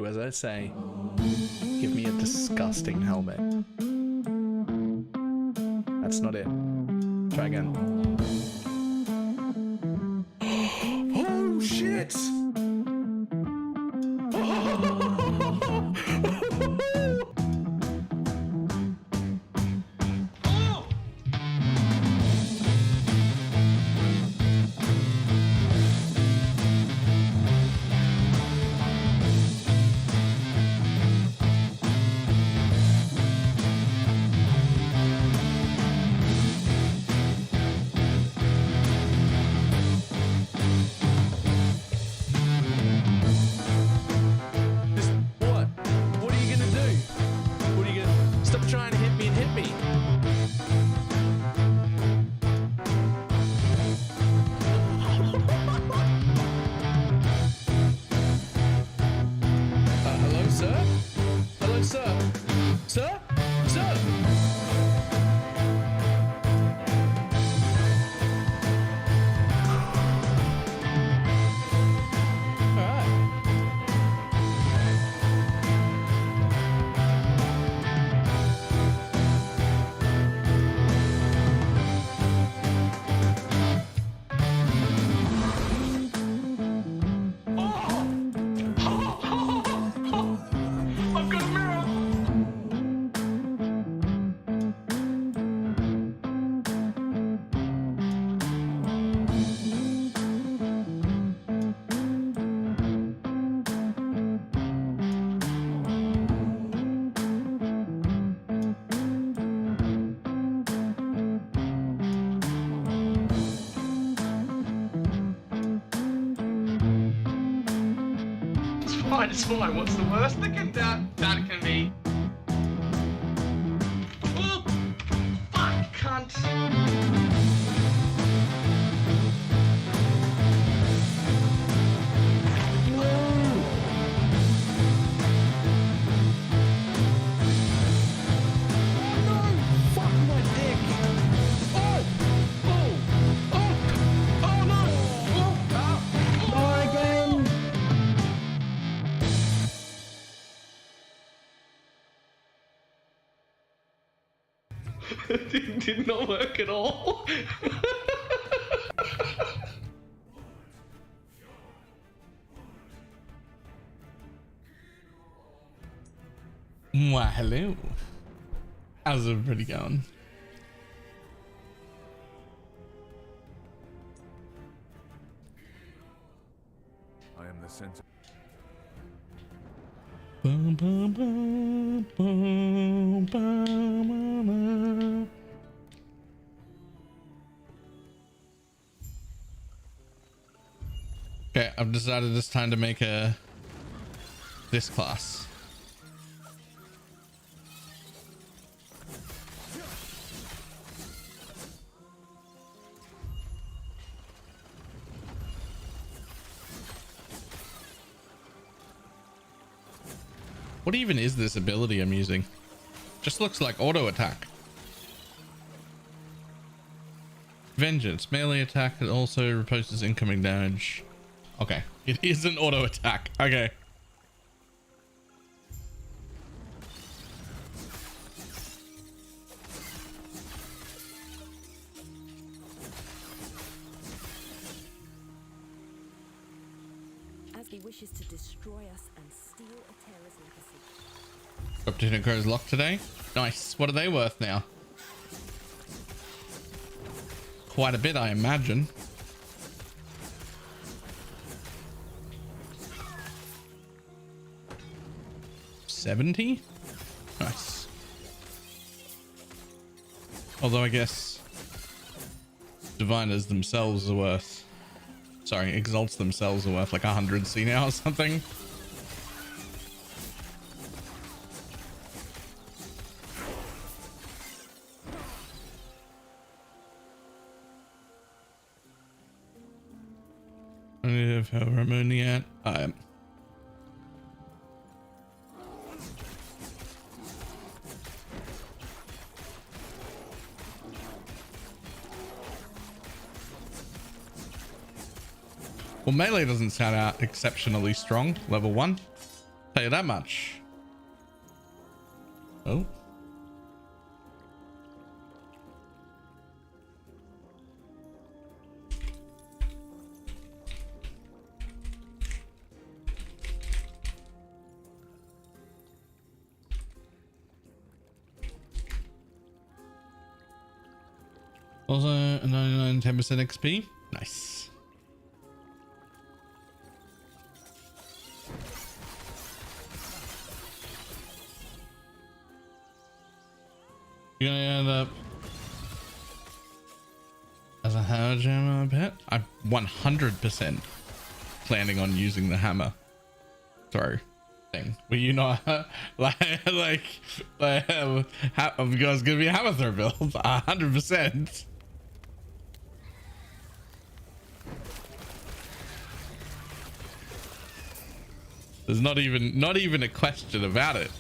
as I say. Give me a disgusting helmet. That's not it. Try again. Oh shit! Trying to hit me and hit me. Hello, sir? Hello, sir? Sir? Sir? It's fine. What's the worst that can be? Oh, fuck, cunt. It did not work at all. Why, hello. How's everybody going? I am the center. Bum, bum, bum, bum, bum. Okay, I've decided it's time to make this class. What even is this ability I'm using? Just looks like auto attack. Vengeance, melee attack that also reposes incoming damage. Okay, it is an auto attack. Okay. As he wishes to destroy us and steal a terror's legacy. Opportunity code is locked today. Nice. What are they worth now? Quite a bit, I imagine. $70? Nice. Although I guess diviners themselves are worth, sorry, exalts themselves are worth like 100 C now or something. I need to have Ramoni at. I am. Well, melee doesn't sound out exceptionally strong. Level 1. Tell you that much. Oh. Also, a 99 10% XP. Nice. You're gonna end up as a hammer jammer, I bet. I'm 100% planning on using the hammer throw thing. Were you not like because gonna be a hammer throw build 100%. There's not even a question about it.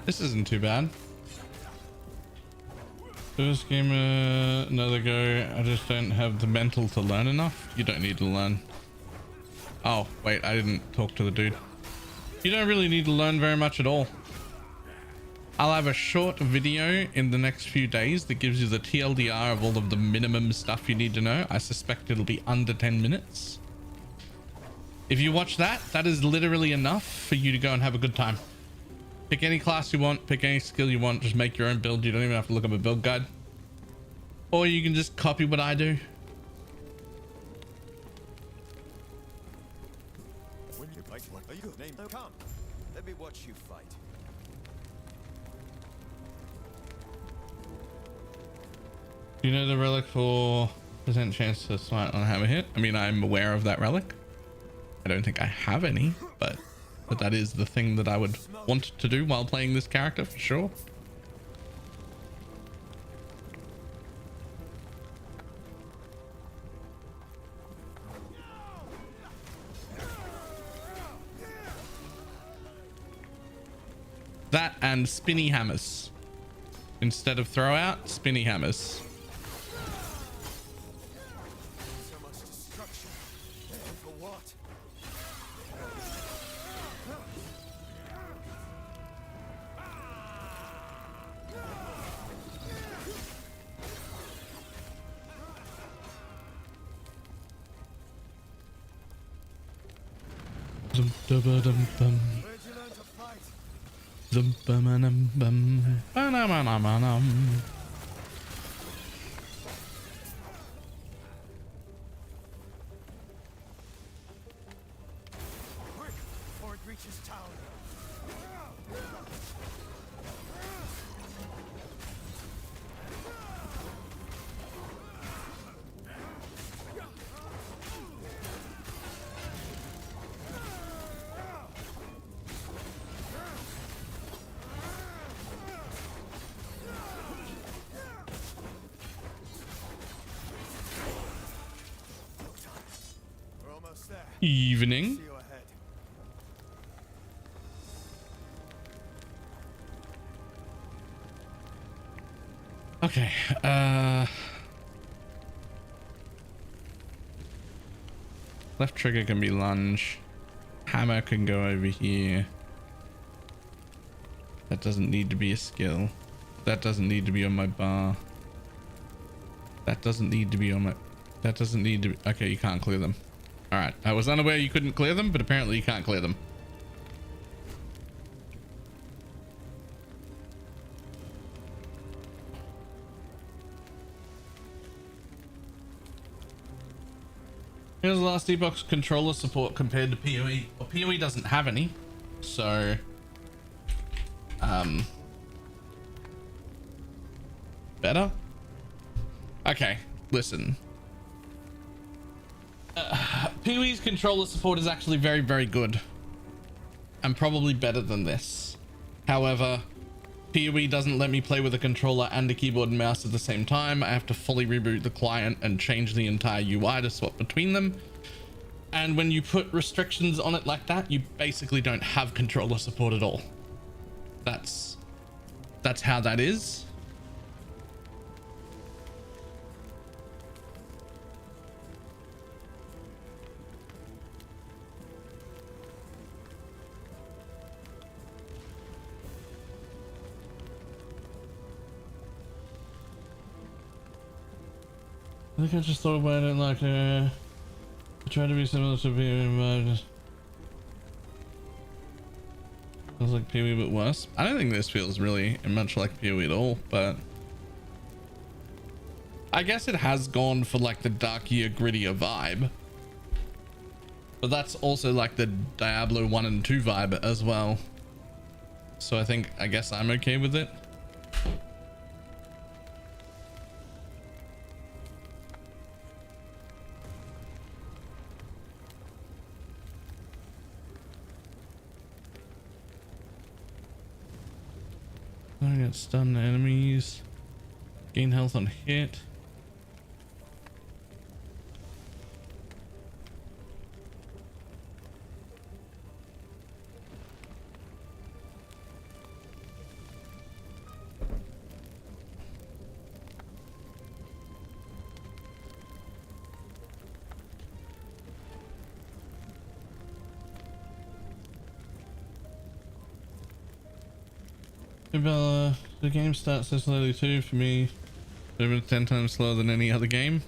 This isn't too bad. First game, another go. I just don't have the mental to learn enough. You don't need to learn. Oh, wait, I didn't talk to the dude. You don't really need to learn very much at all. I'll have a short video in the next few days that gives you the TLDR of all of the minimum stuff you need to know. I suspect it'll be under 10 minutes. If you watch that, that is literally enough for you to go and have a good time. Pick any class you want, pick any skill you want, just make your own build. You don't even have to look up a build guide. Or you can just copy what I do. When you fight, what are you name? Come, let me watch you fight. Do you know the relic for % chance to smite on a hammer hit? I mean, I'm aware of that relic. I don't think I have any, but that is the thing that I would want to do while playing this character for sure. That and spinny hammers. Instead of throw out, spinny hammers. So much destruction. And for what? Dum dum dum dum. Where'd you learn to fight? Dum bum bum bum. Ba-na-ma-na-ma-nam. Quick, before it reaches town. We're almost there. Evening. See you ahead. Okay, left trigger can be lunge. Hammer can go over here. That doesn't need to be a skill. That doesn't need to be on my bar. That doesn't need to be on it. That doesn't need to be. Okay, you can't clear them. All right. I was unaware you couldn't clear them, but apparently you can't clear them. Here's the last D-Box controller support compared to PoE. Well, PoE doesn't have any, so better. Okay, listen. PoE's controller support is actually very, very good, and probably better than this. However, PoE doesn't let me play with a controller and a keyboard and mouse at the same time. I have to fully reboot the client and change the entire UI to swap between them. And when you put restrictions on it like that, you basically don't have controller support at all. That's how that is. I think I just thought about it like I try to be similar to PoE, but feels like PoE but worse. I don't think this feels really much like PoE at all, but I guess it has gone for like the darkier, grittier vibe. But that's also like the Diablo 1 and 2 vibe as well. So I guess I'm okay with it. I got stun enemies, gain health on hit. Bella, the game starts so slowly too for me. It's 10 times slower than any other game.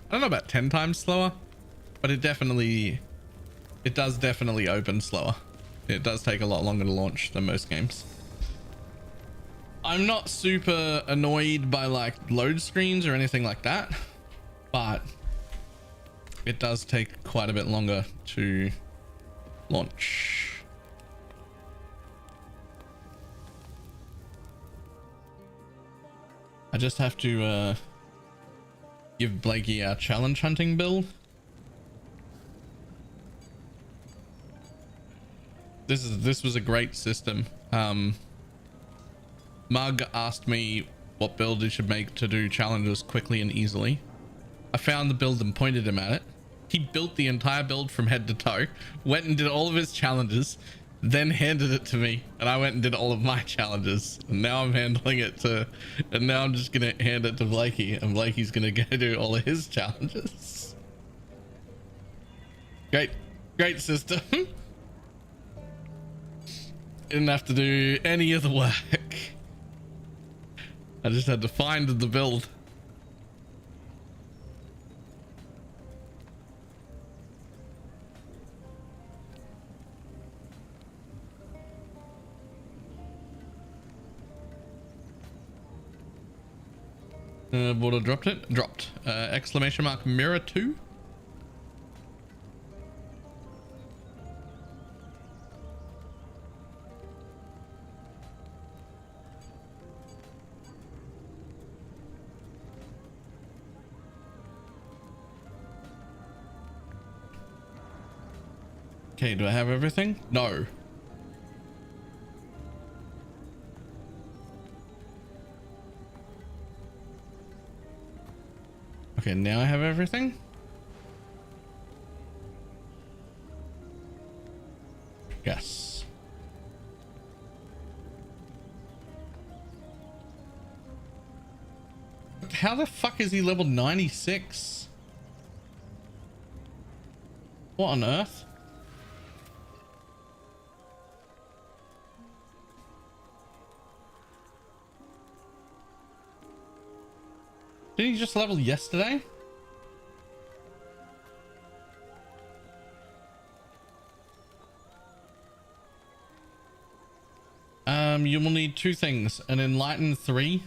I don't know about 10 times slower, but it does definitely open slower. It does take a lot longer to launch than most games. I'm not super annoyed by like load screens or anything like that, but it does take quite a bit longer to launch. I just have to give Blakey our challenge hunting build. This was a great system. Mug asked me what build he should make to do challenges quickly and easily. I found the build and pointed him at it. He built the entire build from head to toe, went and did all of his challenges, then handed it to me, and I went and did all of my challenges, and now I'm handling it and now I'm just gonna hand it to Blakey, and Blakey's gonna go do all of his challenges. Great system. Didn't have to do any of the work. I just had to find the build. Border dropped it. Dropped. Exclamation mark mirror 2. Okay, do I have everything? No. Okay, now I have everything. Yes. How the fuck is he level 96? What on earth? Did he just level yesterday? You will need 2 things, an Enlighten 3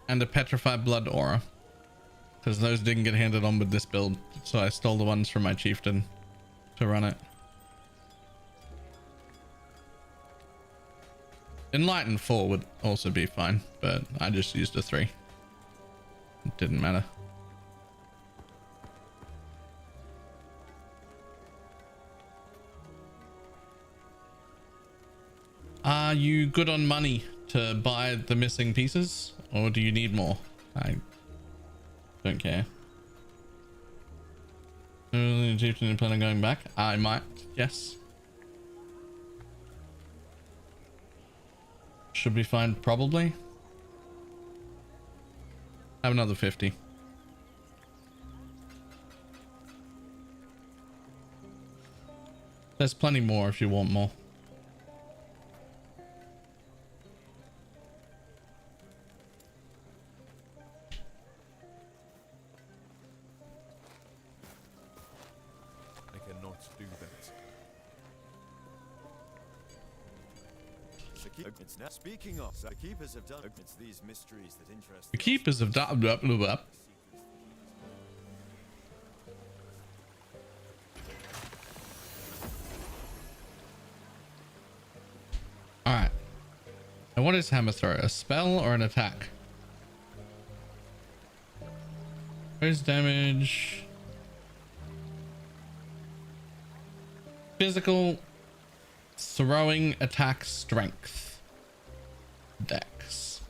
and a Petrified Blood Aura. Because those didn't get handed on with this build, so I stole the ones from my chieftain to run it. Enlighten 4 would also be fine, but I just used a 3. It didn't matter. Are you good on money to buy the missing pieces, or do you need more? I don't care. Chieftain, you plan on going back? I might, yes. Should be fine, probably. Have another 50. There's plenty more if you want more. I cannot do that. It's now speaking of, the keepers have done. It's these mysteries that interest. The keepers of blah, blah, blah, blah. All right. And what is hammer throw? A spell or an attack? Where's damage? Physical, throwing, attack, strength, dex.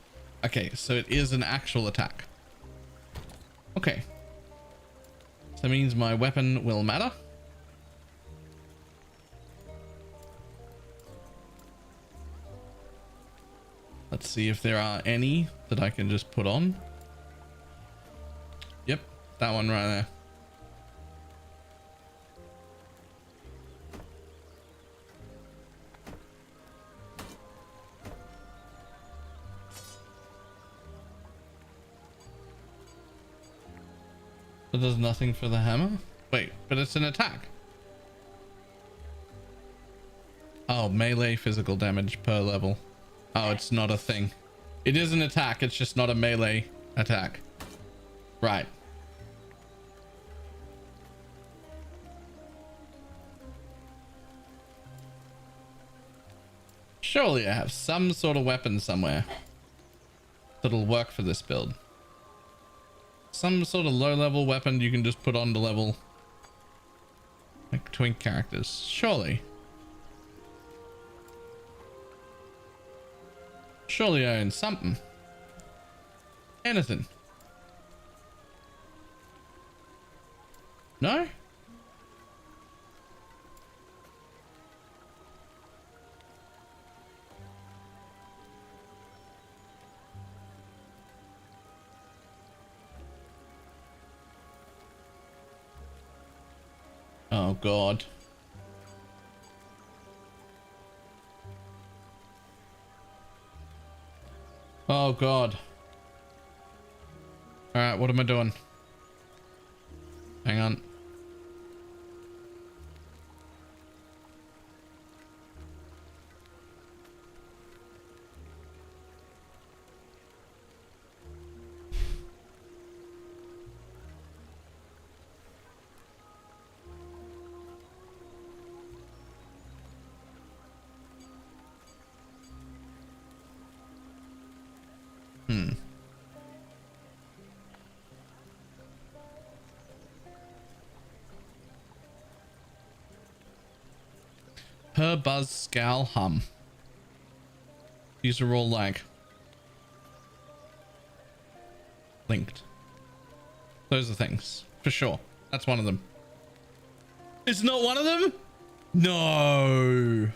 Okay, so it is an actual attack. Okay. So that means my weapon will matter. Let's see if there are any that I can just put on. Yep, that one right there. But there's nothing for the hammer? Wait, but it's an attack. Oh, melee physical damage per level. Oh, it's not a thing. It is an attack, it's just not a melee attack. Right. Surely I have some sort of weapon somewhere that'll work for this build. Some sort of low level weapon you can just put on the level like twink characters. Surely. Surely I own something. Anything. No? Oh God. Oh God. All right, what am I doing? Hang on. Per buzz, scowl, hum. These are all like linked. Those are things for sure. That's one of them. It's not one of them? No.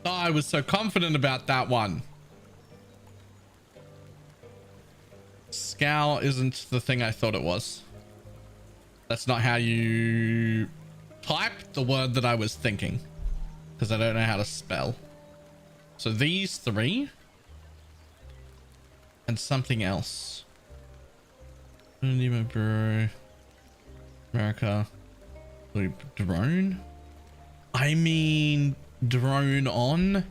Oh, I was so confident about that one. Scowl isn't the thing I thought it was. That's not how you type the word that I was thinking, because I don't know how to spell. So these three and something else. Bureau, America, drone. I mean, drone on.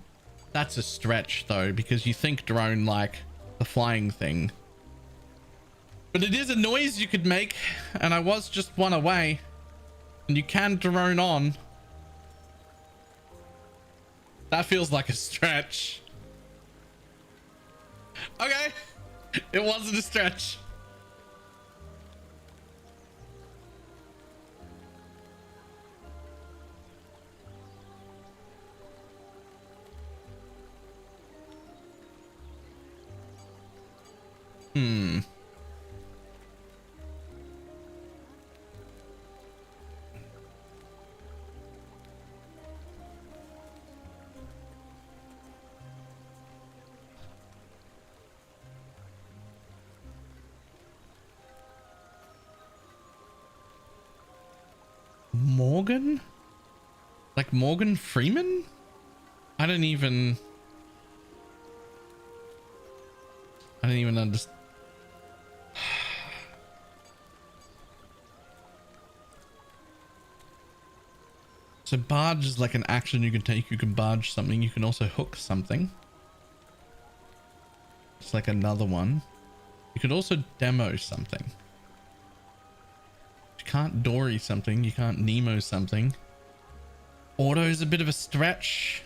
That's a stretch though, because you think drone like the flying thing. But it is a noise you could make, and I was just one away. And you can drone on. That feels like a stretch. Okay. It wasn't a stretch. Morgan? Like Morgan Freeman? I don't even understand. So barge is like an action you can take. You can barge something. You can also hook something. It's like another one. You could also demo something. You can't Dory something. You can't Nemo something. Auto is a bit of a stretch.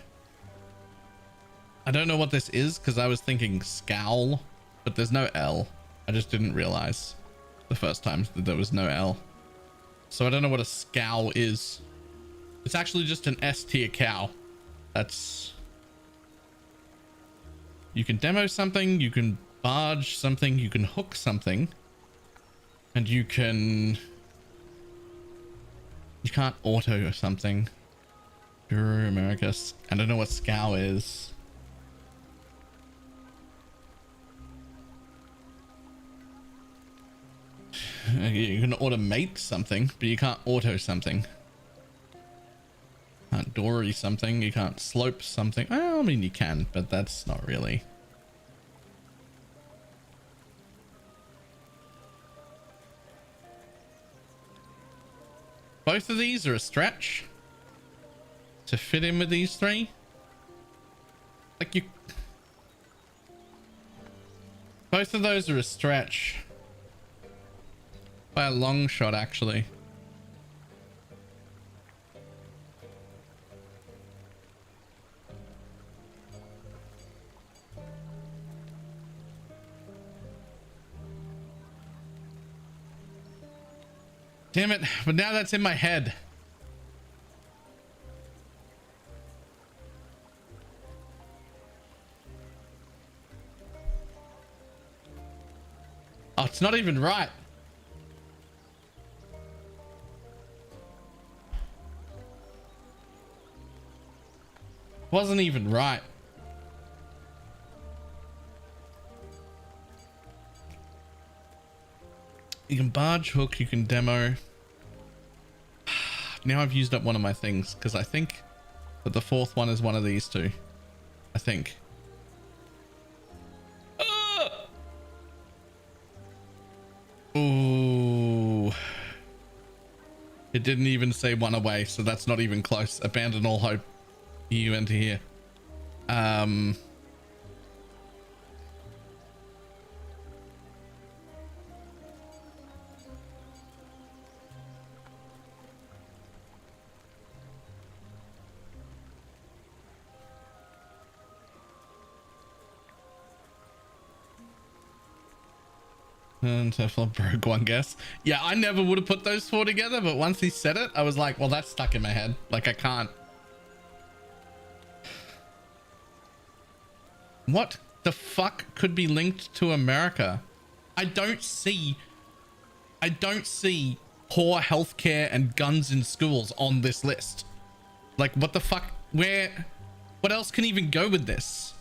I don't know what this is because I was thinking scowl, but there's no L. I just didn't realize the first time that there was no L. So I don't know what a scowl is. It's actually just an S tier cow. That's... You can demo something, you can barge something, you can hook something, and you can... You can't auto or something. America. I don't know what scow is. You can automate something, but you can't auto something. Can't Dory something. You can't slope something. Well, I mean, you can, but that's not really. Both of these are a stretch to fit in with these three. Like you... Both of those are a stretch. By a long shot, actually. Damn it, but now that's in my head. Oh, it's not even right. Wasn't even right. You can barge, hook, you can demo. Now I've used up one of my things because I think that the fourth one is one of these two. I think. Ooh. It didn't even say one away, so that's not even close. Abandon all hope. You enter here. And Teflon broke one guess. Yeah, I never would have put those four together, but once he said it, I was like, well, that's stuck in my head. Like, I can't. What the fuck could be linked to America? I don't see poor healthcare and guns in schools on this list. Like, what the fuck? What else can even go with this?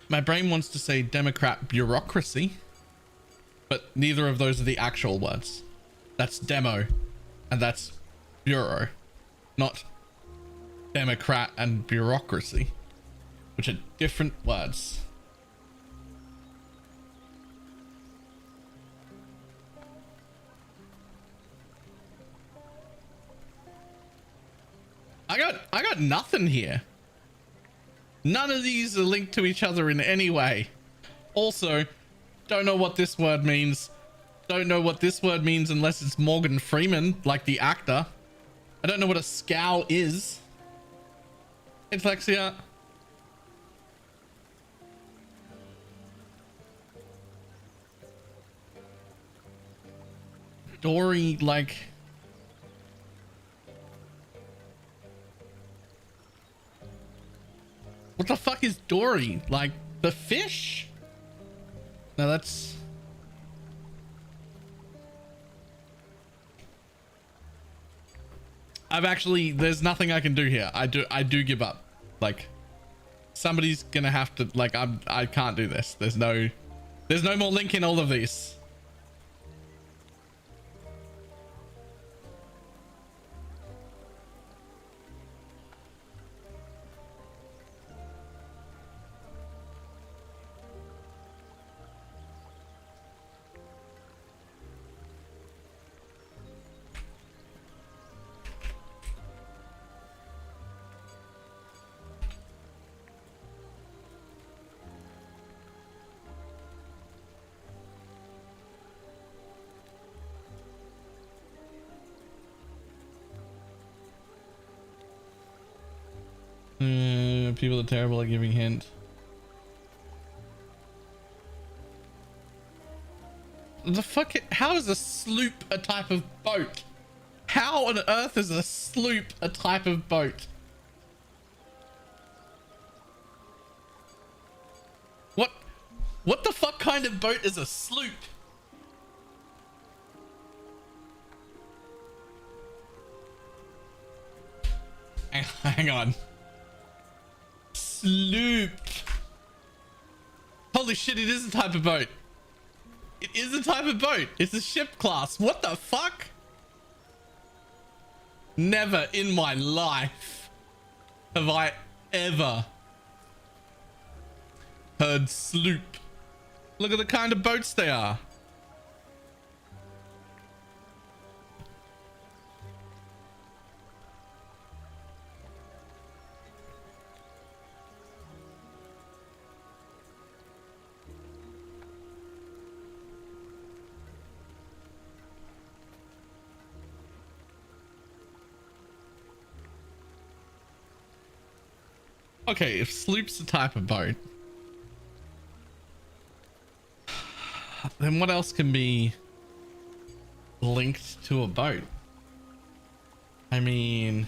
My brain wants to say Democrat bureaucracy, but neither of those are the actual words. That's demo and that's bureau, not Democrat and bureaucracy, which are different words. I got nothing here. None of these are linked to each other in any way. Also, don't know what this word means. Don't know what this word means unless it's Morgan Freeman, like the actor. I don't know what a scowl is. It's Lexia. Dory, like... What the fuck is Dory? Like the fish? No, that's... there's nothing I can do here. I do give up. Like, somebody's gonna have to, like, I can't do this. There's no more link in all of these. People are terrible at giving hint. The fuck? How is a sloop a type of boat? How on earth is a sloop a type of boat? What the fuck kind of boat is a sloop? Hang on. Sloop. Holy shit, it is a type of boat. It is a type of boat. It's a ship class. What the fuck? Never in my life have I ever heard sloop. Look at the kind of boats they are. Okay, if sloop's a type of boat, then what else can be linked to a boat? I mean...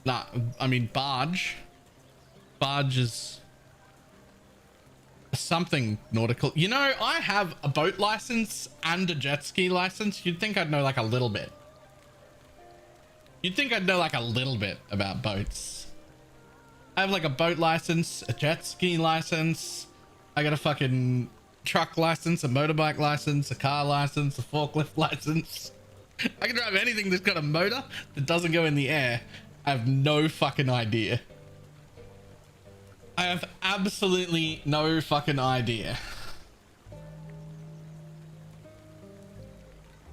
Nah, I mean barge. Barge is something nautical. You know, I have a boat license and a jet ski license. You'd think I'd know like a little bit. You'd think I'd know like a little bit about boats. I have like a boat license, a jet ski license. I got a fucking truck license, a motorbike license, a car license, a forklift license. I can drive anything that's got a motor that doesn't go in the air. I have no fucking idea. I have absolutely no fucking idea.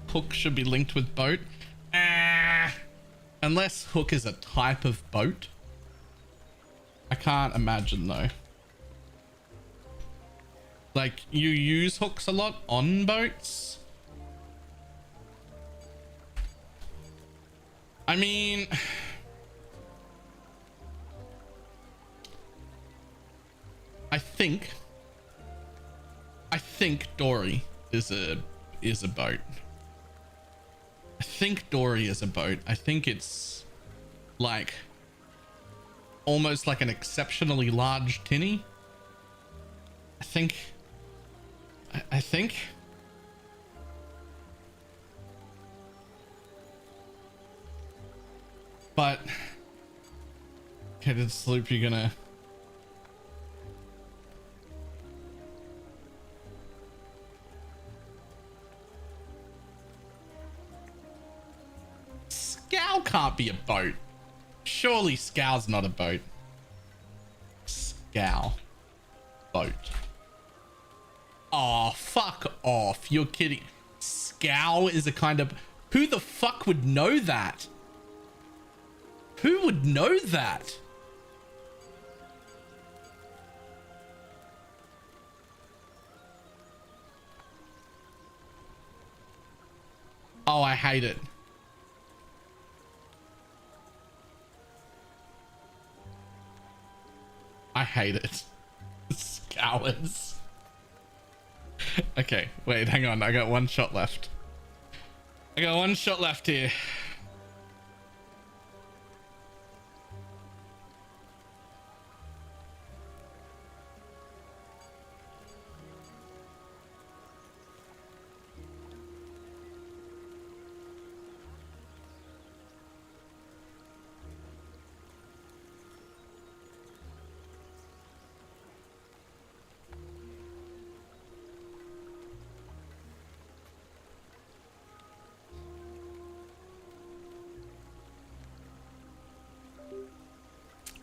Hook should be linked with boat. Unless hook is a type of boat. I can't imagine though. Like, you use hooks a lot on boats? I mean... I think Dory is a boat. I think Dory is a boat. I think it's like almost like an exceptionally large tinny. I think. But complicated sloop you're gonna... Scow can't be a boat. Surely Scow's not a boat. Scow. Boat. Oh, fuck off. You're kidding. Scow is a kind of... Who the fuck would know that? Who would know that? Oh, I hate it. I hate it. Scours. Okay, wait, hang on. I got one shot left. I got one shot left here.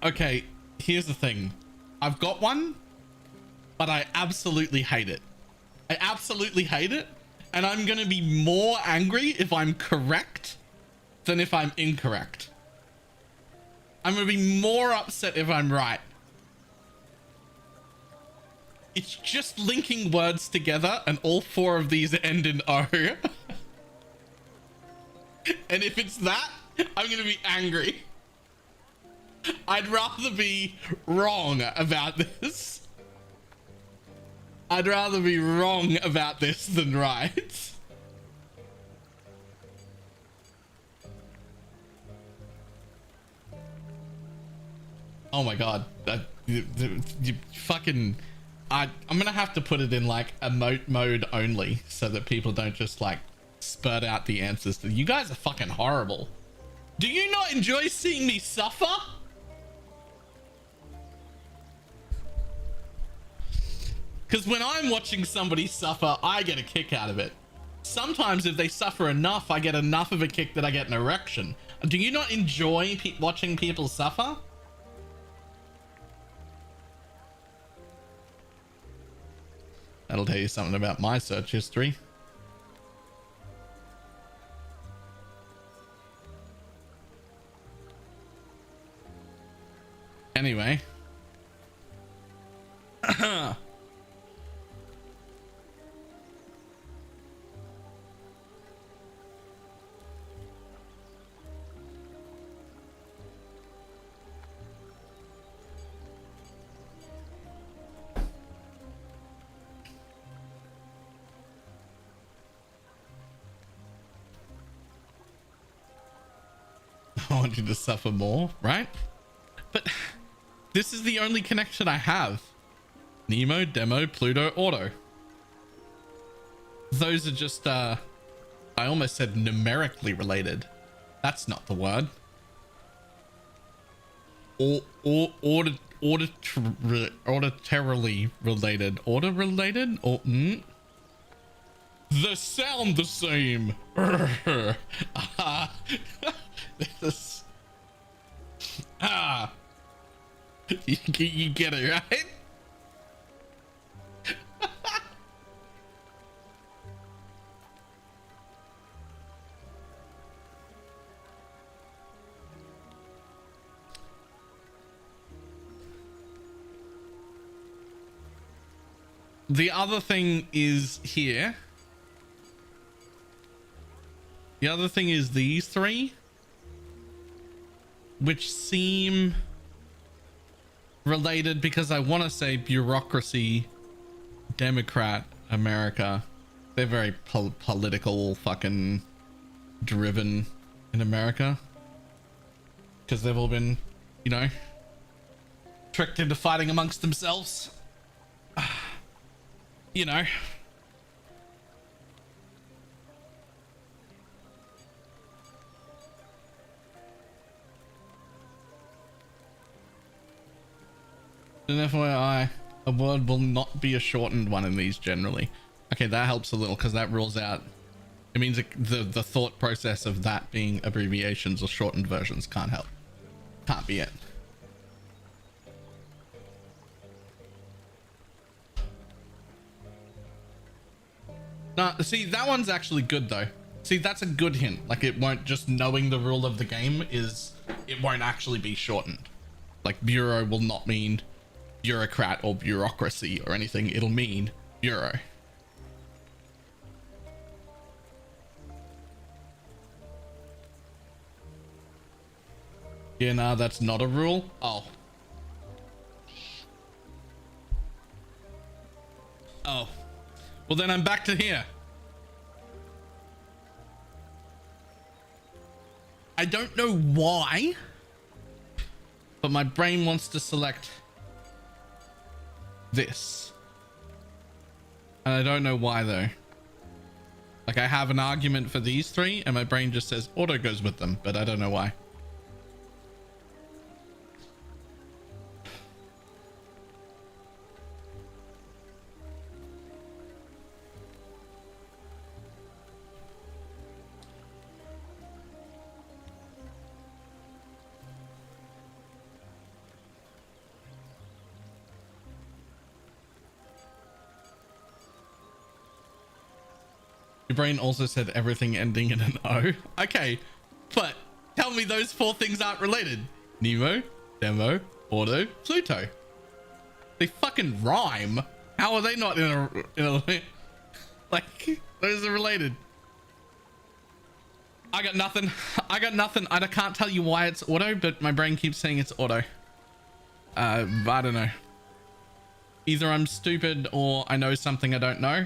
Okay, here's the thing. I've got one, but I absolutely hate it. I absolutely hate it. And I'm going to be more angry if I'm correct than if I'm incorrect. I'm going to be more upset if I'm right. It's just linking words together and all four of these end in O. And if it's that, I'm going to be angry. I'd rather be wrong about this. I'd rather be wrong about this than right. Oh my god. You fucking... I'm gonna have to put it in like emote mode only so that people don't just like spurt out the answers. You guys are fucking horrible. Do you not enjoy seeing me suffer? Because when I'm watching somebody suffer, I get a kick out of it. Sometimes if they suffer enough, I get enough of a kick that I get an erection. Do you not enjoy watching people suffer? That'll tell you something about my search history. Anyway. I want you to suffer more, right? But this is the only connection I have. Nemo, Demo, Pluto, Auto. Those are just, I almost said numerically related. That's not the word. Auditorily related. Order related? Or, They sound the same. This, you get it, right? The other thing is here. The other thing is these three, which seem related because I want to say bureaucracy, Democrat, America. They're very political, fucking driven in America because they've all been, you know, tricked into fighting amongst themselves. You know. An FYI, a word will not be a shortened one in these generally. Okay, that helps a little because that rules out. It means the thought process of that being abbreviations or shortened versions can't help. Can't be it. No, see, that one's actually good though. See, that's a good hint. Like, it won't, just knowing the rule of the game is, it won't actually be shortened. Like, bureau will not mean bureaucrat or bureaucracy or anything. It'll mean bureau. Yeah, nah, that's not a rule. Oh. Oh. Well, then I'm back to here. I don't know why, but my brain wants to select this. And I don't know why though. Like, I have an argument for these three and my brain just says auto goes with them, but I don't know why. Your brain also said everything ending in an O. Okay, but tell me those four things aren't related. Nemo, Demo, Auto, Pluto. They fucking rhyme. How are they not in a like, those are related. I got nothing. I got nothing. I can't tell you why it's auto, but my brain keeps saying it's auto. I don't know. Either I'm stupid or I know something I don't know.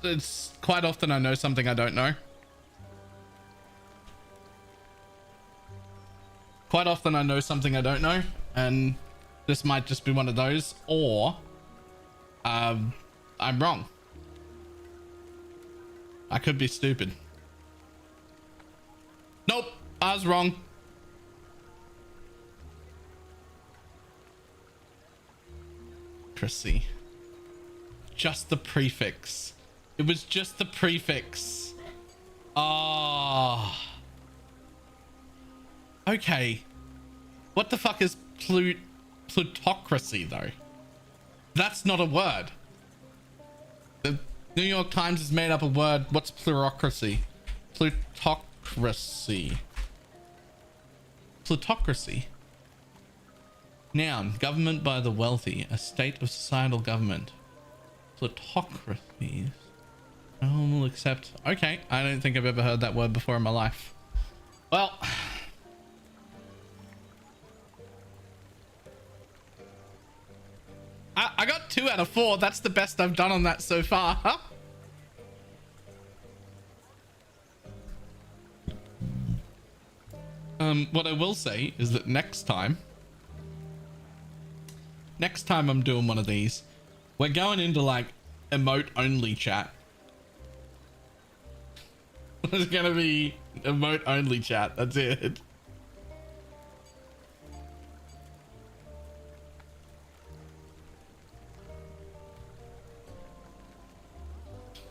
It's quite often I know something I don't know. Quite often I know something I don't know, and this might just be one of those, or I'm wrong. I could be stupid. Nope, I was wrong. Chrissy. Just the prefix. It was just the prefix. Ah. Okay. What the fuck is plutocracy though? That's not a word. The New York Times has made up a word. What's plutocracy? Plutocracy. Plutocracy. Noun. Government by the wealthy. A state of societal government. Plutocracy. I'll accept. Okay, I don't think I've ever heard that word before in my life. Well, I got 2 out of 4. That's the best I've done on that so far. Huh? What I will say is that next time I'm doing one of these, we're going into like emote only chat. It's gonna be emote only chat. That's it.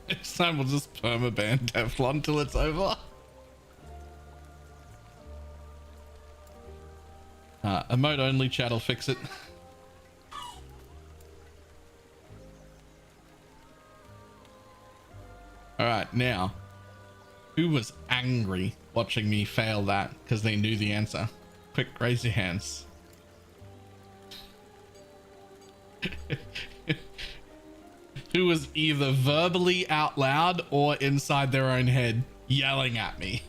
Next time we'll just permaban Teflon till it's over. Emote only chat will fix it. All right, now. Who was angry watching me fail that because they knew the answer? Quick, raise your hands. Who was either verbally out loud or inside their own head yelling at me?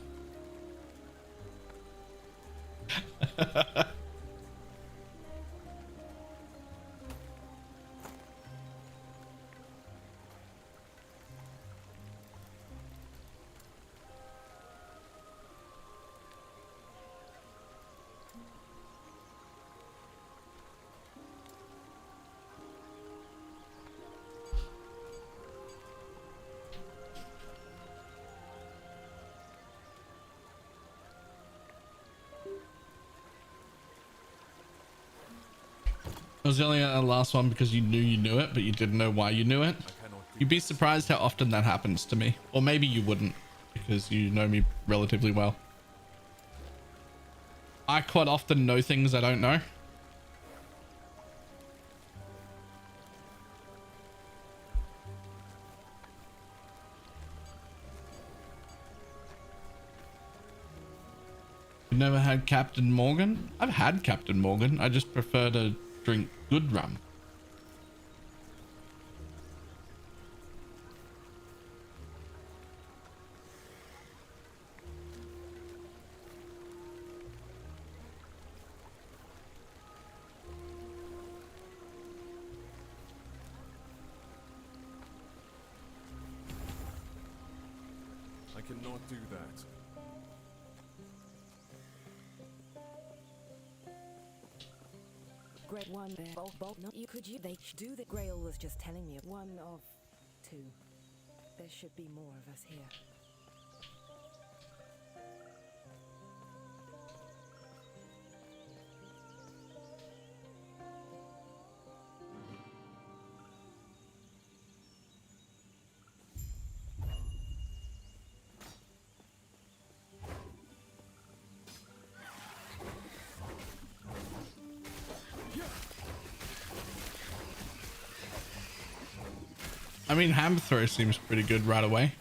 I was yelling at the last one because you knew it, but you didn't know why you knew it. You'd be surprised how often that happens to me. Or maybe you wouldn't, because you know me relatively well. I quite often know things I don't know. You've never had Captain Morgan? I've had Captain Morgan. I just prefer to drink good rum. I cannot do that. Grade 1 there. Bolt, not you. Could you? They do the Grail was just telling me. One of two. There should be more of us here. I mean, hammer throw seems pretty good right away.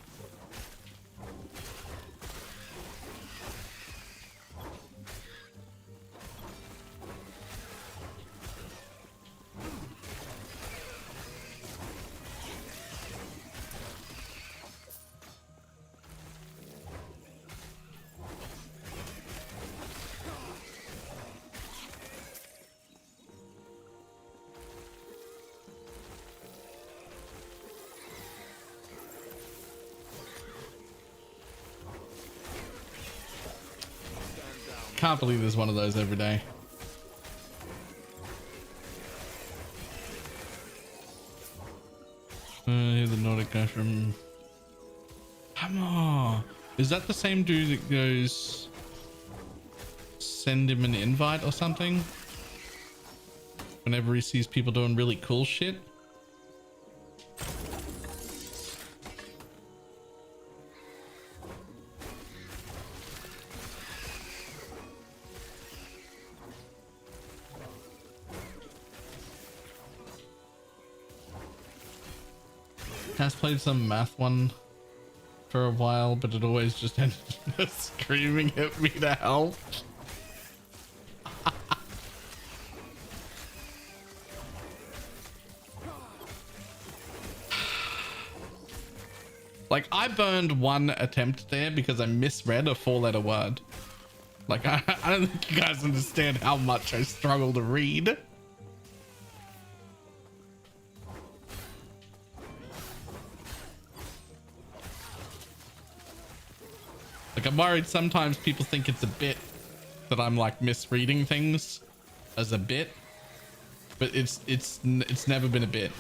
Can't believe there's one of those every day. Here's the Nordic guy from Hammer. Is that the same dude that goes send him an invite or something whenever he sees people doing really cool shit? Has played some math one for a while, but it always just ended up screaming at me to help. Like, I burned one attempt there because I misread a 4-letter word. Like, I don't think you guys understand how much I struggle to read. Like, I'm worried sometimes people think it's a bit that I'm like misreading things as a bit, but it's never been a bit.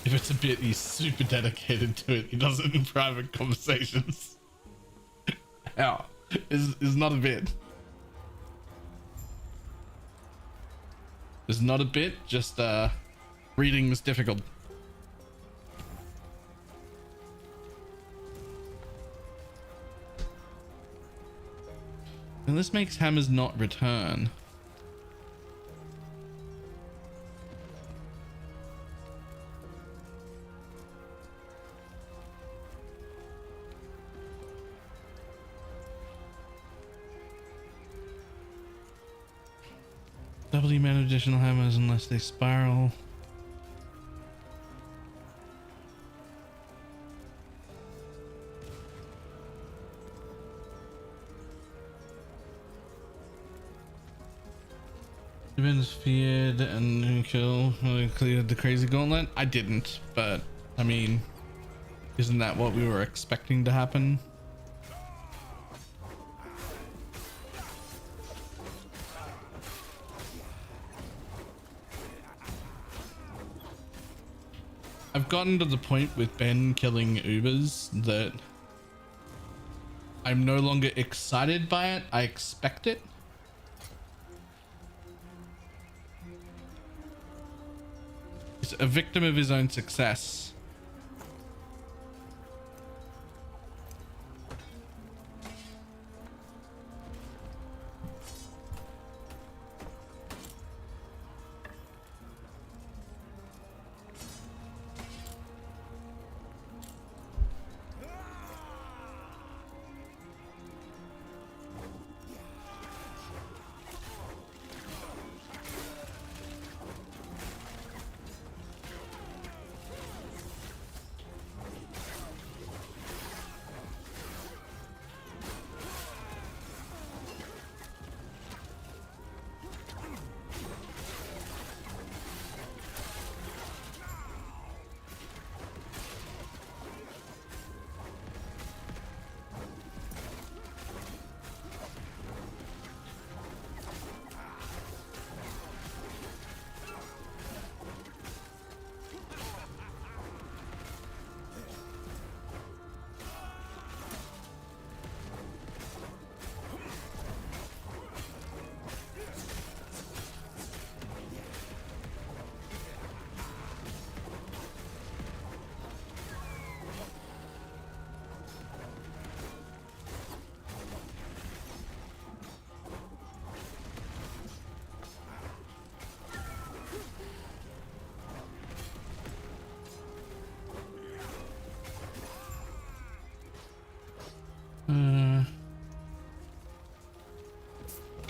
If it's a bit, he's super dedicated to it. He does it in private conversations. How? Is not a bit. It's not a bit, just reading is difficult. And this makes hammers not return. Double the amount of additional hammers unless they spiral. You've been feared and kill cleared the crazy gauntlet. I didn't, but I mean, isn't that what we were expecting to happen? I've gotten to the point with Ben killing Ubers that I'm no longer excited by it. I expect it. He's a victim of his own success.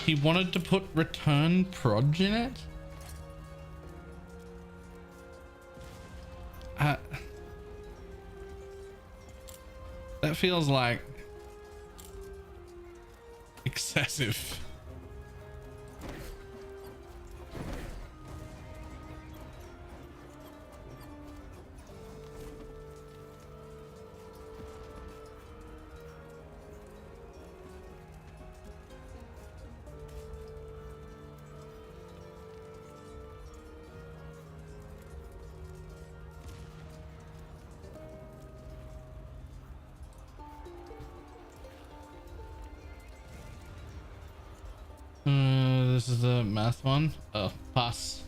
He wanted to put return proj in it. That feels like excessive. This is the math one. Oh, pass.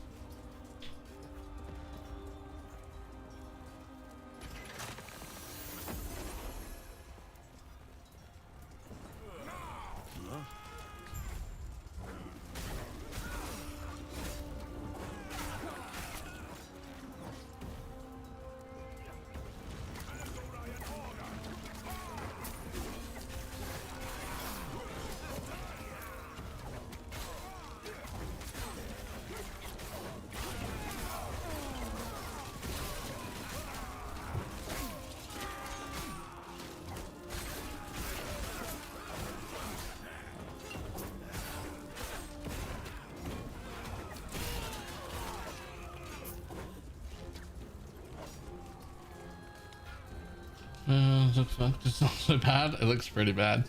The fuck? It's not so bad. It looks pretty bad.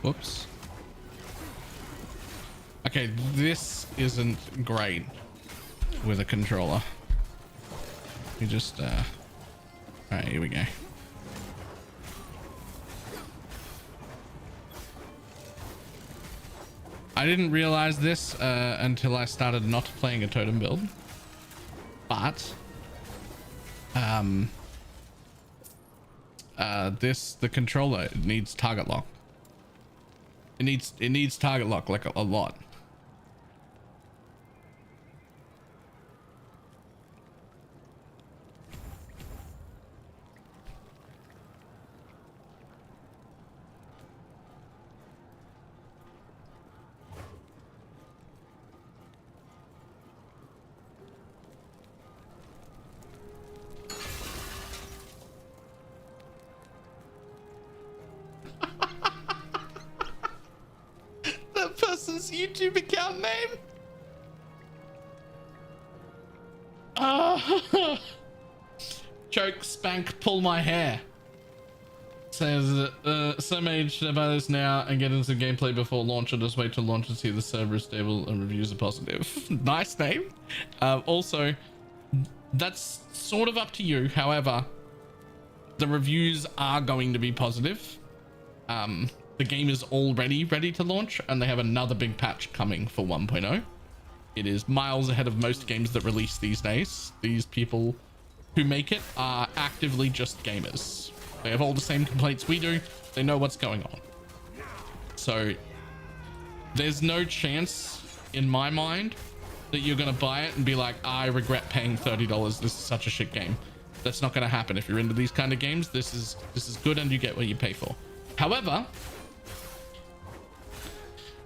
Whoops. Okay, this isn't great with a controller. We just all right, here we go. I didn't realize this until I started not playing a totem build, but the controller needs target lock. It needs target lock like a lot. That person's YouTube account name. Choke, spank, pull my hair. Says, BalorMage, should I buy this now and get into gameplay before launch, or just wait till launch and see the server is stable and reviews are positive? Nice name. Also, that's sort of up to you. However, the reviews are going to be positive. The game is already ready to launch, and they have another big patch coming for 1.0. It is miles ahead of most games that release these days. These people who make it are actively just gamers. They have all the same complaints we do. They know what's going on. So there's no chance in my mind that you're going to buy it and be like, I regret paying $30. This is such a shit game. That's not going to happen. If you're into these kind of games, this is good and you get what you pay for. However,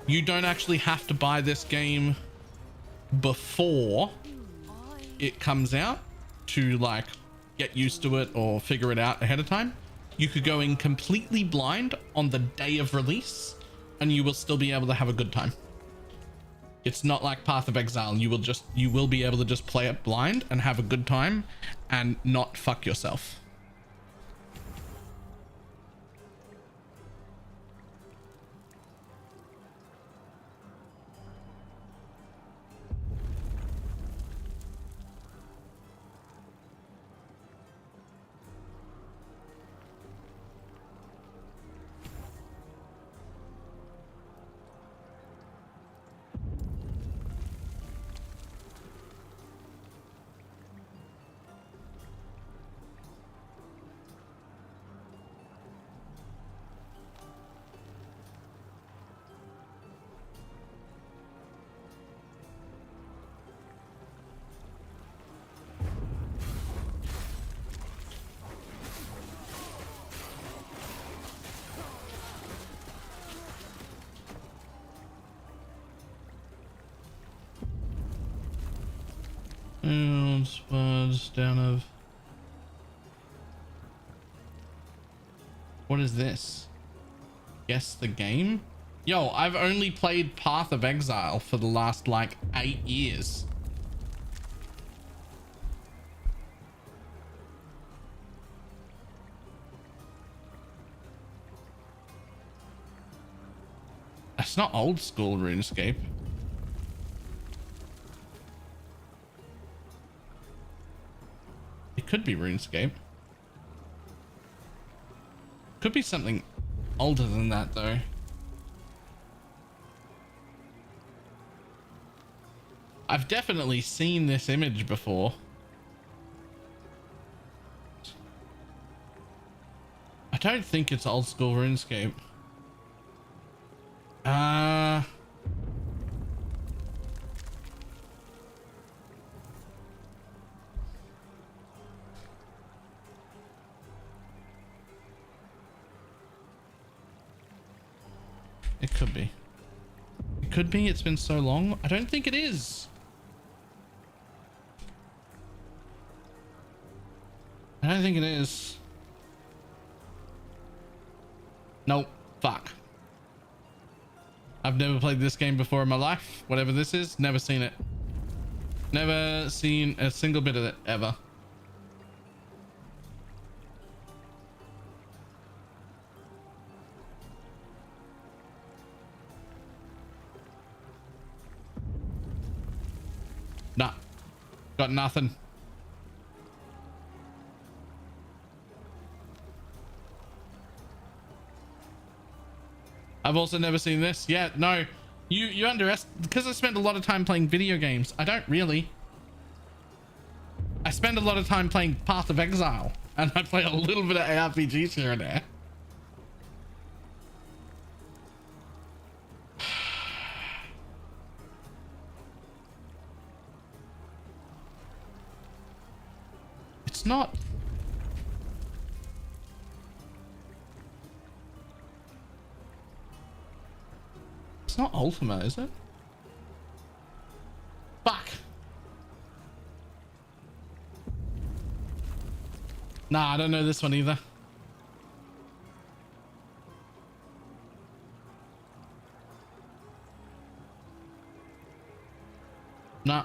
you don't actually have to buy this game before it comes out to like get used to it or figure it out ahead of time. You could go in completely blind on the day of release and you will still be able to have a good time. It's not like Path of Exile. You will be able to just play it blind and have a good time and not fuck yourself. Spuds down of. What is this? Guess the game? Yo, I've only played Path of Exile for the last like 8 years. That's not old school RuneScape. It could be RuneScape. Could be something older than that though. I've definitely seen this image before. I don't think it's old school RuneScape. It could be. It could be. It's been so long. I don't think it is. I don't think it is. Nope. Fuck. I've never played this game before in my life. Whatever this is, never seen it. Never seen a single bit of it ever. Got nothing. I've also never seen this. Yeah, no. You underestimate, because I spend a lot of time playing video games. I don't really. I spend a lot of time playing Path of Exile, and I play a little bit of ARPGs here and there. It's not. It's not Ultima, is it? Fuck. Nah, I don't know this one either. Nah.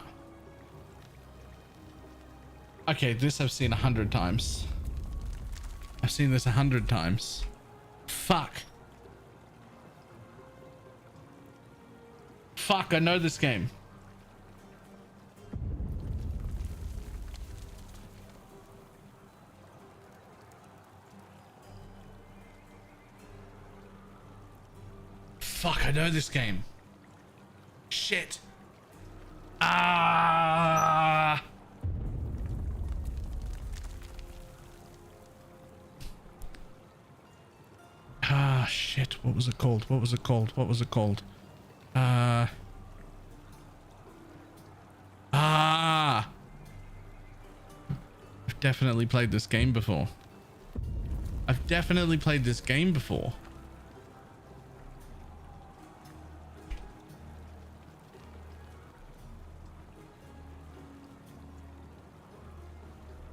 Okay, this I've seen 100 times. I've seen this 100 times. Fuck. Fuck, I know this game. Fuck, I know this game. Shit. Ah. Ah, shit. What was it called? What was it called? What was it called? I've definitely played this game before. I've definitely played this game before.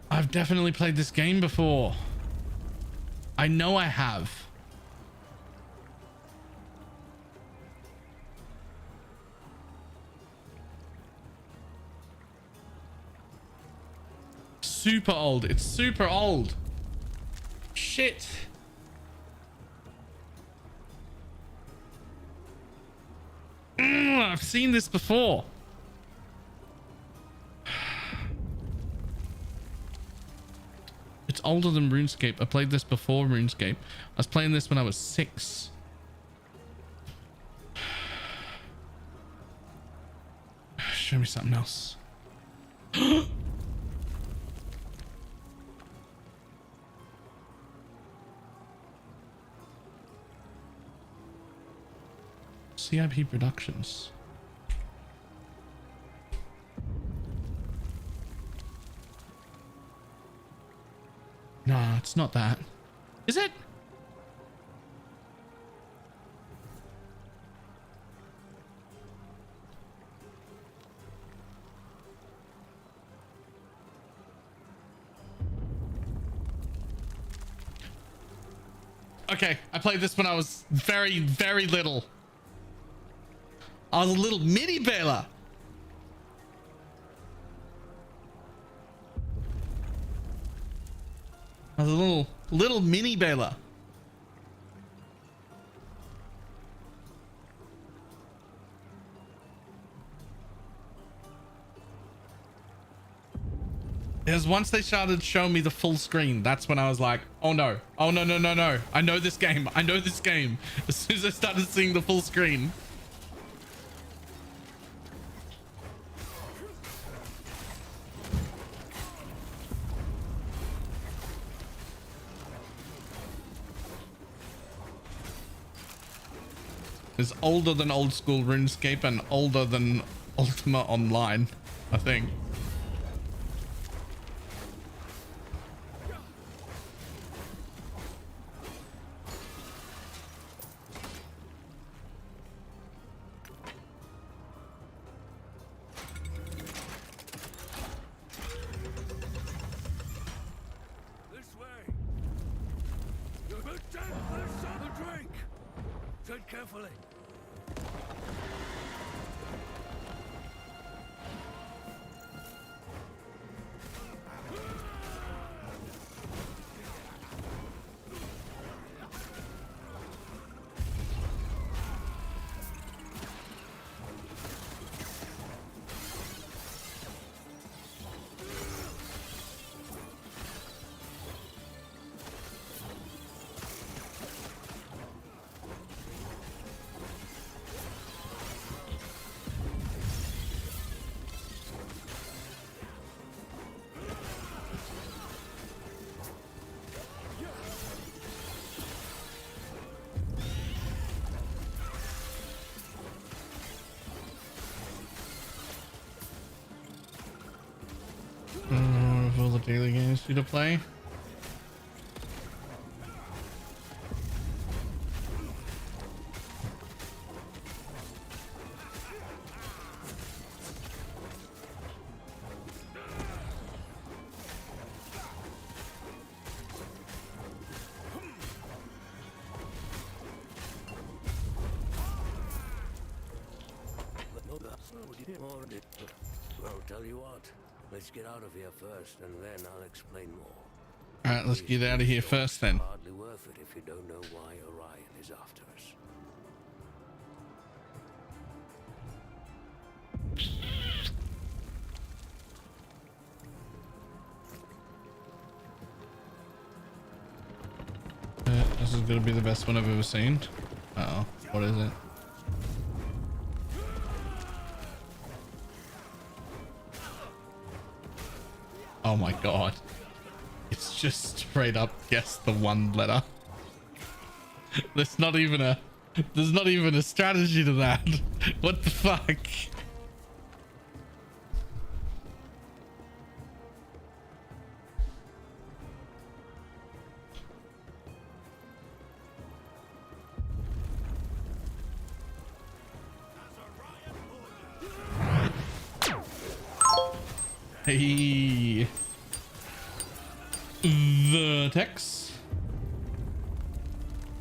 I've definitely played this game before. I know I have. Super old. It's super old. Shit. I've seen this before. It's older than RuneScape. I played this before RuneScape. I was playing this when I was 6. Show me something else. CIP Productions. Nah, it's not that. Is it? Okay, I played this when I was very, very little. I was a little mini Baylor. I was a little mini Baylor. It was once they started showing me the full screen. That's when I was like, oh no. Oh no, no, no, no. I know this game. I know this game. As soon as I started seeing the full screen. It's older than old school RuneScape and older than Ultima Online, I think. This way. You're about to have a drink. Tread carefully. What daily games do you play? Well, tell you what. Let's get out of here first, and then I'll explain more. All right, let's get out of here first then. Hardly worth it if you don't know why Orion is after us. This is gonna be the best one I've ever seen. Uh-oh, what is it? Oh my god. It's just straight up guess the one letter. There's not even a strategy to that. What the fuck? Hey, the text.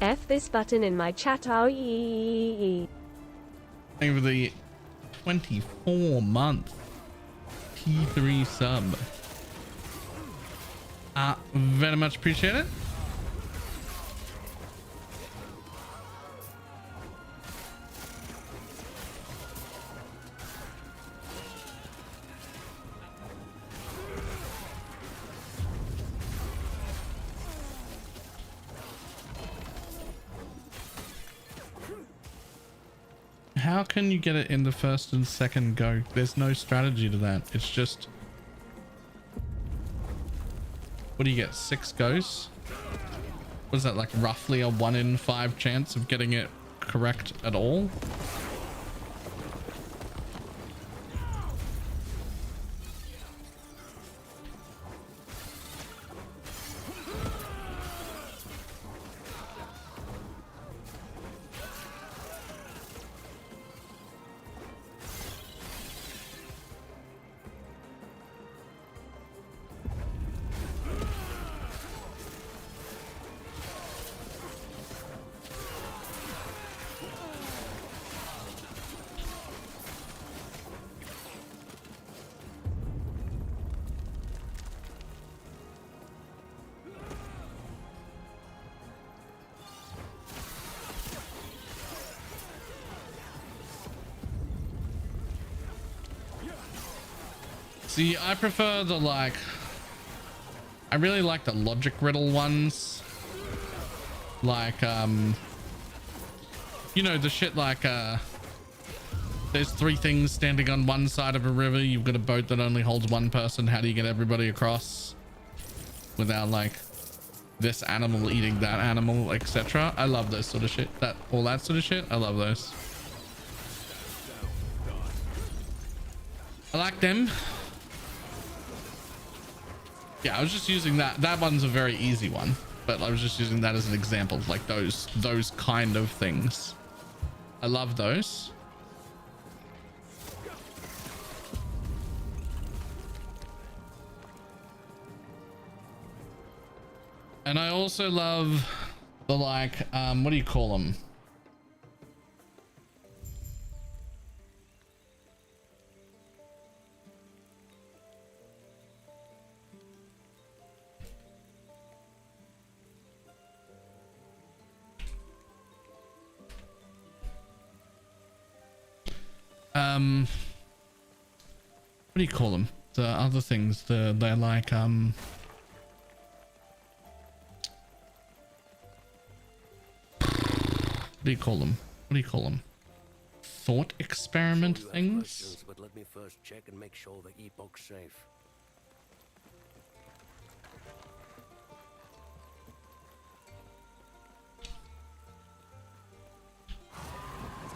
F this button in my chat. Over the 24-month T3 sub. Very much appreciate it. How can you get it in the first and second go? There's no strategy to that. It's just... What do you get? 6 goes? What is that, like roughly a 1 in 5 chance of getting it correct at all? See, I prefer the I really like the logic riddle ones. Like, you know, the shit like, there's 3 things standing on one side of a river. You've got a boat that only holds 1 person. How do you get everybody across without like this animal eating that animal, etc.? I love those sort of shit. All that sort of shit. I love those. I like them. Yeah, I was just using that. That one's a very easy one, but I was just using that as an example, like those kind of things. I love those. And I also love the what do you call them? What do you call them? The other things, they're like what do you call them? What do you call them? Thought experiment things? But let me first check and make sure the epoch's safe.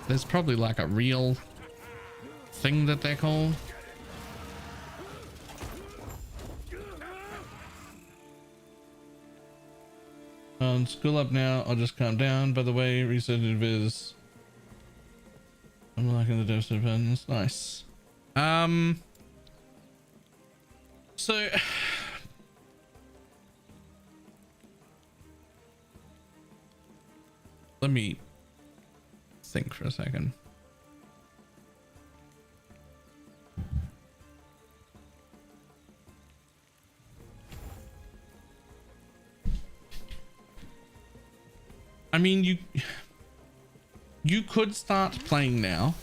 There's probably like a real thing that they're called. On school up now, I'll just calm down. By the way, research viz. I'm liking the dose of dependence. Nice. So let me think for a second. I mean, you could start playing now,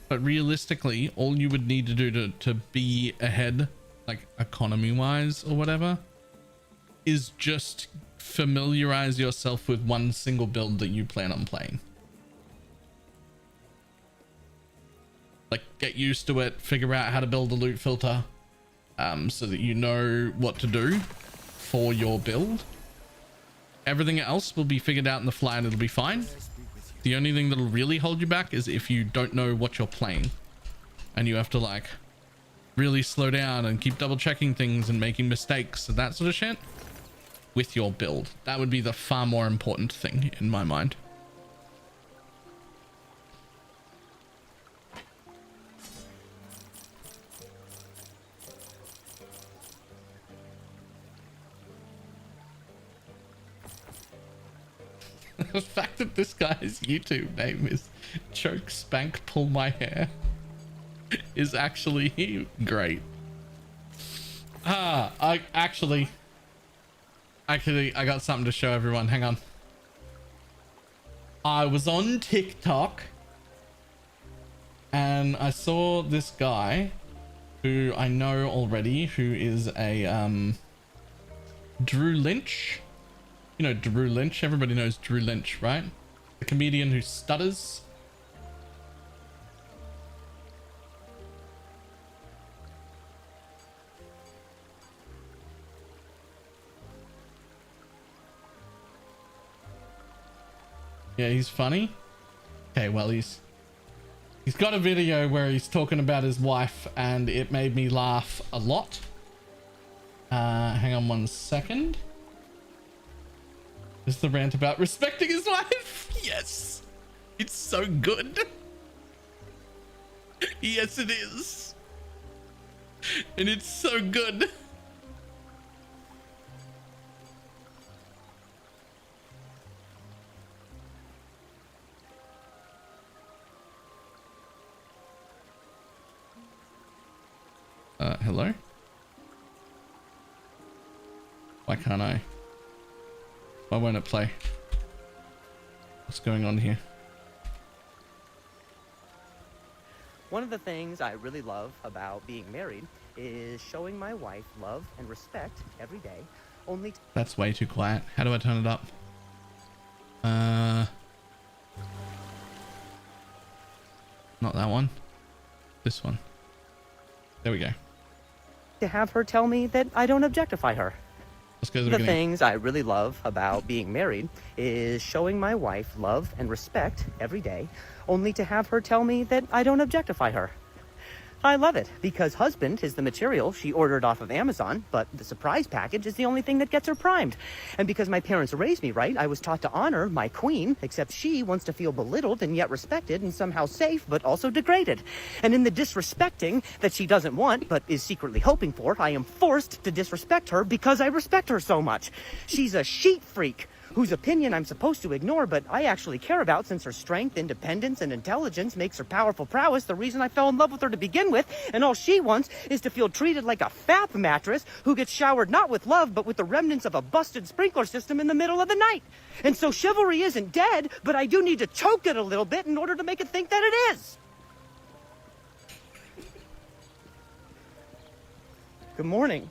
but realistically, all you would need to do to be ahead, like economy wise or whatever, is just familiarize yourself with one single build that you plan on playing. Like, get used to it, figure out how to build a loot filter, so that you know what to do for your build. Everything else will be figured out in the fly and it'll be fine. The only thing that'll really hold you back is if you don't know what you're playing and you have to like really slow down and keep double checking things and making mistakes and that sort of shit with your build. That would be the far more important thing in my mind. The fact that this guy's YouTube name is Choke Spank Pull My Hair is actually great. I actually I got something to show everyone. Hang on. I was on TikTok and I saw this guy who I know already, who is a Drew Lynch. You know Drew Lynch. Everybody knows Drew Lynch, right? The comedian who stutters. Yeah, he's funny. Okay, well, he's got a video where he's talking about his wife and it made me laugh a lot. Hang on one second. Is the rant about respecting his wife? Yes. It's so good. Yes, it is. And it's so good. Hello? Why can't I? Why won't it play? What's going on here? One of the things I really love about being married is showing my wife love and respect every day. Only That's way too quiet. How do I turn it up? Not that one. This one. There we go. to have her tell me that I don't objectify her. Let's go to the The beginning. things I really love about being married is showing my wife love and respect every day, only to have her tell me that I don't objectify her. I love it, because husband is the material she ordered off of Amazon, but the surprise package is the only thing that gets her primed. And because my parents raised me right, I was taught to honor my queen, except she wants to feel belittled and yet respected and somehow safe, but also degraded. And in the disrespecting that she doesn't want, but is secretly hoping for, I am forced to disrespect her because I respect her so much. She's a sheet freak, whose opinion I'm supposed to ignore, but I actually care about, since her strength, independence, and intelligence makes her powerful prowess the reason I fell in love with her to begin with, and all she wants is to feel treated like a fap mattress who gets showered not with love, but with the remnants of a busted sprinkler system in the middle of the night. And so chivalry isn't dead, but I do need to choke it a little bit in order to make it think that it is. Good morning.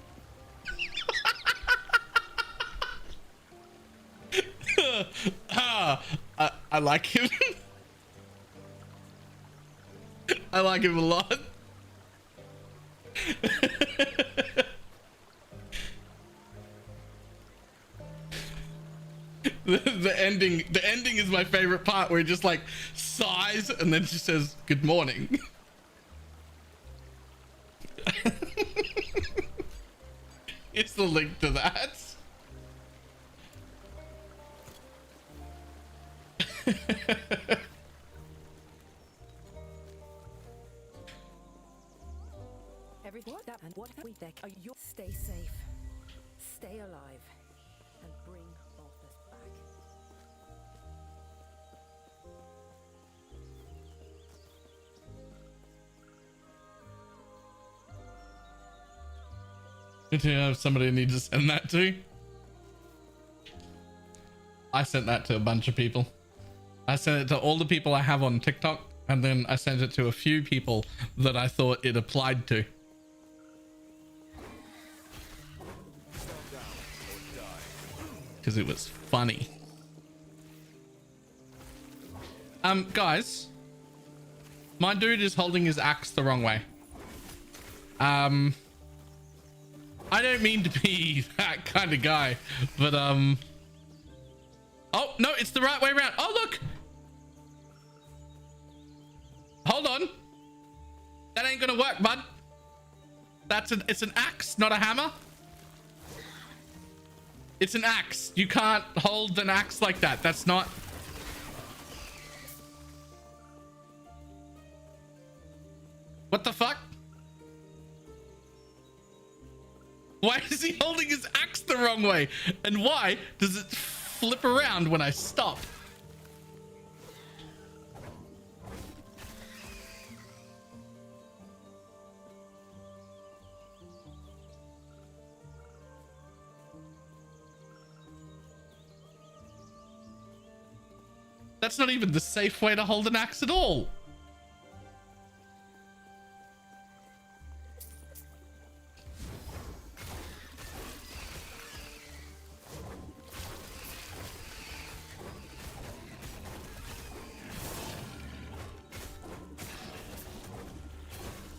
I like him. I like him a lot. The ending is my favorite part, where he just like sighs and then she says good morning. It's the link to that. What that and what we think are you stay safe, stay alive, and bring Balthus back. Do you have somebody I need to send that to? I sent that to a bunch of people. I sent it to all the people I have on TikTok, and then I sent it to a few people that I thought it applied to. Because it was funny. Guys, my dude is holding his axe the wrong way. I don't mean to be that kind of guy, but oh no, it's the right way around. Oh look, hold on, that ain't gonna work, bud. It's an axe, not a hammer. It's an axe. You can't hold an axe like that. That's not... What the fuck? Why is he holding his axe the wrong way? And why does it flip around when I stop? That's not even the safe way to hold an axe at all.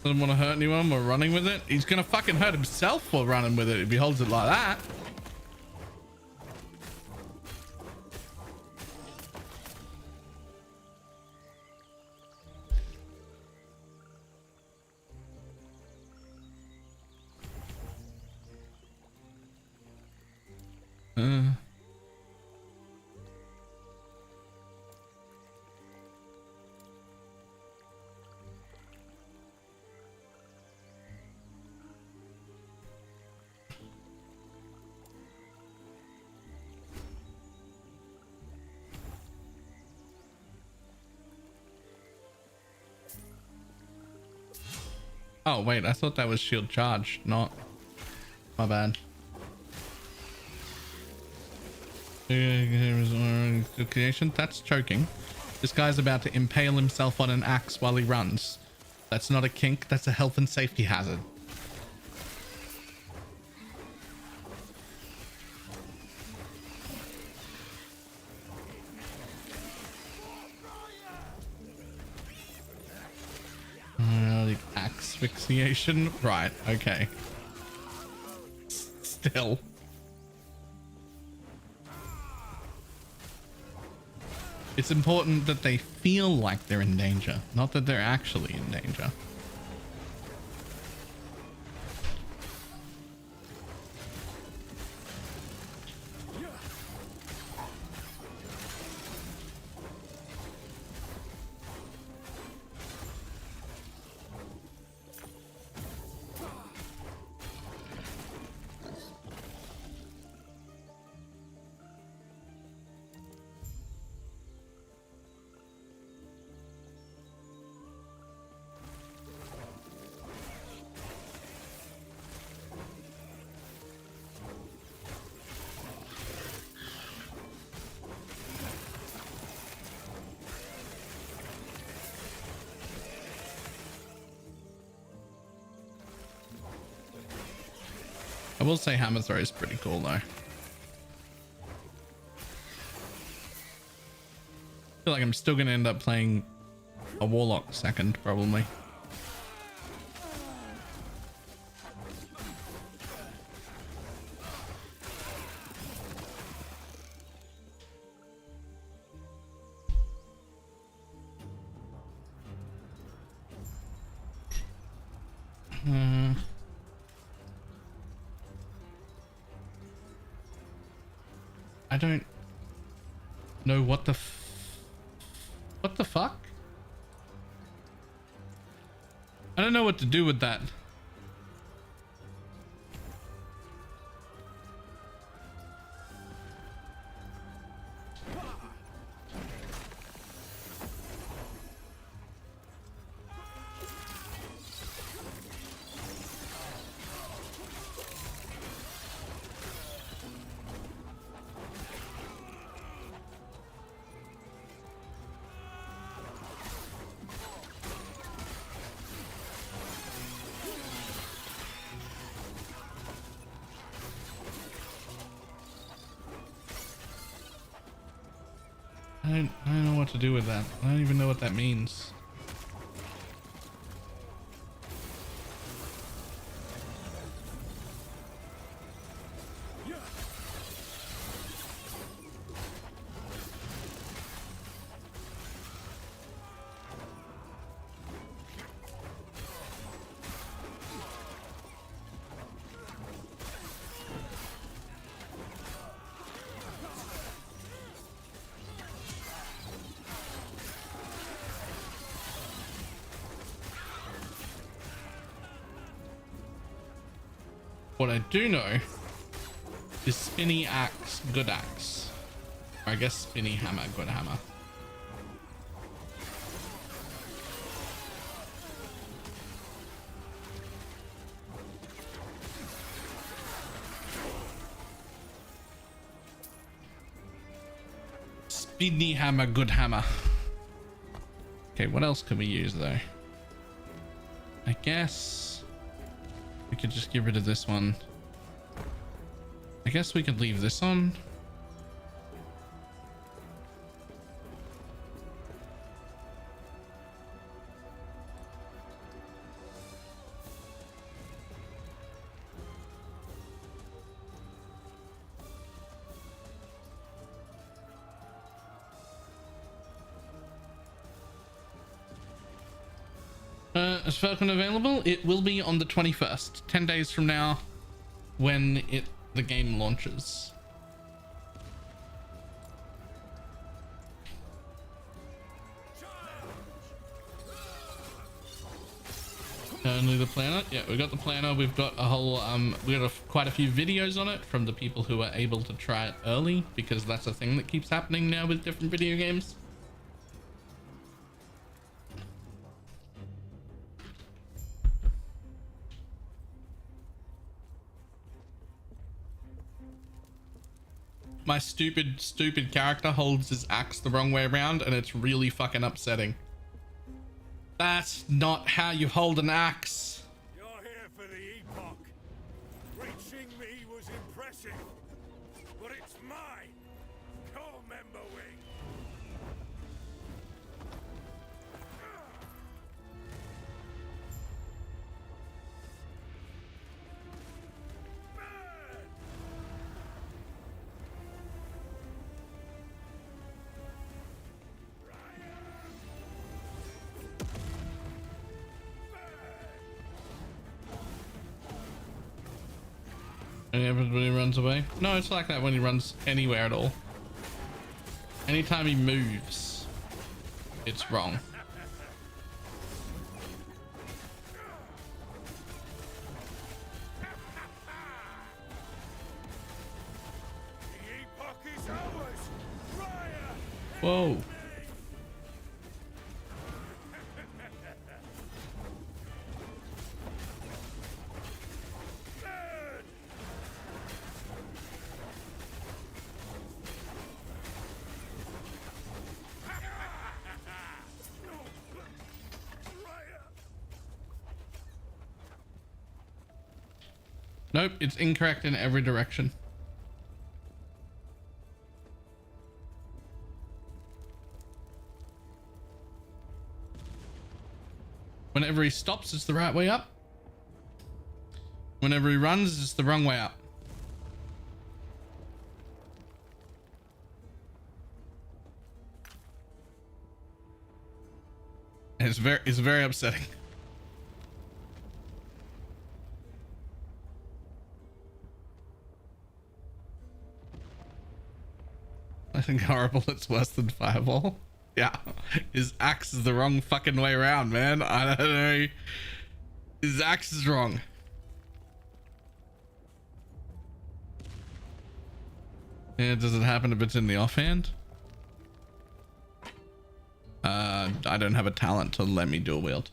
Doesn't want to hurt anyone while running with it. He's gonna fucking hurt himself while running with it if he holds it like that. Oh wait, I thought that was shield charge, not... My bad. Creation, that's choking. This guy's about to impale himself on an axe while he runs. That's not a kink, that's a health and safety hazard. The asphyxiation, right? Okay. Still. It's important that they feel like they're in danger, not that they're actually in danger. I will say hammer throw is pretty cool though. I feel like I'm still going to end up playing a warlock second, probably. I don't know what the What the fuck? I don't know what to do with that. I don't know what to do with that. I don't even know what that means. What I do know is spinny axe, good axe. Or I guess spinny hammer, good hammer. Spinny hammer, good hammer. Okay, what else can we use though? I guess we could just get rid of this one. I guess we could leave this on. Is Falcon available? It will be on the 21st, 10 days from now, when the game launches. Only the planner? Yeah, we got the planner. We've got a whole quite a few videos on it from the people who are able to try it early, because that's a thing that keeps happening now with different video games. My stupid character holds his axe the wrong way around, and it's really fucking upsetting. That's not how you hold an axe. You're here for the epoch. Reaching me was impressive, but it's mine. Core member wing. And everybody runs away. No, it's like that when he runs anywhere at all. Anytime he moves, it's wrong. The epoch is ours. Riot! Whoa. Nope, it's incorrect in every direction. Whenever he stops, it's the right way up. Whenever he runs, it's the wrong way up. And it's very upsetting. I think horrible, it's worse than Fireball. Yeah, his axe is the wrong fucking way around, man. I don't know. His axe is wrong. Yeah, does it happen if it's in the offhand? I don't have a talent to let me dual wield.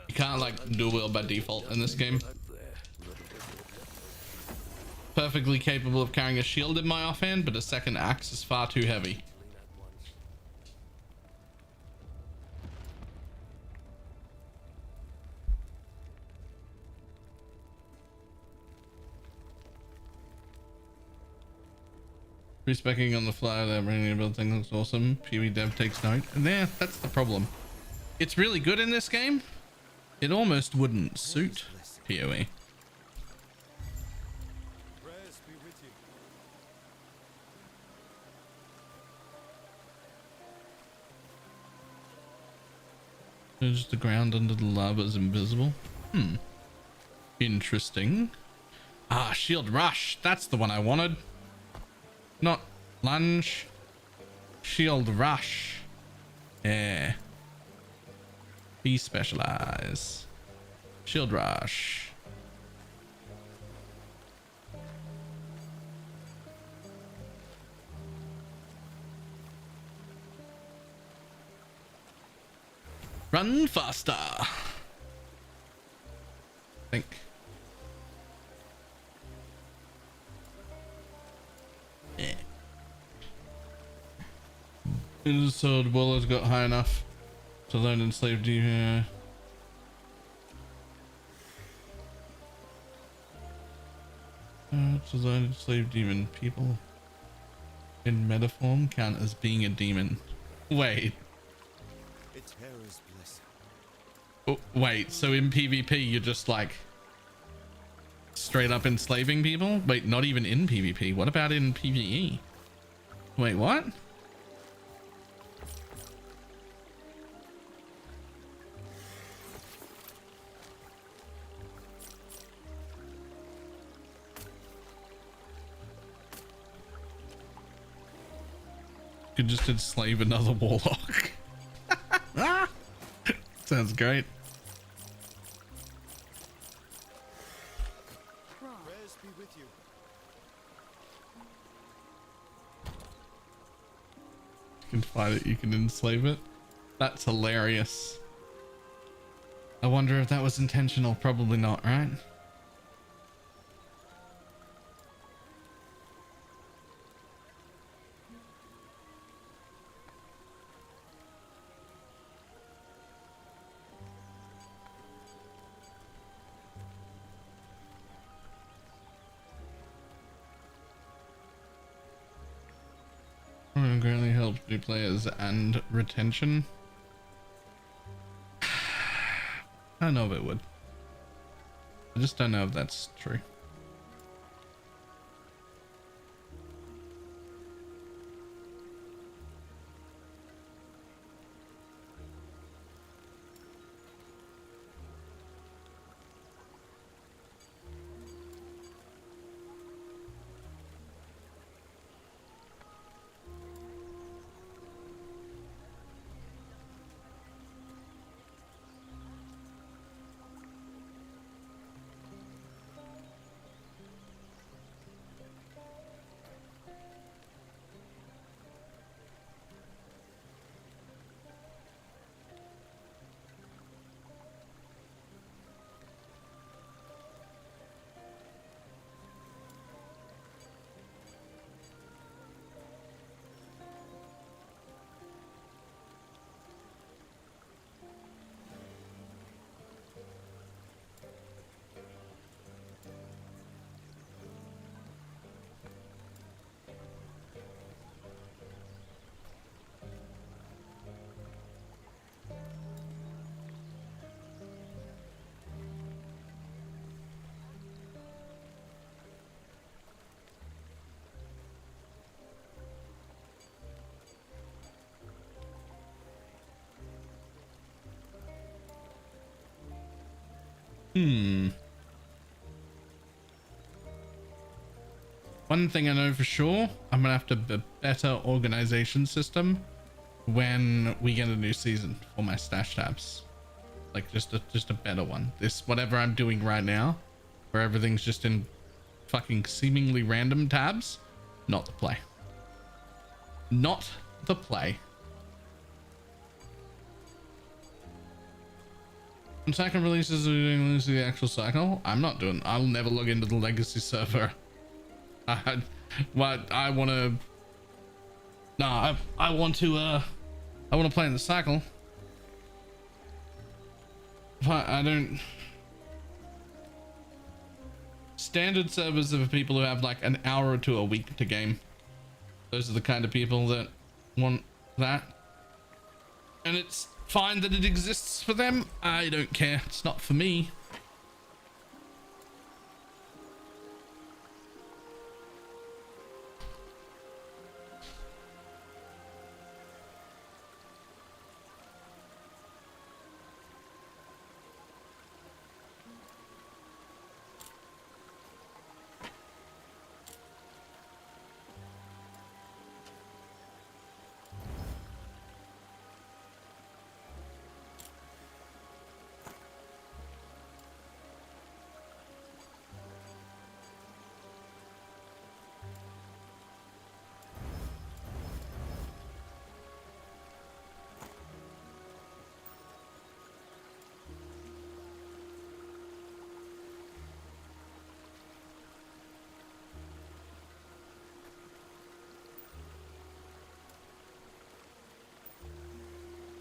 You can't like dual wield by default in this game. Perfectly capable of carrying a shield in my offhand, but a second axe is far too heavy. Respecing on the fly, that bringing build thing looks awesome. PB dev takes note. And there, that's the problem. It's really good in this game. It almost wouldn't suit PoE. Prayers be with you. Just the ground under the lava is invisible. Interesting. Ah, shield rush. That's the one I wanted. Not lunge. Shield rush. Yeah. Be specialize. Shield rush. Run faster. Think. Yeah. So the Waller's got high enough to learn enslaved you here. To learn enslaved demon people in meta form count as being a demon. Wait. It's Hera's bliss. Oh, wait, so in PvP you're just like straight up enslaving people? Wait, not even in PvP. What about in PvE? Wait, what? Could just enslave another warlock. Sounds great. Prayers be with you. You can fight it, you can enslave it. That's hilarious. I wonder if that was intentional. Probably not, right? Greatly helps new players and retention. I don't know if it would. I just don't know if that's true. One thing I know for sure, I'm gonna have to have a better organization system when we get a new season for my stash tabs. Like just a better one. This whatever I'm doing right now, where everything's just in fucking seemingly random tabs, not the play. Not the play. When second releases, are we doing the actual cycle? I'm not doing. I'll never log into the legacy server. I want to. Nah, I want to. I want to play in the cycle. But I don't. Standard servers are for people who have like an hour or two a week to game. Those are the kind of people that want that. And it's fine that it exists for them. I don't care. It's not for me.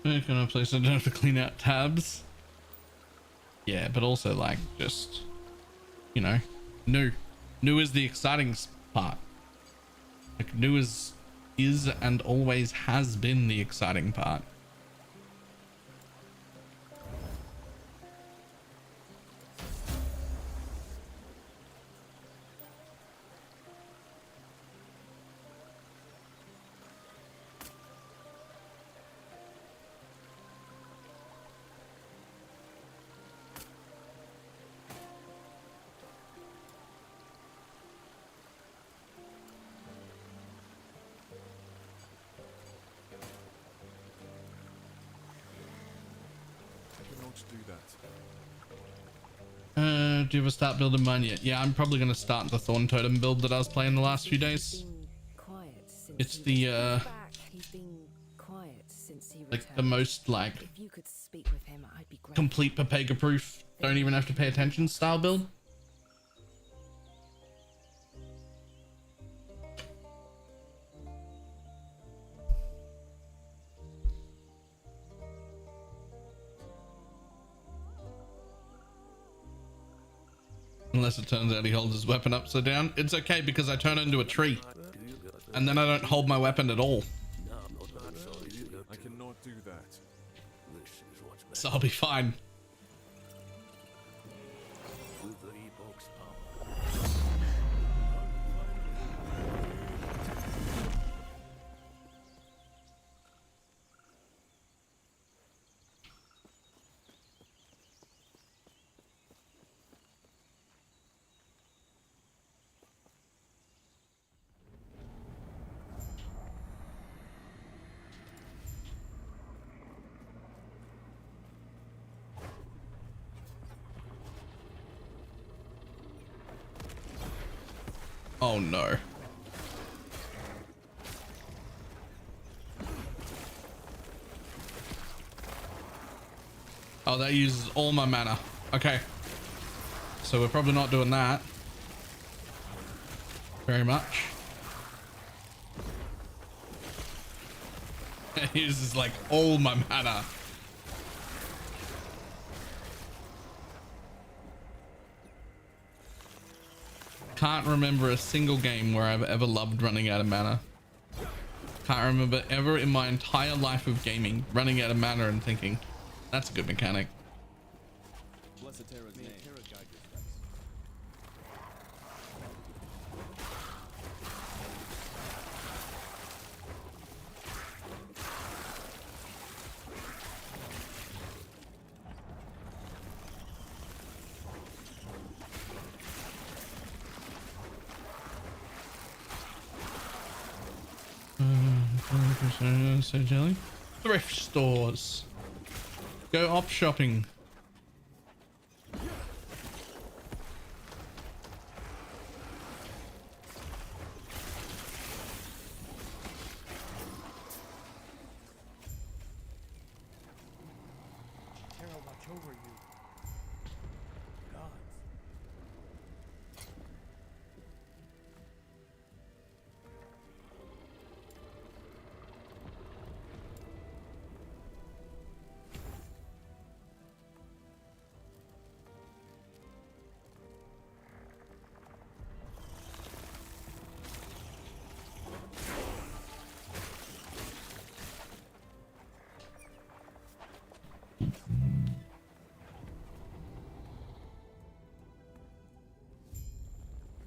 Can I place? I don't have to clean out tabs. Yeah, but also like just, you know, new is the exciting part. Like new is and always has been the exciting part. Do that. Do you ever start building mine yet? Yeah, I'm probably gonna start the Thorn Totem build that I was playing the last few days. It's the like the most like complete Papega proof, don't even have to pay attention style build. Unless it turns out he holds his weapon upside down. It's okay because I turn into a tree. And then I don't hold my weapon at all. I cannot do that. So I'll be fine. Oh no. Oh, that uses all my mana. Okay. So we're probably not doing that very much. It uses like all my mana. Can't remember a single game where I've ever loved running out of mana. Can't remember ever in my entire life of gaming running out of mana and thinking, that's a good mechanic. So jelly. Thrift stores. Go op shopping.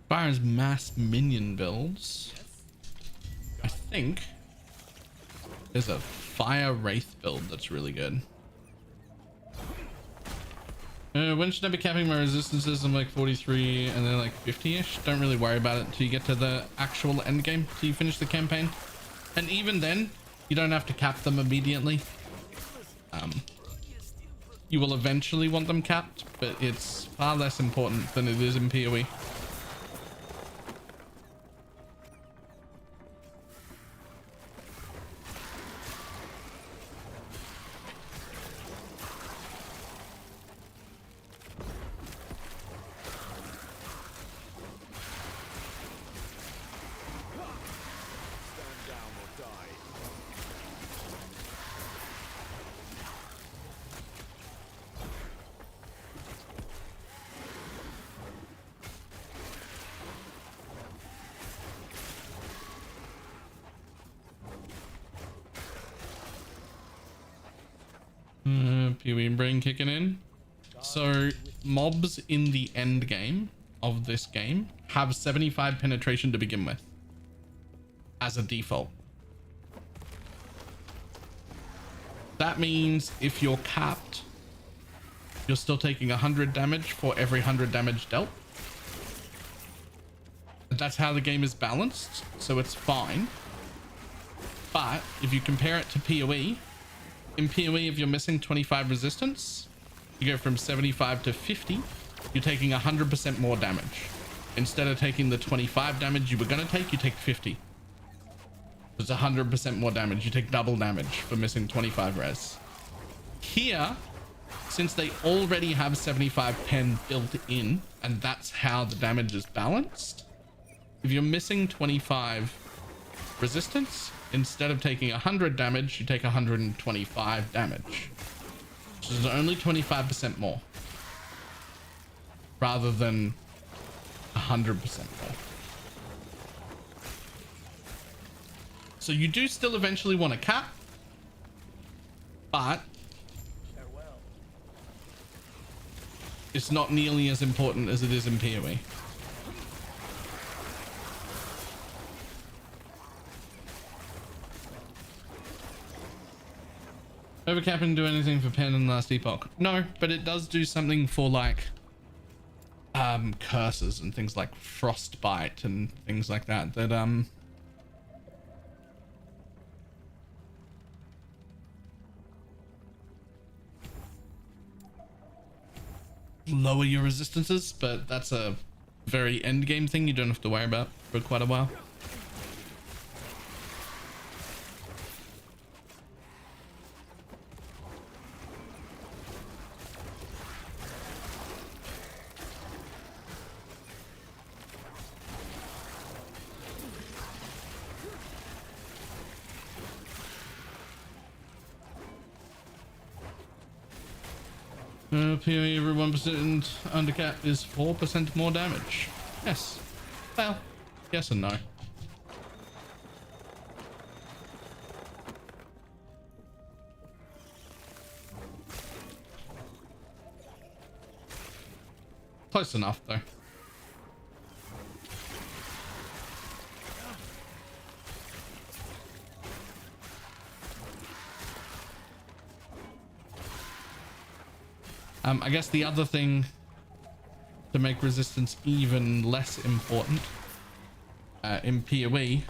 As far as mass minion builds, I think there's a fire wraith build that's really good. When should I be capping my resistances? I'm like 43 and then like 50-ish. Don't really worry about it until you get to the actual end game, till you finish the campaign. And even then, you don't have to cap them immediately. You will eventually want them capped, but it's far less important than it is in PoE. PoE brain kicking in. So mobs in the end game of this game have 75 penetration to begin with as a default. That means if you're capped, you're still taking 100 damage for every 100 damage dealt. That's how the game is balanced, so it's fine. But if you compare it to PoE, in PoE, if you're missing 25 resistance, you go from 75 to 50, you're taking 100% more damage. Instead of taking the 25 damage you were going to take, you take 50. It's 100% more damage. You take double damage for missing 25 res. Here, since they already have 75 pen built in, and that's how the damage is balanced, if you're missing 25 resistance, instead of taking 100 damage, you take 125 damage. Which is only 25% more. Rather than 100% more. So you do still eventually want to cap. But it's not nearly as important as it is in PoE. Overcapping do anything for pen in last epoch? No, but it does do something for like curses and things like frostbite and things like that lower your resistances, but that's a very end game thing you don't have to worry about for quite a while. PoE every 1% undercap is 4% more damage. Yes. Well, yes and no. Close enough though. I guess the other thing to make resistance even less important in PoE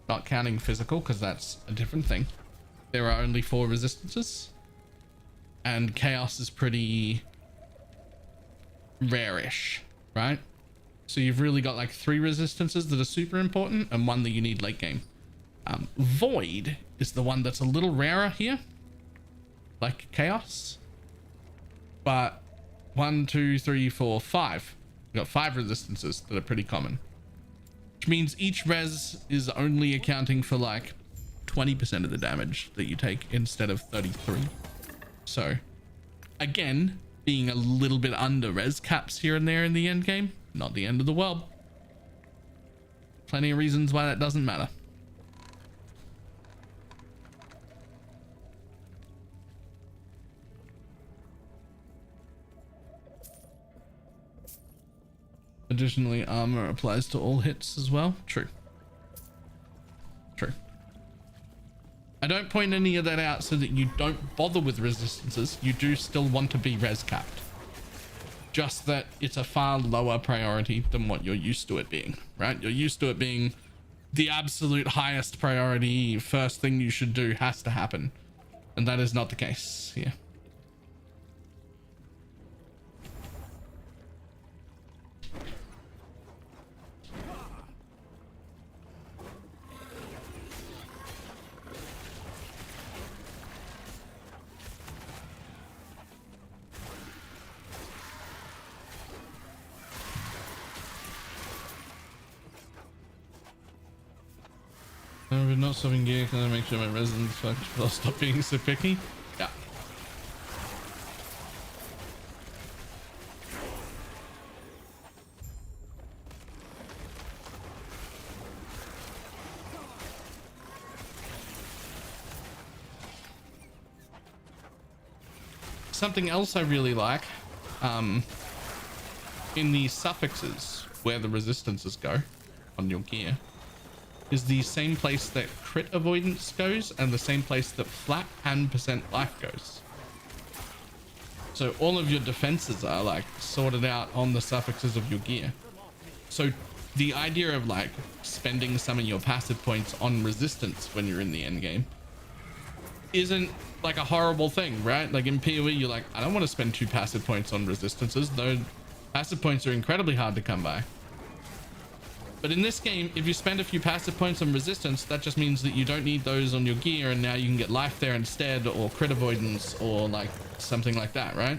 not counting physical, because that's a different thing. There are only 4 resistances, and chaos is pretty rare-ish, right? So you've really got like 3 resistances that are super important and 1 that you need late game. Void is the one that's a little rarer here, like chaos, but 1, 2, 3, 4, 5. We've got 5 resistances that are pretty common, which means each res is only accounting for like 20% of the damage that you take instead of 33. So again, being a little bit under res caps here and there in the end game, not the end of the world. Plenty of reasons why that doesn't matter. Additionally, armor applies to all hits as well. True. True. I don't point any of that out so that you don't bother with resistances. You do still want to be res capped. Just that it's a far lower priority than what you're used to it being, right? You're used to it being the absolute highest priority, first thing you should do has to happen. And that is not the case here. We're not stopping gear. Can I make sure my residents will stop being so picky? Yeah. Something else I really like, in the suffixes where the resistances go on your gear, is the same place that crit avoidance goes and the same place that flat and percent life goes. So all of your defenses are like sorted out on the suffixes of your gear. So the idea of like spending some of your passive points on resistance when you're in the end game isn't like a horrible thing, right? Like in PoE, you're like, I don't want to spend 2 passive points on resistances, though passive points are incredibly hard to come by. But in this game, if you spend a few passive points on resistance, that just means that you don't need those on your gear, and now you can get life there instead, or crit avoidance, or like something like that, right?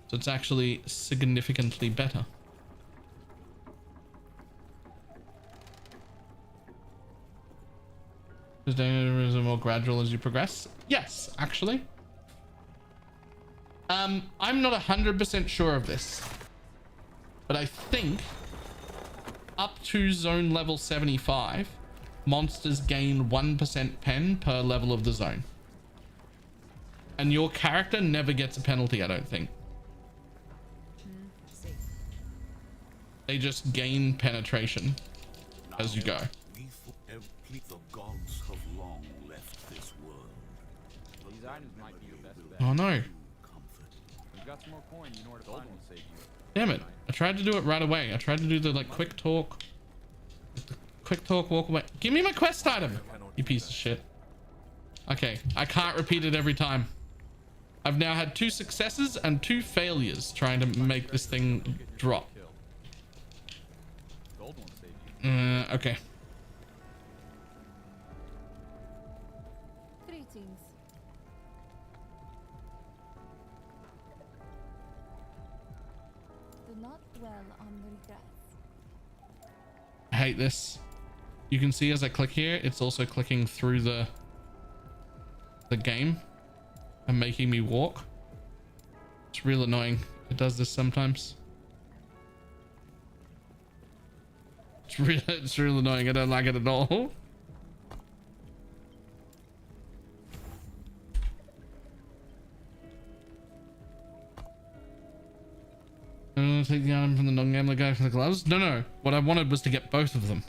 So it's actually significantly better. Is damage more gradual as you progress? Yes, actually. I'm not 100% sure of this, but I think up to zone level 75, monsters gain 1% pen per level of the zone. And your character never gets a penalty, I don't think. They just gain penetration as you go. The gods have long left this world. These items might be your best bet. Oh no. We've got some more coin, you know where to find them, save you. Damn it. I tried to do it right away. I tried to do the like quick talk. The quick talk, walk away. Give me my quest item, you piece of shit. Okay, I can't repeat it every time. I've now had 2 successes and 2 failures trying to make this thing drop. Gold won't save you. Okay. Greetings. Do not dwell on the regrets. I hate this. You can see as I click here, it's also clicking through the game and making me walk. It's real annoying. It does this sometimes. It's real annoying. I don't like it at all. I'm gonna take the item from the non-gambler guy for the gloves. No. What I wanted was to get both of them.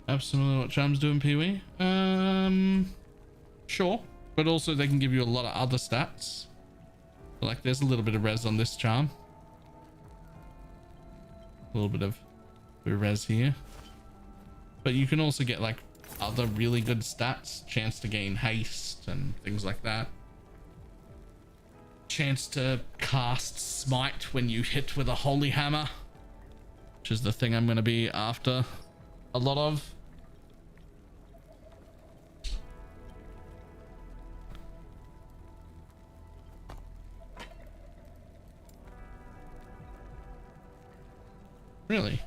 Absolutely what charms do in Pee-wee. Sure. But also they can give you a lot of other stats. Like there's a little bit of res on this charm. A little bit of res here. But you can also get like other really good stats. Chance to gain haste and things like that. Chance to cast smite when you hit with a holy hammer. Which is the thing I'm going to be after a lot of. Really?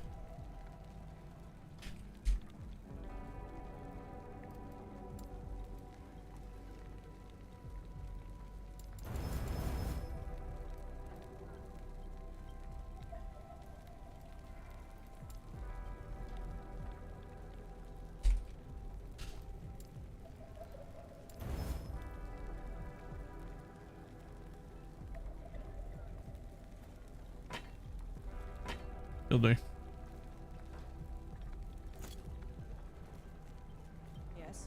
You'll do. Yes.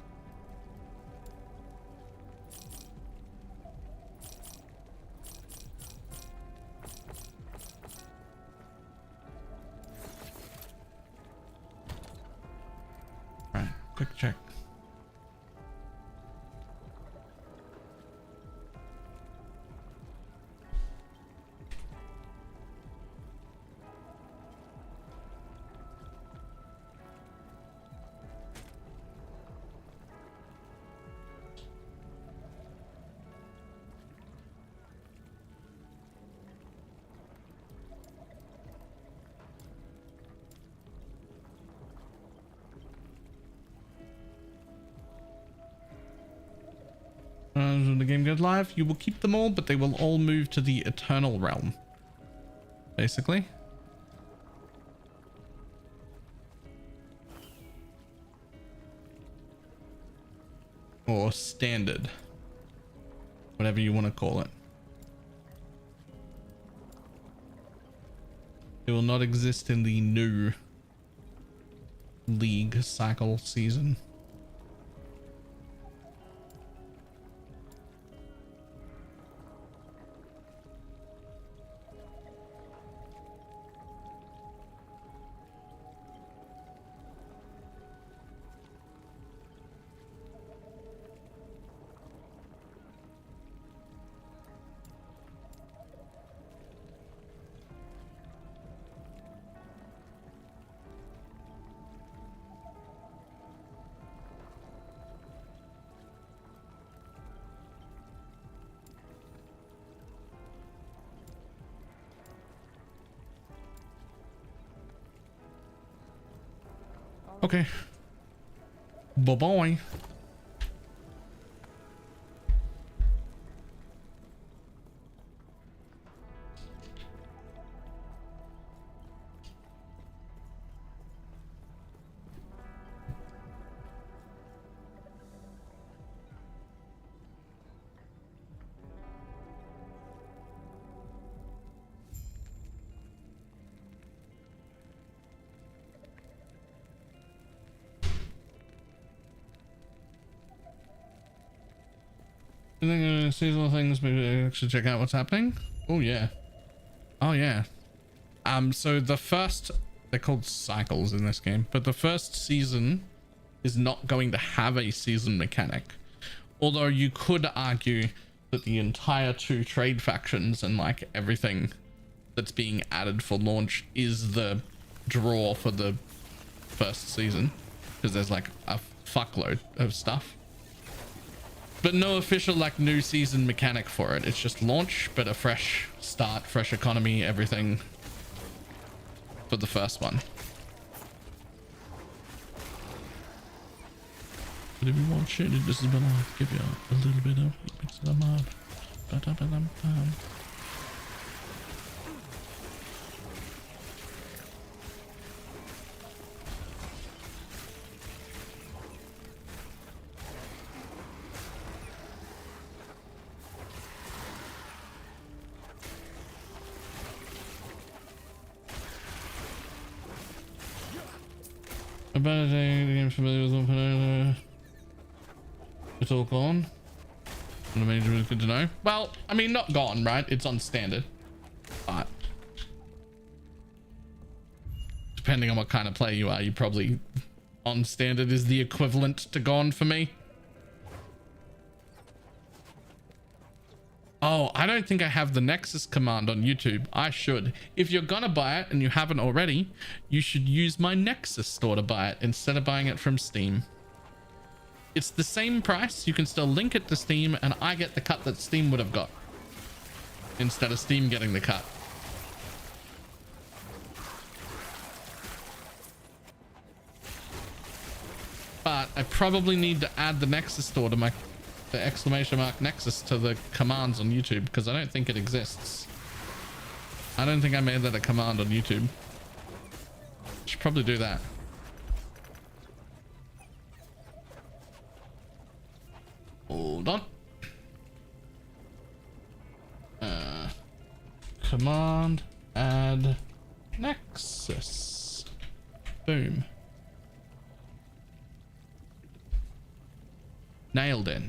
Right, quick check. When the game goes live, you will keep them all, but they will all move to the Eternal Realm. Basically. Or Standard. Whatever you want to call it. It will not exist in the new League cycle season. Okay. Bye-bye. Seasonal things, maybe actually check out what's happening. Oh yeah. Oh yeah. So the first, they're called cycles in this game, but the first season is not going to have a season mechanic. Although you could argue that the entire 2 trade factions and like everything that's being added for launch is the draw for the first season, because there's like a fuckload of stuff. But no official like new season mechanic for it. It's just launch, but a fresh start, fresh economy, everything for the first one. But if you want shit, this is gonna give you a little bit of bits of the mud. About a day, the game familiar with open. It's all gone. BalorMage is good to know. Well, I mean, not gone, right? It's on standard. But depending on what kind of player you are, you probably on standard is the equivalent to gone for me. Oh, I don't think I have the Nexus command on YouTube. I should. If you're gonna buy it and you haven't already, you should use my Nexus store to buy it instead of buying it from Steam. It's the same price. You can still link it to Steam and I get the cut that Steam would have got instead of Steam getting the cut. But I probably need to add the Nexus store to the exclamation mark Nexus to the commands on YouTube because I don't think it exists. I don't think I made that a command on YouTube. Should probably do that. Hold on. Command add Nexus. Boom. Nailed it.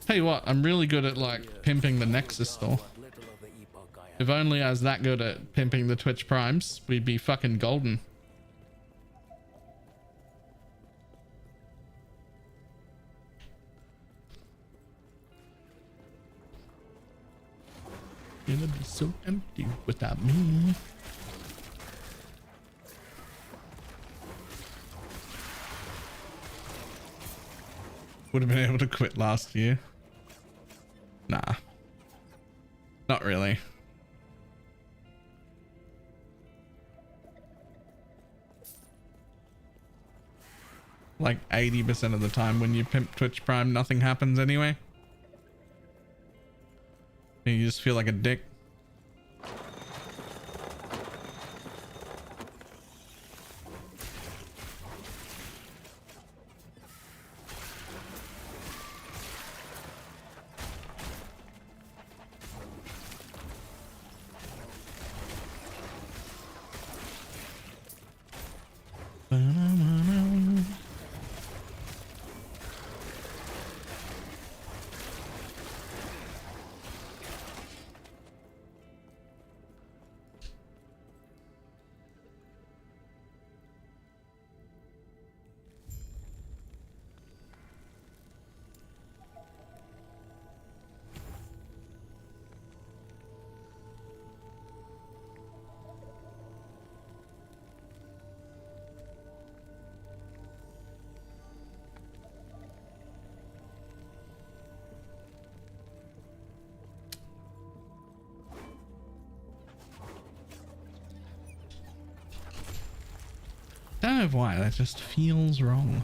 Tell you what, I'm really good at like pimping the Nexus store. If only I was that good at pimping the Twitch Primes, we'd be fucking golden. It'll be so empty without me. Would have been able to quit last year. Nah. Not really. Like 80% of the time when you pimp Twitch Prime, nothing happens anyway. And you just feel like a dick. Don't know why, that just feels wrong.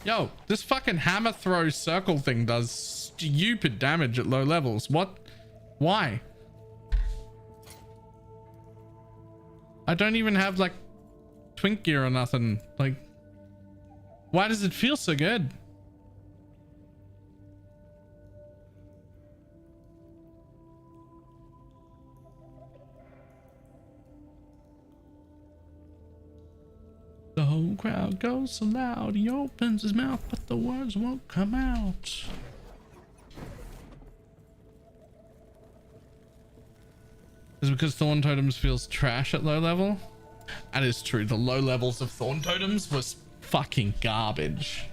Yo, this fucking hammer throw circle thing does stupid damage at low levels. What? Why? I don't even have like twink gear or nothing. Like, why does it feel so good? The whole crowd goes so loud, he opens his mouth, but the words won't come out. Is it because Thorn Totems feels trash at low level? That is true. The low levels of Thorn Totems was fucking garbage.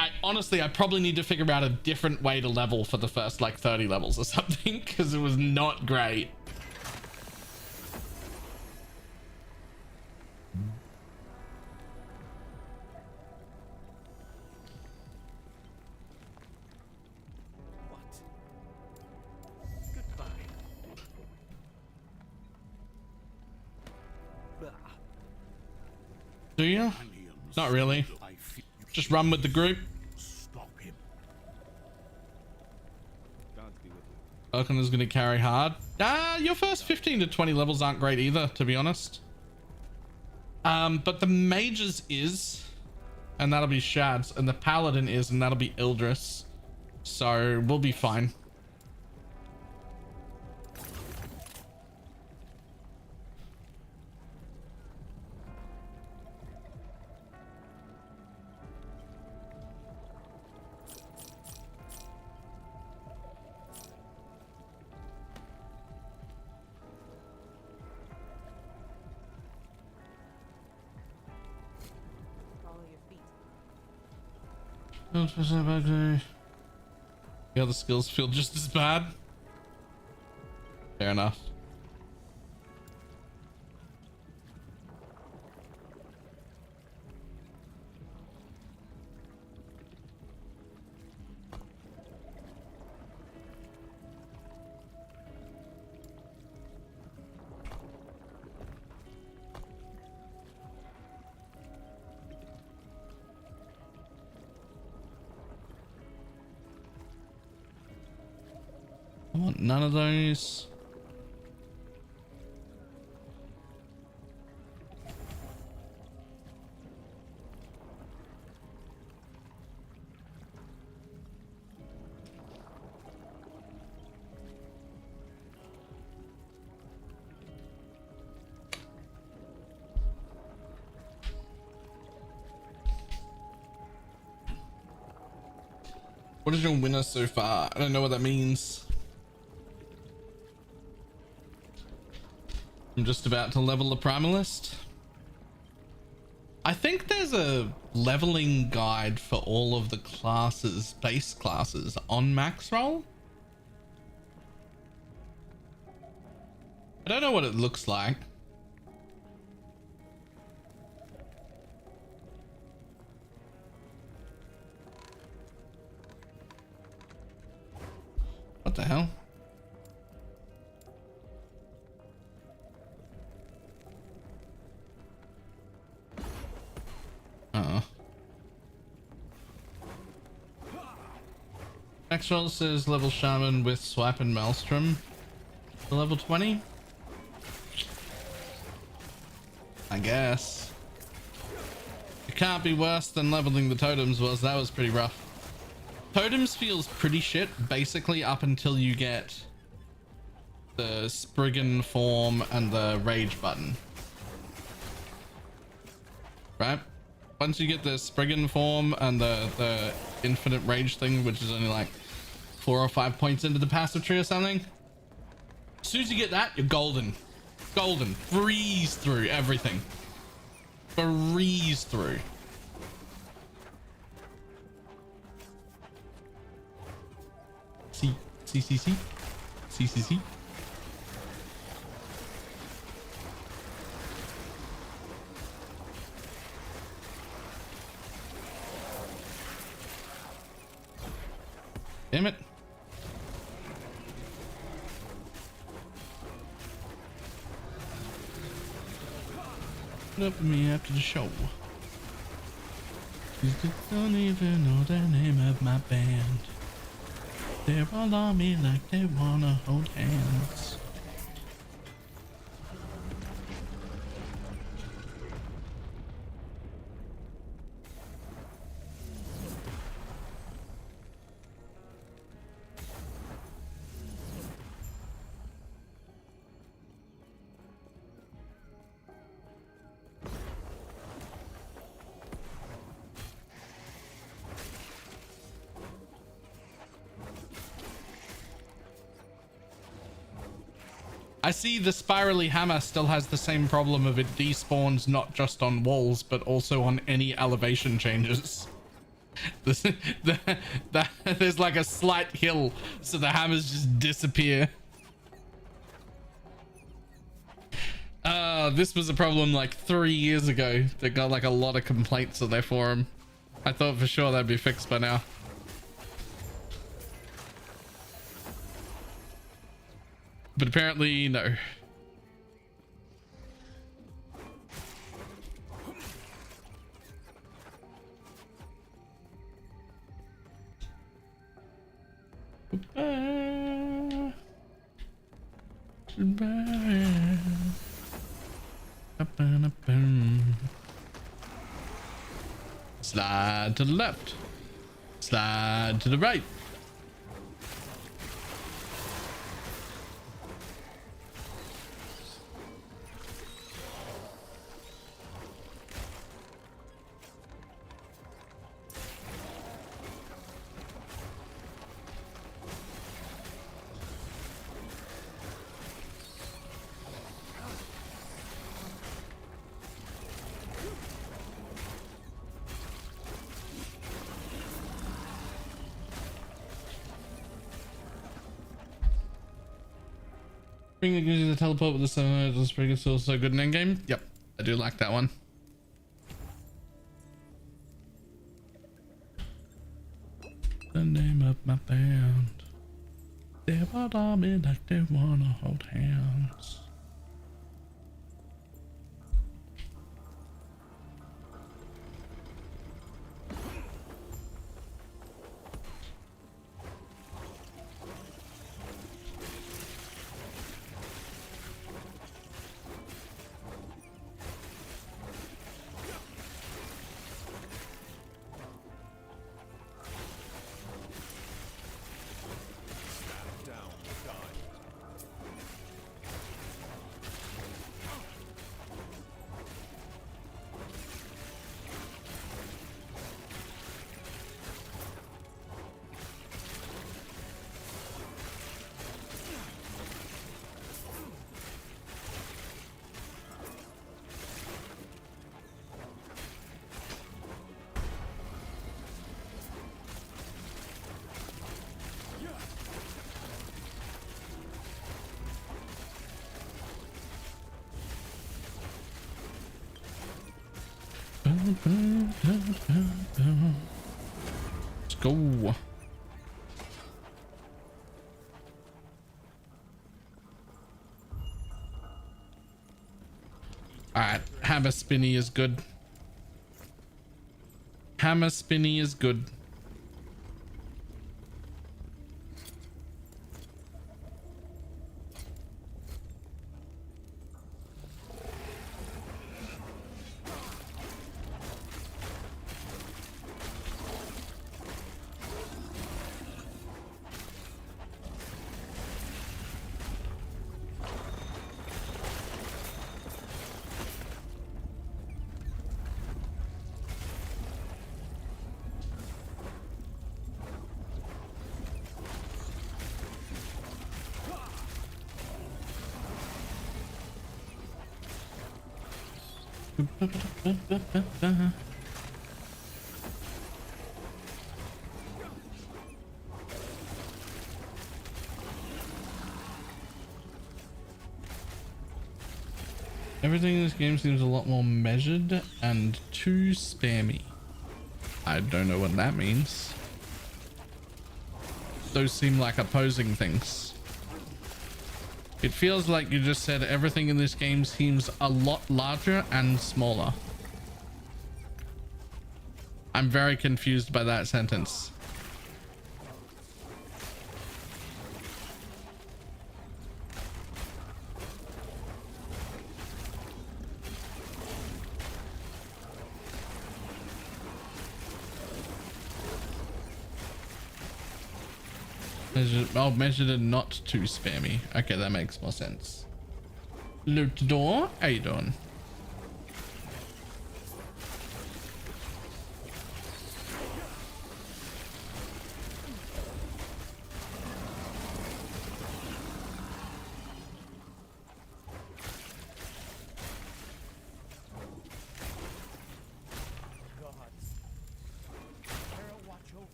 I honestly, I probably need to figure out a different way to level for the first like 30 levels or something, because it was not great. Do you? Not really. Just run with the group. Falcon is going to carry hard. Your first 15 to 20 levels aren't great either, to be honest. But the mages is, and that'll be Shads, and the paladin is, and that'll be Ildris. So we'll be fine. The other skills feel just as bad. Fair enough. I want none of those. What is your winner so far? I don't know what that means. I'm just about to level the primalist. I think there's a leveling guide for all of the classes, base classes on Maxroll. I don't know what it looks like. What the hell? Maxwell says level shaman with swipe and maelstrom to level 20. I guess it can't be worse than leveling the totems was. That was pretty rough. Totems feels pretty shit basically up until you get the Spriggan form and the rage button, right? Once you get the Spriggan form and the infinite rage thing, which is only like 4 or 5 points into the passive tree or something, as soon as you get that, you're golden. Golden. Breeze through everything. Breeze through. See. Damn it. Put up with me after the show. You don't even know the name of my band. They're all on me like they wanna hold hands. I see the spirally hammer still has the same problem of it despawns not just on walls, but also on any elevation changes. There's like a slight hill, so the hammers just disappear. This was a problem like 3 years ago. They got like a lot of complaints on their forum. I thought for sure that'd be fixed by now. But apparently, no. Slide to the left. Slide to the right. Bring the gives you the teleport with the sun. This pretty good. So good in endgame. Yep, I do like that one. The name of my band. They would all be like they wanna hold hands. Let's go. Alright, hammer spinny is good. Hammer spinny is good. Everything in this game seems a lot more measured and too spammy. I don't know what that means. Those seem like opposing things. It feels like you just said everything in this game seems a lot larger and smaller. I'm very confused by that sentence. Measured and not too spammy. Okay, that makes more sense. Loot door, how you doing?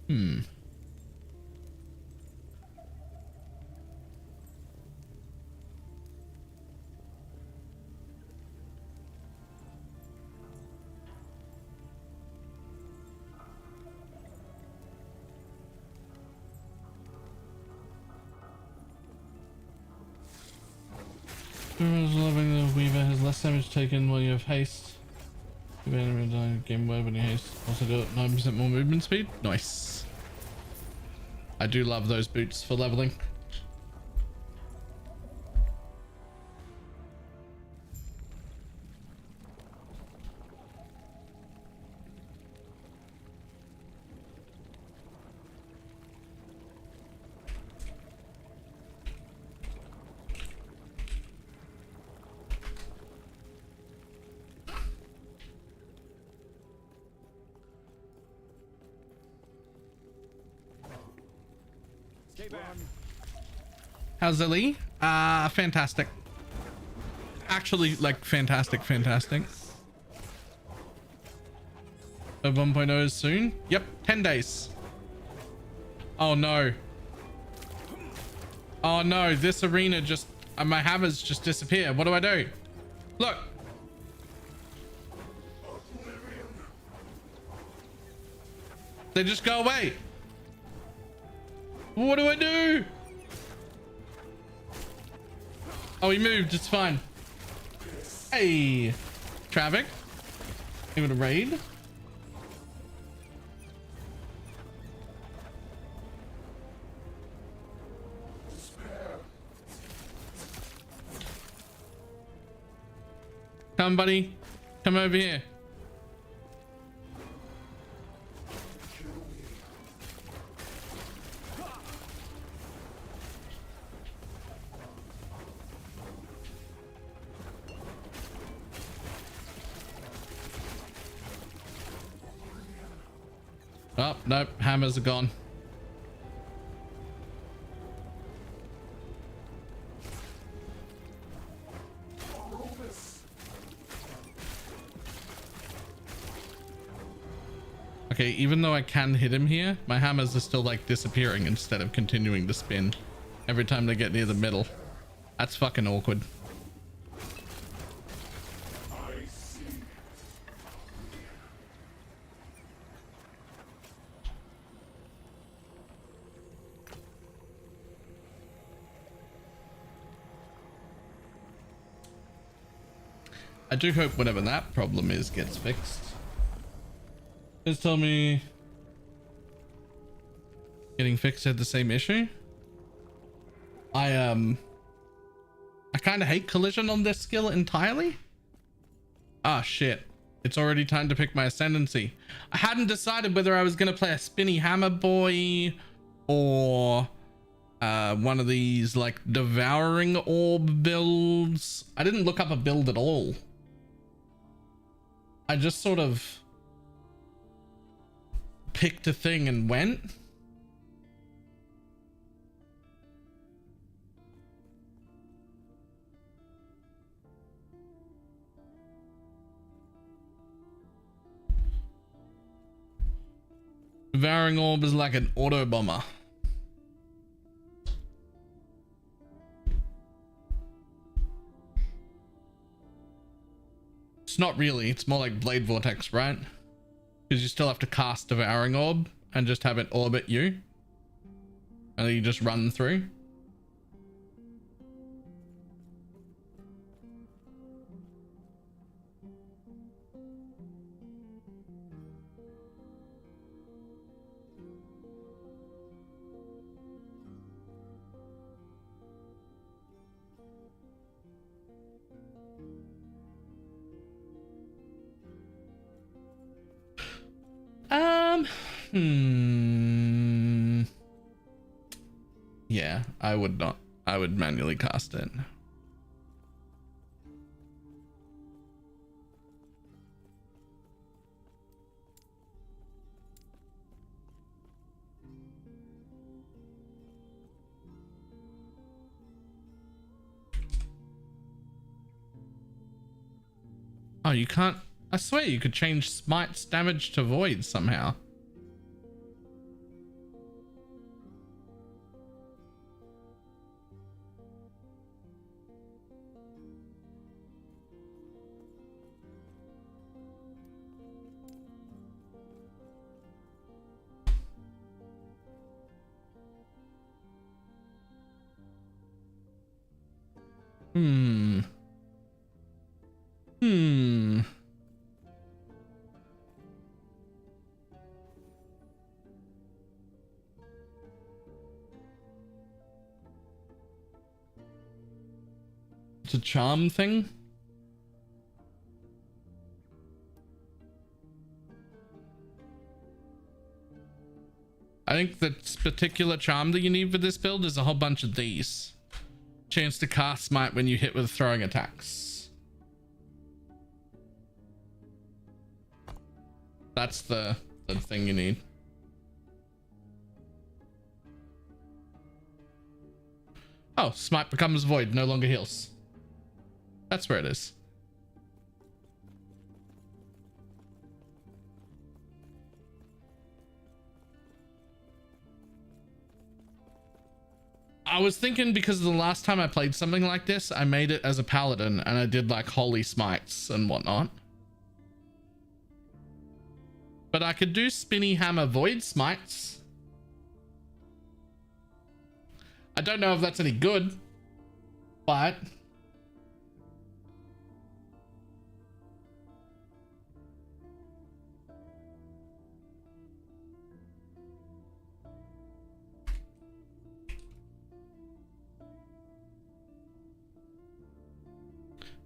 Hmm. Whoever's loving the Weaver has less damage taken while you have haste. If enemy die game where when you haste. Also got 9% more movement speed. Nice. I do love those boots for leveling. How's Zilly? Fantastic. Actually, like, fantastic. A 1.0 is soon? Yep, 10 days. Oh no. Oh no, this arena just... my hammers just disappear. What do I do? Look. They just go away. What do I do? Oh, he moved. It's fine. Hey, traffic. Give it a raid. Come, buddy. Come over here. Oh, nope. Hammers are gone. Okay, even though I can hit him here, my hammers are still like disappearing instead of continuing to spin every time they get near the middle. That's fucking awkward. I do hope whatever that problem is gets fixed. Just tell me getting fixed had the same issue. I kind of hate collision on this skill entirely. Ah shit, it's already time to pick my ascendancy. I hadn't decided whether I was gonna play a spinny hammer boy or one of these like devouring orb builds. I didn't look up a build at all. I just sort of picked a thing and went. Devouring orb is like an auto bomber. It's not really, it's more like Blade Vortex, right? Because you still have to cast Devouring Orb and just have it orbit you. And then you just run through. Yeah, I would not. I would manually cast it. Oh, you can't. I swear you could change Smite's damage to void somehow. Hmm. Hmm. It's a charm thing. I think the particular charm that you need for this build is a whole bunch of these. Chance to cast smite when you hit with throwing attacks. That's the thing you need. Oh, smite becomes void, no longer heals. That's where it is. I was thinking because the last time I played something like this, I made it as a paladin and I did like holy smites and whatnot. But I could do spinny hammer void smites. I don't know if that's any good, but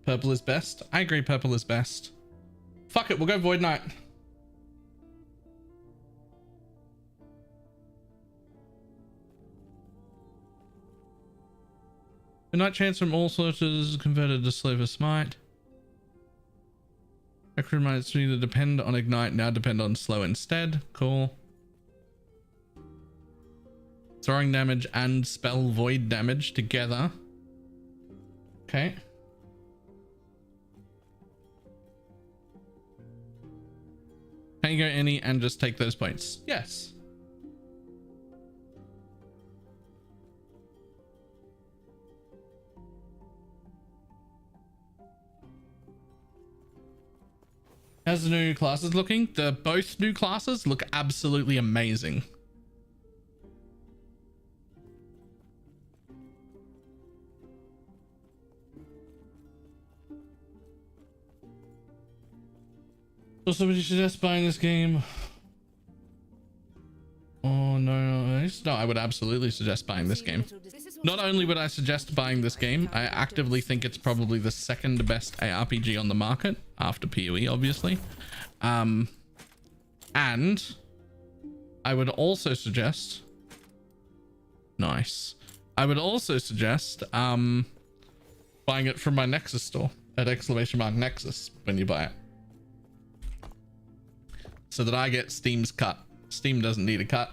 purple is best. I agree, purple is best. Fuck it, we'll go Void Knight. The Knight chance from all sorters converted to Slaver Smite. Acromatics either depend on Ignite, now depend on Slow instead. Cool. Throwing damage and spell void damage together. Okay. Can you go any and just take those points? Yes. How's the new classes looking? Both new classes look absolutely amazing. Also, would you suggest buying this game? Oh no, I would absolutely suggest buying this game. Not only would I suggest buying this game, I actively think it's probably the second best ARPG on the market after PoE, obviously. And I would also suggest, nice. I would also suggest buying it from my Nexus store at !Nexus when you buy it, so that I get Steam's cut. Steam doesn't need a cut.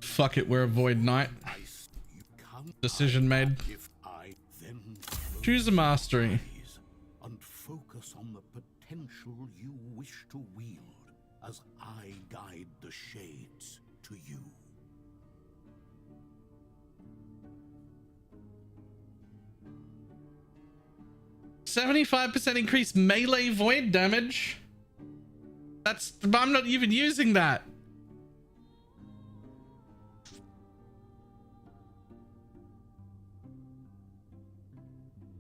Fuck it, we're a Void Knight. Decision made. Choose a mastery. And focus on the potential you wish to wield as I guide the shades to you. 75% increased melee void damage. I'm not even using that.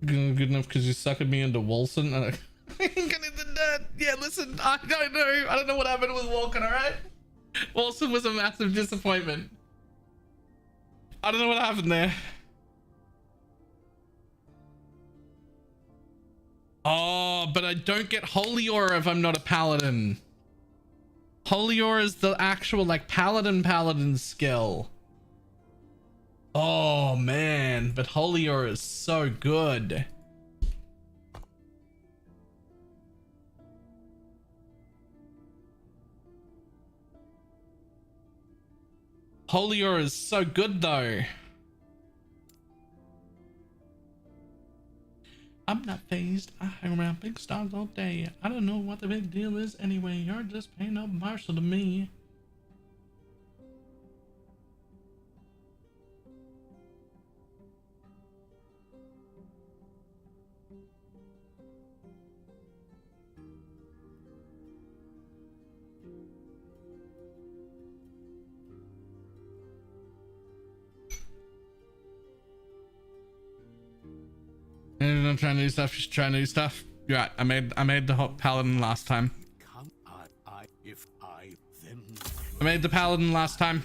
Good enough because you suckered me into Wilson. Yeah, listen, I don't know what happened with Walken, alright? Wilson was a massive disappointment. I don't know what happened there. Oh, but I don't get Holy Aura if I'm not a paladin. Holy Aura is the actual like paladin skill. Oh man, but Holy Aura is so good. Holy Aura is so good though. I'm not phased. I hang around big stars all day. I don't know what the big deal is anyway. You're just paying up Marshall to me. I'm trying new stuff. She's trying new stuff. You're right. I made the hot paladin last time. I made the paladin last time.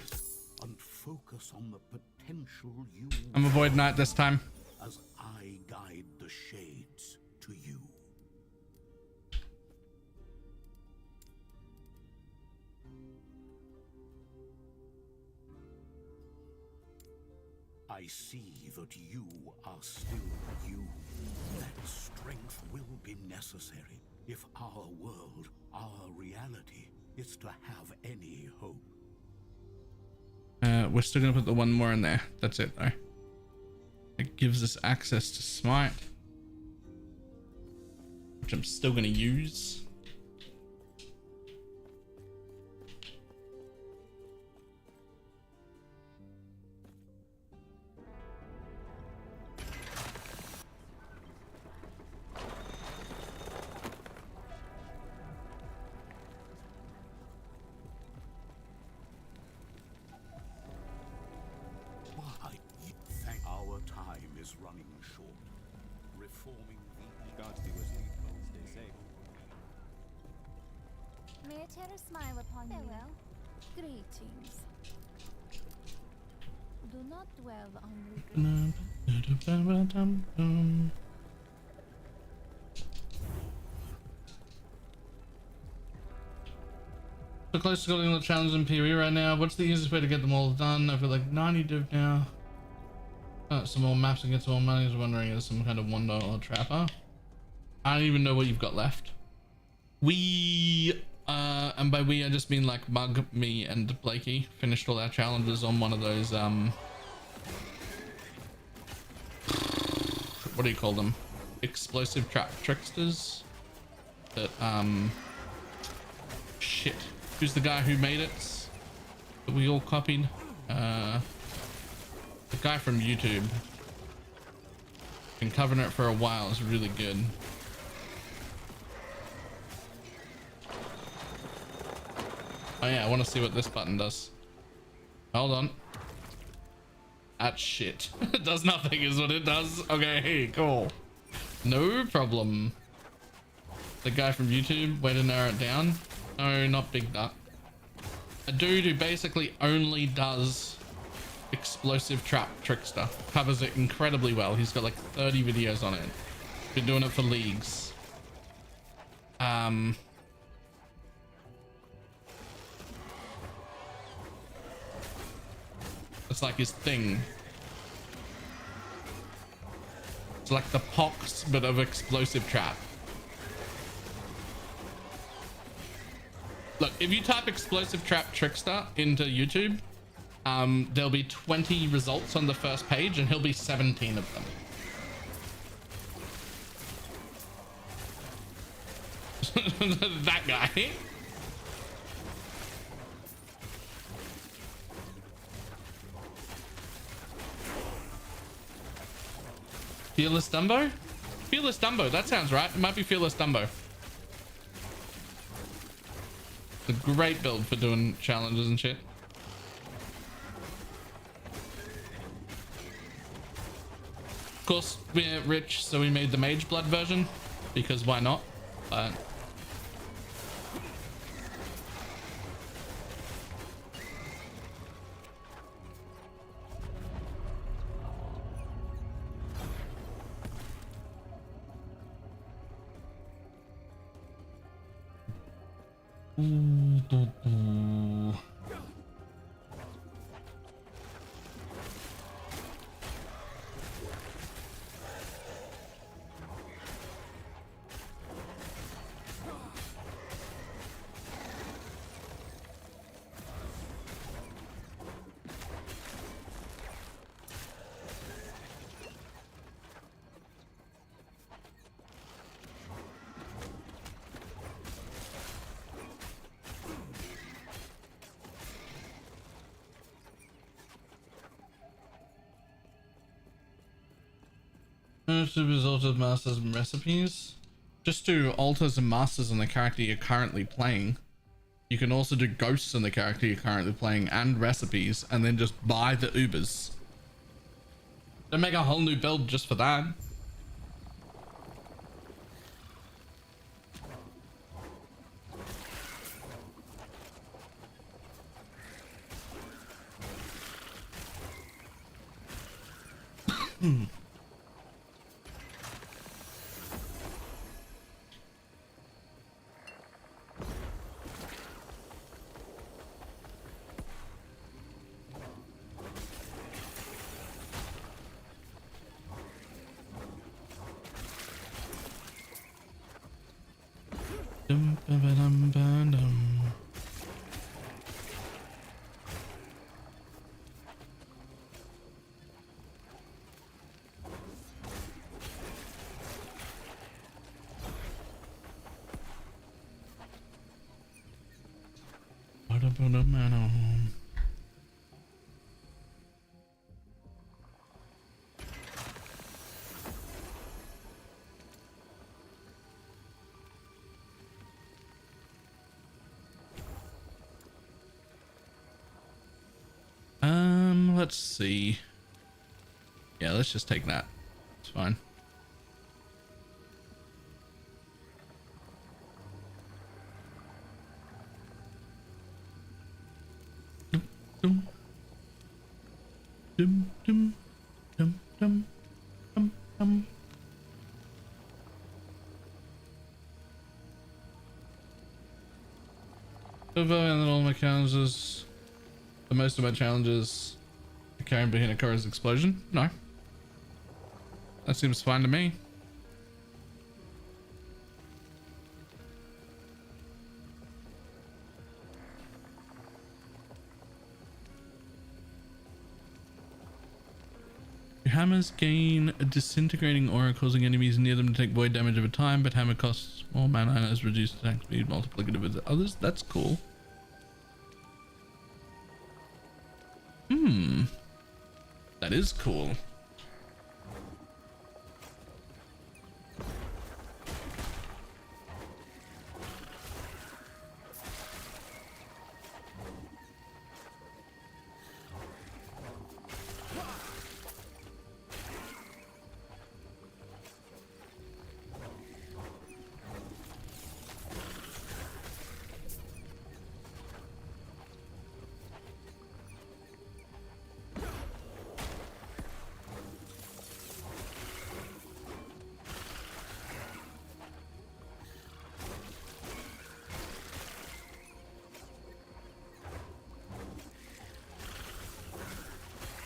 Focus on the potential you I'm a void knight this time. as I guide the shades to you. I see that you are still you. That strength will be necessary if our world, our reality, is to have any hope. We're still gonna put the one more in there. That's it though. It gives us access to smite, which I'm still gonna use. Our time is running short. Reforming the Godspeed was stay safe. May a terror smile upon you. Farewell. Greetings. Do not dwell on regret. So close to getting the challenge in PoE right now. What's the easiest way to get them all done? I feel like 90 div now. Some more maps and get some more money. I was wondering, is some kind of $1 trapper? I don't even know what you've got left. We, and by we I just mean like Mug, me, and Blakey finished all our challenges on one of those, what do you call them? Explosive trap tricksters. That, shit. Who's the guy who made it? That we all copied? The guy from YouTube. Been covering it for a while. It's really good. Oh yeah, I want to see what this button does. Hold on. That shit. It does nothing is what it does. Okay, cool. No problem. The guy from YouTube, way to narrow it down. No, not Big Duck. A dude who basically only does explosive trap trickster. Covers it incredibly well. He's got like 30 videos on it. Been doing it for leagues. It's like his thing. It's like the pox but of explosive trap. Look, if you type explosive trap trickster into YouTube, there'll be 20 results on the first page and he'll be 17 of them. That guy. Fearless Dumbo? Fearless Dumbo, that sounds right. It might be Fearless Dumbo. A great build for doing challenges and shit. Of course, we're rich, so we made the Mage Blood version, because why not? But to result of masters and recipes. Just do alters and masters on the character you're currently playing. You can also do ghosts on the character you're currently playing and recipes, and then just buy the Ubers. Don't make a whole new build just for that. Dum, ba, ba, dum, ba, dum. Ba, da, ba, da, ba, dum. Let's see. Yeah, let's just take that. It's fine. Dum, dum, dum, dum, dum, dum, dum. And then all my challenges, most of my challenges, carrying behind a car's explosion. No, that seems fine to me. Your hammers gain a disintegrating aura, causing enemies near them to take void damage over time, but hammer costs more mana and has reduced attack speed multiplicative with the others. That's cool. That is cool.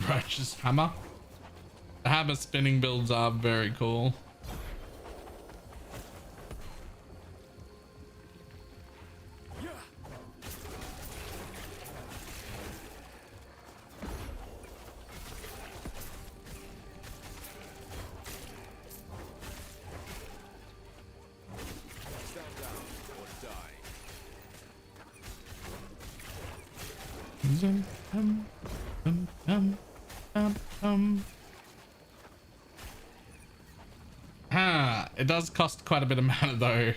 Righteous hammer. The hammer spinning builds are very cool. It does cost quite a bit of mana though.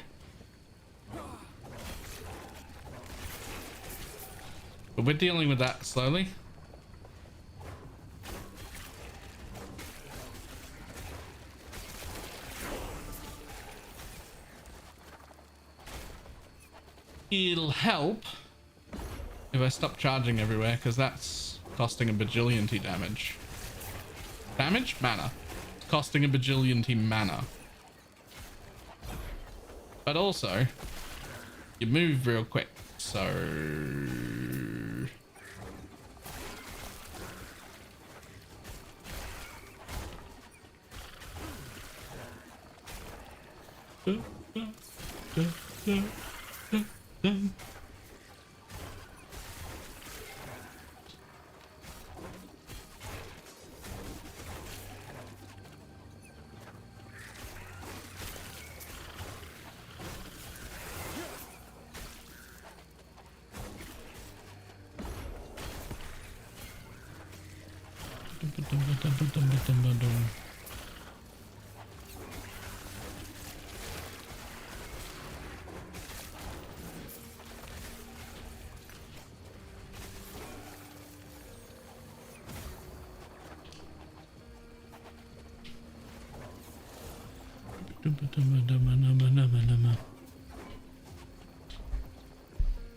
But we're dealing with that slowly. It'll help if I stop charging everywhere, because that's costing a bajillion T damage. Damage? Mana. It's costing a bajillion T mana. But also, you move real quick, so...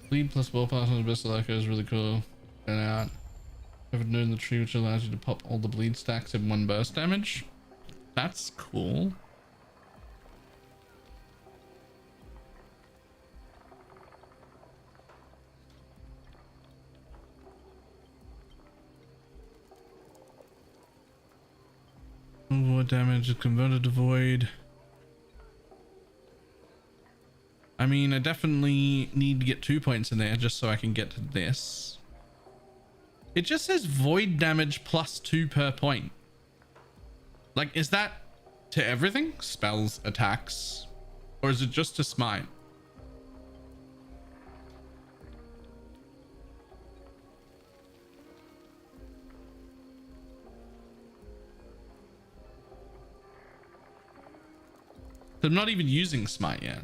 Lead plus ball pass on the best echo is really cool. And out. I've known the tree which allows you to pop all the bleed stacks in one burst damage. That's cool. Void damage is converted to void. I mean, I definitely need to get 2 points in there just so I can get to this. It just says void damage plus 2 per point. Like, is that to everything? Spells, attacks, or is it just to smite? I'm not even using smite yet.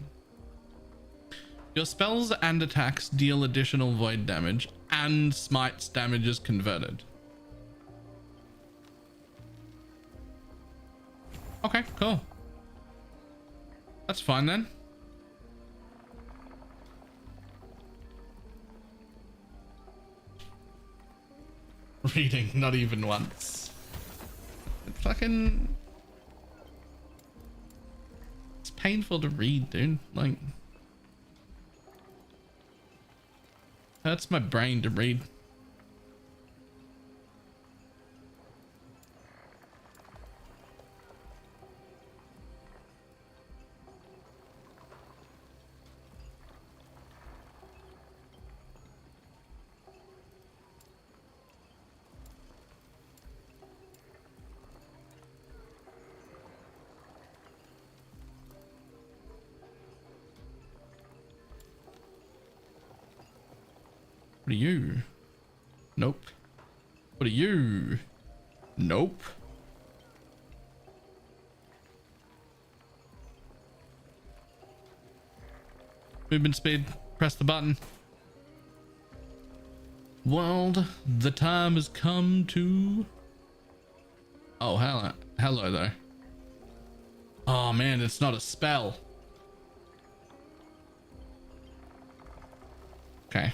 Your spells and attacks deal additional void damage, and smite's damage is converted. Okay, cool. That's fine then. Reading, not even once. It fucking... It's painful to read, dude. Like... Hurts my brain to read. What are you? Nope. What are you? Nope. Movement speed. Press the button. World, the time has come to... Oh, hello there. Oh man, it's not a spell. Okay.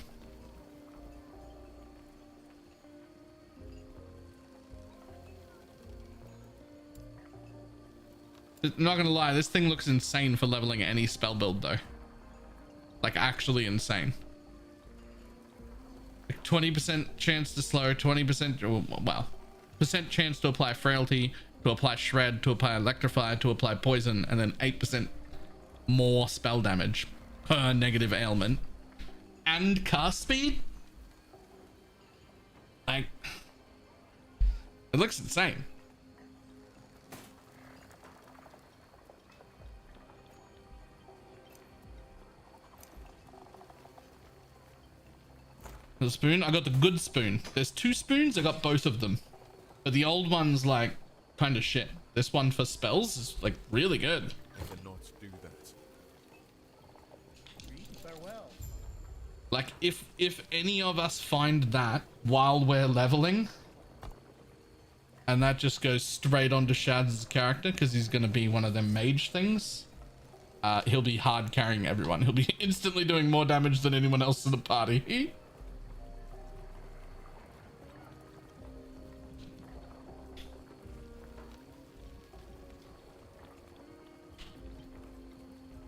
I'm not gonna lie, this thing looks insane for leveling any spell build though. Like actually insane. Like 20% chance to slow, 20%, well, percent chance to apply frailty, to apply shred, to apply electrify, to apply poison, and then 8% more spell damage per negative ailment. And cast speed? Like, it looks insane. The spoon, I got the good spoon. There's 2 spoons, I got both of them. But the old one's like kind of shit. This one for spells is like really good. I cannot do that. Farewell. Like if any of us find that while we're leveling, and that just goes straight onto Shad's character because he's gonna be one of them mage things, he'll be hard carrying everyone. He'll be instantly doing more damage than anyone else in the party.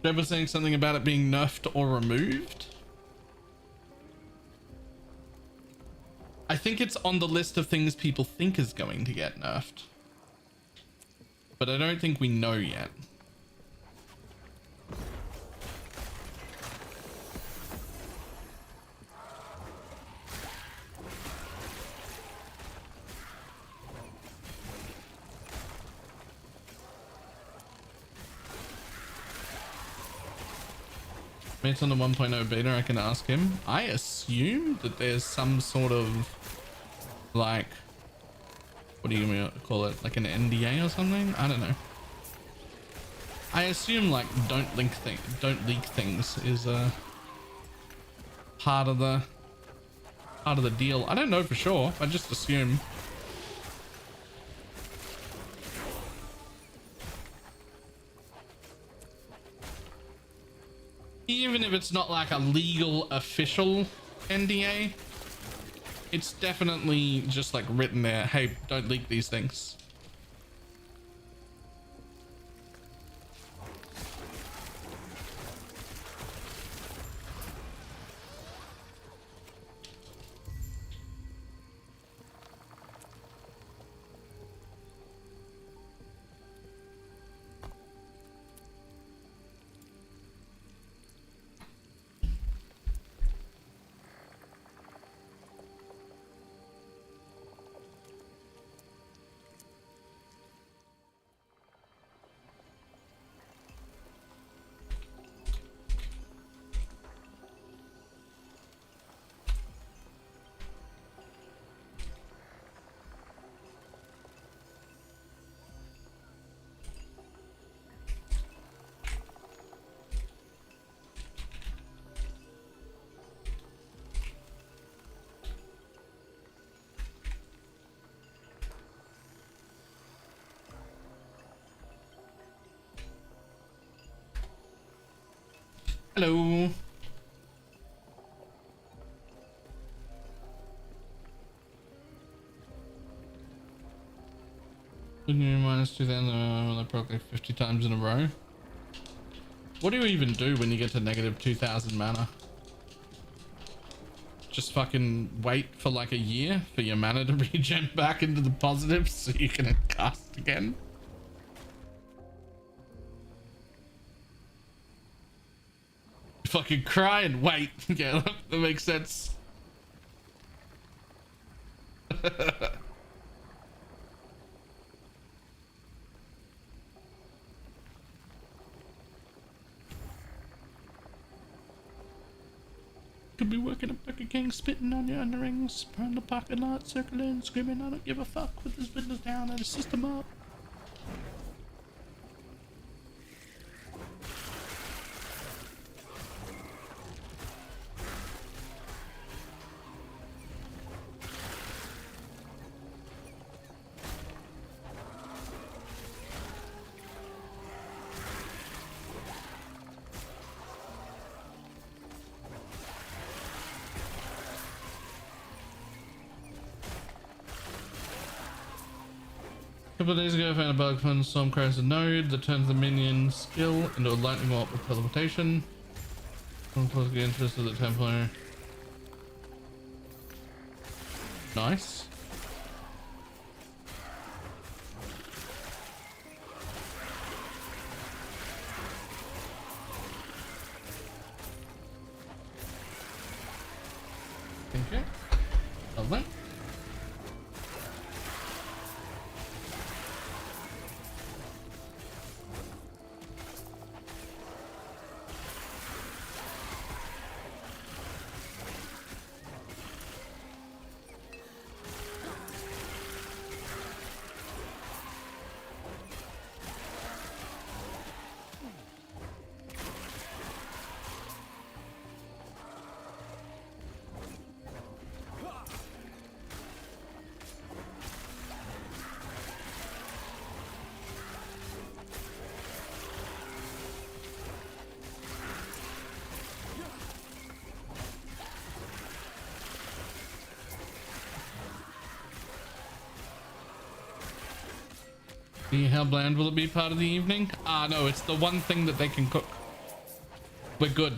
Trevor saying something about it being nerfed or removed. I think it's on the list of things people think is going to get nerfed, but I don't think we know yet. It's on the 1.0 beta, I can ask him. I assume that there's some sort of like, what do you gonna call it? Like an NDA or something? I don't know. I assume like don't leak things is part of the deal. I don't know for sure. I just assume. Even if it's not like a legal official NDA, It's definitely just like written there, hey, don't leak these things. Hello. Minus 2000, I broke like 50 times in a row. What do you even do when you get to negative 2000 mana? Just fucking wait for like a year for your mana to regen back into the positives so you can cast again? Fucking cry and wait. Yeah, that makes sense. Could be working a Burger King, spitting on your underrings, around the parking lot, circling, screaming, I don't give a fuck, with his windows down and his system up. A couple of days ago, I found a bug when Storm crashed a node that turns the minion skill into a lightning bolt with teleportation. I'm politically interested in the Templar. Nice. Okay. Lovely. How bland will it be part of the evening? Ah, no, it's the one thing that they can cook. We're good.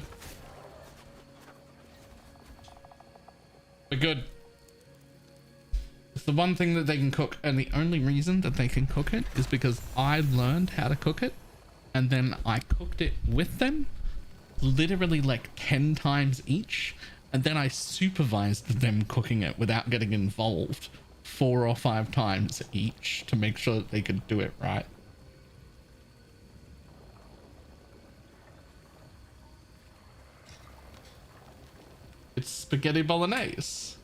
We're good. It's the one thing that they can cook, and the only reason that they can cook it is because I learned how to cook it, and then I cooked it with them, literally like 10 times each, and then I supervised them cooking it without getting involved 4 or 5 times each to make sure that they could do it right. It's spaghetti bolognese.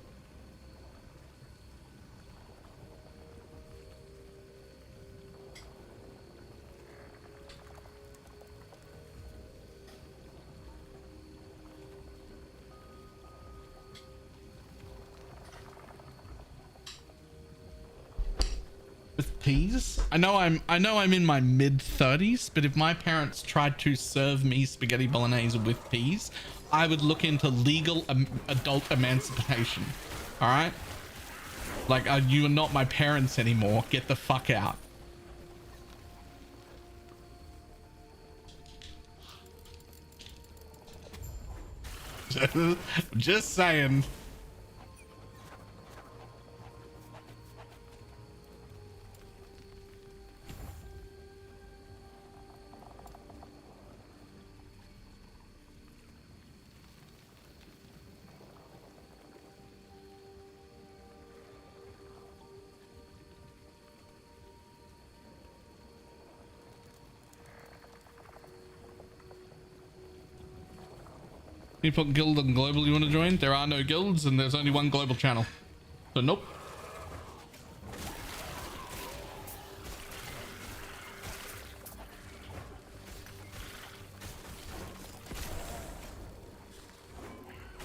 With peas? I know I'm in my mid-30s, but if my parents tried to serve me spaghetti bolognese with peas, I would look into legal adult emancipation. All right. Like, you are not my parents anymore. Get the fuck out. Just saying. You put guild and global you want to join? There are no guilds and there's only one global channel. So nope.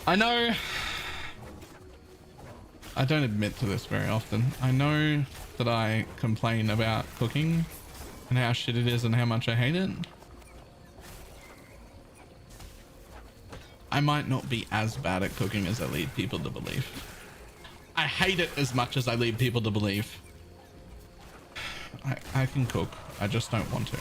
I know. I don't admit to this very often. I know that I complain about cooking and how shit it is and how much I hate it. I might not be as bad at cooking as I lead people to believe. I hate it as much as I lead people to believe. I can cook. I just don't want to.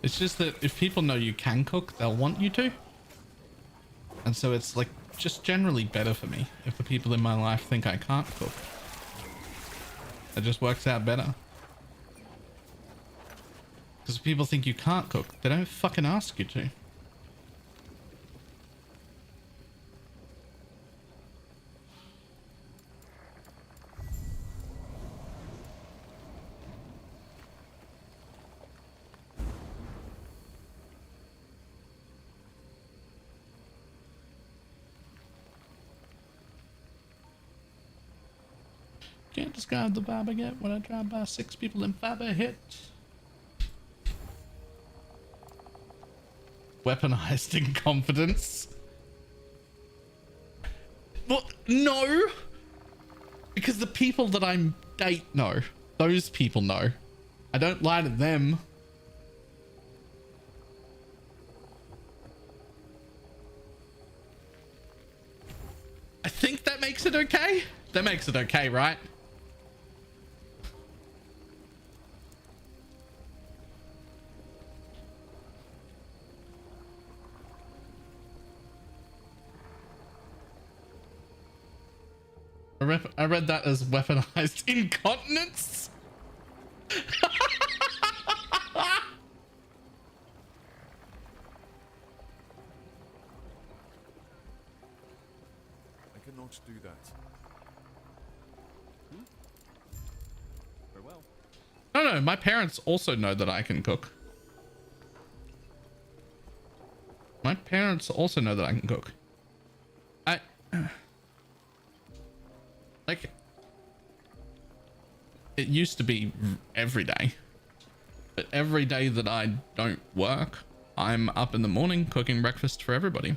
It's just that if people know you can cook, they'll want you to. And so it's like just generally better for me if the people in my life think I can't cook. It just works out better. Because if people think you can't cook, they don't fucking ask you to. Can't describe the vibe I get when I drive by 6 people in 5 a hit. Weaponized incompetence. What? No! Because the people that I date know. Those people know. I don't lie to them. I think that makes it okay. That makes it okay, right? I read that as weaponized incontinence. I cannot do that. Very well. No, my parents also know that I can cook. My parents also know that I can cook. Like, it used to be every day, but every day that I don't work, I'm up in the morning cooking breakfast for everybody.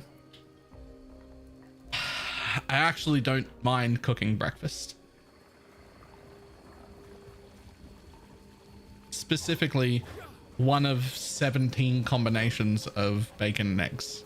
I actually don't mind cooking breakfast. Specifically, one of 17 combinations of bacon and eggs.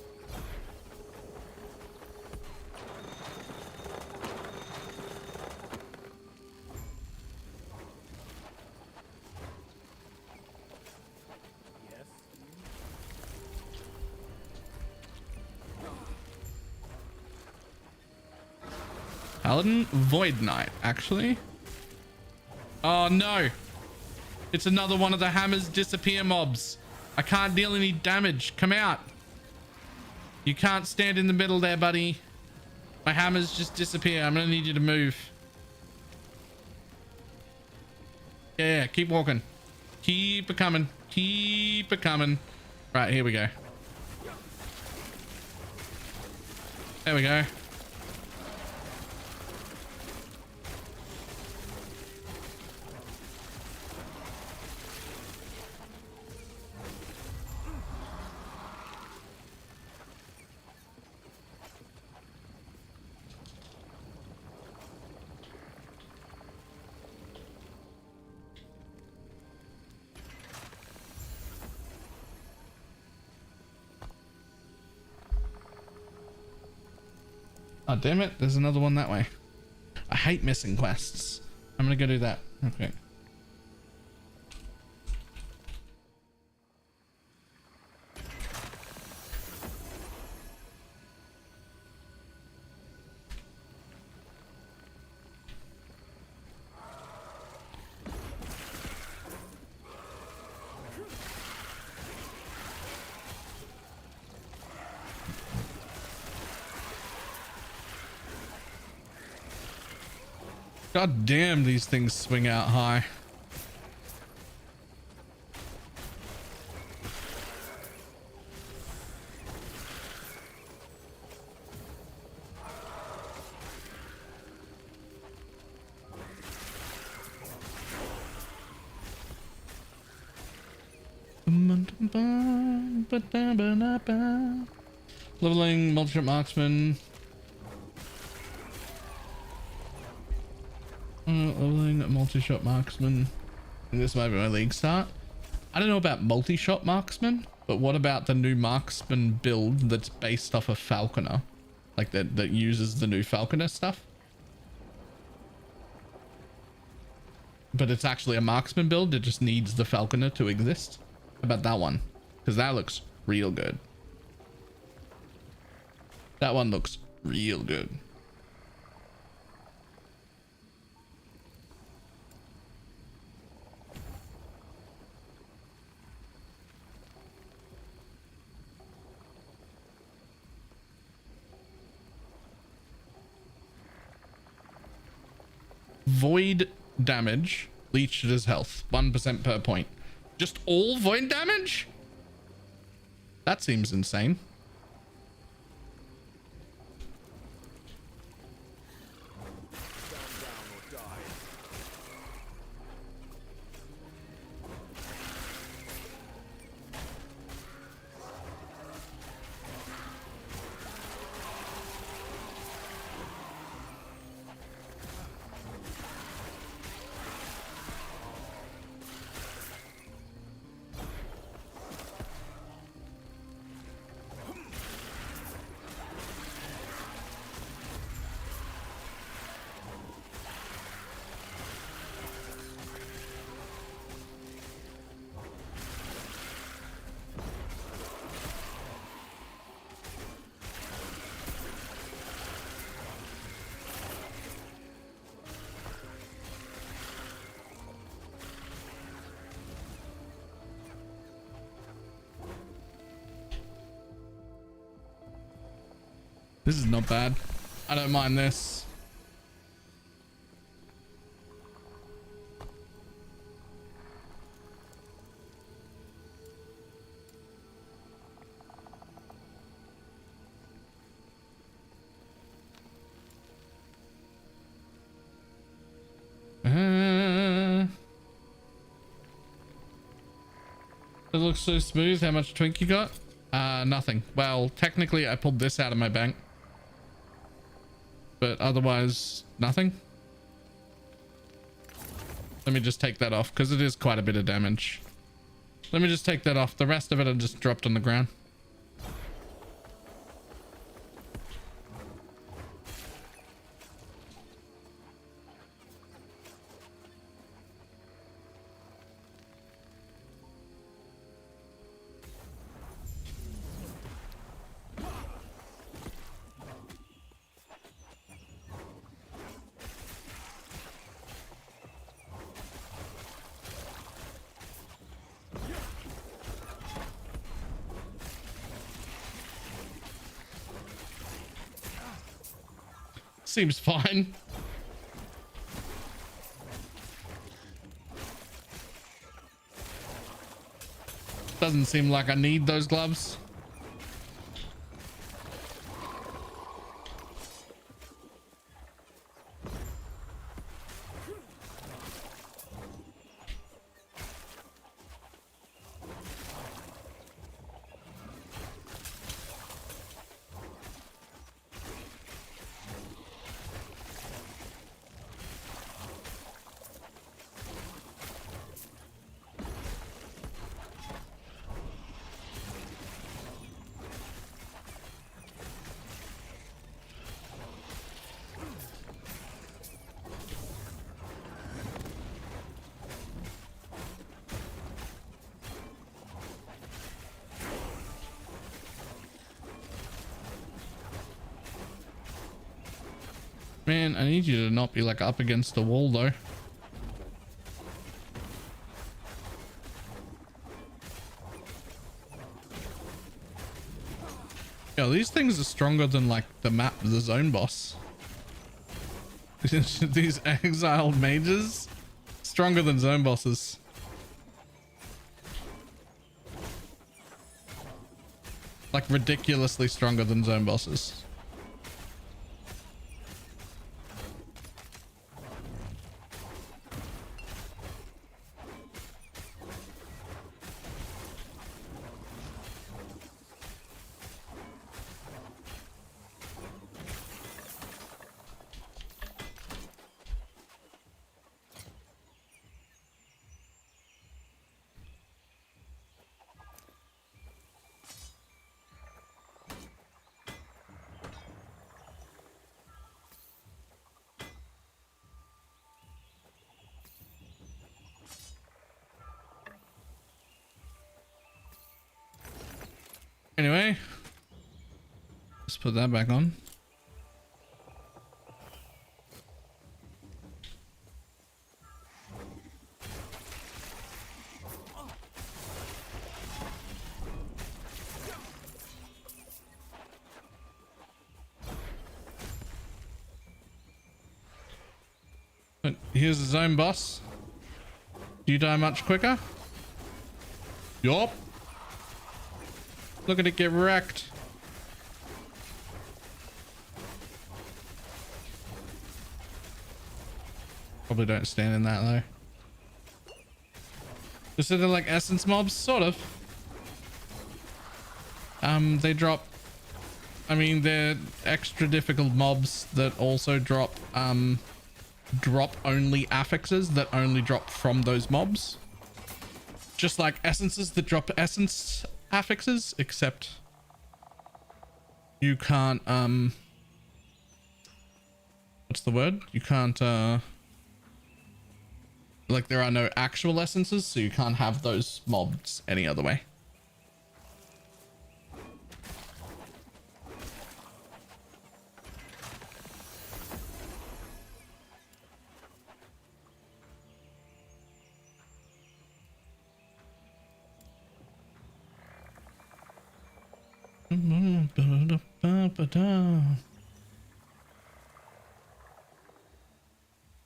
Paladin Void Knight, actually. Oh no. It's another one of the hammers disappear mobs. I can't deal any damage. Come out. You can't stand in the middle there, buddy. My hammers just disappear. I'm gonna need you to move. Yeah, keep walking. Keep it coming. Keep it coming. Right, here we go. There we go. Oh, damn it. There's another one that way. I hate missing quests. I'm gonna go do that. Okay. God damn, these things swing out high. Leveling multi-shot marksman. Leveling multi-shot marksman. And this might be my league start. I don't know about multi-shot marksman, but what about the new marksman build that's based off of falconer, like that uses the new falconer stuff, but it's actually a marksman build. It just needs the falconer to exist. How about that one? Because that looks real good. That one looks real good. Void damage leached as health, 1% per point. Just all void damage? That seems insane. This is not bad. I don't mind this. It looks so smooth. How much twink you got? Nothing. Well, technically I pulled this out of my bank, but otherwise nothing. Let me just take that off because it is quite a bit of damage. Let me just take that off. The rest of it I just dropped on the ground. Seems fine. Doesn't seem like I need those gloves. Man, I need you to not be like up against the wall though. Yo, these things are stronger than like the map, the zone boss. These exiled mages, stronger than zone bosses. Like ridiculously stronger than zone bosses. Anyway, let's put that back on. But here's the zone boss. Do you die much quicker? Yup. Look at it get wrecked. Probably don't stand in that though. Just so they're like essence mobs, sort of. They drop, I mean, they're extra difficult mobs that also drop only affixes that only drop from those mobs. Just like essences that drop essence affixes, except you can't what's the word? You can't like there are no actual essences, so you can't have those mobs any other way.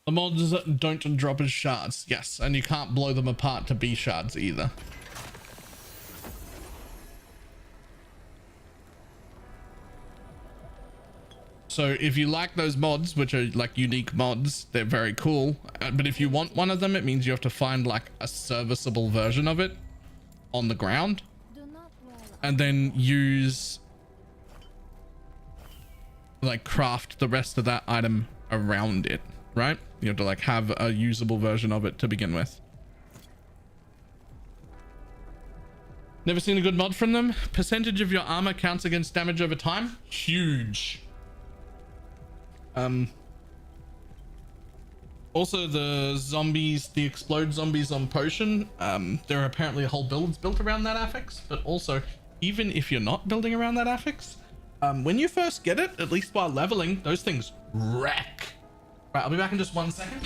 The mods don't drop as shards, yes, and you can't blow them apart to be shards either. So if you like those mods, which are like unique mods, they're very cool. But if you want one of them, it means you have to find like a serviceable version of it on the ground and then use like craft the rest of that item around it, right? You have to like have a usable version of it to begin with. Never seen a good mod from them. Percentage of your armor counts against damage over time. Huge. Also the zombies, the explode zombies on potion, there are apparently whole builds built around that affix, but also even if you're not building around that affix, when you first get it, at least while leveling, those things wreck. Right, I'll be back in just 1 second.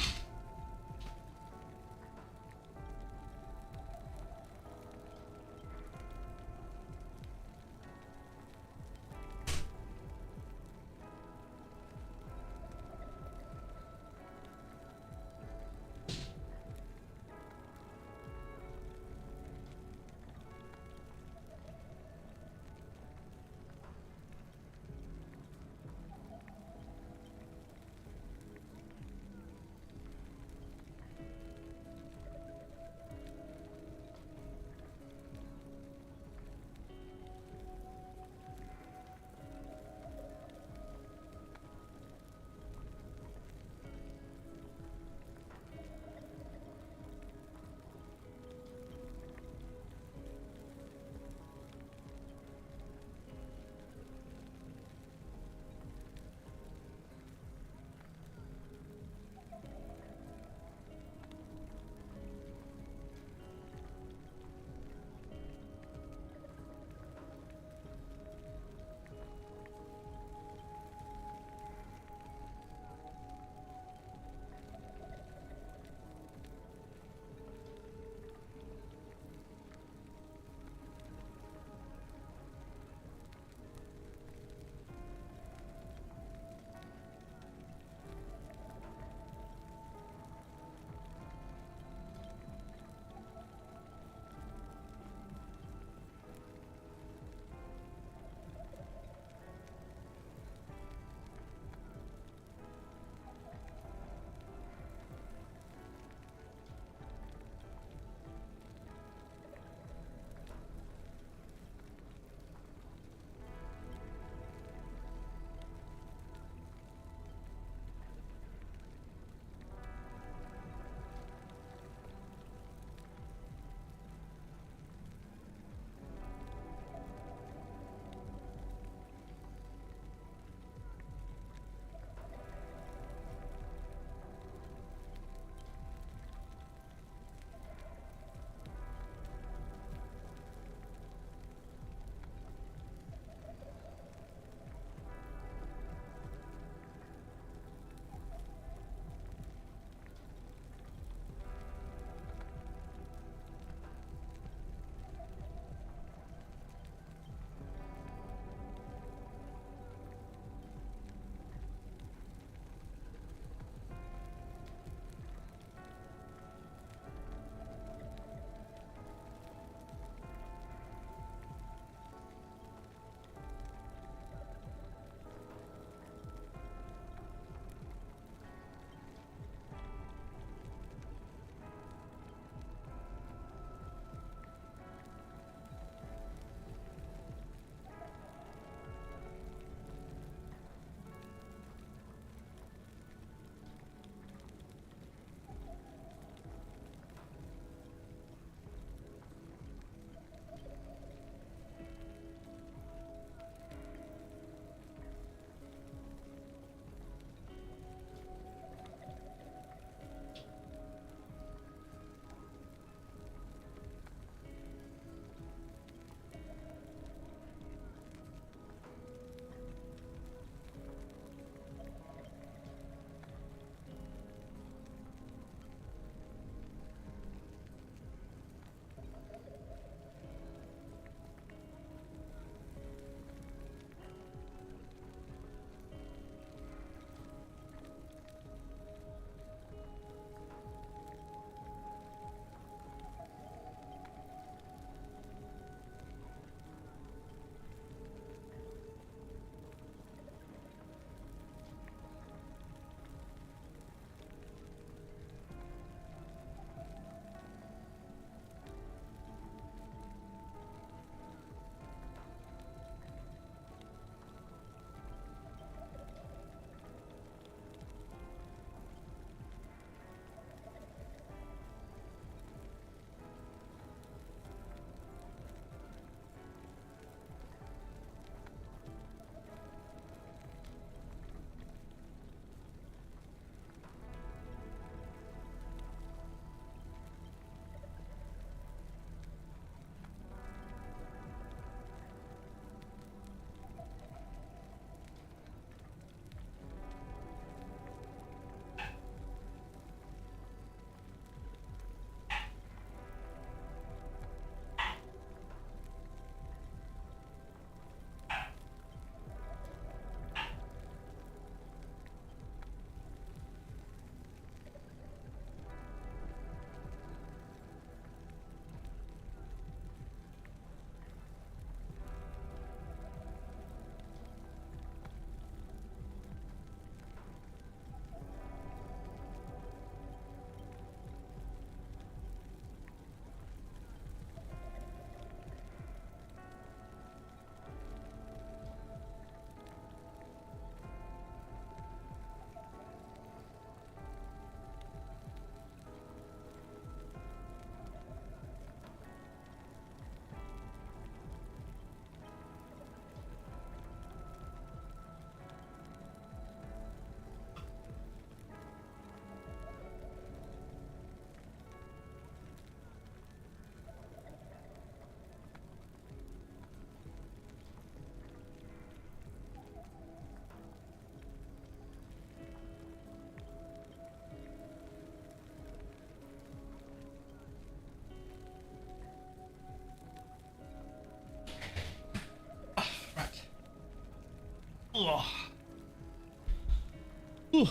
Whew.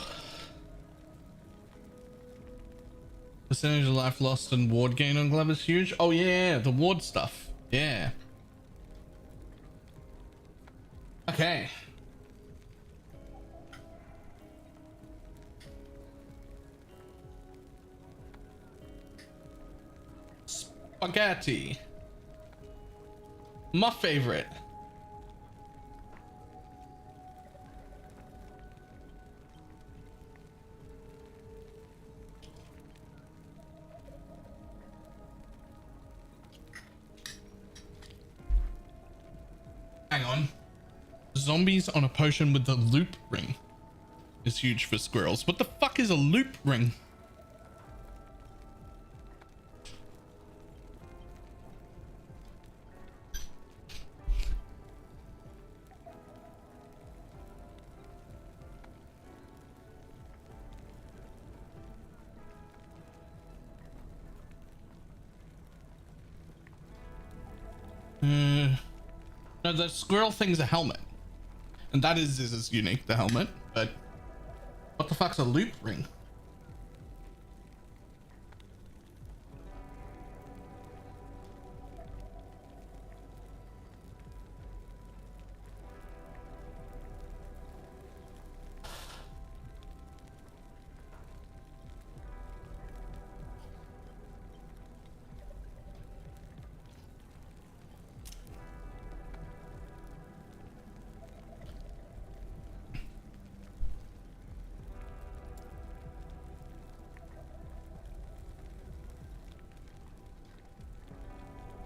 Percentage of life lost and ward gain on glove is huge. Oh yeah, the ward stuff. Yeah. Okay. Spaghetti. My favorite. Hang on. Zombies on a potion with the loop ring is huge for squirrels. What the fuck is a loop ring? No, the squirrel thing's a helmet. And that is unique, the helmet, but what the fuck's a loop ring?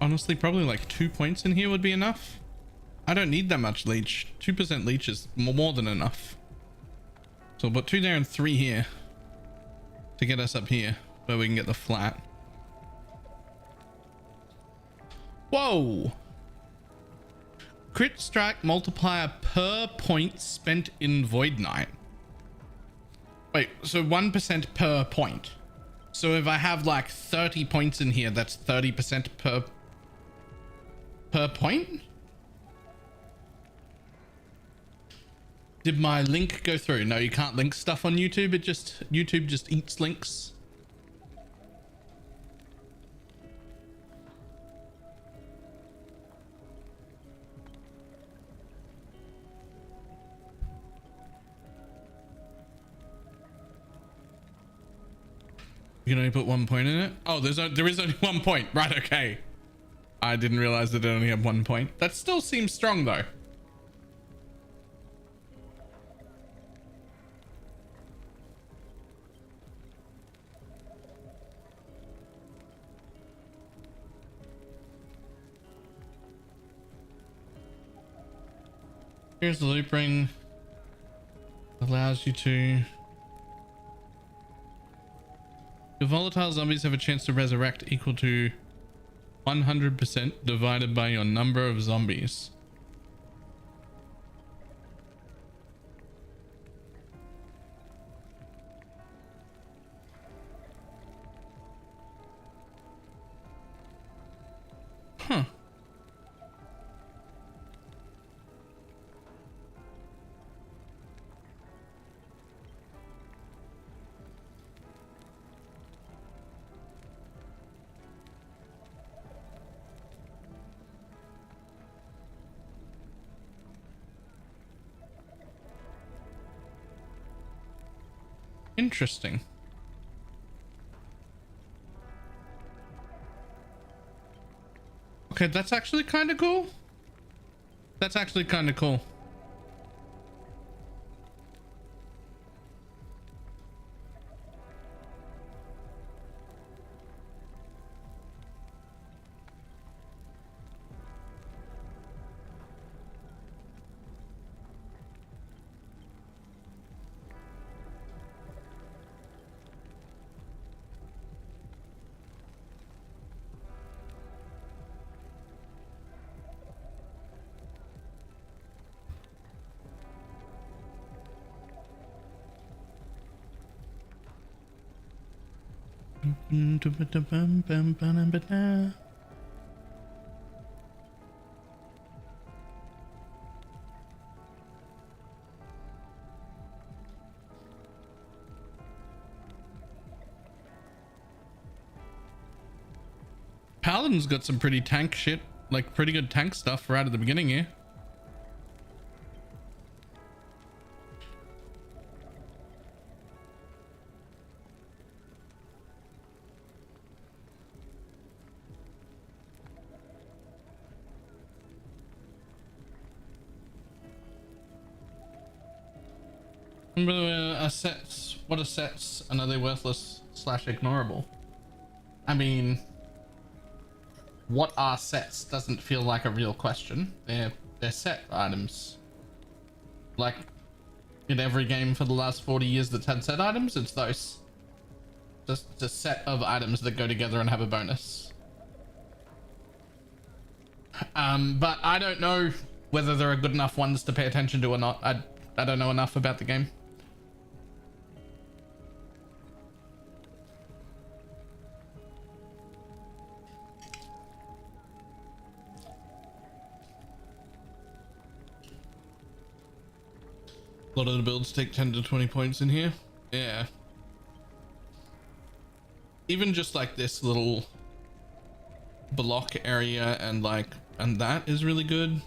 Honestly, probably like 2 points in here would be enough. I don't need that much leech. 2% leech is more than enough. So we'll put 2 there and 3 here to get us up here where we can get the flat. Whoa! Crit strike multiplier per point spent in Void Knight. Wait, so 1% per point. So if I have like 30 points in here, that's 30% per point? Did my link go through? No, you can't link stuff on YouTube. YouTube just eats links. You can only put 1 point in it. Oh, there is only 1 point. Right, okay. I didn't realize that it only had 1 point. That still seems strong though. Here's the loop ring. Allows you to... Your volatile zombies have a chance to resurrect equal to 100% divided by your number of zombies. Huh. Interesting. Okay, that's actually kind of cool. That's actually kind of cool. Paladin's got some pretty tank shit, like pretty good tank stuff right at the beginning here. Sets, what are sets and are they worthless slash ignorable? I mean, what are sets doesn't feel like a real question. They're set items. Like in every game for the last 40 years that's had set items, it's those. Just a set of items that go together and have a bonus. But I don't know whether there are good enough ones to pay attention to or not. I don't know enough about the game. A lot of the builds take 10 to 20 points in here. Yeah. Even just like this little block area and that is really good.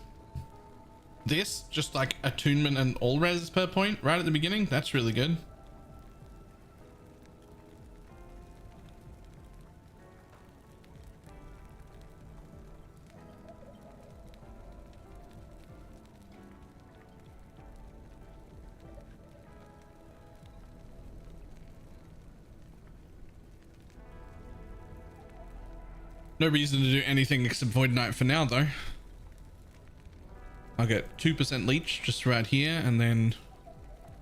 This, just like attunement and all res per point right at the beginning, that's really good. No reason to do anything except Void Knight for now though. I'll get 2% leech just right here and then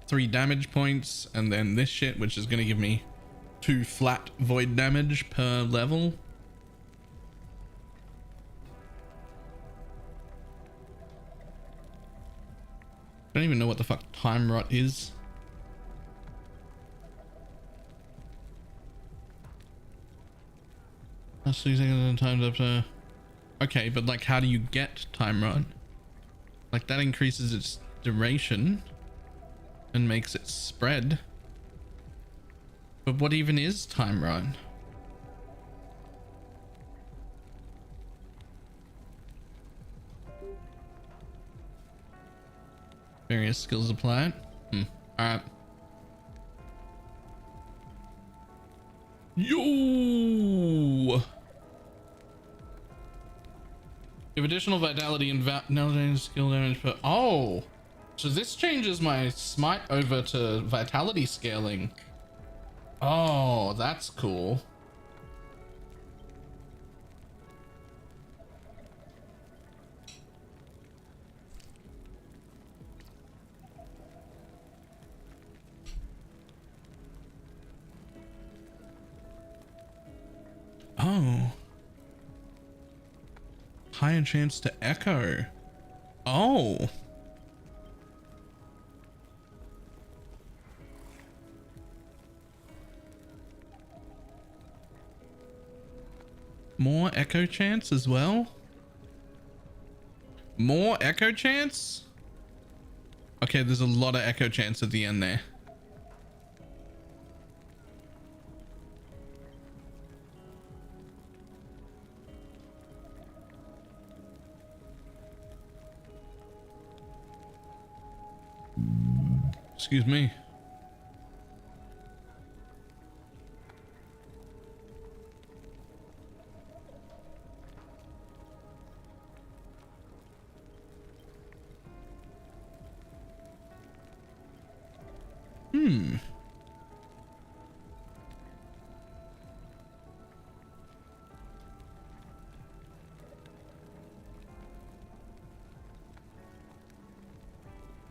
3 damage points and then this shit, which is going to give me 2 flat void damage per level. I don't even know what the fuck time rot is. That's 2 seconds and time's up to... Okay, but like how do you get time rot? Like that increases its duration and makes it spread. But what even is time rot? Various skills applied. Alright. Yo! Give additional vitality and no skill damage per... Oh! So this changes my smite over to vitality scaling. Oh, that's cool. Oh. Higher chance to echo. Oh. More echo chance as well? More echo chance? Okay, there's a lot of echo chance at the end there. Excuse me.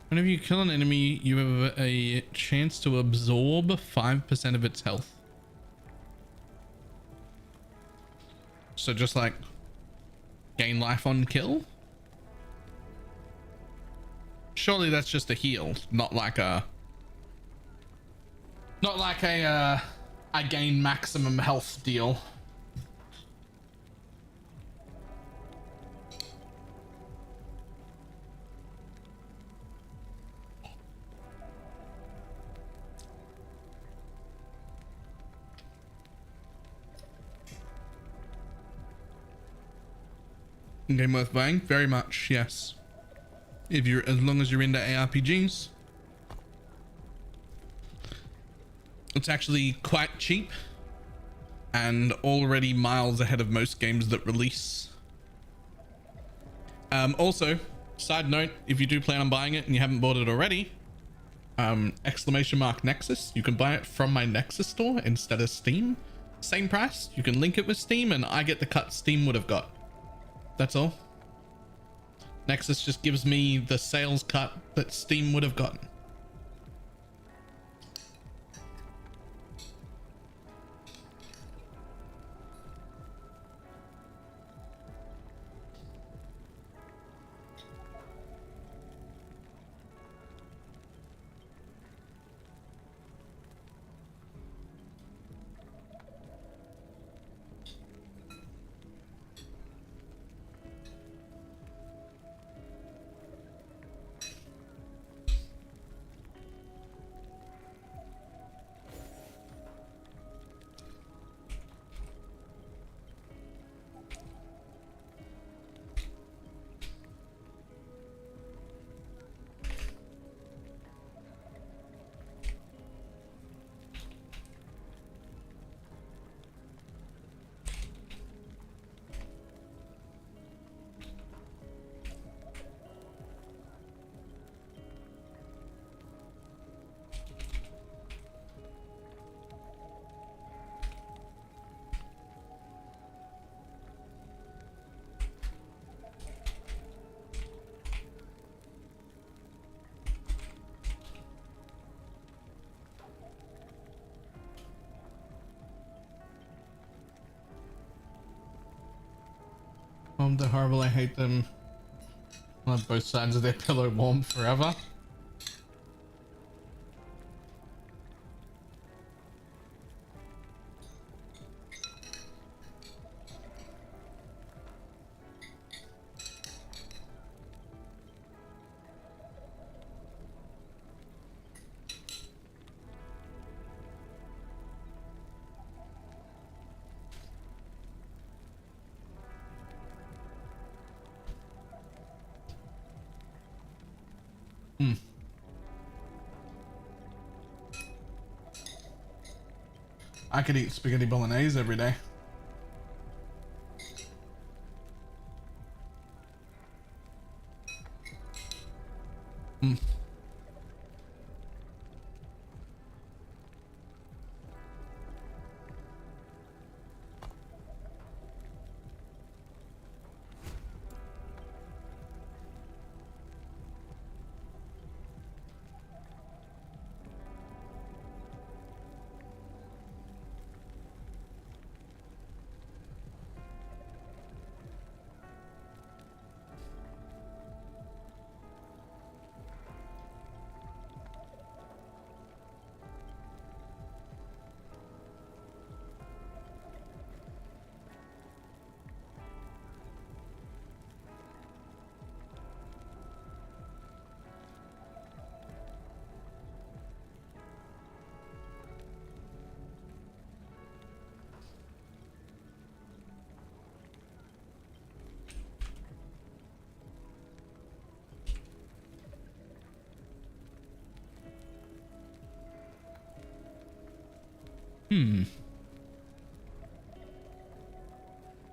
Whenever you kill an enemy, you have a chance to absorb 5% of its health. So just like gain life on kill? Surely that's just a heal, not like a I gain maximum health deal. Game worth buying? Very much, yes. If you're, as long as you're into ARPGs. It's actually quite cheap and already miles ahead of most games that release. Also, side note, if you do plan on buying it and you haven't bought it already, !Nexus, you can buy it from my Nexus store instead of Steam. Same price, you can link it with Steam and I get the cut Steam would have got. That's all. Nexus just gives me the sales cut that Steam would have gotten. Oh, they're horrible. I hate them. I want both sides of their pillow warm forever. I could eat spaghetti bolognese every day.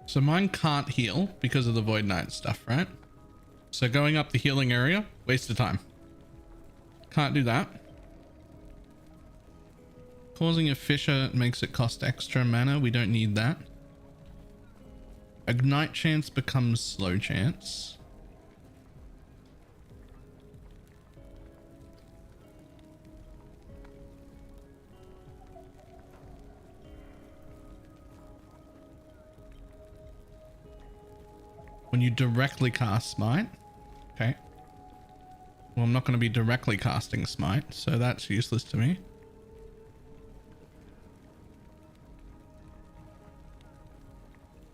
So mine can't heal because of the Void Knight stuff, right? So going up the healing area, waste of time. Can't do that. Causing a fissure makes it cost extra mana. We don't need that. Ignite chance becomes slow chance. When you directly cast Smite. Okay. Well, I'm not going to be directly casting Smite, so that's useless to me.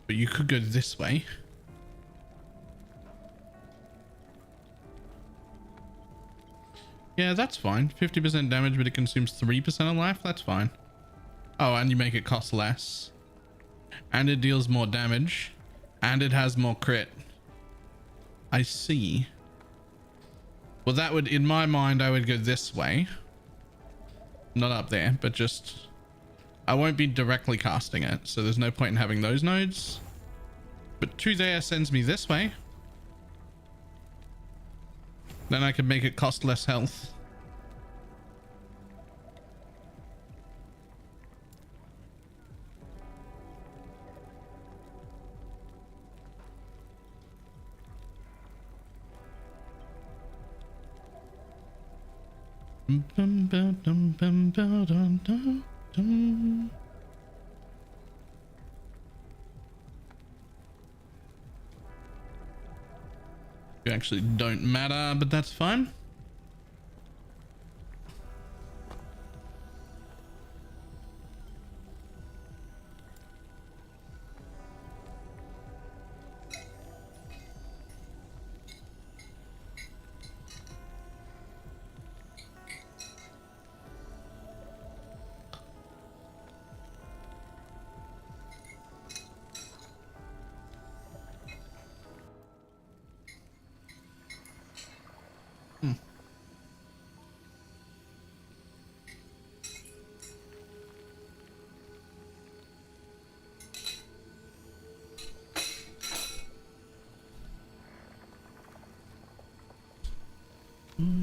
But you could go this way. Yeah, that's fine. 50% damage, but it consumes 3% of life. That's fine. Oh, and you make it cost less. And it deals more damage. And it has more crit. I see. Well, that would, in my mind, I would go this way. Not up there, but just... I won't be directly casting it, so there's no point in having those nodes. But 2 there sends me this way. Then I could make it cost less health. You actually don't matter, but that's fine.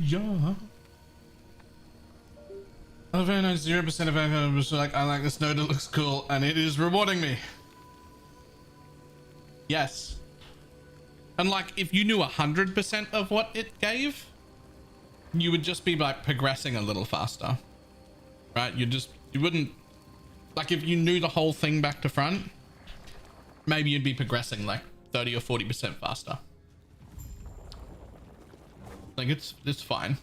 Yeah. Oh, very nice. 0% of everyone was like, I like this node, it looks cool, and it is rewarding me. Yes. And like, if you knew 100% of what it gave, you would just be like progressing a little faster, right? You wouldn't, like if you knew the whole thing back to front, maybe you'd be progressing like 30 or 40% faster. Like it's fine.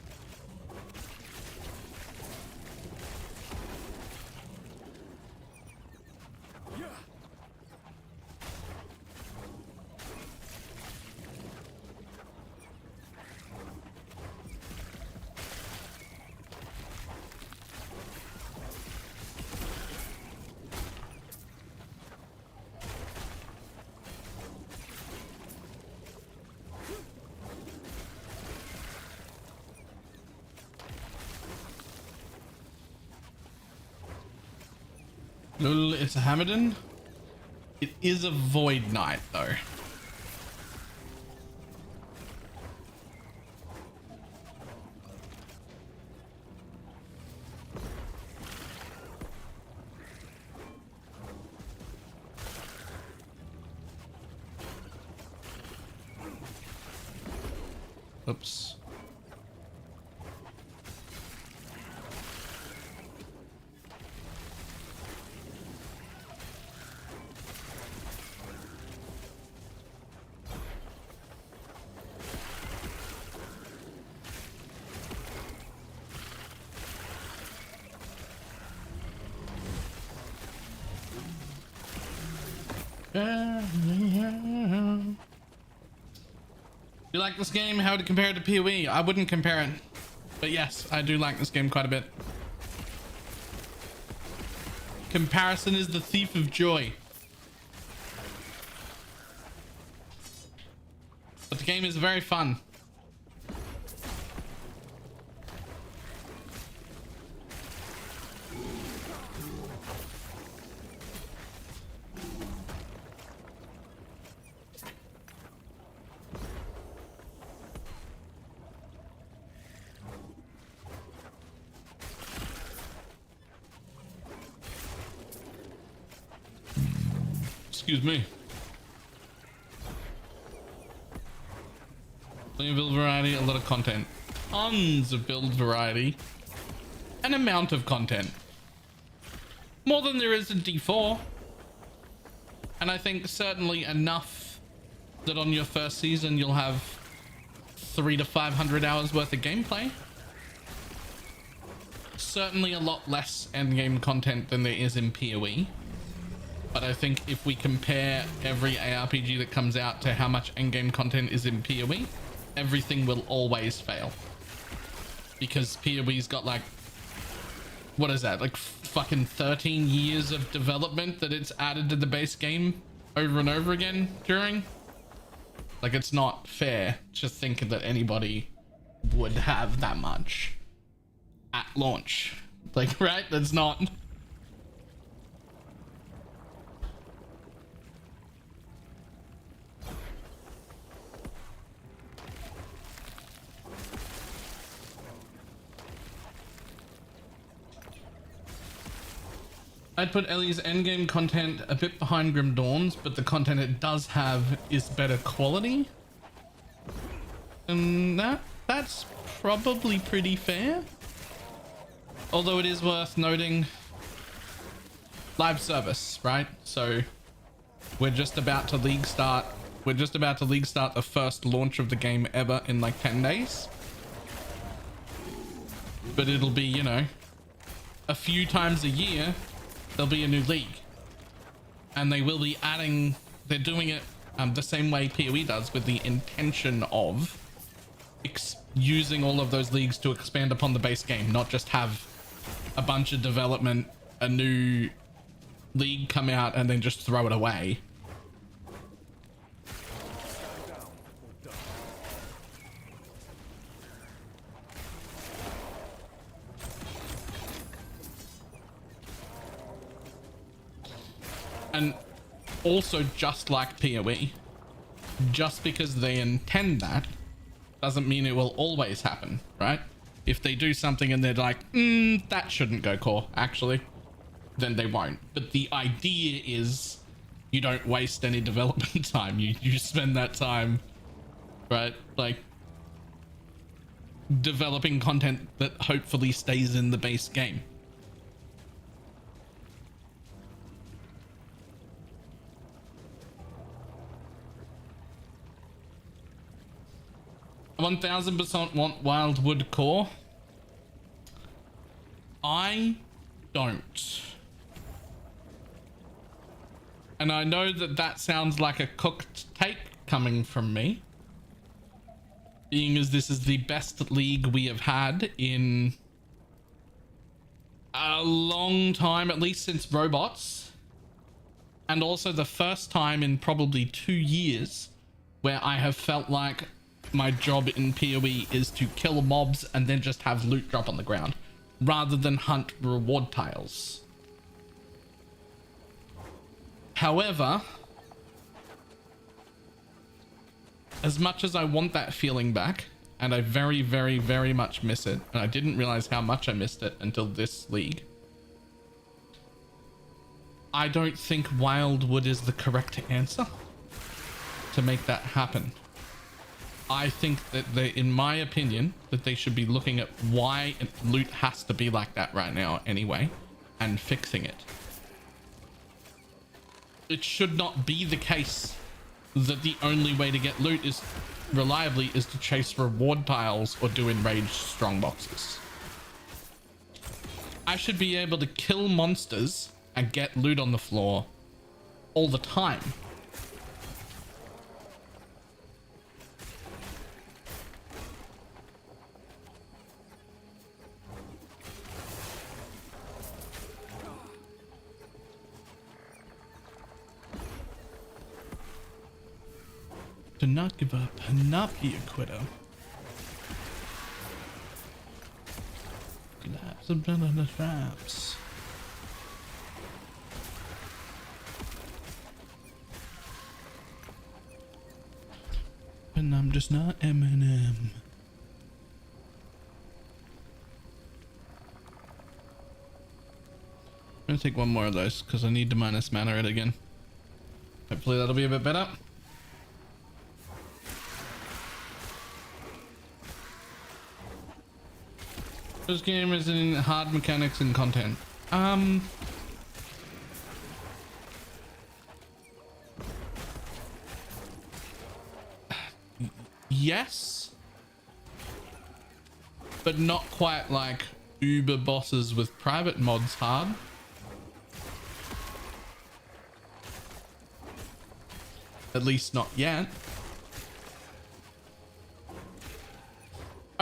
Lul, it's a Hammerden. It is a Void Knight though. Oops. You like this game? How would it compare it to PoE? I wouldn't compare it, but yes, I do like this game quite a bit. Comparison is the thief of joy. But the game is very fun. Excuse me. Plenty of build variety, a lot of content. Tons of build variety. An amount of content. More than there is in D4. And I think certainly enough that on your first season you'll have 300 to 500 hours worth of gameplay. Certainly a lot less endgame content than there is in PoE. But I think if we compare every ARPG that comes out to how much endgame content is in PoE, everything will always fail. Because PoE's got like, what is that? Like fucking 13 years of development that it's added to the base game over and over again during. Like, it's not fair to think that anybody would have that much at launch. Like, right? That's not... I'd put Ellie's endgame content a bit behind Grim Dawn's, but the content it does have is better quality. And that's probably pretty fair. Although it is worth noting live service, right? So we're just about to league start. We're just about to league start the first launch of the game ever in like 10 days. But it'll be, you know, a few times a year there'll be a new league, and they will be adding, they're doing it the same way PoE does, with the intention of using all of those leagues to expand upon the base game, not just have a bunch of development, a new league come out and then just throw it away. And also, just like PoE, just because they intend that doesn't mean it will always happen, right? If they do something and they're like, that shouldn't go core, actually, then they won't. But the idea is you don't waste any development time. You spend that time, right? Like, developing content that hopefully stays in the base game. %1,000% want Wildwood core. I don't. And I know that that sounds like a cooked take coming from me, being as this is the best league we have had in a long time, at least since robots, and also the first time in probably 2 years where I have felt like my job in PoE is to kill mobs and then just have loot drop on the ground rather than hunt reward tiles. However, as much as I want that feeling back, and I very, very, very much miss it, and I didn't realize how much I missed it until this league, I don't think Wildwood is the correct answer to make that happen. I think that they, in my opinion, that they should be looking at why loot has to be like that right now anyway, and fixing it. It should not be the case that the only way to get loot is reliably is to chase reward tiles or do enraged strong boxes. I should be able to kill monsters and get loot on the floor all the time. To not give up and not be a quitter. Collapse of the traps. And I'm just not Eminem. I'm gonna take one more of those because I need to minus mana it again. Hopefully that'll be a bit better. This game is in hard mechanics and content. Yes, but not quite like Uber bosses with private mods hard. At least not yet.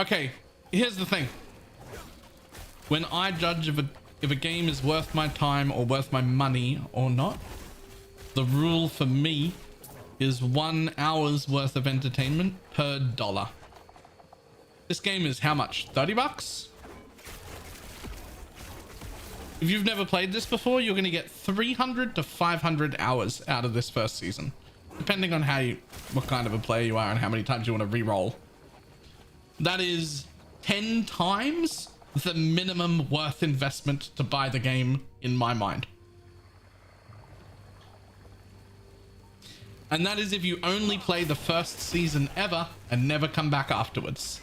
Okay, here's the thing. When I judge if a game is worth my time or worth my money or not, the rule for me is 1 hour's worth of entertainment per dollar. This game is how much? 30 bucks? If you've never played this before, you're going to get 300 to 500 hours out of this first season, depending on what kind of a player you are and how many times you want to re-roll. That is 10 times the minimum worth investment to buy the game in my mind. And that is if you only play the first season ever and never come back afterwards.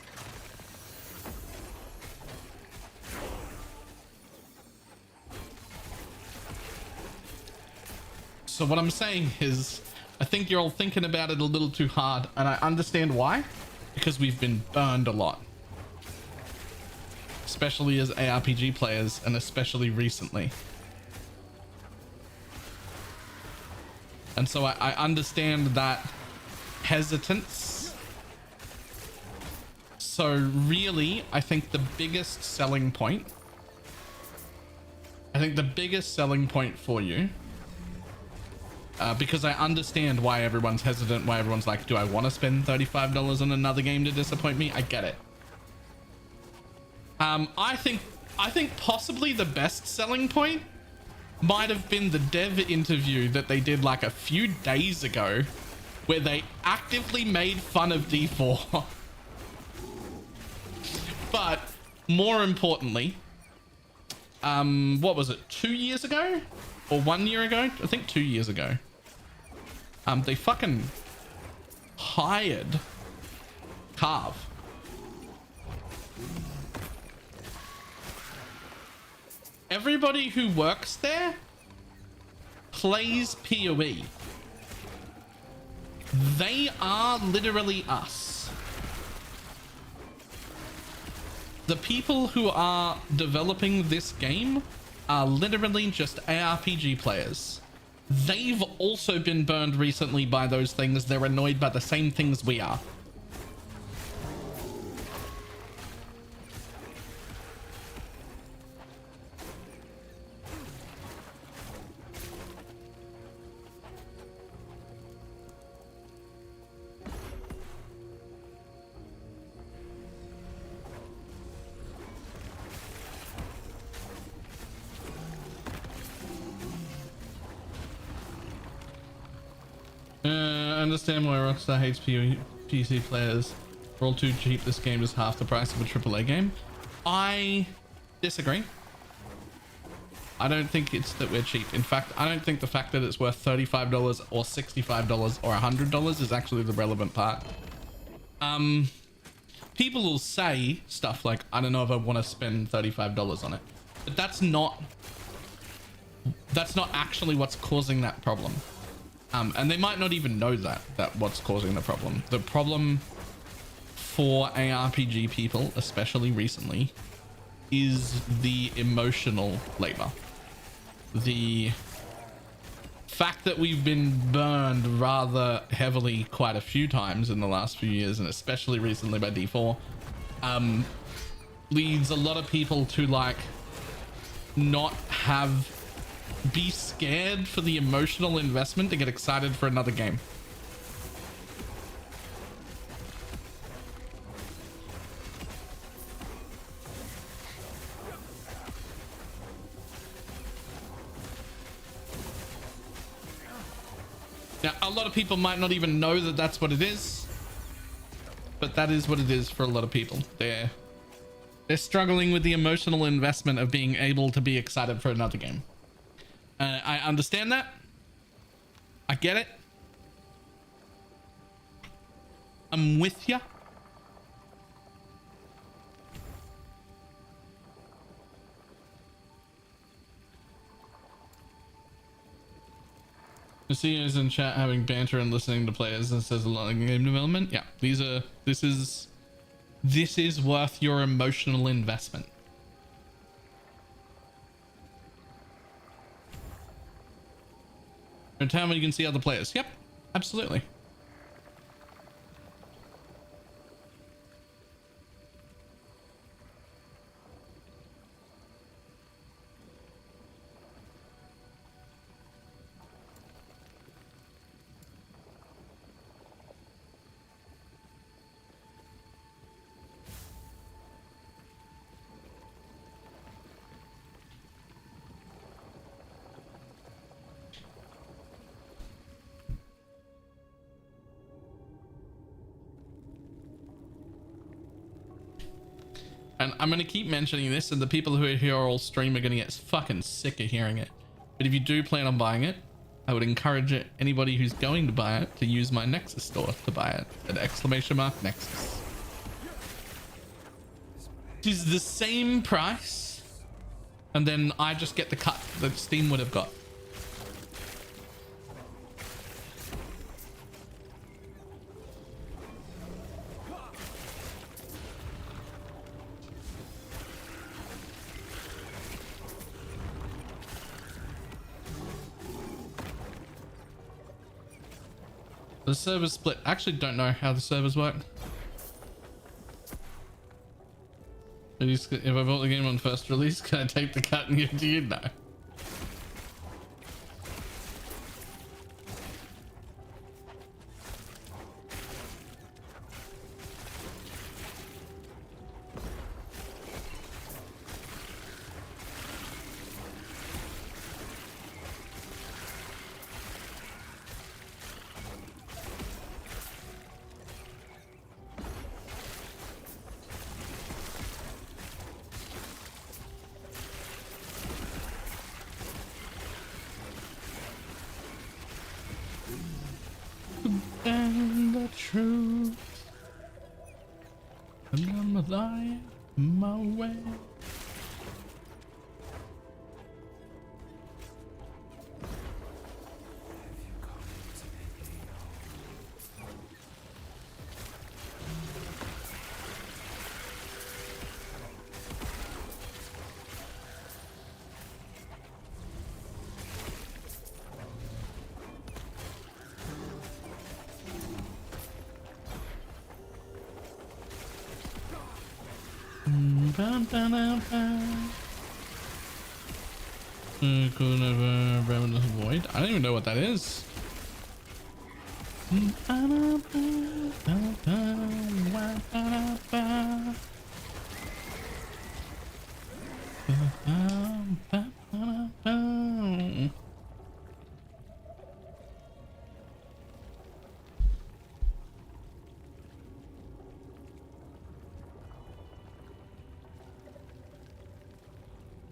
So what I'm saying is, I think you're all thinking about it a little too hard, and I understand why. Because we've been burned a lot. Especially as ARPG players, and especially recently. And so I understand that hesitance. So really, I think the biggest selling point for you, because I understand why everyone's hesitant, why everyone's like, do I want to spend $35 on another game to disappoint me? I get it. I think possibly the best selling point might have been the dev interview that they did like a few days ago, where they actively made fun of D4. But more importantly, what was it, 2 years ago or 1 year ago? I think 2 years ago. They fucking hired Carve. Everybody who works there plays PoE. They are literally us. The people who are developing this game are literally just ARPG players. They've also been burned recently by those things. They're annoyed by the same things we are. I understand why Rockstar hates PC players. We're all too cheap. This game is half the price of a AAA game. I disagree. I don't think it's that we're cheap. In fact, I don't think the fact that it's worth $35 or $65 or $100 is actually the relevant part. People will say stuff like, I don't know if I want to spend $35 on it, but that's not actually what's causing that problem. And they might not even know that what's causing the problem. The problem for ARPG people, especially recently, is the emotional labor. The fact that we've been burned rather heavily quite a few times in the last few years, and especially recently by D4, leads a lot of people to like not be scared for the emotional investment to get excited for another game. Now, a lot of people might not even know that that's what it is, but that is what it is for a lot of people. They're struggling with the emotional investment of being able to be excited for another game. I understand that. I get it. I'm with ya. You see us in chat having banter and listening to players, and says a lot of game development. Yeah, this is worth your emotional investment. In a town where you can see other players. Yep, absolutely. And I'm going to keep mentioning this, and the people who are here all stream are going to get fucking sick of hearing it. But if you do plan on buying it, I would encourage anybody who's going to buy it to use my Nexus store to buy it at !Nexus. It is the same price, and then I just get the cut that Steam would have got. The servers split. I actually don't know how the servers work. If I bought the game on first release, can I take the cut and give it to you? No. And the truth, and I'm lying my way. Void. I don't even know what that is.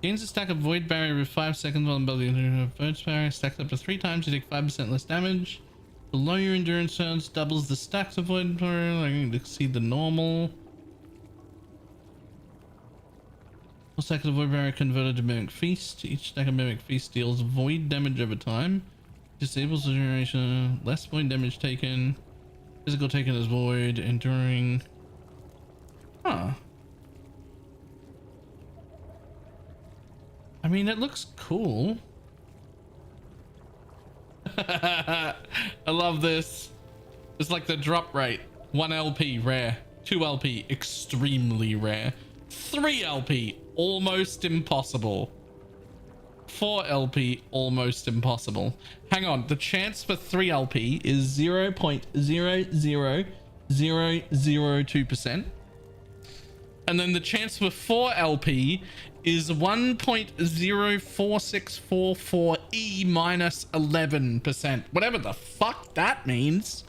Gains a stack of Void Barrier with 5 seconds while building a Void Barrier. Stacks up to 3 times, you take 5% less damage. Below your endurance turns, doubles the stacks of Void Barrier, like to exceed the normal. 4 seconds of Void Barrier converted to Mimic Feast. Each stack of Mimic Feast deals Void damage over time. Disables the generation, less Void damage taken. Physical taken as Void, enduring. Huh. I mean, it looks cool. I love this. It's like the drop rate. 1 LP, rare. 2 LP, extremely rare. 3 LP, almost impossible. 4 LP, almost impossible. Hang on, the chance for 3 LP is 0.00002%. And then the chance for 4 LP is 1.04644 E minus 11%. Whatever the fuck that means.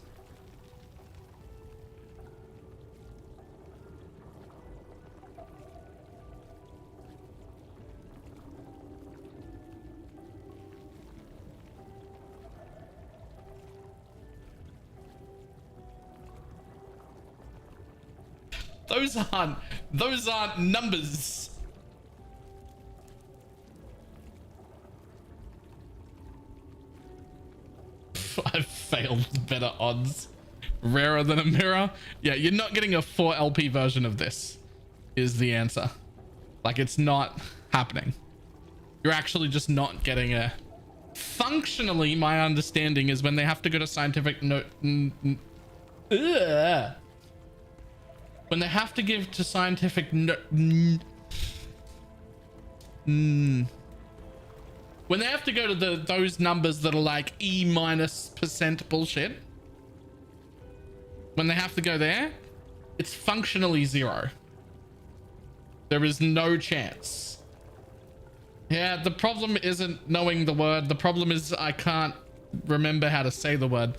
Those aren't numbers. I've failed better odds. Rarer than a mirror. Yeah, you're not getting a 4 LP version of this is the answer. Like, it's not happening. You're actually just not getting a... Functionally, my understanding is when they have to go to scientific when they have to give to scientific when they have to go to those numbers that are like E minus % bullshit, when they have to go there, it's functionally 0. There is no chance. Yeah, the problem isn't knowing the word. The problem is I can't remember how to say the word.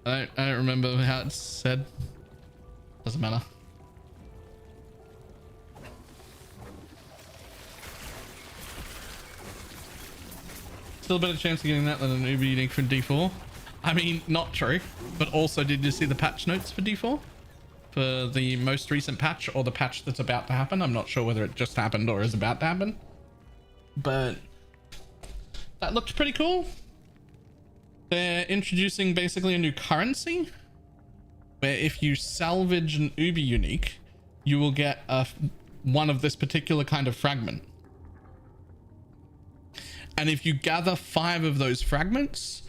I don't remember how it's said. Doesn't matter. Still a better chance of getting that than an Uber unique from D4. I mean, not true, but also did you see the patch notes for D4? For the most recent patch or the patch that's about to happen? I'm not sure whether it just happened or is about to happen. But that looked pretty cool. They're introducing basically a new currency where if you salvage an Uber unique, you will get one of this particular kind of fragment. And if you gather 5 of those fragments,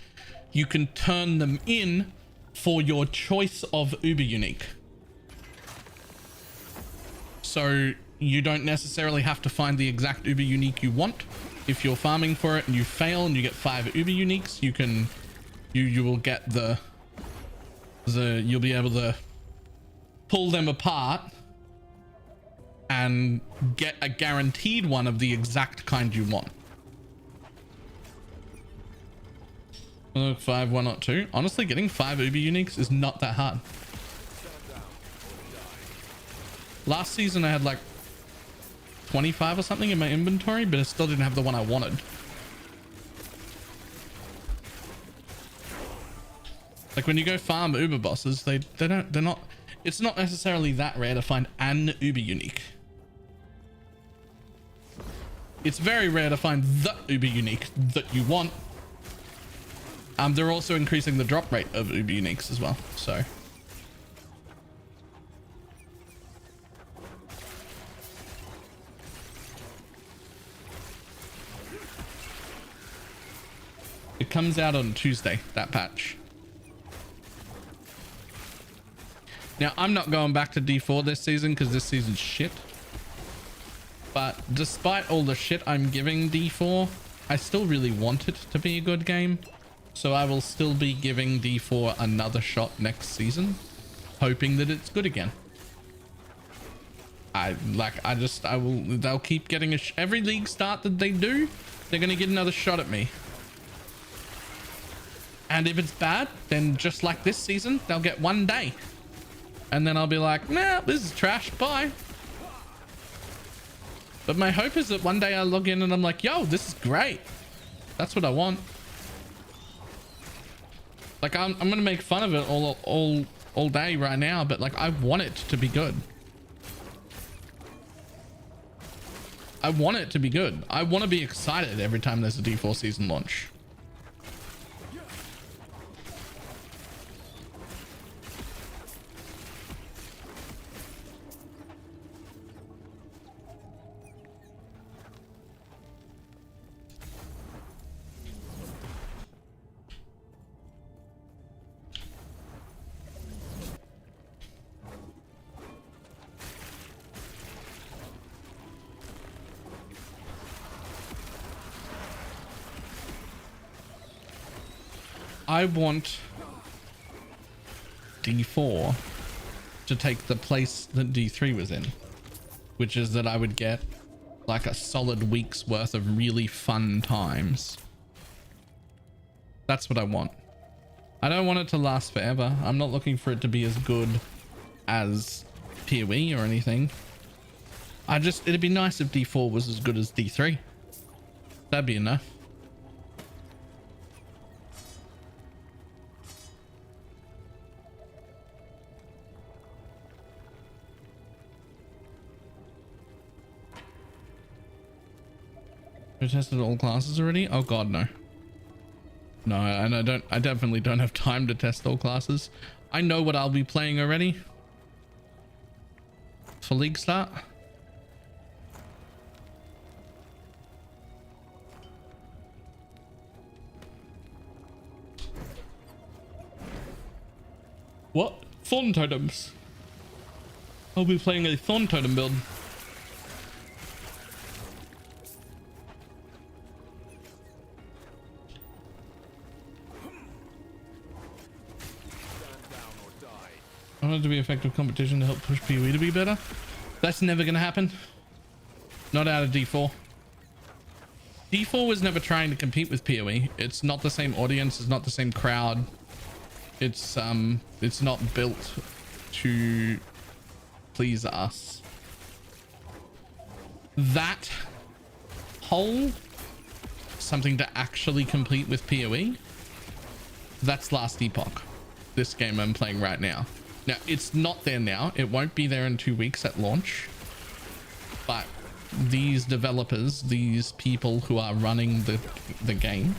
you can turn them in for your choice of Uber unique. So you don't necessarily have to find the exact Uber unique you want. If you're farming for it and you fail and you get 5 Uber uniques, you will get you'll be able to pull them apart and get a guaranteed one of the exact kind you want. Look, 5, why not 2? Honestly, getting 5 Uber uniques is not that hard. Last season I had like 25 or something in my inventory, but I still didn't have the one I wanted. Like when you go farm Uber bosses, it's not necessarily that rare to find an Uber unique. It's very rare to find the Uber unique that you want. They're also increasing the drop rate of Uber uniques as well, so. It comes out on Tuesday, that patch. Now, I'm not going back to D4 this season because this season's shit. But despite all the shit I'm giving D4, I still really want it to be a good game. So I will still be giving D4 another shot next season, hoping that it's good again. They'll keep getting every league start that they do, they're going to get another shot at me. And if it's bad, then just like this season, they'll get 1 day. And then I'll be like, nah, this is trash, bye. But my hope is that one day I log in and I'm like, yo, this is great. That's what I want. Like, I'm going to make fun of it all day right now, but like, I want it to be good. I want it to be good. I want to be excited every time there's a D4 season launch. I want D4 to take the place that D3 was in, which is that I would get like a solid week's worth of really fun times. That's what I want. I don't want it to last forever. I'm not looking for it to be as good as PoE or anything. It'd be nice if D4 was as good as D3. That'd be enough. We tested all classes already? Oh god, no. No, and I definitely don't have time to test all classes. I know what I'll be playing already. For league start. What? Thorn totems. I'll be playing a thorn totem build. I want it to be effective competition to help push PoE to be better. That's never going to happen. Not out of D4. D4 was never trying to compete with PoE. It's not the same audience. It's not the same crowd. It's not built to please us. That whole something to actually complete with PoE, that's last epoch. This game I'm playing right now. Now it's not there now. It won't be there in 2 weeks at launch. But these developers, these people who are running the game,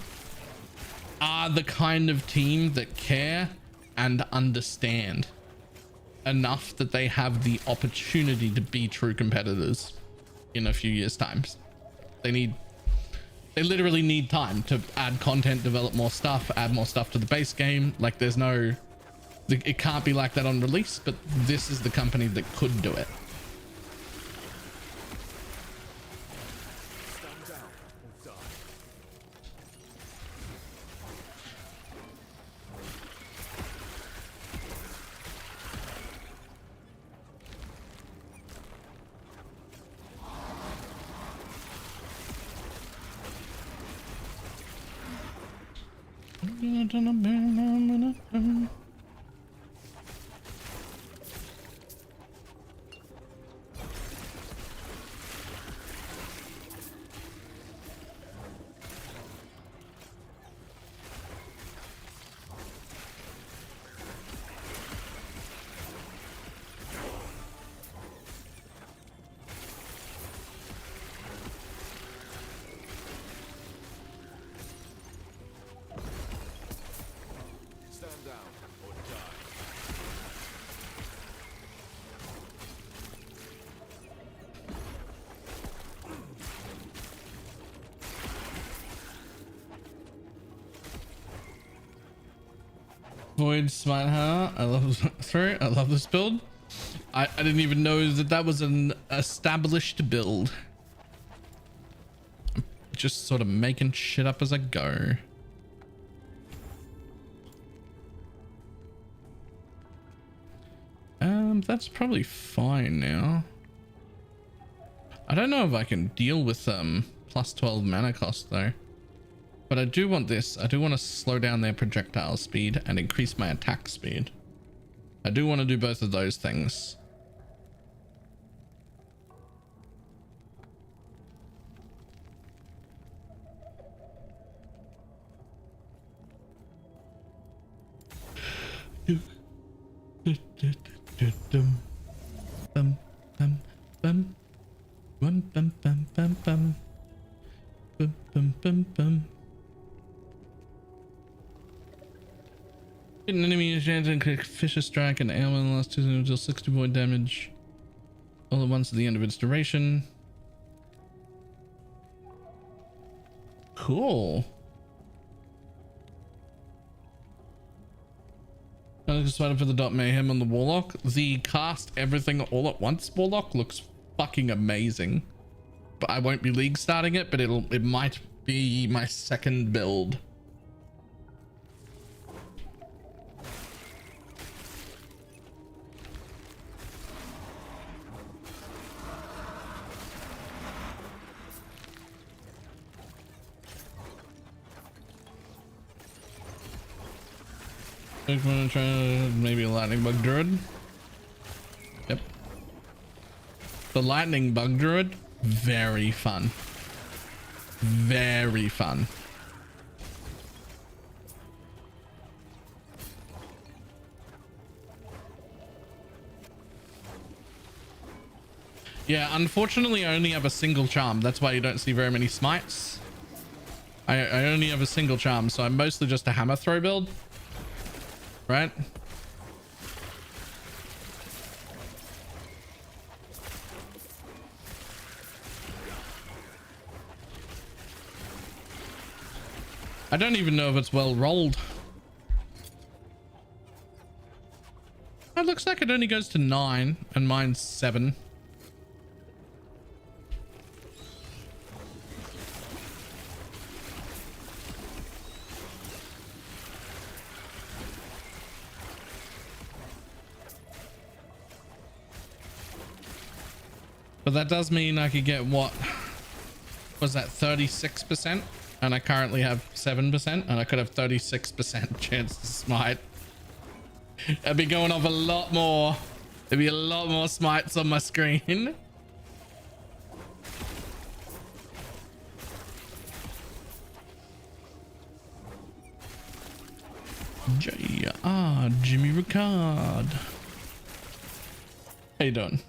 are the kind of team that care and understand enough that they have the opportunity to be true competitors in a few years' time. They literally need time to add content, develop more stuff, add more stuff to the base game. Like there's no, it can't be like that on release, but this is the company that could do it. Stand down or die. Stand down or die. Void Smart Heart. I love this build. I didn't even know that was an established build. I'm just sort of making shit up as I go. That's probably fine now. I don't know if I can deal with plus 12 mana cost though. But I do want this. I do want to slow down their projectile speed and increase my attack speed. I do want to do both of those things. An enemy is and click Fisher Strike and ailment last 2 until 60 point damage all at once at the end of its duration. Cool. I look excited for the dot mayhem on the warlock. The cast everything all at once warlock looks fucking amazing. But I won't be league starting it, but it might be my second build. I'm gonna try maybe a lightning bug druid. Yep. The lightning bug druid, very fun. Very fun. Yeah, unfortunately I only have a single charm. That's why you don't see very many smites. I only have a single charm, so I'm mostly just a hammer throw build. Right? I don't even know if it's well rolled. It looks like it only goes to 9 and mine's 7. But that does mean I could get what was that 36%, and I currently have 7%, and I could have 36% chance to smite I'd be going off a lot more. There'd be a lot more smites on my screen. Jimmy Ricard. How you doing?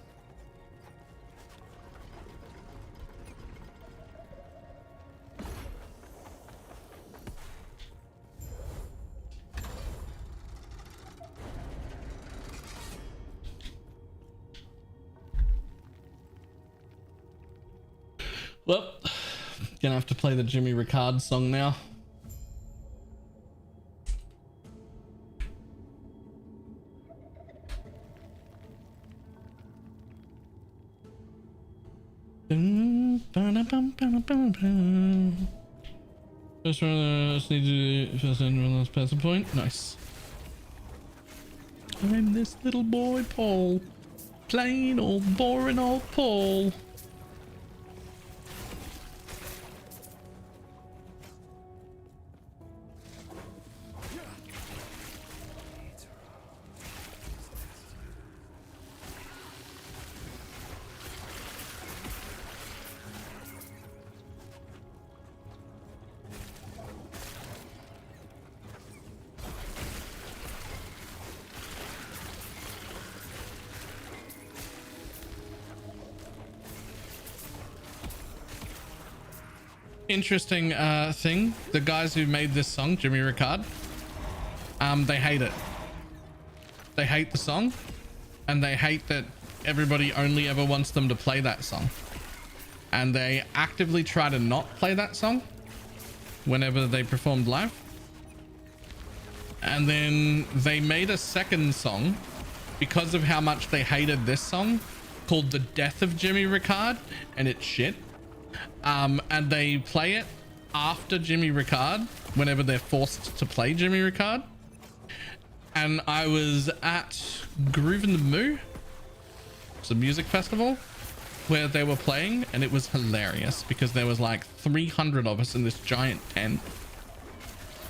Well, gonna have to play the Jimmy Ricard song now. First one, just need to first and last pass the point. Nice. I'm this little boy Paul, plain old boring old Paul. Interesting thing, the guys who made this song, Jimmy Ricard, they hate it. They hate the song, and they hate that everybody only ever wants them to play that song, and they actively try to not play that song whenever they performed live. And then they made a second song because of how much they hated this song, called The Death of Jimmy Ricard, and it's shit. And they play it after Jimmy Ricard whenever they're forced to play Jimmy Ricard. And I was at Groove in the Moo, it's a music festival where they were playing, and it was hilarious because there was like 300 of us in this giant tent.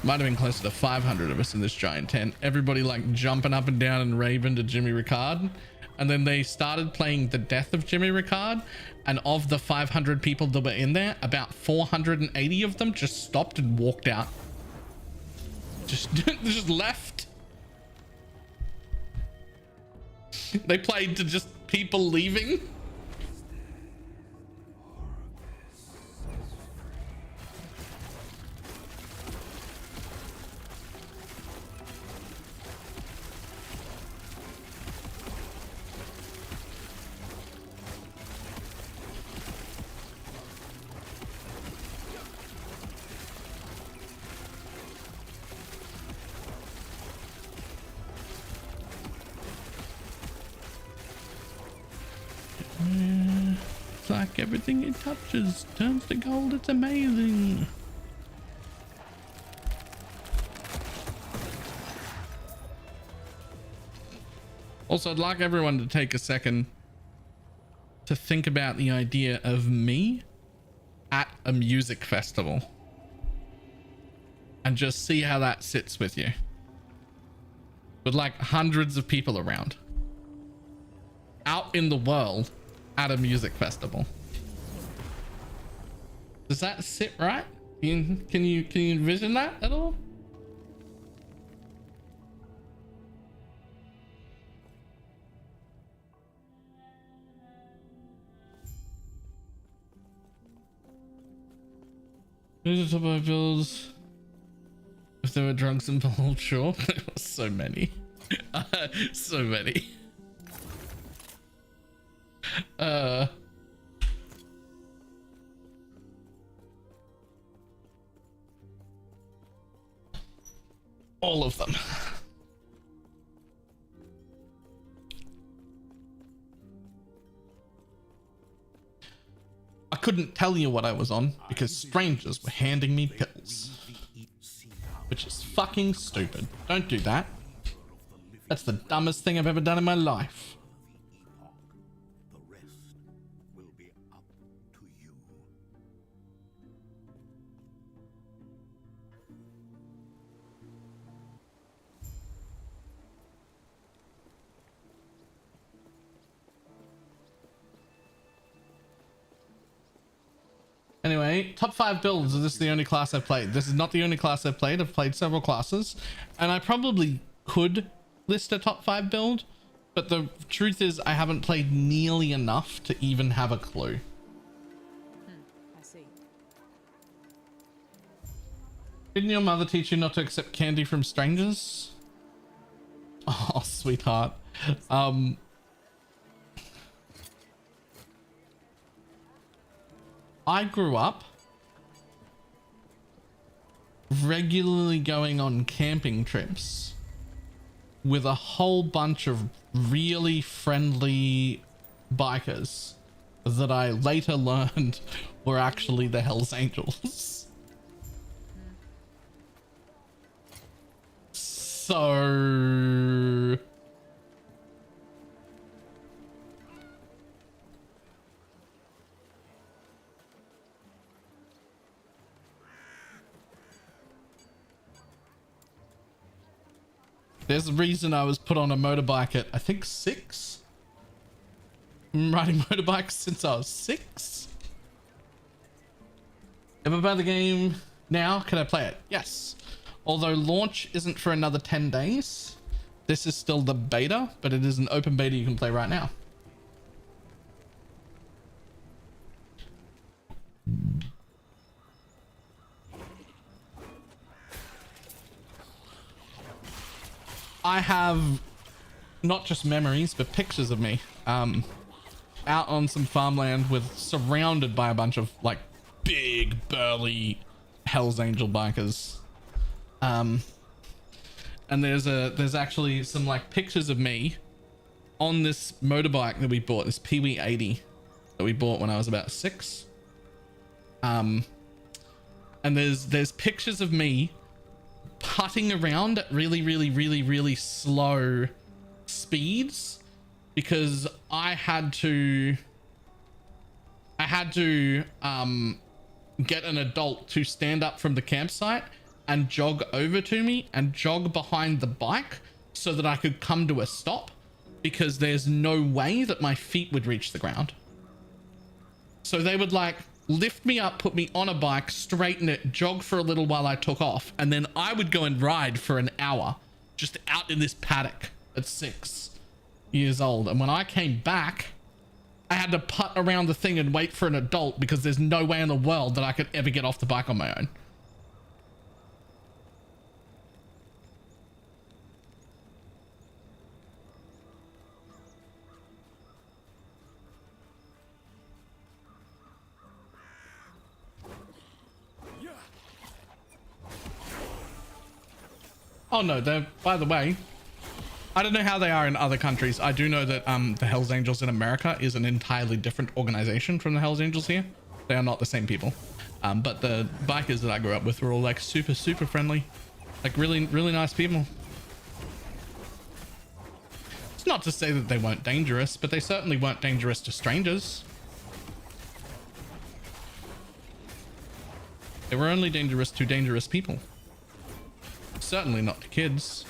Might have been closer to 500 of us in this giant tent, everybody like jumping up and down and raving to Jimmy Ricard. And then they started playing The Death of Jimmy Ricard, and of the 500 people that were in there, about 480 of them just stopped and walked out. Just left. They played to just people leaving. It's like everything it touches turns to gold. It's amazing. Also, I'd like everyone to take a second to think about the idea of me at a music festival and just see how that sits with you, with like hundreds of people around out in the world at a music festival. Does that sit right? Can you envision that at all? These are top of bills. If there were drugs involved, sure. There were so many. So many. All of them. I couldn't tell you what I was on because strangers were handing me pills, which is fucking stupid. Don't do that. That's the dumbest thing I've ever done in my life. Anyway, top 5 builds. Is this the only class I've played? This is not the only class I've played. I've played several classes, and I probably could list a top 5 build, but the truth is I haven't played nearly enough to even have a clue. I see. Didn't your mother teach you not to accept candy from strangers? Oh, sweetheart. I grew up regularly going on camping trips with a whole bunch of really friendly bikers that I later learned were actually the Hells Angels. So there's a reason I was put on a motorbike at, I think, 6. I'm riding motorbikes since I was 6. If I buy the game now, can I play it? Yes. Although launch isn't for another 10 days. This is still the beta, but it is an open beta you can play right now. I have not just memories, but pictures of me out on some farmland with surrounded by a bunch of like big burly Hells Angel bikers. And there's actually some like pictures of me on this motorbike that we bought, this Pee-wee 80 that we bought when I was about 6. And there's pictures of me putting around at really slow speeds because I had to get an adult to stand up from the campsite and jog over to me and jog behind the bike so that I could come to a stop, because there's no way that my feet would reach the ground. So they would like lift me up, put me on a bike, straighten it, jog for a little while I took off, and then I would go and ride for an hour just out in this paddock at 6 years old. And when I came back, I had to putt around the thing and wait for an adult because there's no way in the world that I could ever get off the bike on my own. Oh no, they're, by the way, I don't know how they are in other countries. I do know that the Hells Angels in America is an entirely different organization from the Hells Angels here. They are not the same people. But the bikers that I grew up with were all like super friendly, like really nice people. It's not to say that they weren't dangerous, but they certainly weren't dangerous to strangers. They were only dangerous to dangerous people. Certainly not to kids.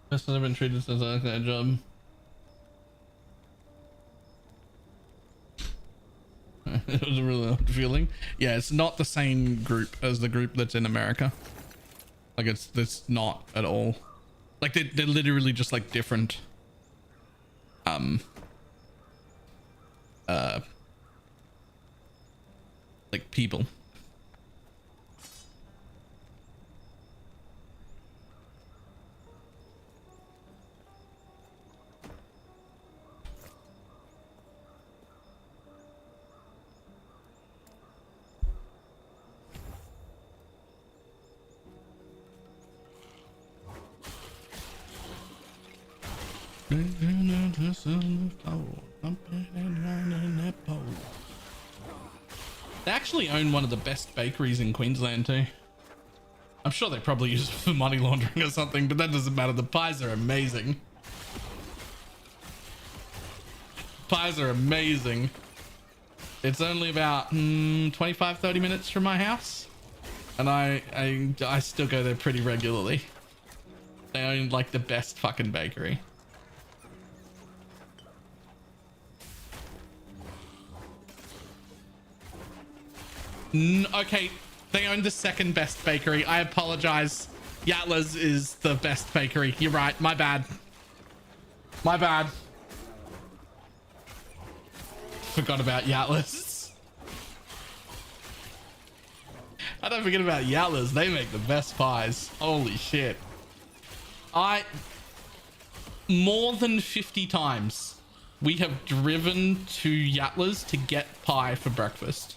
Best I've been treated since I got that job. It was a really odd feeling. Yeah, it's not the same group as the group that's in America. Like it's not at all. Like they're literally just like different like people. They actually own one of the best bakeries in Queensland too. I'm sure they probably use it for money laundering or something, but that doesn't matter. The pies are amazing. Pies are amazing. It's only about 25-30 minutes from my house, and I still go there pretty regularly. They own like the best fucking bakery. Okay, they own the second best bakery. I apologize. Yatla's is the best bakery. You're right. My bad. My bad. Forgot about Yatla's. I don't forget about Yatla's. They make the best pies. Holy shit. More than 50 times we have driven to Yatla's to get pie for breakfast.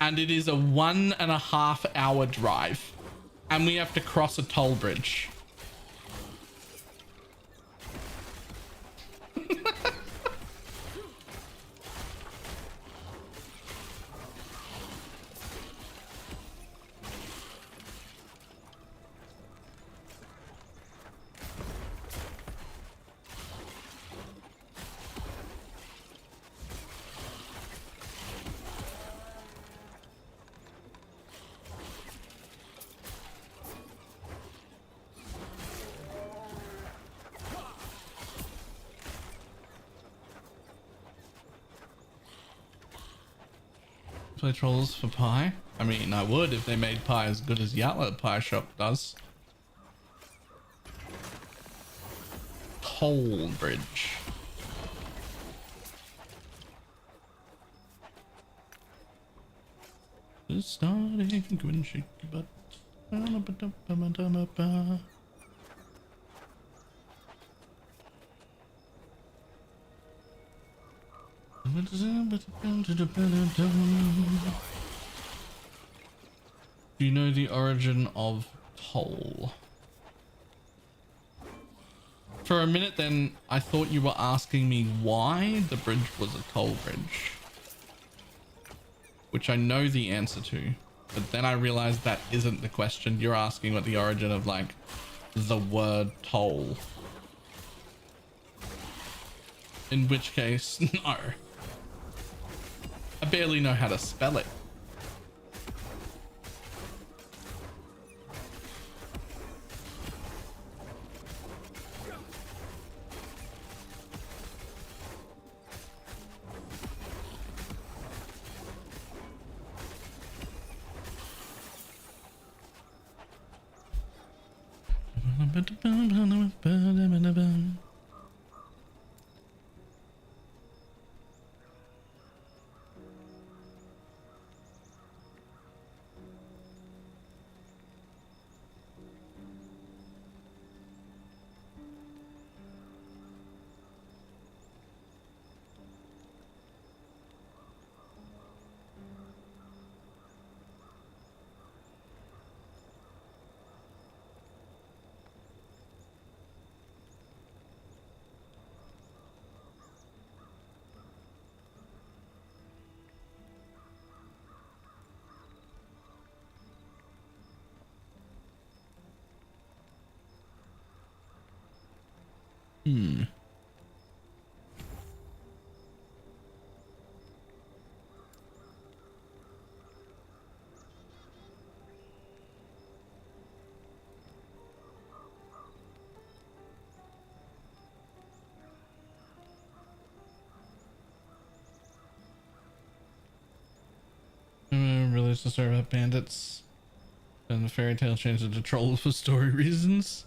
And it is a 1.5 hour drive. And we have to cross a toll bridge. Play trolls for pie? I mean, I would if they made pie as good as Yatla Pie Shop does. Toll bridge. Just starting when shake your butt. Do you know the origin of toll? For a minute then, I thought you were asking me why the bridge was a toll bridge. Which I know the answer to. But then I realized that isn't the question. You're asking what the origin of, like, the word toll. In which case, no. I barely know how to spell it. Released a story about bandits, and the fairy tale changed it to trolls for story reasons.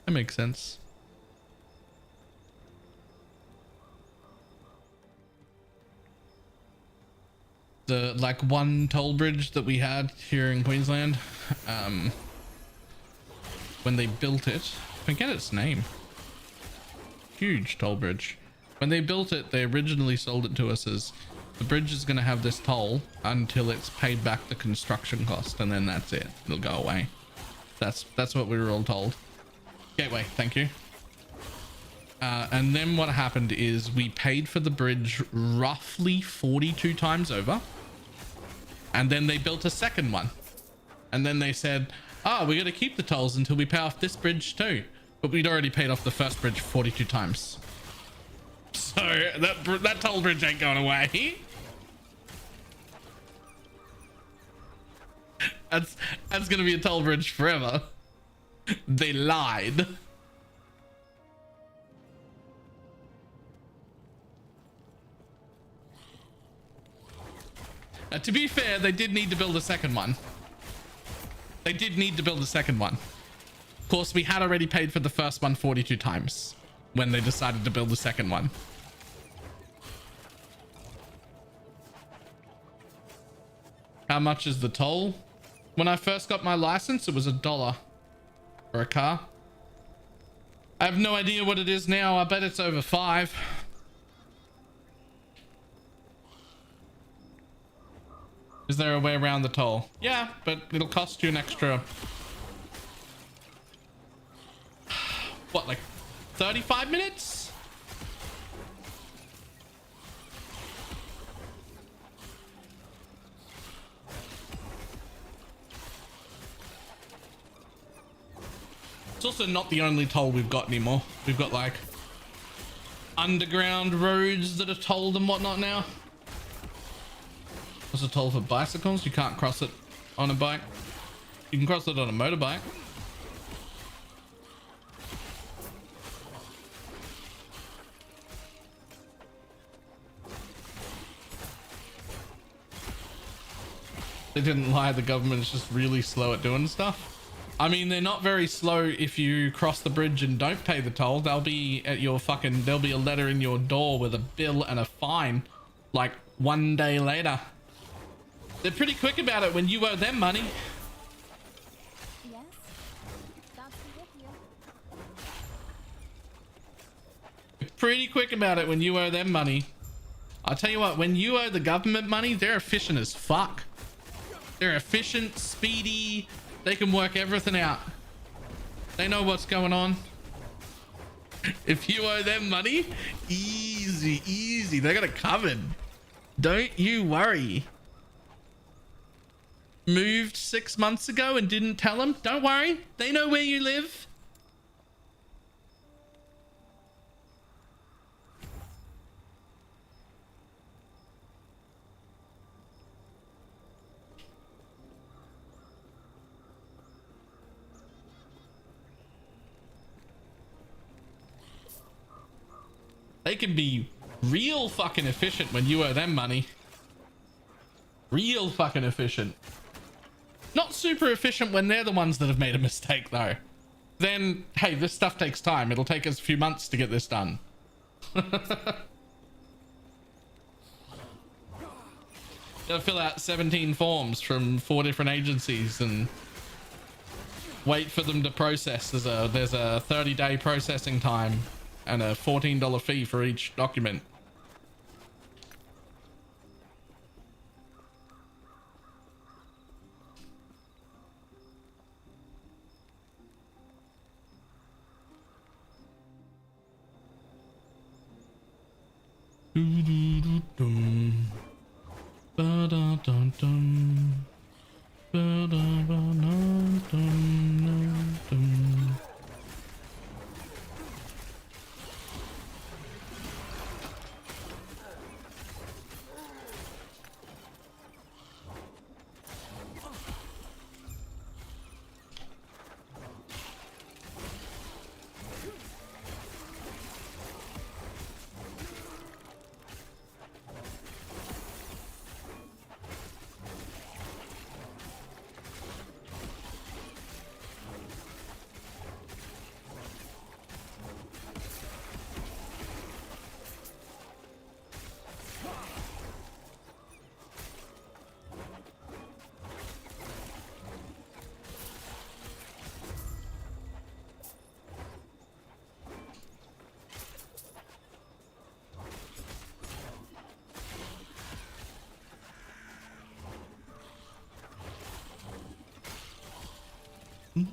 That makes sense. The like one toll bridge that we had here in Queensland, when they built it, forget its name. Huge toll bridge. When they built it, they originally sold it to us as the bridge is going to have this toll until it's paid back the construction cost, and then that's it. It'll go away. That's what we were all told. Gateway, thank you. And then what happened is we paid for the bridge roughly 42 times over, and then they built a second one, and then they said, Oh, we're going to keep the tolls until we pay off this bridge too. But we'd already paid off the first bridge 42 times. So that toll bridge ain't going away. That's going to be a toll bridge forever. They lied. To be fair, they did need to build a second one. They did need to build a second one. Of course, we had already paid for the first one 42 times when they decided to build the second one. How much is the toll? When I first got my license, it was $1 for a car. I have no idea what it is now. I bet it's over $5. Is there a way around the toll? Yeah, but it'll cost you an extra... What, like 35 minutes? It's also not the only toll we've got anymore. We've got like underground roads that are tolled and whatnot now. There's a toll for bicycles. You can't cross it on a bike. You can cross it on a motorbike. They didn't lie. The government's just really slow at doing stuff. I mean, they're not very slow if you cross the bridge and don't pay the toll. They'll be at your fucking... There'll be a letter in your door with a bill and a fine like 1 day later. They're pretty quick about it when you owe them money. Yes? That's the here. Pretty quick about it when you owe them money. I'll tell you what, when you owe the government money, they're efficient as fuck. They're efficient, speedy. They can work everything out. They know what's going on. If you owe them money, easy, easy. They got it covered. Don't you worry. Moved 6 months ago and didn't tell them? Don't worry. They know where you live. They can be real fucking efficient when you owe them money. Real fucking efficient. Not super efficient when they're the ones that have made a mistake though. Then, hey, this stuff takes time. It'll take us a few months to get this done. Gotta fill out 17 forms from 4 different agencies and wait for them to process. There's a 30-day processing time and a $14 fee for each document. Dum. Ba-da-dum-dum. Ba-da-ba-dum-dum-dum.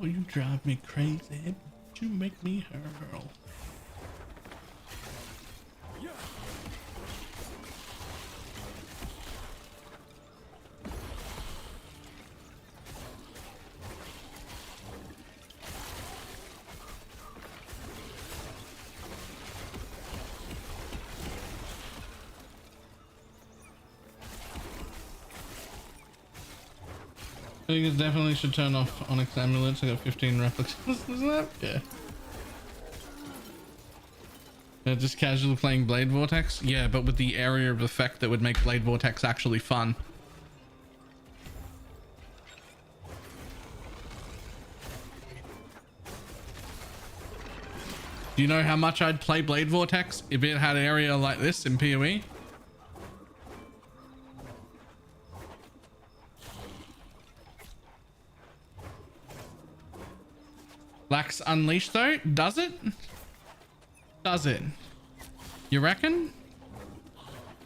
Oh, you drive me crazy. You make me hurl. I think it definitely should turn off Onyx Amulets. I got 15 replicas. Isn't that? Yeah. Just casually playing Blade Vortex? Yeah, but with the area of effect that would make Blade Vortex actually fun. Do you know how much I'd play Blade Vortex if it had area like this in PoE? Lacks Unleash though? Does it? Does it? You reckon?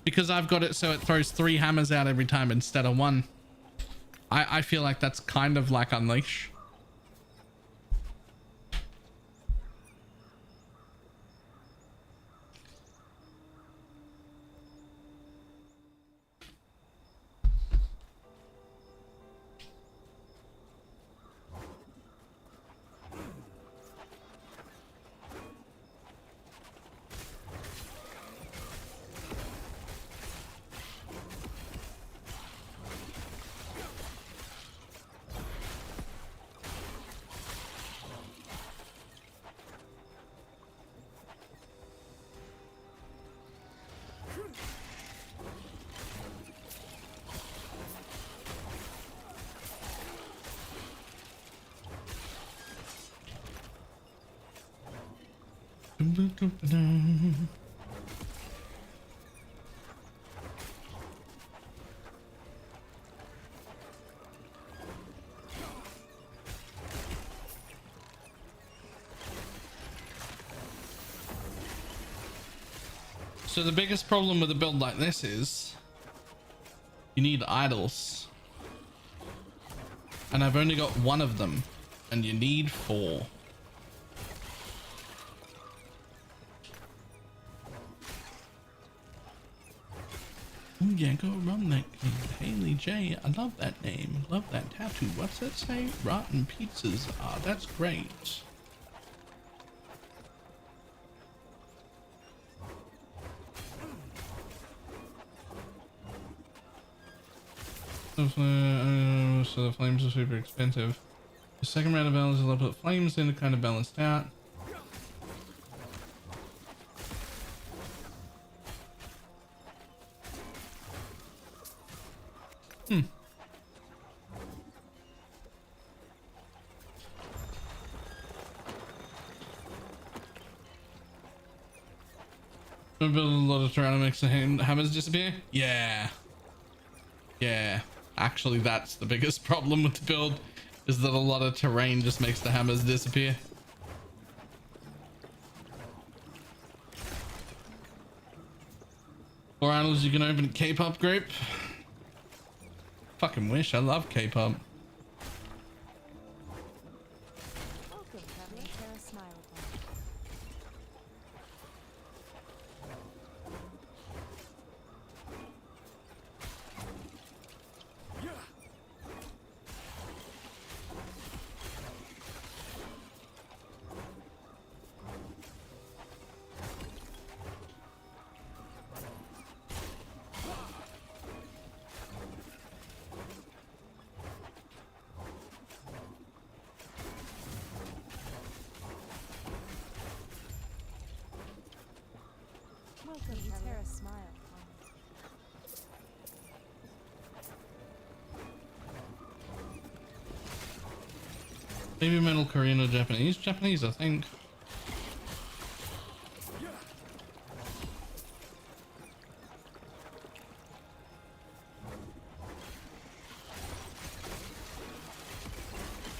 Because I've got it so it throws 3 hammers out every time instead of 1. I feel like that's kind of like Unleash. So the biggest problem with a build like this is you need idols, and I've only got 1 of them, and you need 4. Oh yeah, go run that game. Haley J, I love that name. Love that tattoo. What's that say? Rotten pizzas. Ah, that's great. So the flames are super expensive. The second round of balance is I'll put flames in to kind of balanced out. I build a lot of ceramics and hammers disappear? Yeah. Yeah. Actually, that's the biggest problem with the build, is that a lot of terrain just makes the hammers disappear. Or animals you can open K-pop group. Fucking wish. I love K-pop. Maybe metal Korean or Japanese? Japanese, I think.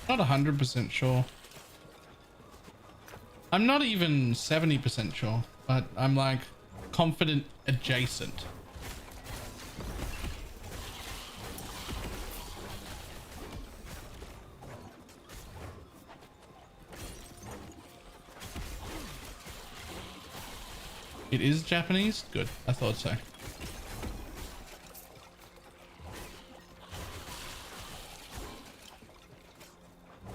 Not 100% sure. I'm not even 70% sure, but I'm like confident adjacent. It is Japanese? Good. I thought so.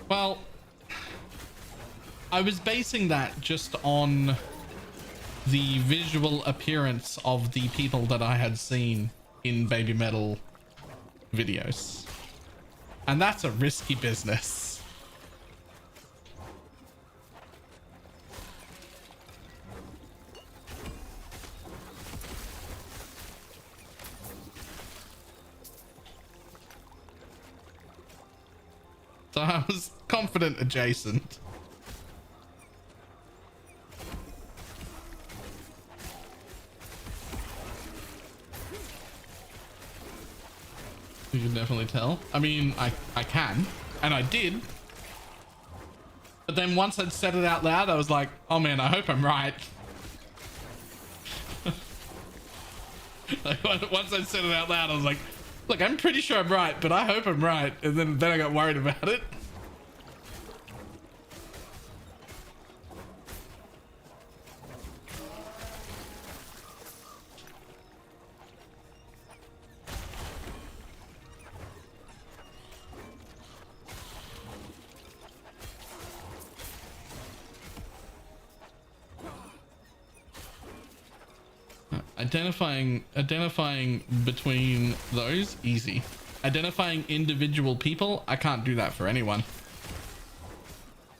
Well, I was basing that just on the visual appearance of the people that I had seen in Baby Metal videos. And that's a risky business. So I was confident adjacent. You can definitely tell. I mean, I can, and I did. But then once I'd said it out loud, I was like, oh man, I hope I'm right. Like, once I said it out loud, I was like, look, I'm pretty sure I'm right, but I hope I'm right. And then I got worried about it. Identifying between those, easy. Identifying individual people, I can't do that for anyone.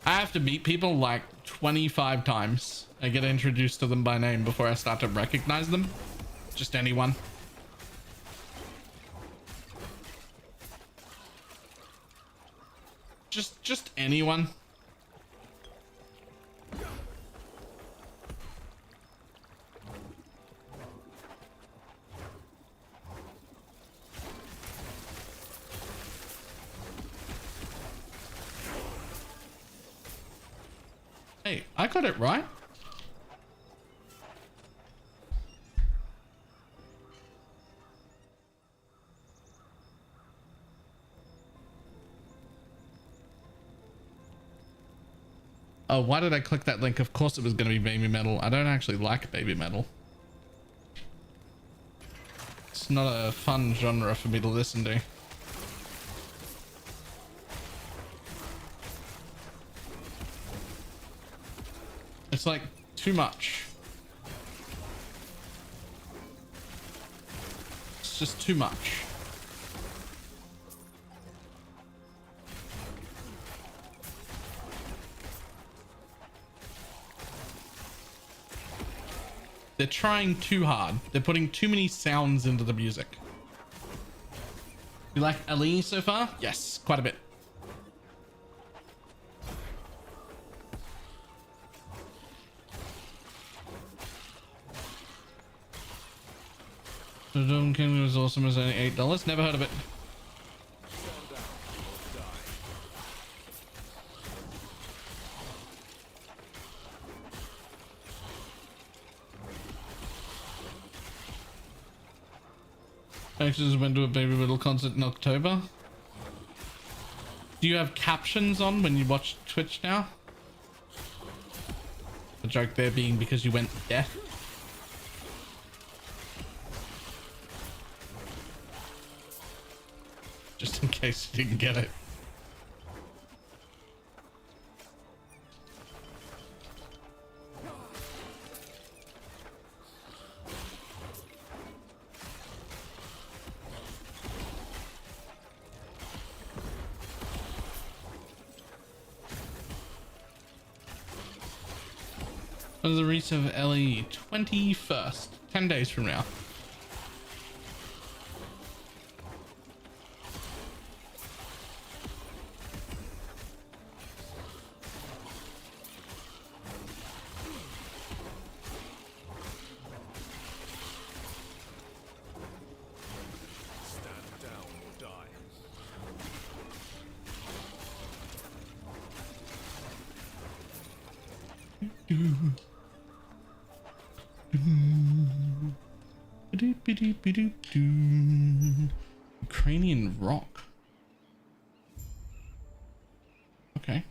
I have to meet people like 25 times. I get introduced to them by name before I start to recognize them. Just anyone. Just anyone. Hey, I got it right. Oh, why did I click that link? Of course it was going to be baby metal. I don't actually like baby metal. It's not a fun genre for me to listen to. It's like too much. It's just too much. They're trying too hard. They're putting too many sounds into the music. You like Ali so far? Yes, quite a bit. The Dome King was awesome as only $8. Never heard of it. Actors went to a Baby Metal concert in October. Do you have captions on when you watch Twitch now? The joke there being because you went deaf. Just in case you didn't get it. What is the release of LE? 21st, 10 days from now. Ukrainian rock. Okay.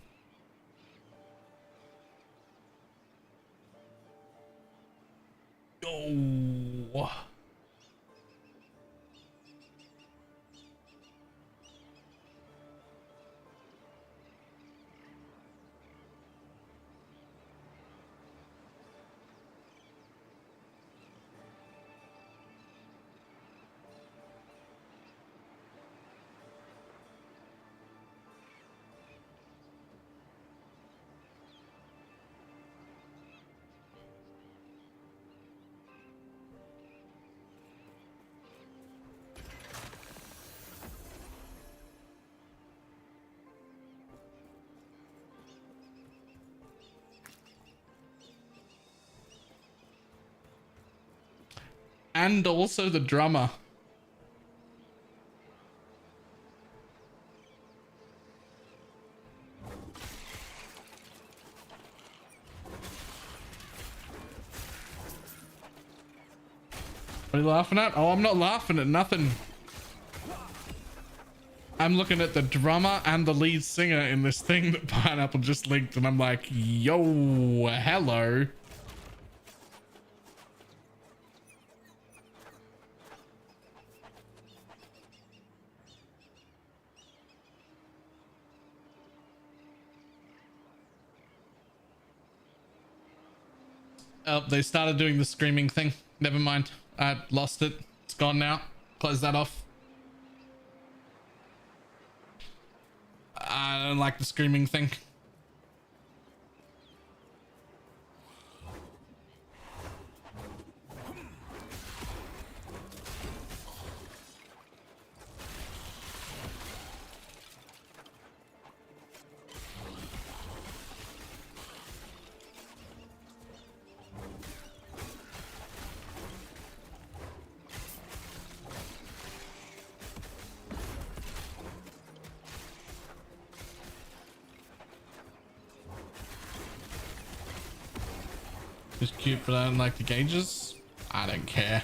Yo. and also the drummer. What are you laughing at? Oh, I'm not laughing at nothing. I'm looking at the drummer and the lead singer in this thing that Pineapple just linked, and I'm like, yo, hello. Oh, they started doing the screaming thing. Never mind. I lost it. It's gone now. Close that off. I don't like the screaming thing. It's cute, but I don't like the gauges. I don't care.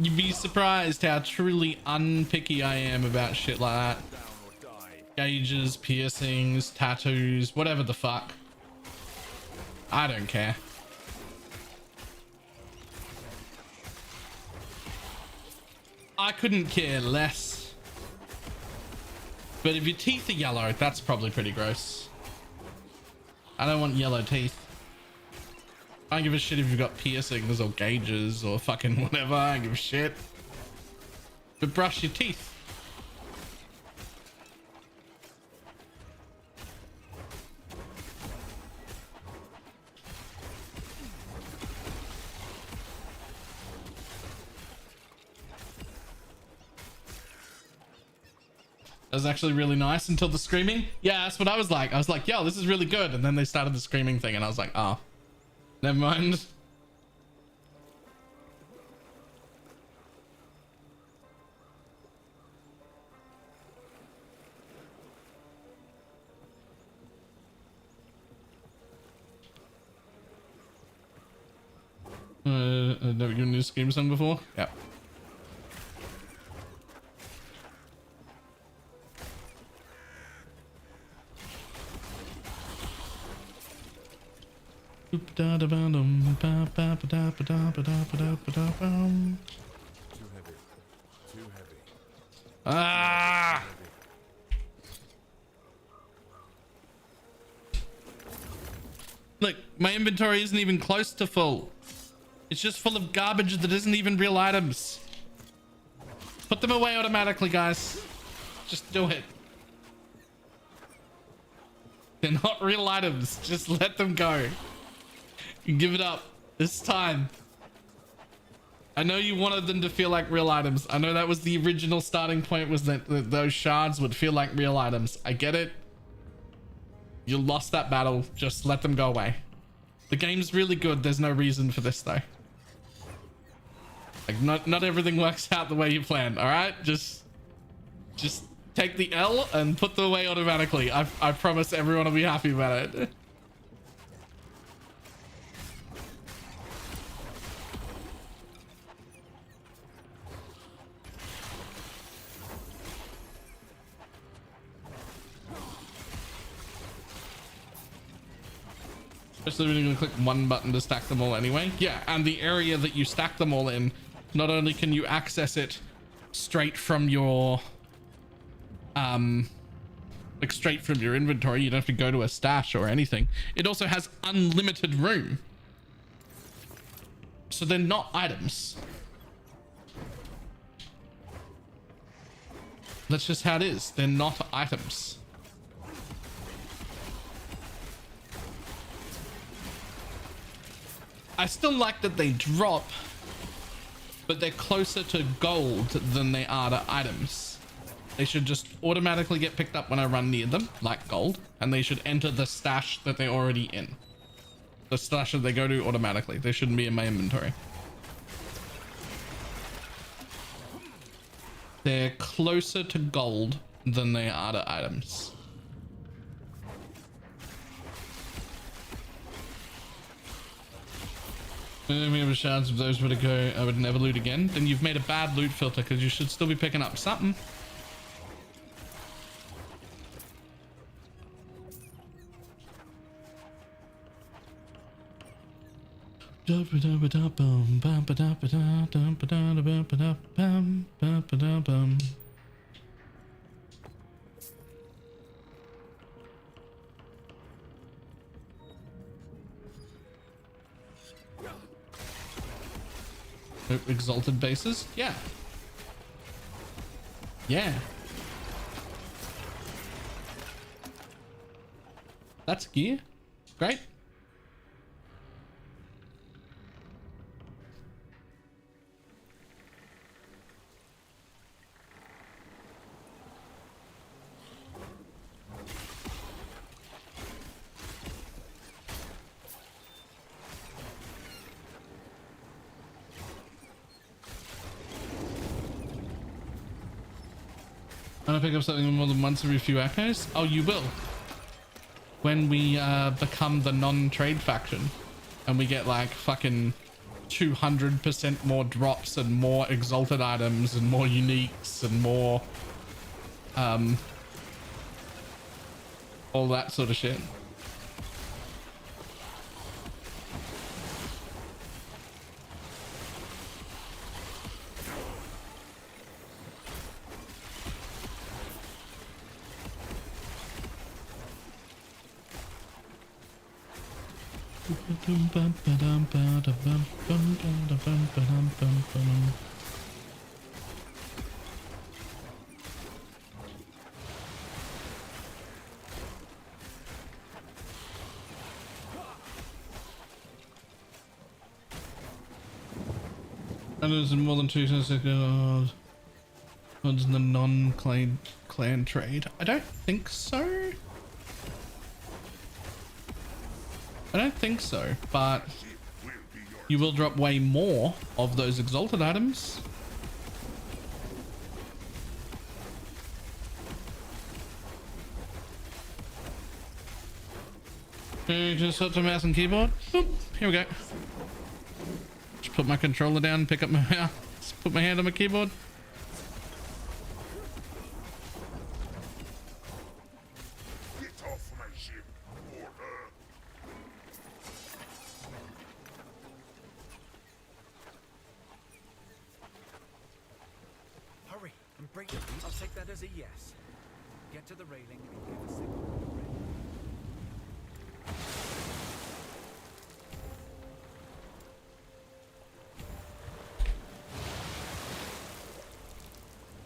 You'd be surprised how truly unpicky I am about shit like that. Gauges, piercings, tattoos, whatever the fuck. I don't care. I couldn't care less. But if your teeth are yellow, that's probably pretty gross. I don't want yellow teeth. I don't give a shit if you've got piercings or gauges or fucking whatever. I don't give a shit. But brush your teeth. That was actually really nice until the screaming. Yeah, that's what I was like. I was like, yo, this is really good. And then they started the screaming thing and I was like, oh, never mind. I've never given you a scream song before. Yeah. Too heavy. Too heavy. Ah! Look, my inventory isn't even close to full. It's just full of garbage that isn't even real items. Put them away automatically, guys. Just do it. They're not real items. Just let them go. You give it up. This time. I know you wanted them to feel like real items. I know that was the original starting point, was that those shards would feel like real items. I get it. You lost that battle. Just let them go away. The game's really good. There's no reason for this though. Like not everything works out the way you planned. All right, just take the L and put them away automatically. I promise everyone will be happy about it. Especially when you're gonna click one button to stack them all anyway. Yeah, and the area that you stack them all in, not only can you access it straight from your like straight from your inventory, you don't have to go to a stash or anything. It also has unlimited room. So they're not items. That's just how it is. They're not items. I still like that they drop, but they're closer to gold than they are to items. They should just automatically get picked up when I run near them, like gold, and they should enter the stash that they're already in. The stash that they go to automatically. They shouldn't be in my inventory. They're closer to gold than they are to items. If we have a chance if those were to go, I would never loot again. Then you've made a bad loot filter because you should still be picking up something. Exalted bases? Yeah. Yeah. That's gear. Great. I'm gonna pick up something more than once every few echoes. Oh, you will. When we become the non-trade faction and we get like fucking 200% more drops and more exalted items and more uniques and more all that sort of shit. And there's more than 2 seconds. What's the non-clan trade? I don't think so. I don't think so, but you will drop way more of those exalted items. Okay, just up to mouse and keyboard. Boop, here we go. Just put my controller down, pick up my mouse, put my hand on my keyboard. Hurry and break the I'll take that as a yes. Get to the railing and give a signal when you're ready.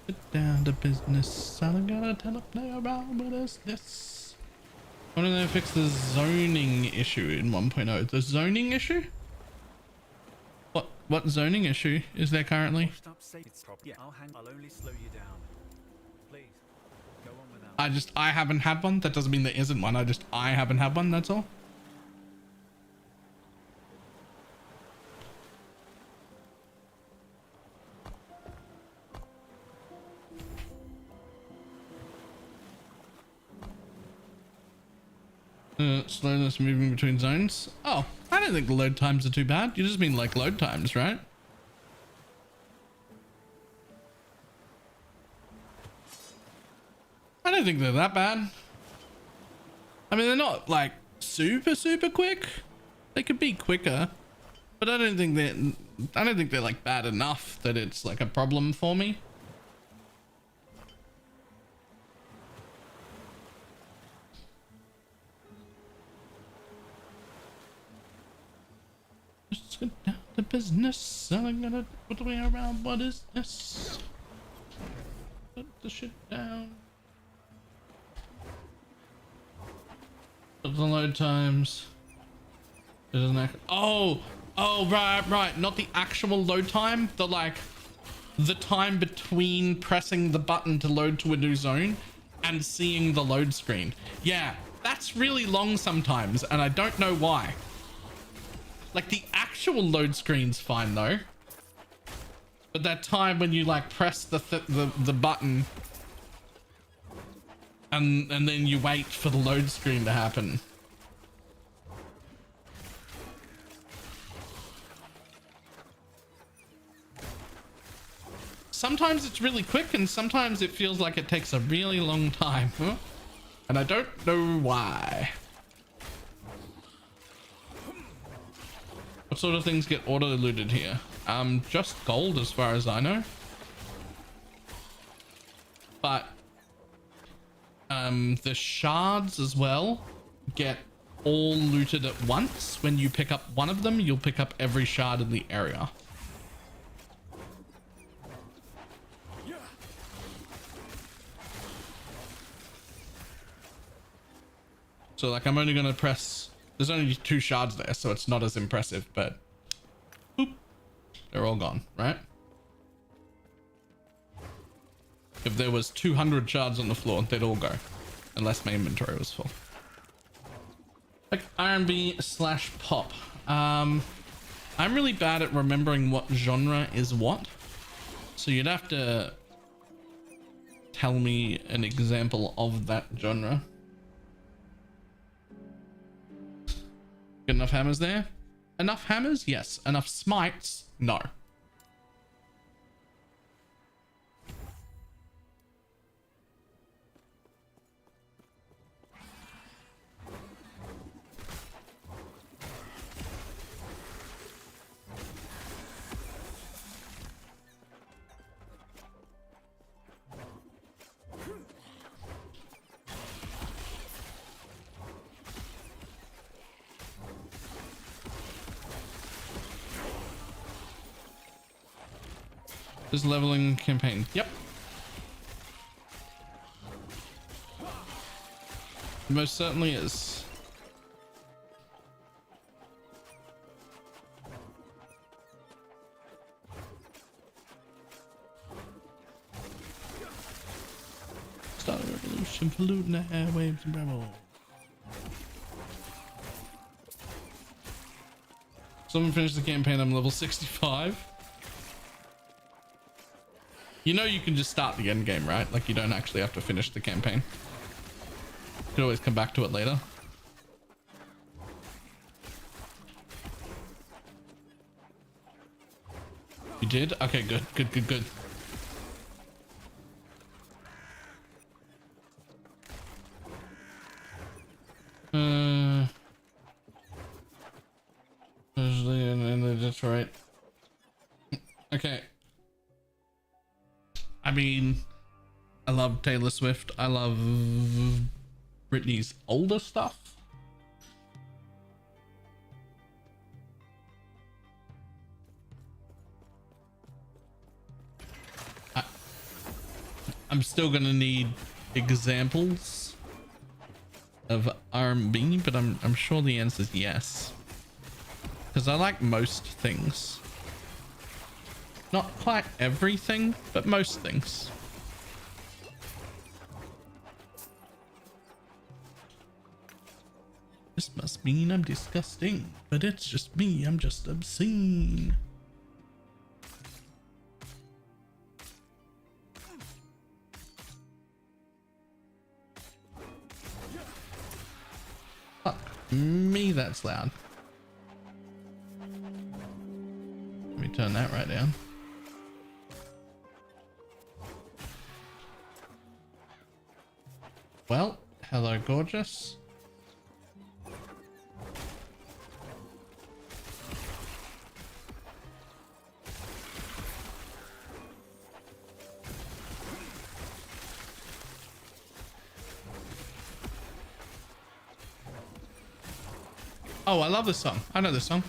Get down to business. I'm gonna tell up now about what is this. Why don't they fix the zoning issue in 1.0? The zoning issue? What zoning issue is there currently? Stop saying it's proper. Yeah, I'll only slow you down. Please, go on without. I haven't had one. That doesn't mean there isn't one. I haven't had one. That's all. Slowness moving between zones. Oh, I don't think the load times are too bad. You just mean like load times, right? I don't think they're that bad. I mean, they're not like super quick. They could be quicker, but I don't think they're like bad enough that it's like a problem for me. Let's get down to business. I'm gonna put the way around. What is this? Put the shit down. Put the load times. It doesn't act. Oh, right. Not the actual load time. The like the time between pressing the button to load to a new zone and seeing the load screen. Yeah, that's really long sometimes, and I don't know why. Like, the actual load screen's fine though, but that time when you like press the button and then you wait for the load screen to happen. Sometimes it's really quick and sometimes it feels like it takes a really long time. Huh? And I don't know why. What sort of things get auto looted here? Just gold as far as I know. But the shards as well get all looted at once. When you pick up one of them, you'll pick up every shard in the area. So like I'm only gonna press, there's only 2 shards there, so it's not as impressive, but boop, they're all gone, right? If there was 200 shards on the floor, they'd all go, unless my inventory was full. Like R&B/pop. I'm really bad at remembering what genre is what, so you'd have to tell me an example of that genre. Good enough hammers there? Enough hammers? Yes. Enough smites? No. This leveling campaign. Yep. Most certainly is. Start a revolution, polluting the airwaves and rebel. Someone finished the campaign. I'm level 65. You know you can just start the end game, right? Like you don't actually have to finish the campaign. You can always come back to it later. You did? Okay, good, good, good, good. In Detroit. Okay. I mean, I love Taylor Swift. I love Britney's older stuff. I'm still gonna need examples of R&B, but I'm sure the answer is yes. Because I like most things. Not quite everything, but most things. This must mean I'm disgusting, but it's just me. I'm just obscene. Fuck me, that's loud. Let me turn that right down. Well, hello, gorgeous. Oh, I love this song. I know this song.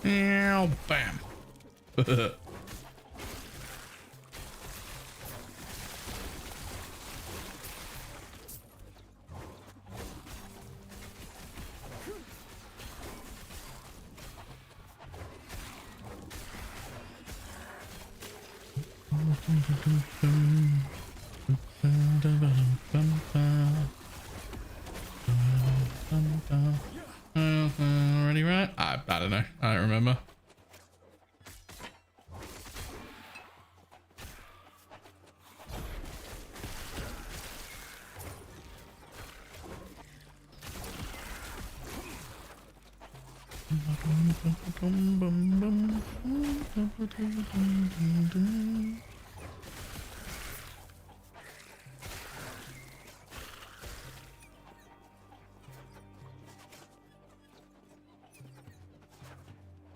Ow, bam. Ready, right? I don't know. I don't remember.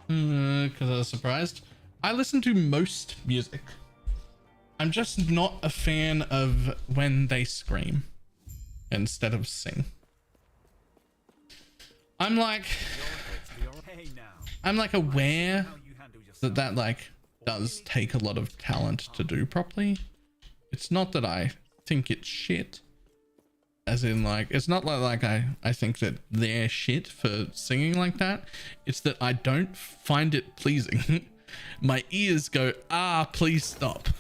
Because I was surprised. I listen to most music. I'm just not a fan of when they scream instead of sing. I'm like aware that like does take a lot of talent to do properly. It's not that I think it's shit. As in, like, it's not like I think that they're shit for singing like that. It's that I don't find it pleasing. My ears go, please stop.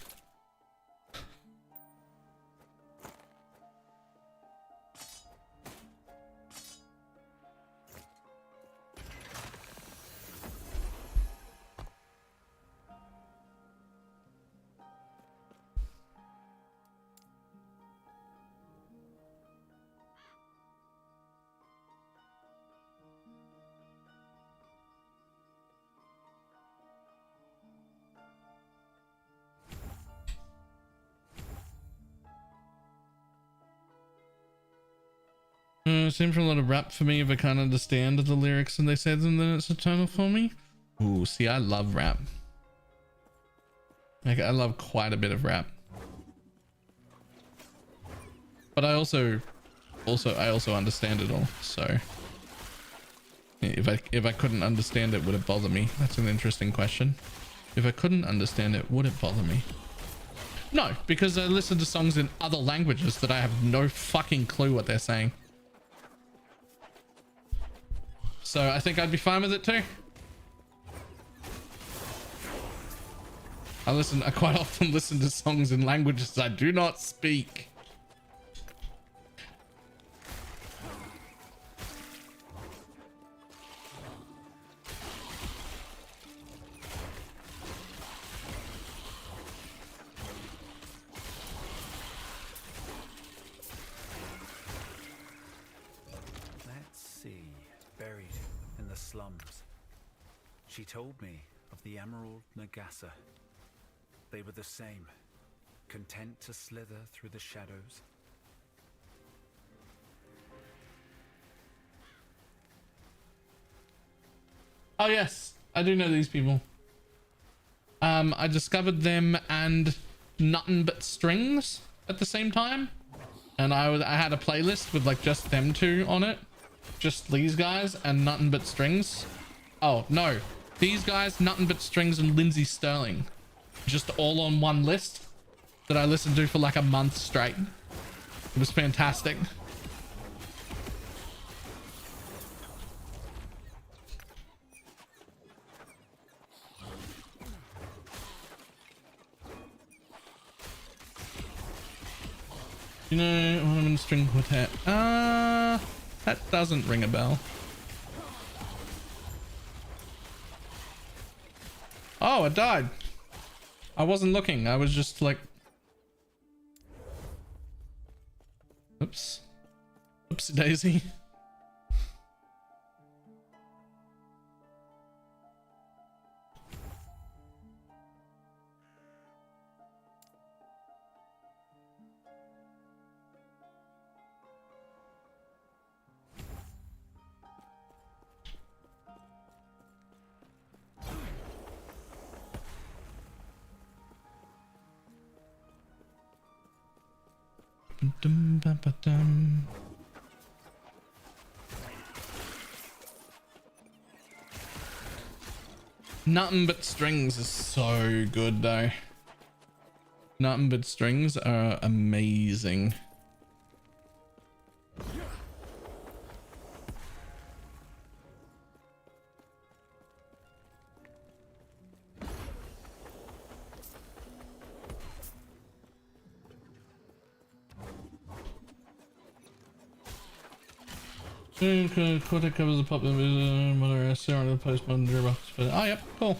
Seems a lot of rap for me if I can't understand the lyrics and they say them, then it's a tonal for me. Ooh, see, I love rap. Like, I love quite a bit of rap. But I also understand it all, so if I couldn't understand it, would it bother me? That's an interesting question. If I couldn't understand it, would it bother me? No, because I listen to songs in other languages that I have no fucking clue what they're saying. So I think I'd be fine with it too. I quite often listen to songs in languages I do not speak. Slums. She told me of the Emerald Nagasa. They were the same, content to slither through the shadows. Oh yes, I do know these people. I discovered them and Nothing But Strings at the same time, and I had a playlist with like just them two on it. Just these guys and Nothing But Strings. Oh no, these guys, Nothing But Strings, and Lindsay Sterling, just all on one list that I listened to for like a month straight. It was fantastic. You know, I'm in string quartet. That doesn't ring a bell. Oh, it died. I wasn't looking. I was just like, oops. Oopsie daisy. Nothing but strings is so good though. Nothing but strings are amazing. Quartet covers the popular mother Sarah on the postmodern gearbox. But oh yep, cool.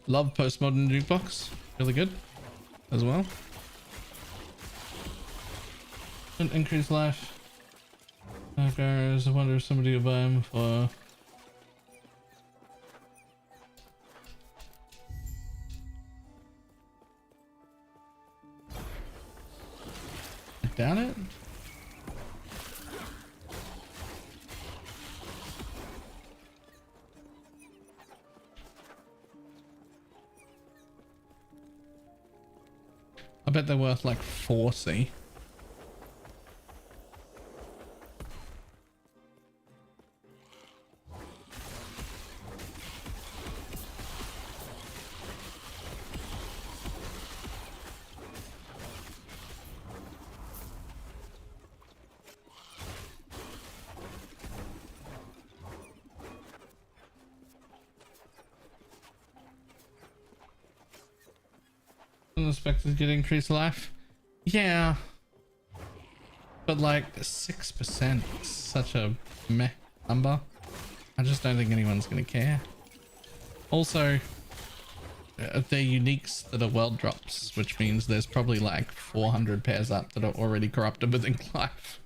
Love postmodern jukebox. Really good as well. And increase life. Guys, I wonder if somebody will buy them for down it. I bet they're worth like 40. Expected to get increased life. Yeah. But like 6% is such a meh number. I just don't think anyone's gonna care. Also, they're uniques that are world drops, which means there's probably like 400 pairs up that are already corrupted with ink life.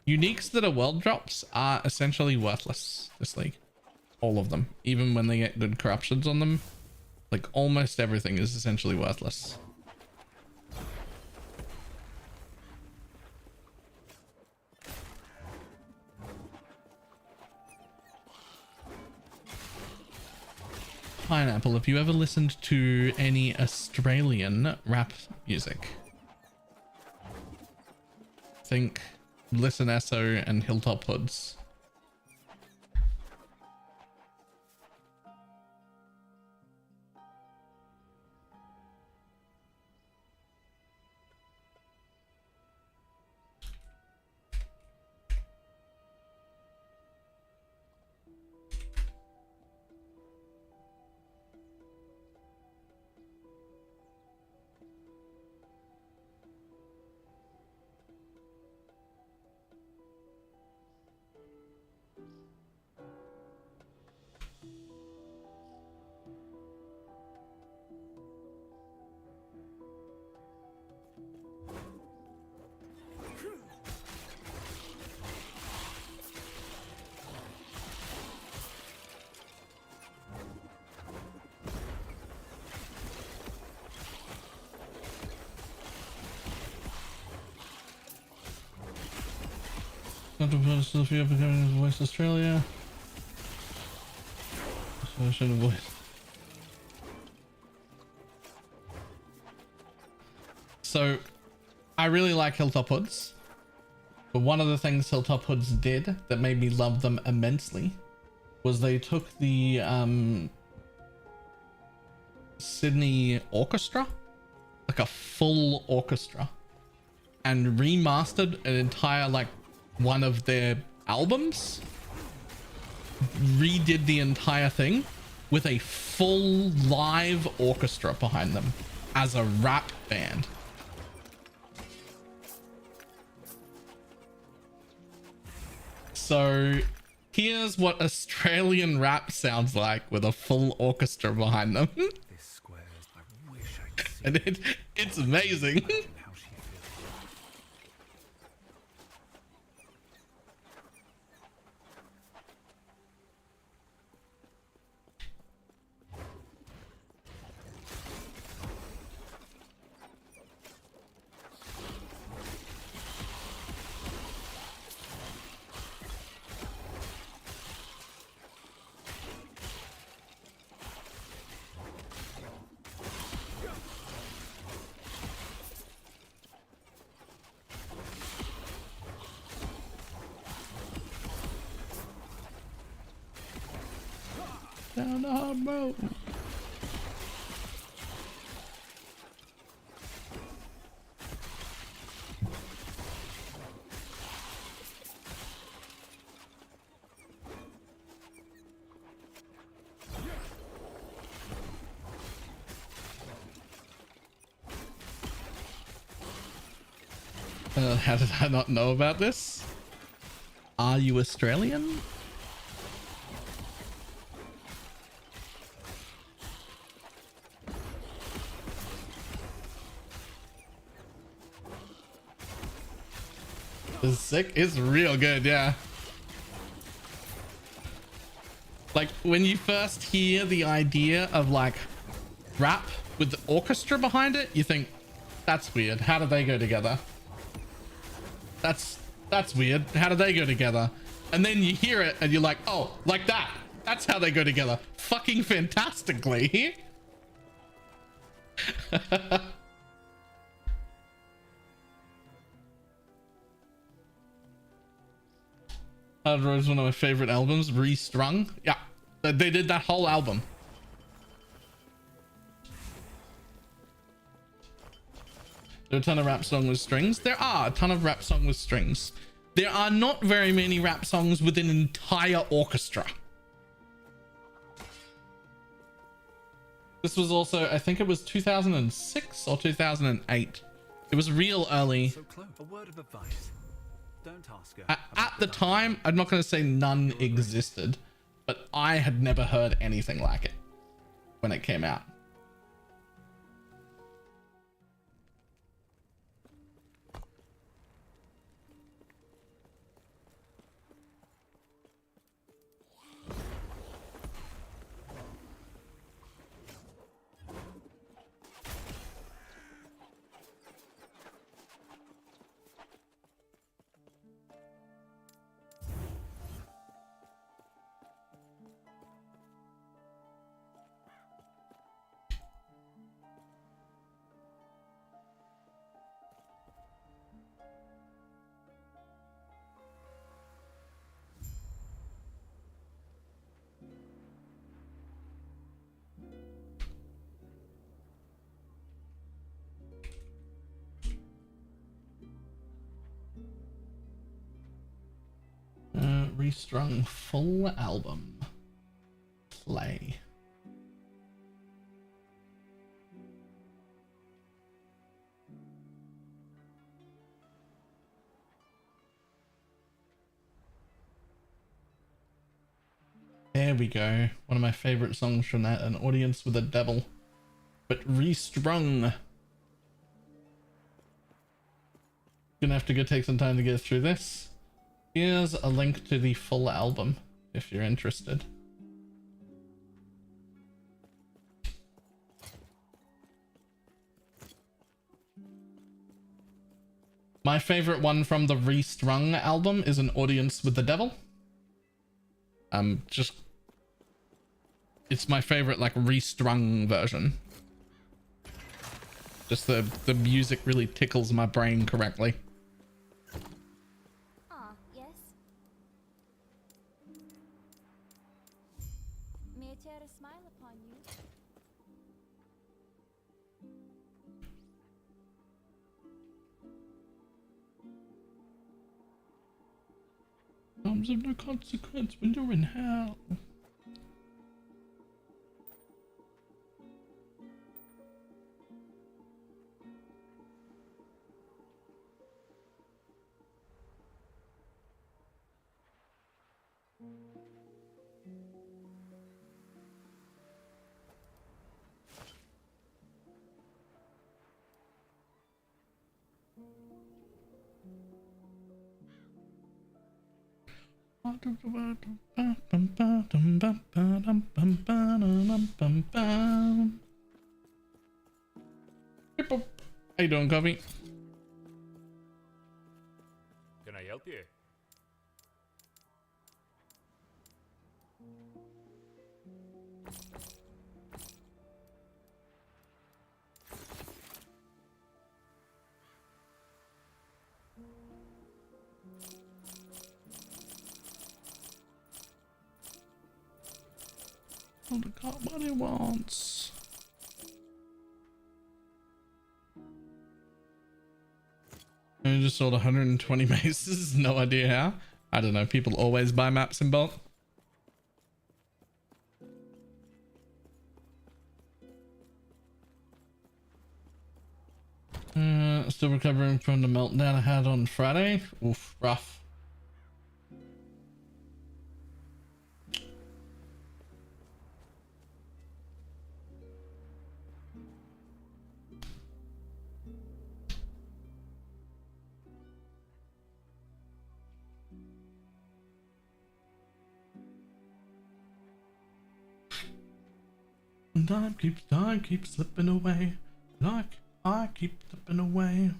Uniques that are world drops are essentially worthless this league. All of them, even when they get good corruptions on them, like almost everything is essentially worthless. Pineapple, have you ever listened to any Australian rap music? Think Listen Esso and Hilltop Hoods. Not to put Sophia becoming voice Australia. So I should have voiced. So I really like Hilltop Hoods, but one of the things Hilltop Hoods did that made me love them immensely was they took the Sydney orchestra, like a full orchestra, and remastered an entire like one of their albums, redid the entire thing with a full live orchestra behind them as a rap band. So here's what Australian rap sounds like with a full orchestra behind them. This squares, I wish I'd seen And it's amazing. how she feels. down the hard road. How did I not know about this? Are you Australian? This is sick. It's real good, yeah. Like when you first hear the idea of like rap with the orchestra behind it, you think that's weird. How do they go together? That's weird. How do they go together? And then you hear it and you're like, oh, like that. That's how they go together. Fucking fantastically. Hard Road is one of my favorite albums. Restrung. Yeah, they did that whole album. There are a ton of rap songs with strings. There are a ton of rap songs with strings. There are not very many rap songs with an entire orchestra. This was also, I think it was 2006 or 2008. It was real early. So close. A word of advice. Don't ask her. At the time, I'm not going to say none existed, but I had never heard anything like it when it came out. Restrung full album. Play. There we go. One of my favorite songs from that. An Audience with the Devil. But restrung. Gonna have to go take some time to get through this. Here's a link to the full album if you're interested. My favorite one from the Restrung album is An Audience with the Devil. It's my favorite like restrung version. Just the music really tickles my brain correctly. Ah, yes. May I tear a smile upon you? Comes of no consequence when you're in hell. How you doing, Covey? Can I help you? Told the cop what he wants. I just sold 120 maces. No idea how. I don't know. People always buy maps in bulk. Still recovering from the meltdown I had on Friday. Oof, rough. And time keeps slipping away. Like I keep slipping away.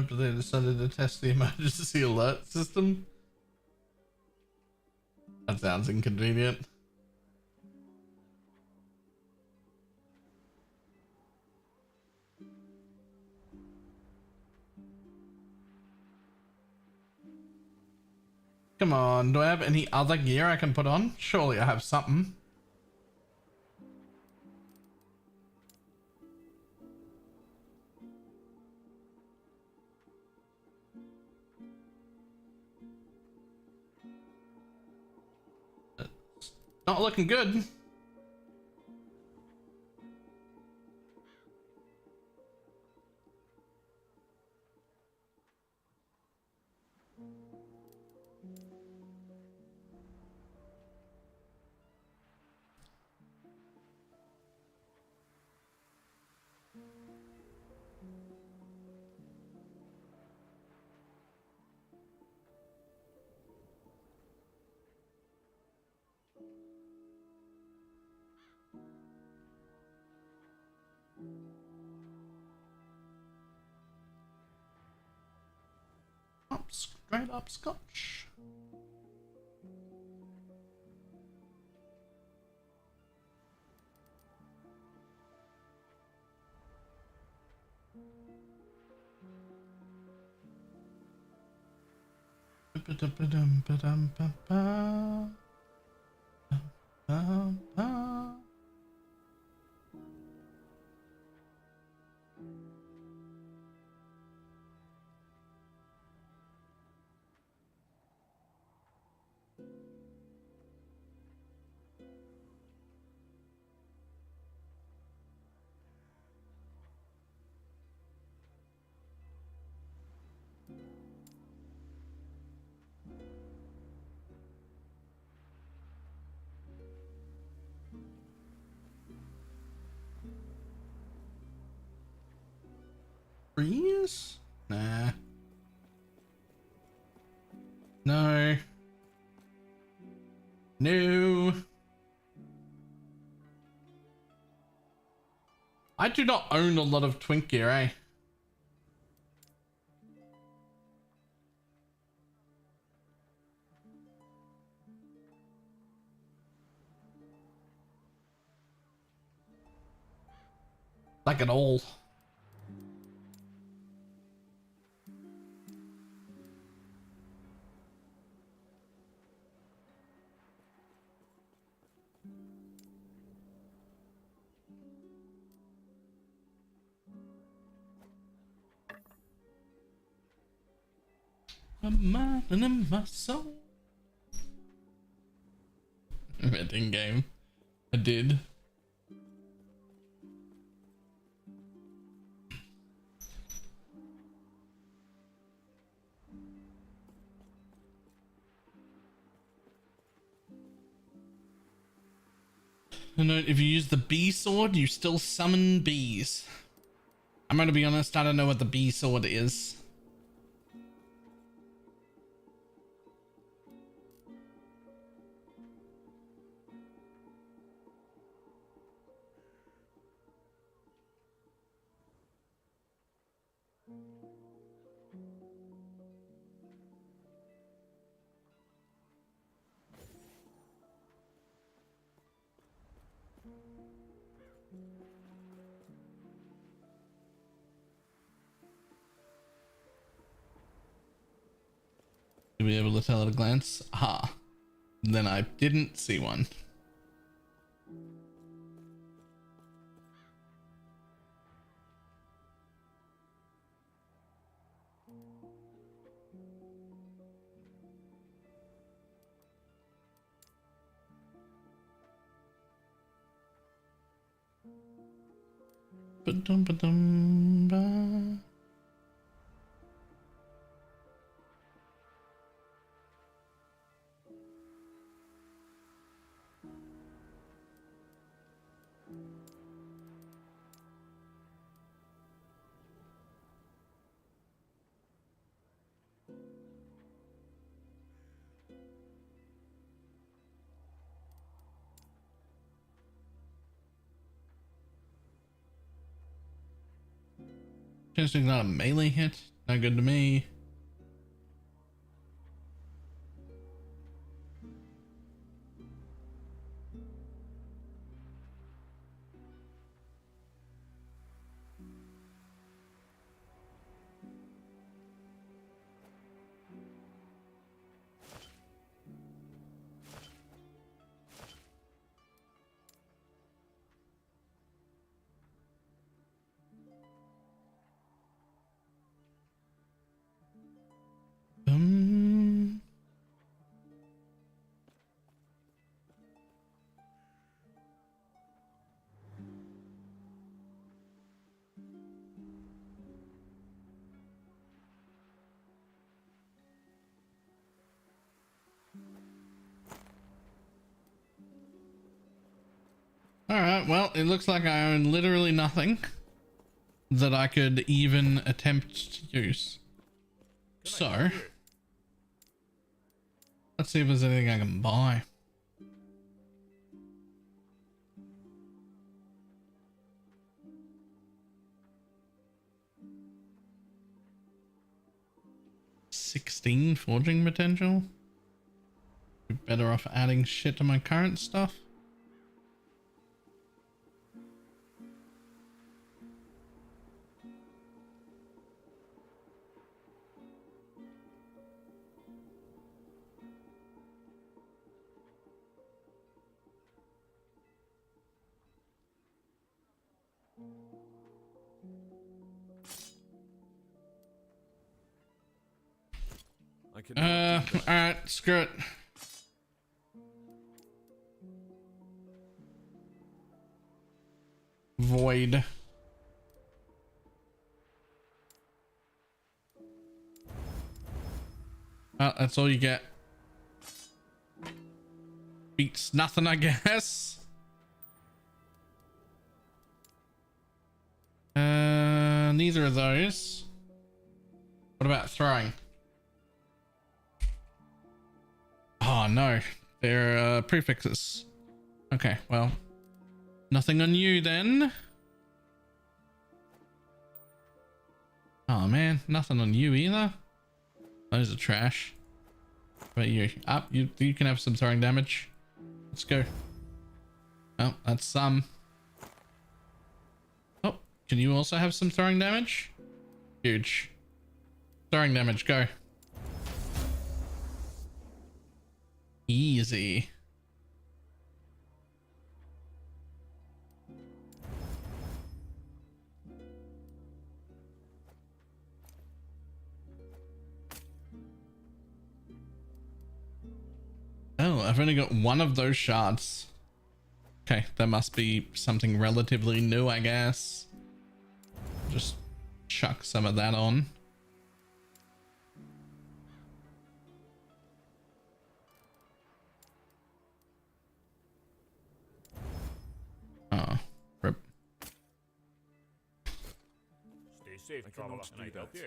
But they decided to test the emergency alert system. That sounds inconvenient. Come on, do I have any other gear I can put on? Surely I have something. Not looking good. Straight up scotch. Freeze? Nah. No. No. I do not own a lot of twink gear, eh? Like at all. My mind and in my soul. In game. I did. And if you use the bee sword, you still summon bees. I'm gonna be honest, I don't know what the bee sword is. to tell at a glance. Aha. Then I didn't see one. Ba-dum-ba-dum-ba. Just not a melee hit. Not good to me. Alright, well, it looks like I own literally nothing that I could even attempt to use. So, let's see if there's anything I can buy. $16 forging potential? Be better off adding shit to my current stuff. Alright, screw it. Void. Well, that's all you get. Beats nothing, I guess. Neither of those. What about throwing? Oh no, they're prefixes. Okay, well, nothing on you then. Oh man, nothing on you either. Those are trash. But you up, you can have some throwing damage. Let's go. Oh, that's some. Oh, can you also have some throwing damage? Huge. Throwing damage, go. Easy. Oh, I've only got one of those shards. Okay, that must be something relatively new, I guess. Just chuck some of that on. Oh, rip. Stay safe, traveler. Can I help you?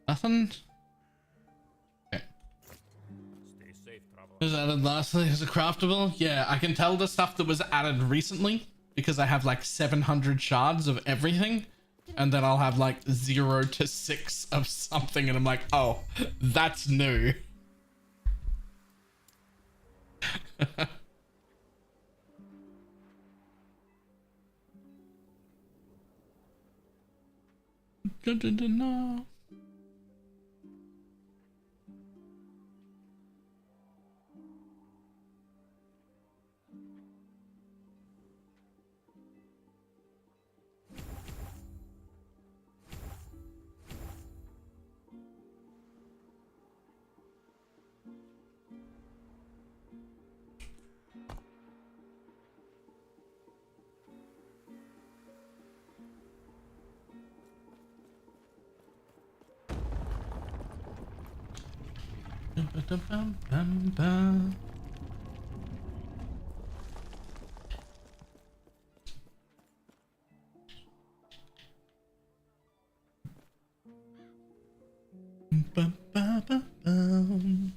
Nothing? Okay. Stay safe, traveler. Was added lastly as a craftable? Yeah, I can tell the stuff that was added recently because I have like 700 shards of everything. And then I'll have like 0 to 6 of something and I'm like, oh, that's new. No. Ba-da-bum-bum-bum. Ba-ba-ba-bum.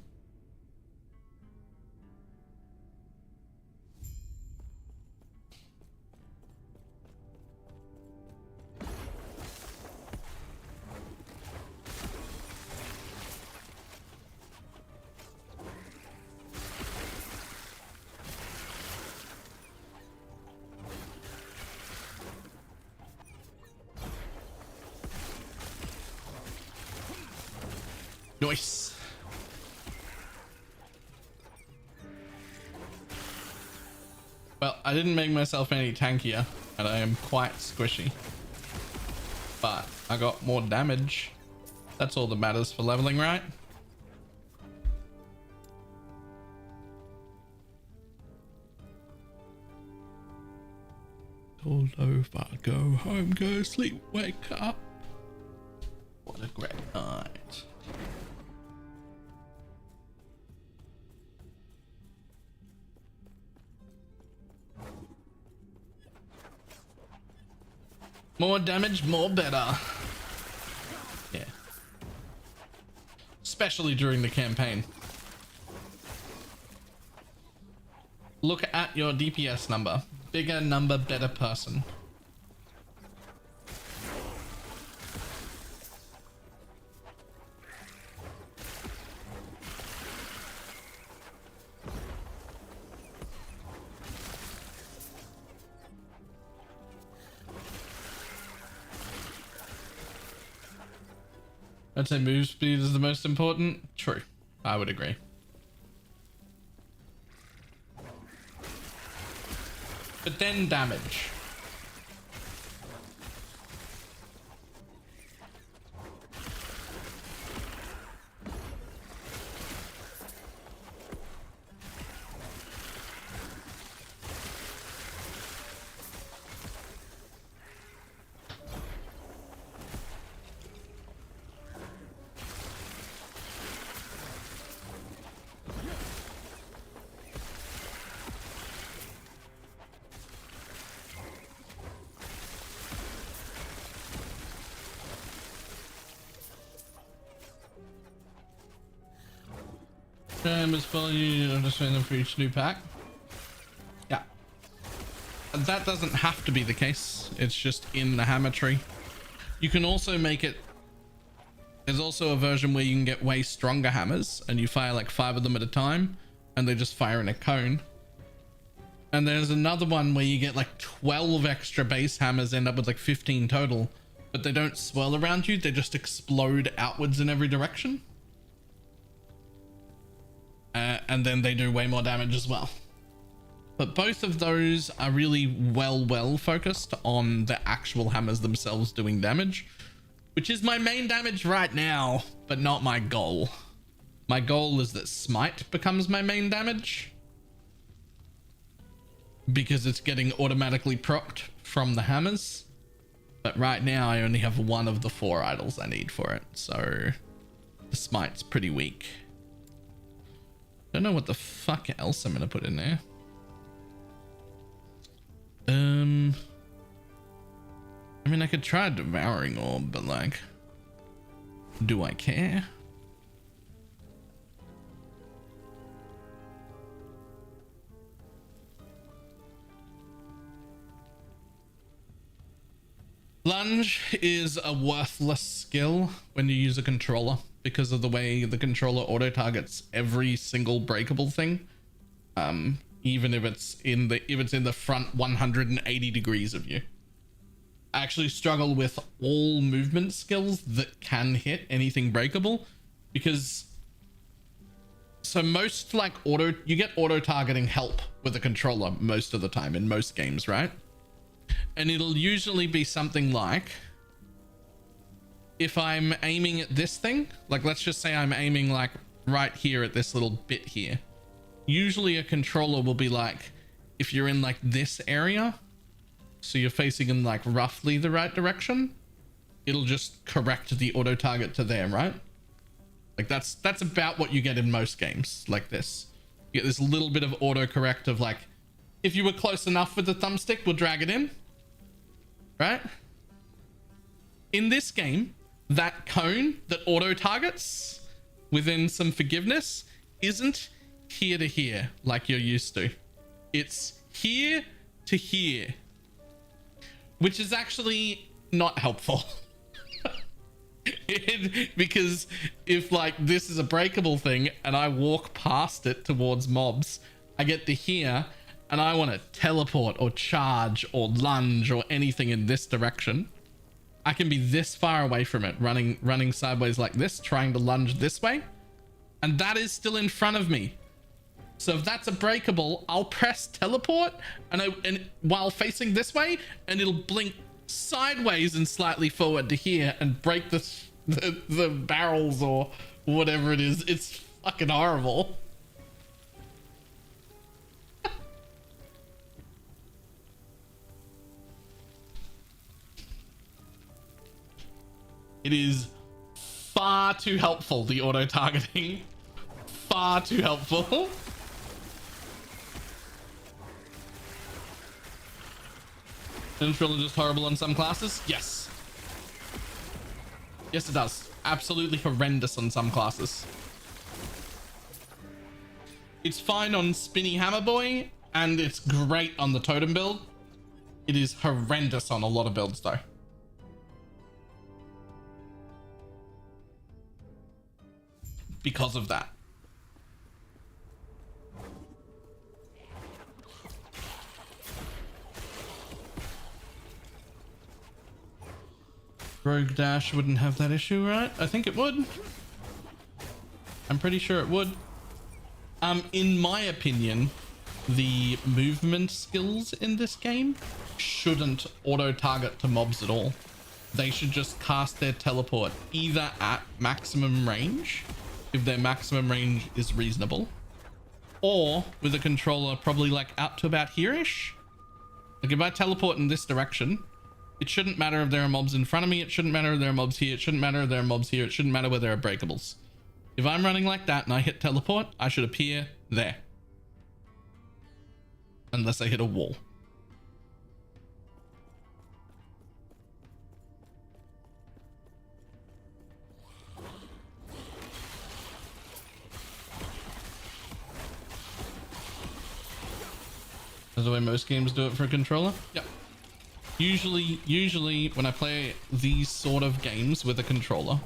Nice. Well, I didn't make myself any tankier, and I am quite squishy. But I got more damage. That's all that matters for leveling, right? Although if I go home, go sleep, wake up. What a great night. More damage, more better. Yeah. Especially during the campaign. Look at your DPS number. Bigger number, better person. I'd say move speed is the most important. True. I would agree. But then damage. Is following you understand them for each new pack. Yeah, that doesn't have to be the case. It's just in the hammer tree. You can also make it. There's also a version where you can get way stronger hammers, and you fire like 5 of them at a time, and they just fire in a cone. And there's another one where you get like 12 extra base hammers, end up with like 15 total, but they don't swirl around you. They just explode outwards in every direction. And then they do way more damage as well. But both of those are really well focused on the actual hammers themselves doing damage, which is my main damage right now, but not my goal. My goal is that Smite becomes my main damage, because it's getting automatically procced from the hammers. But right now I only have 1 of the 4 idols I need for it, so the Smite's pretty weak. Don't know what the fuck else I'm gonna put in there. I mean, I could try Devouring Orb, but like, do I care? Lunge is a worthless skill when you use a controller, because of the way the controller auto targets every single breakable thing, even if it's in the front 180 degrees of you. I actually struggle with all movement skills that can hit anything breakable, because so most like you get auto targeting help with a controller most of the time in most games, right? And it'll usually be something like, if I'm aiming at this thing, like let's just say I'm aiming like right here at this little bit here, usually a controller will be like, if you're in like this area, so you're facing in like roughly the right direction, it'll just correct the auto target to there, right? Like that's about what you get in most games like this. You get this little bit of autocorrect of like, if you were close enough with the thumbstick, we'll drag it in, right? In this game, that cone that auto targets within some forgiveness isn't here to here like you're used to. It's here to here, which is actually not helpful. Because if like this is a breakable thing and I walk past it towards mobs, I get to here and I want to teleport or charge or lunge or anything in this direction, I can be this far away from it, running sideways like this, trying to lunge this way, and that is still in front of me. So if that's a breakable, I'll press teleport and while facing this way, and it'll blink sideways and slightly forward to here and break the barrels or whatever it is. It's fucking horrible. It is far too helpful, the auto targeting. Far too helpful. Isn't Thriller just horrible on some classes? Yes. Yes, it does. Absolutely horrendous on some classes. It's fine on Spinny Hammer Boy, and it's great on the Totem build. It is horrendous on a lot of builds, though. Because of that. Rogue Dash wouldn't have that issue, right? I think it would. I'm pretty sure it would. In my opinion, the movement skills in this game shouldn't auto-target to mobs at all. They should just cast their teleport either at maximum range, if their maximum range is reasonable, or with a controller probably like out to about here-ish. Like if I teleport in this direction, it shouldn't matter if there are mobs in front of me. It shouldn't matter if there are mobs here. It shouldn't matter if there are mobs here. It shouldn't matter where there are breakables. If I'm running like that and I hit teleport, I should appear there. Unless I hit a wall. That's the way most games do it for a controller. Yep. Usually when I play these sort of games with a controller,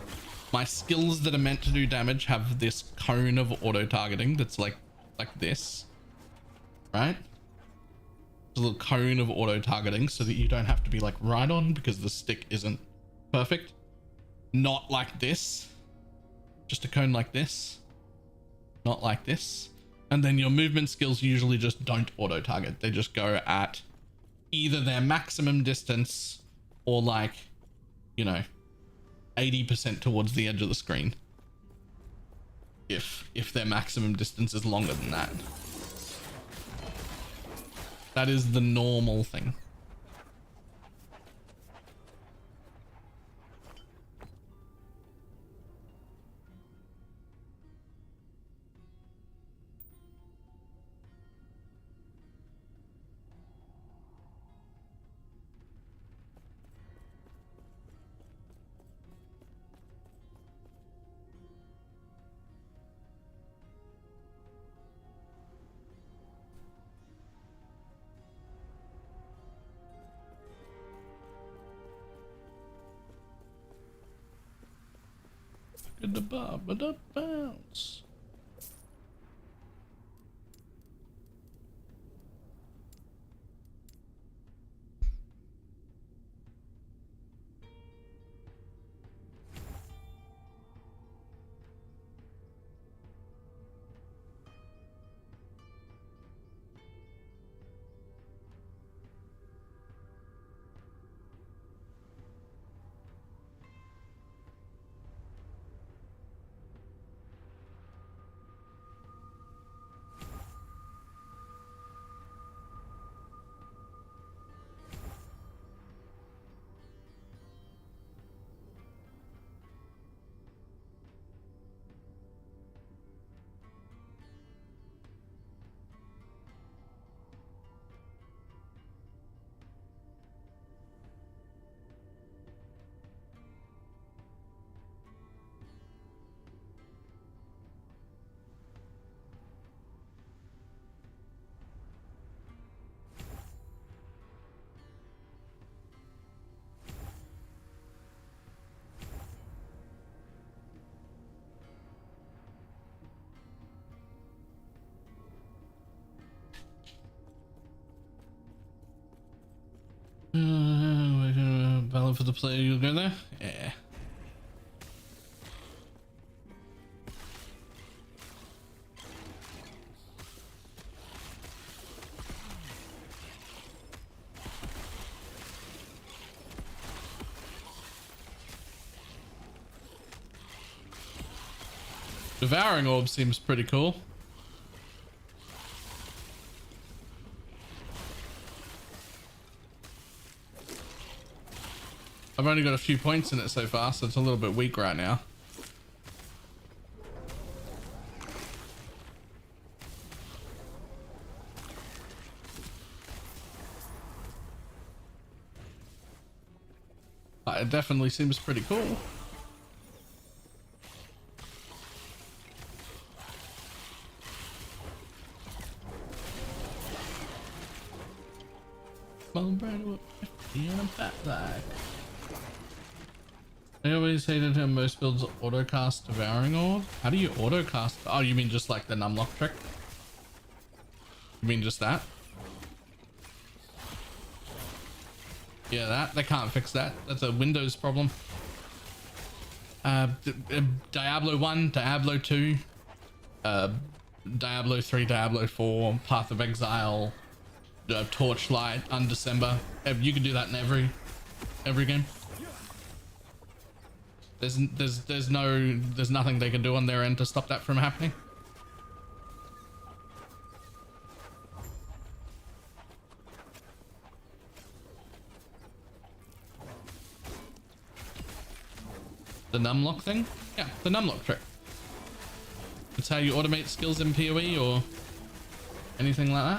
my skills that are meant to do damage have this cone of auto targeting that's like this, right? It's a little cone of auto targeting so that you don't have to be like right on because the stick isn't perfect. Not like this, just a cone like this, not like this. And then your movement skills usually just don't auto target. They just go at either their maximum distance or like, you know, 80% towards the edge of the screen. If their maximum distance is longer than that. That is the normal thing. The bar, but the bounce. For the player, you'll go there? Yeah. Devouring Orb seems pretty cool. I've only got a few points in it so far, so it's a little bit weak right now. But it definitely seems pretty cool. I always hated him. Most builds autocast Devouring Orb. How do you autocast? Oh, you mean just like the numlock trick? You mean just that? Yeah, they can't fix that. That's a Windows problem. Diablo 1, Diablo 2, Diablo 3, Diablo 4, Path of Exile, Torchlight, Undecember. You can do that in every game. There's nothing they can do on their end to stop that from happening. The numlock thing? Yeah, the numlock trick. It's how you automate skills in PoE or anything like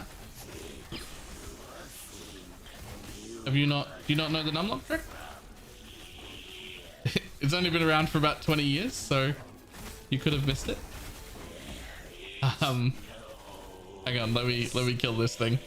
that. Do you not know the numlock trick? It's only been around for about 20 years, so you could have missed it. Hang on, let me kill this thing.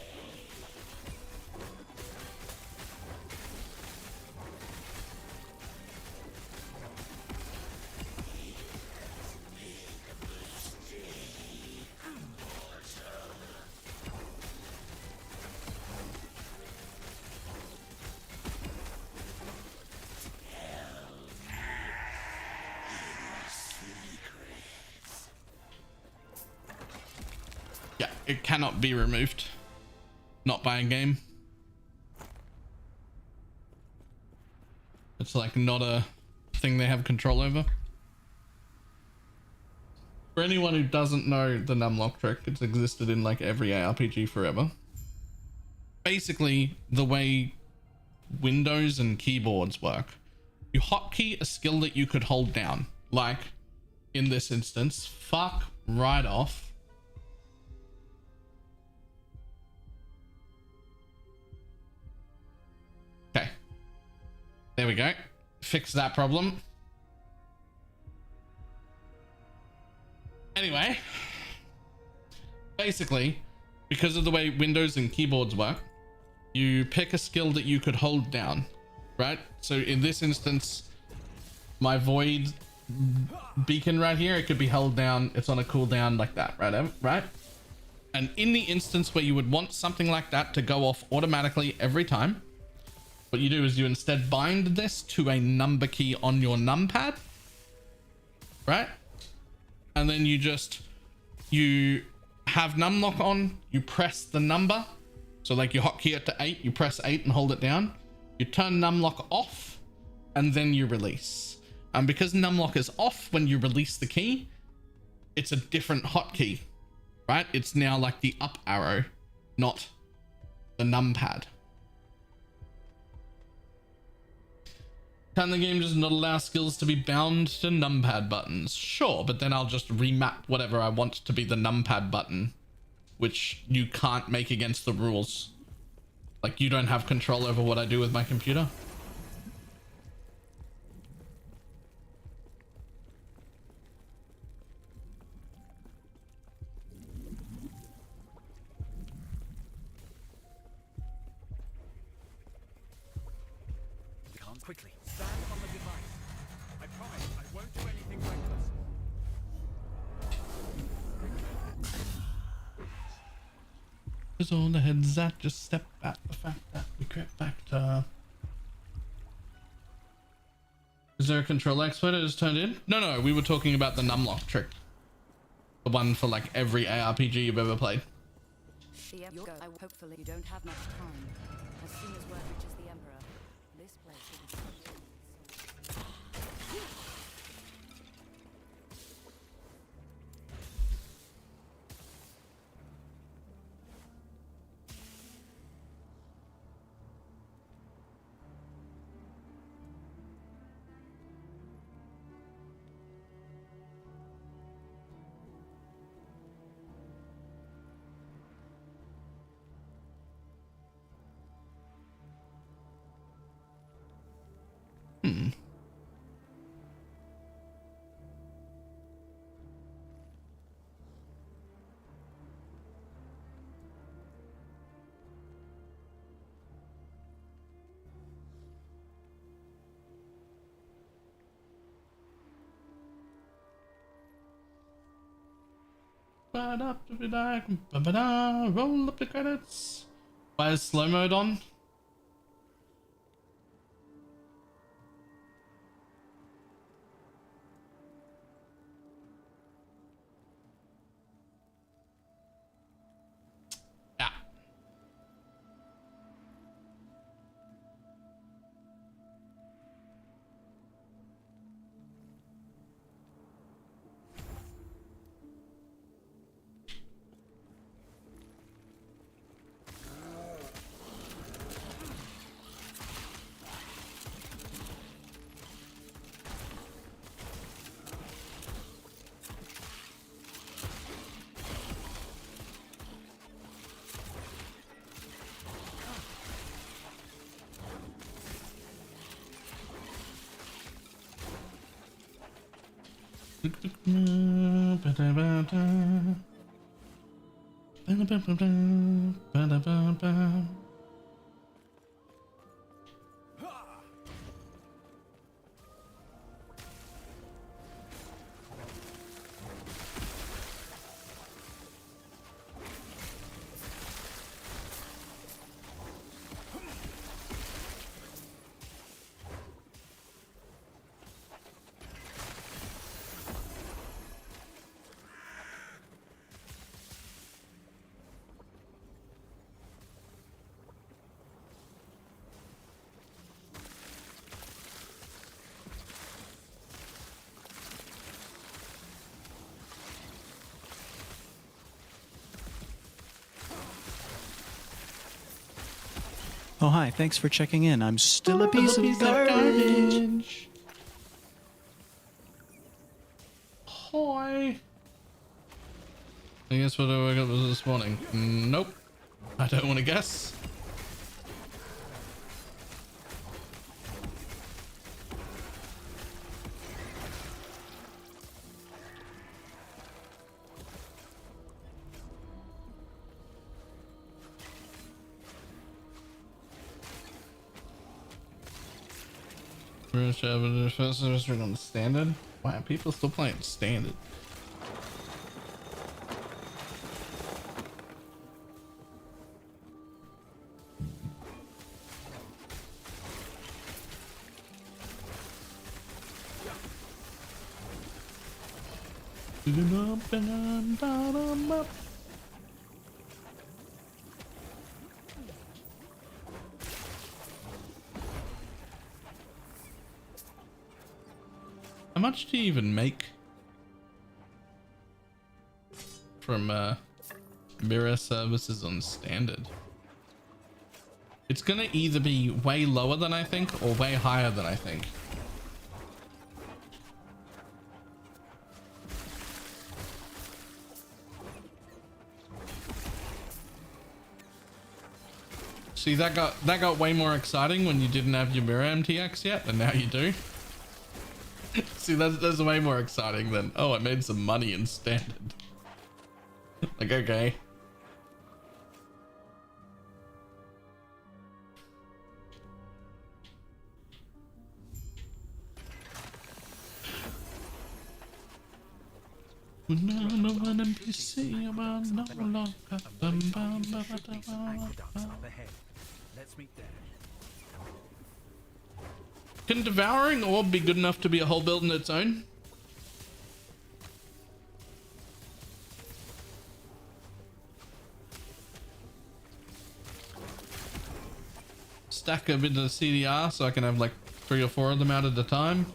It cannot be removed. Not by a game. It's like not a thing they have control over. For anyone who doesn't know the numlock trick, it's existed in like every ARPG forever. Basically, the way Windows and keyboards work, you hotkey a skill that you could hold down. Like, in this instance, fuck right off. Okay, there we go. Fix that problem. Anyway, basically, because of the way Windows and keyboards work, you pick a skill that you could hold down, right? So in this instance, my Void beacon right here, it could be held down. It's on a cooldown like that, right? And in the instance where you would want something like that to go off automatically every time, what you do is you instead bind this to a number key on your numpad, right? And then you have numlock on, you press the number. So like you hotkey it to 8, you press 8 and hold it down. You turn numlock off and then you release. And because numlock is off when you release the key, it's a different hotkey, right? It's now like the up arrow, not the numpad. Can the game just not allow skills to be bound to numpad buttons? Sure, but then I'll just remap whatever I want to be the numpad button, which you can't make against the rules. Like, you don't have control over what I do with my computer. Quickly, stand on the device. I promise I won't do anything reckless. There's all the heads that just step back the fact that we crept back to there a control expert I just turned in? No, we were talking about the numlock trick. The one for like every ARPG you've ever played. Hopefully you don't have much time. As soon as word reaches the Emperor, this place will be Roll up the credits. Why is slow mode on? Yeah. Oh, hi. Thanks for checking in. I'm still a piece of garbage. Hi. I guess what I woke up was this morning. Nope. I don't want to guess. First service on standard. Wow, people still playing standard. How much do you even make from mirror services on standard? It's gonna either be way lower than I think or way higher than I think. See, that got way more exciting when you didn't have your mirror MTX yet, and now you do. See, that's way more exciting than, oh, I made some money in standard. Like, okay. NPC about no longer. Aqueduct up ahead. Let's meet there. Can Devouring Orb be good enough to be a whole build in its own? Stack a bit of CDR so I can have like 3 or 4 of them out at a time.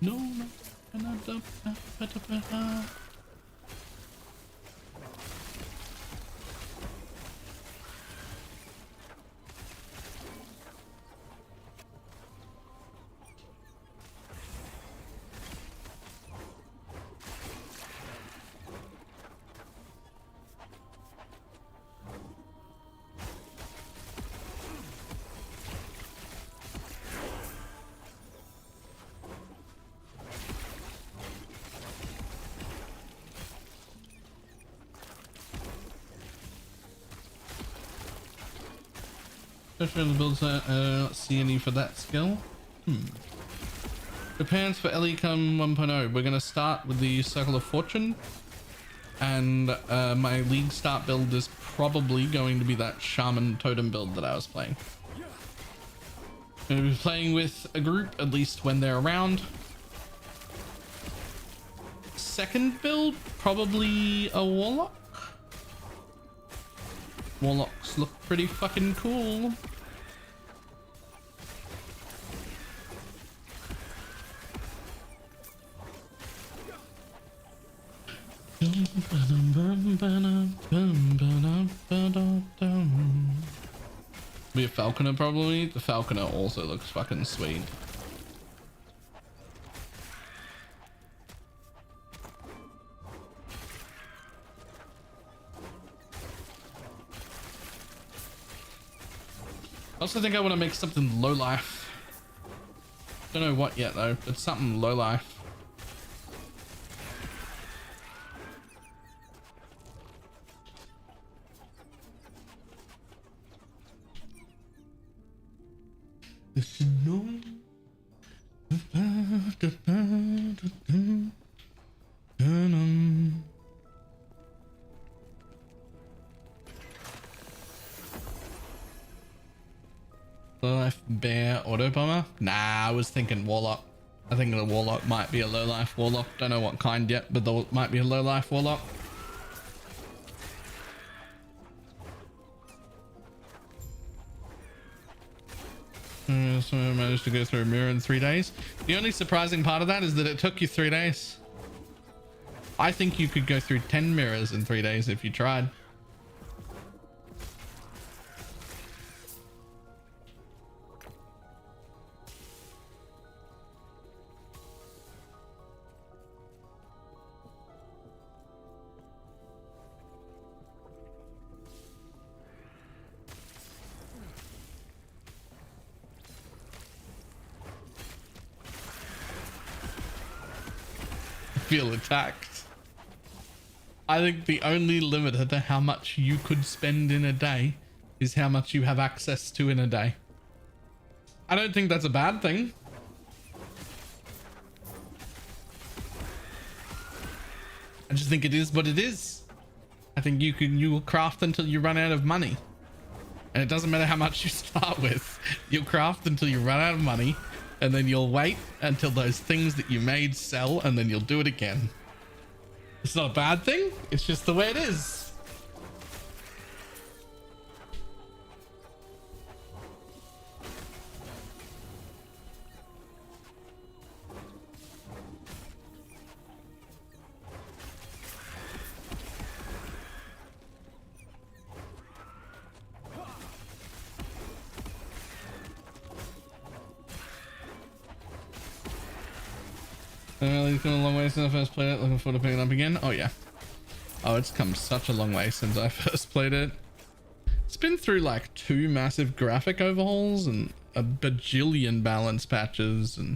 No, no. Especially on the builds I don't see any for that skill. Japan's for Elicum 1.0. We're going to start with the Circle of Fortune. And my league start build is probably going to be that Shaman Totem build that I was playing. I'm going to be playing with a group, at least when they're around. Second build, probably a Warlock. Warlocks look pretty fucking cool. Be a Falconer probably. The Falconer also looks fucking sweet. I also think I want to make something low life. Don't know what yet though, but something low life. Low life bear auto bomber? Nah, I was thinking warlock. I think the warlock might be a low life warlock. Don't know what kind yet, but there might be a low life warlock. So I managed to go through a mirror in 3 days. The only surprising part of that is that it took you 3 days. I think you could go through 10 mirrors in 3 days if you tried. Feel attacked. I think the only limiter to how much you could spend in a day is how much you have access to in a day. I don't think that's a bad thing. I just think it is what it is. I think you will craft until you run out of money. And it doesn't matter how much you start with. You'll craft until you run out of money. And then you'll wait until those things that you made sell, and then you'll do it again. It's not a bad thing. It's just the way it is. It's come a long way since I first played it. Looking forward to picking it up again. Oh yeah. Oh, it's come such a long way since I first played it. It's been through like 2 massive graphic overhauls and a bajillion balance patches and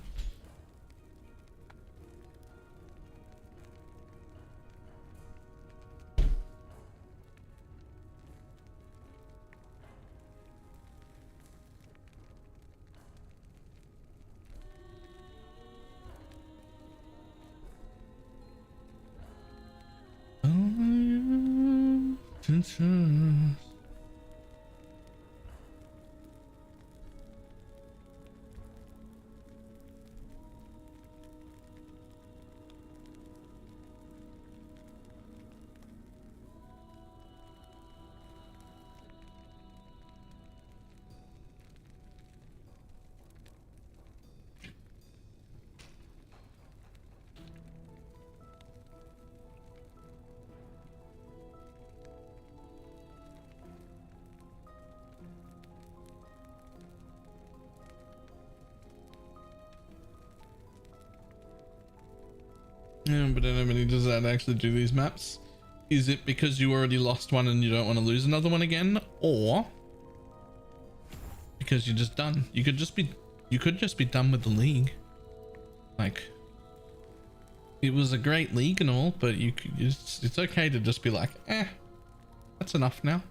yeah, but I don't know many does that actually do these maps. Is it because you already lost one and you don't want to lose another one again, or because you're just done? You could just be done with the league. Like, it was a great league and all, but it's okay to just be like, that's enough now.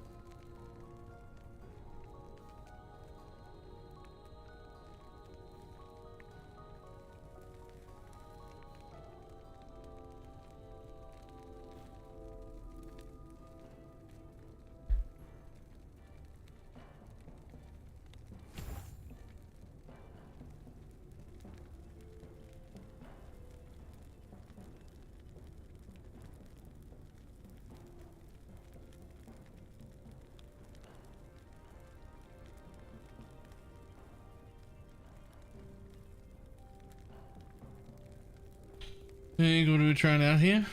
Hey, what are we trying out here?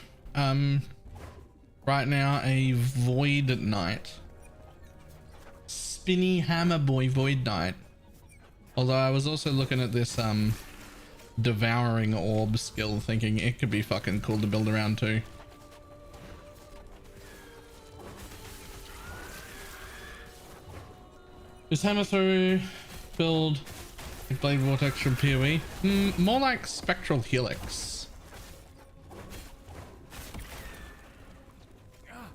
Right now a Void Knight. Spinny Hammer Boy Void Knight. Although I was also looking at this Devouring Orb skill, thinking it could be fucking cool to build around too. Is Hammer Through build like Blade Vortex from PoE? More like Spectral Helix.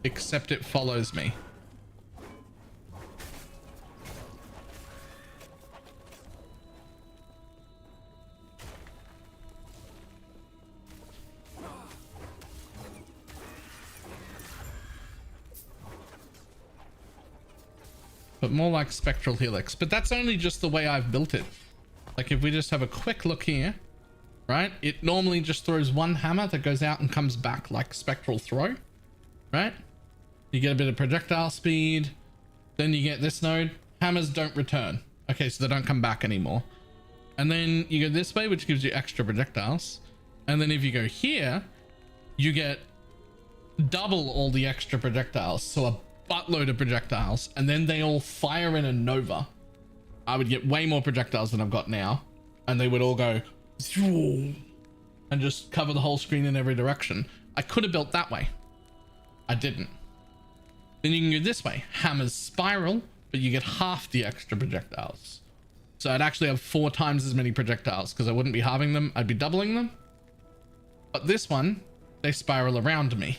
Except it follows me. But more like Spectral Helix. But that's only just the way I've built it. Like if we just have a quick look here, right? It normally just throws one hammer that goes out and comes back like Spectral Throw, right? You get a bit of projectile speed. Then you get this node. Hammers don't return. Okay, so they don't come back anymore. And then you go this way, which gives you extra projectiles. And then if you go here, you get double all the extra projectiles. So a buttload of projectiles. And then they all fire in a nova. I would get way more projectiles than I've got now. And they would all go and just cover the whole screen in every direction. I could have built that way. I didn't. Then you can go this way. Hammers spiral, but you get half the extra projectiles. So I'd actually have 4 times as many projectiles because I wouldn't be halving them. I'd be doubling them. But this one, they spiral around me.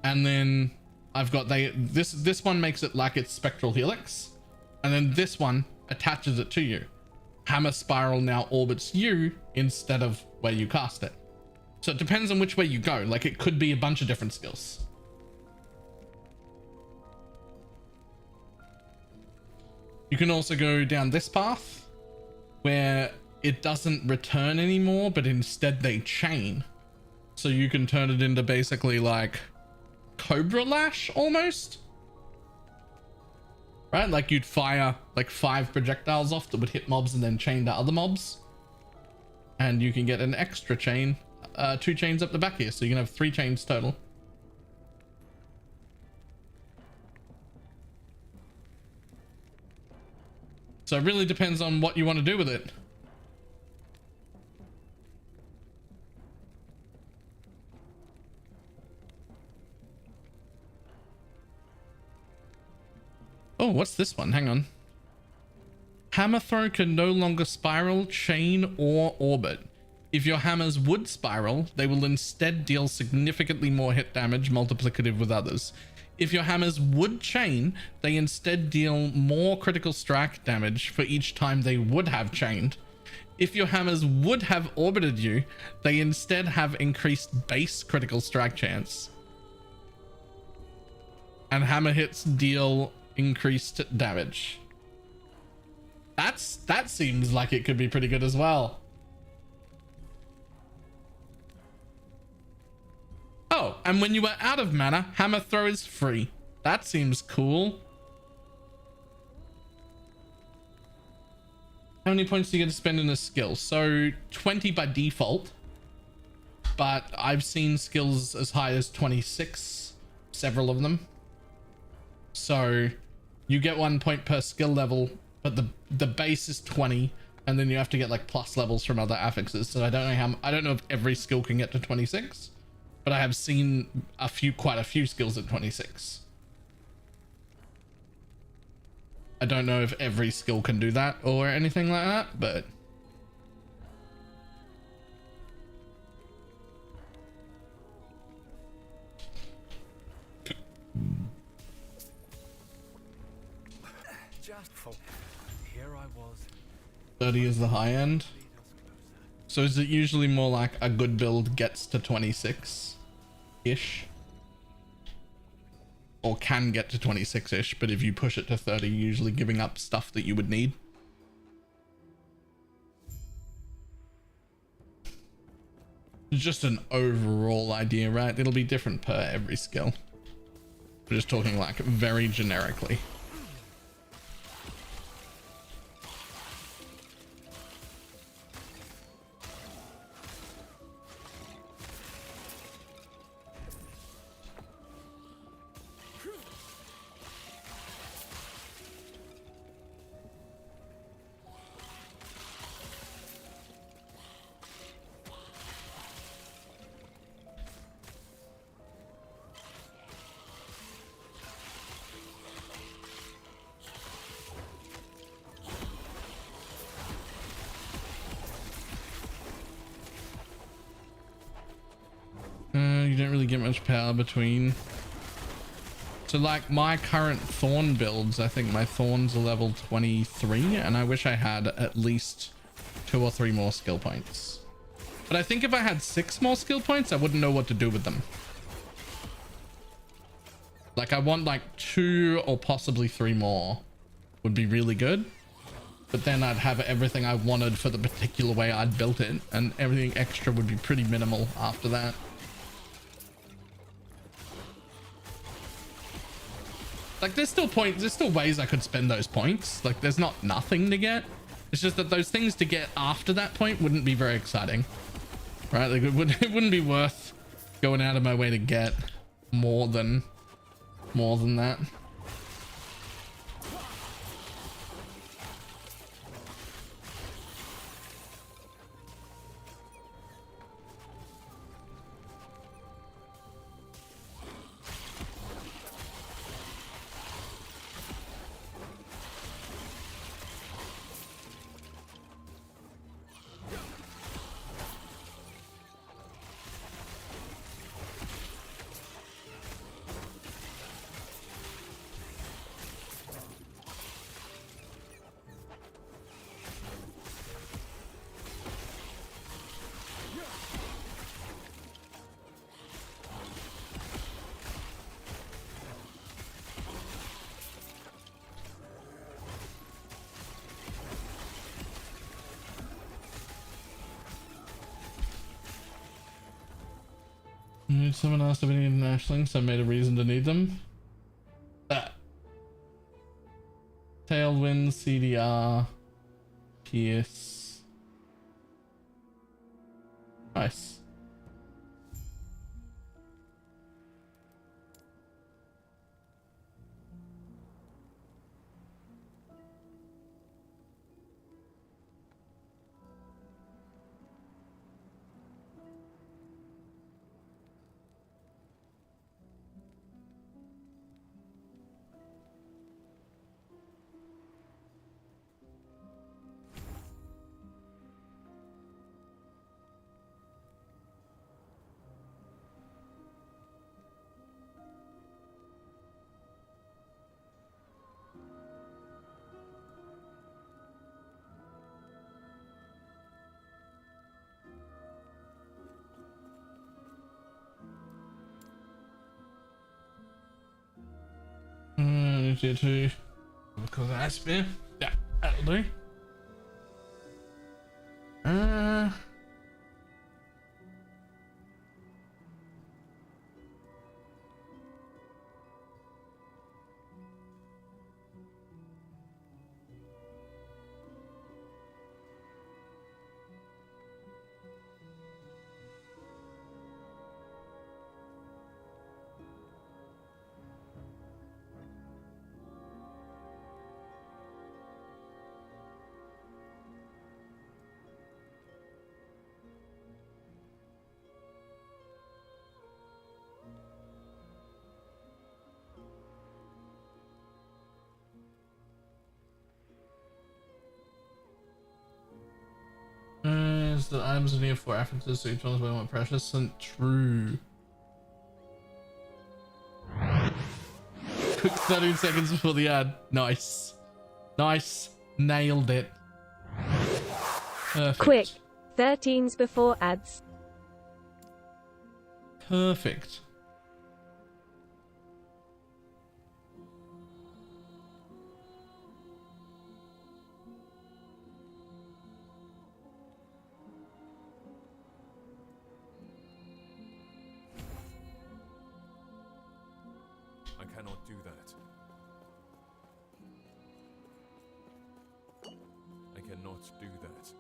And then I've got this one makes it like it's Spectral Helix. And then this one attaches it to you. Hammer spiral now orbits you instead of where you cast it. So it depends on which way you go. Like it could be a bunch of different skills. You can also go down this path where it doesn't return anymore, but instead they chain. So you can turn it into basically like Cobra Lash almost. Right? Like you'd fire like 5 projectiles off that would hit mobs and then chain to other mobs. And you can get an extra chain, 2 chains up the back here. So you can have 3 chains total. So it really depends on what you want to do with it. Oh, what's this one? Hang on. Hammer throw can no longer spiral, chain, or orbit. If your hammers would spiral, they will instead deal significantly more hit damage multiplicative with others. If your hammers would chain, they instead deal more critical strike damage for each time they would have chained. If your hammers would have orbited you, they instead have increased base critical strike chance. And hammer hits deal increased damage. That seems like it could be pretty good as well. Oh, and when you are out of mana, hammer throw is free. That seems cool. How many points do you get to spend in a skill? So 20 by default, but I've seen skills as high as 26, several of them. So you get 1 point per skill level, but the base is 20, and then you have to get like plus levels from other affixes. So I don't know if every skill can get to 26, but I have seen quite a few skills at 26. I don't know if every skill can do that or anything like that, but Just for here I was. 30 is the high end. So is it usually more like a good build gets to 26-ish? Or can get to 26-ish, but if you push it to 30, you're usually giving up stuff that you would need. It's just an overall idea, right? It'll be different per every skill. We're just talking like very generically. You don't really get much power between. So like my current Thorn builds, I think my Thorns are level 23, and I wish I had at least 2 or 3 more skill points. But I think if I had 6 more skill points, I wouldn't know what to do with them. Like I want like 2 or possibly 3 more would be really good. But then I'd have everything I wanted for the particular way I'd built it, and everything extra would be pretty minimal after that. Like there's still ways I could spend those points. Like there's not nothing to get. It's just that those things to get after that point wouldn't be very exciting, right? Like it wouldn't be worth going out of my way to get more than that. Someone asked if I needed Ashling, so I made a reason to need them. Tailwind, CDR, Pierce. Nice. tier 2. Because I spear. Yeah, that'll do. The items are near 4 references, so each one's way more precious and true. Quick 13 seconds before the ad. Nice. Nice. Nailed it. Perfect. Quick. 13s before ads. Perfect. I cannot do that. I cannot do that.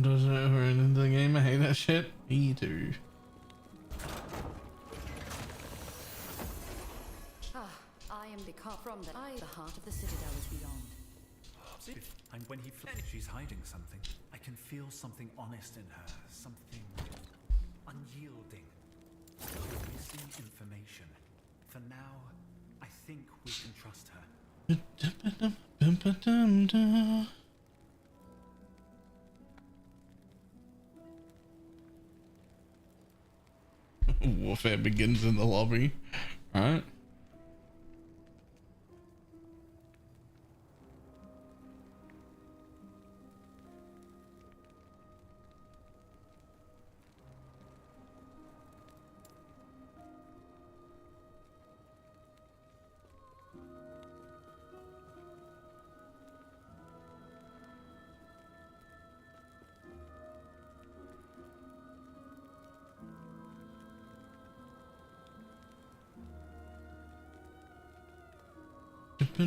Does it ever end the game? I hate that shit. Me too. I am the car from the heart of the citadel is beyond. And when he she's hiding something. I can feel something honest in her, something unyielding. Missing information. For now, I think we can trust her. Warfare begins in the lobby. Alright.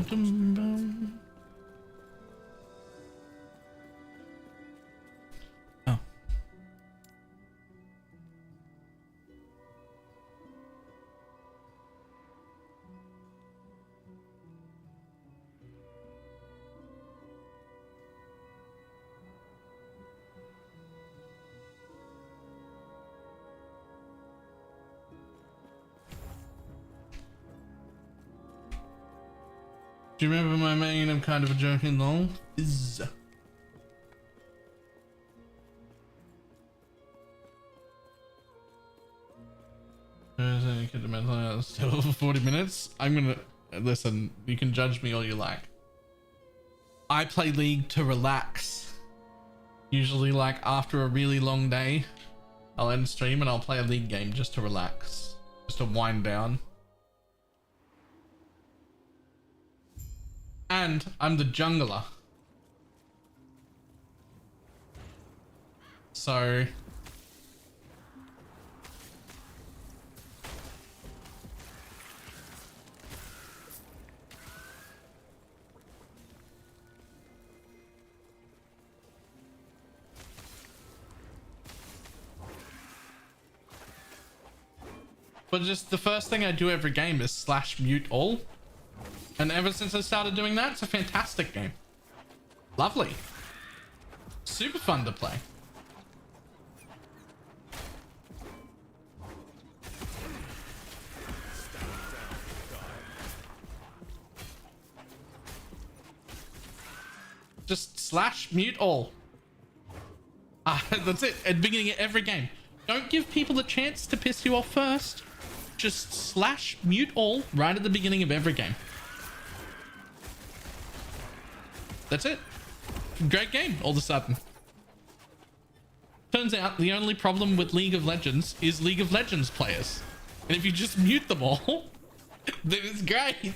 Oh. Do you remember my main? I'm kind of a joking lol. Fizz. Still for 40 minutes. I'm gonna listen. You can judge me all you like. I play League to relax. Usually, like after a really long day, I'll end stream and I'll play a League game just to relax, just to wind down. And I'm the jungler. So but just the first thing I do every game is slash mute all. And ever since I started doing that, it's a fantastic game. Lovely. Super fun to play. Just slash mute all. That's it. At the beginning of every game. Don't give people a chance to piss you off first. Just slash mute all right at the beginning of every game. That's it. great game all of a sudden. Turns out the only problem with League of Legends is League of Legends players. And if you just mute them all, then it's great.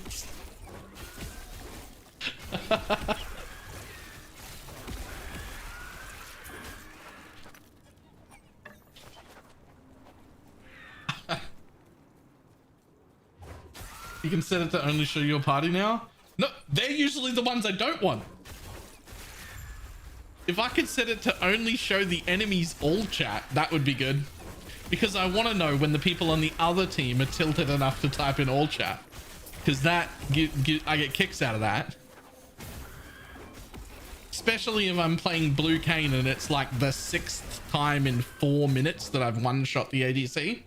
You can set it to only show your party now. No, they're usually the ones I don't want. If I could set it to only show the enemy's all chat, that would be good. Because I want to know when the people on the other team are tilted enough to type in all chat. Because that, I get kicks out of that. Especially if I'm playing Blue Cane and it's like the 6th time in 4 minutes that I've one-shot the ADC.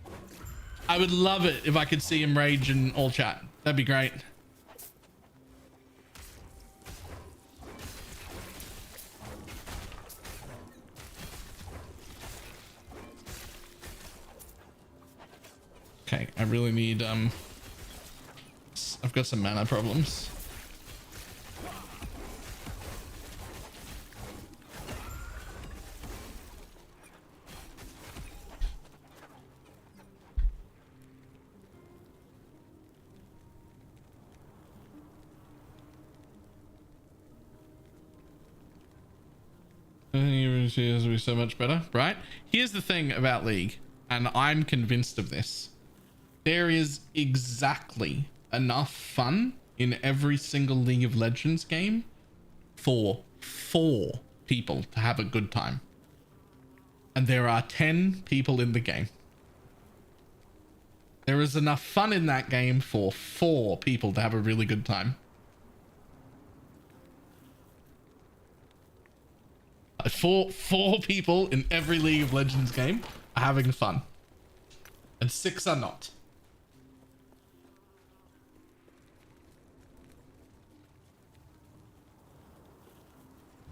I would love it if I could see him rage in all chat. That'd be great. Okay, I really need, I've got some mana problems. It will be so much better, right? Here's the thing about League, and I'm convinced of this. There is exactly enough fun in every single League of Legends game for 4 people to have a good time. And there are 10 people in the game. There is enough fun in that game for 4 people to have a really good time. Four people in every League of Legends game are having fun. And 6 are not.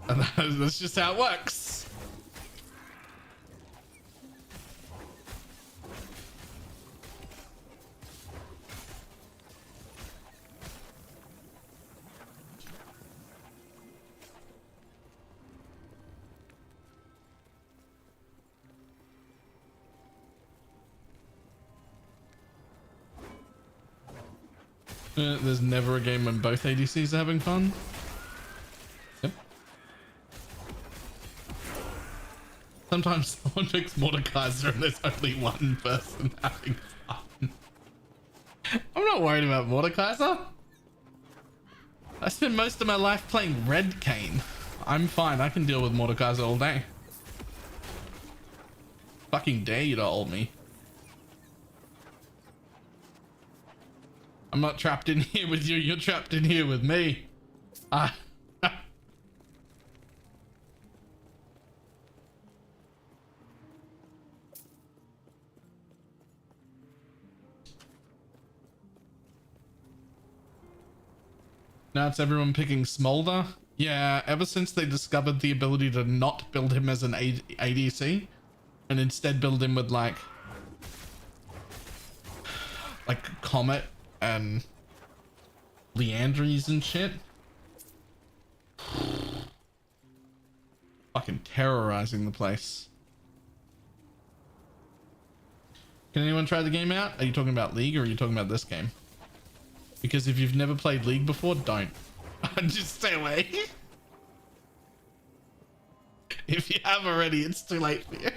And that's just how it works. There's never a game when both ADCs are having fun. Yep. Sometimes someone picks Mordekaiser and there's only one person having fun. I'm not worried about Mordekaiser. I spend most of my life playing Red Cane. I'm fine. I can deal with Mordekaiser all day. Fucking dare you to hold me. I'm not trapped in here with you. You're trapped in here with me. Now it's everyone picking Smolder. Yeah, ever since they discovered the ability to not build him as an ADC and instead build him with like Comet and Leandries and shit. Fucking terrorizing the place. Can anyone try the game out? Are you talking about League or are you talking about this game? Because if you've never played League before, don't. Just stay away. If you have already, it's too late for you.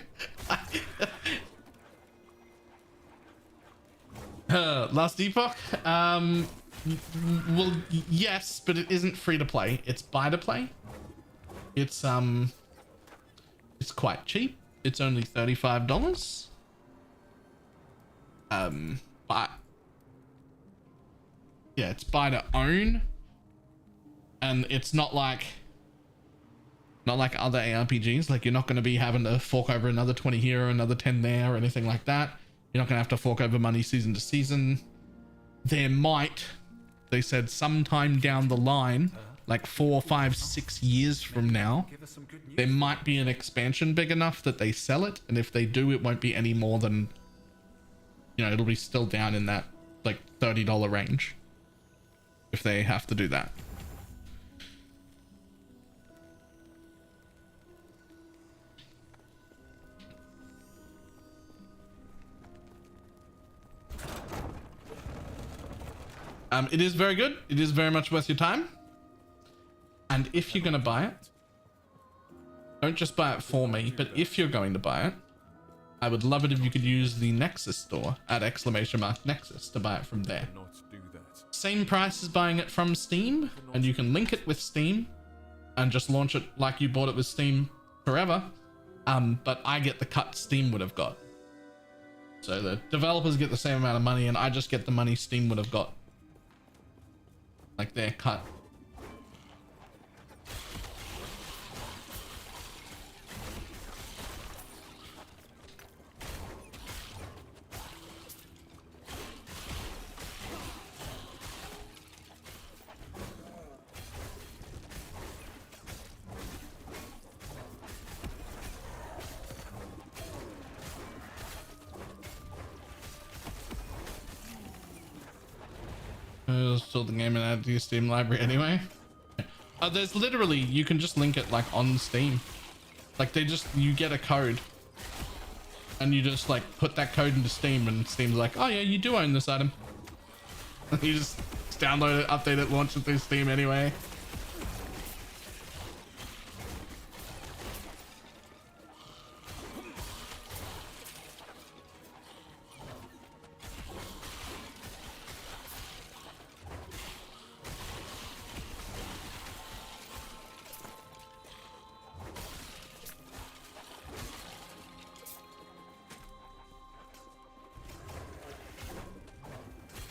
Last Epoch? Well, yes, but it isn't free to play. It's buy to play. It's quite cheap. It's only $35. But yeah, it's buy to own, and it's not like other ARPGs. Like you're not going to be having to fork over another 20 here or another 10 there or anything like that. You're not going to have to fork over money season to season. There might, they said, sometime down the line, like 4, 5, 6 years from now, there might be an expansion big enough that they sell it. And if they do, it won't be any more than, you know, it'll be still down in that like $30 range if they have to do that. It is very good. It is very much worth your time. And if you're going to buy it, don't just buy it for me, but if you're going to buy it, I would love it if you could use the Nexus store at !Nexus to buy it from there. Not do that. Same price as buying it from Steam, and you can link it with Steam and just launch it like you bought it with Steam forever. But I get the cut Steam would have got. So the developers get the same amount of money and I just get the money Steam would have got. Like their cut. Still the game and add to your Steam library anyway. There's literally, you can just link it like on Steam. Like you get a code and you just like put that code into Steam and Steam's like, oh yeah, you do own this item. You just download it, update it, launch it through Steam anyway.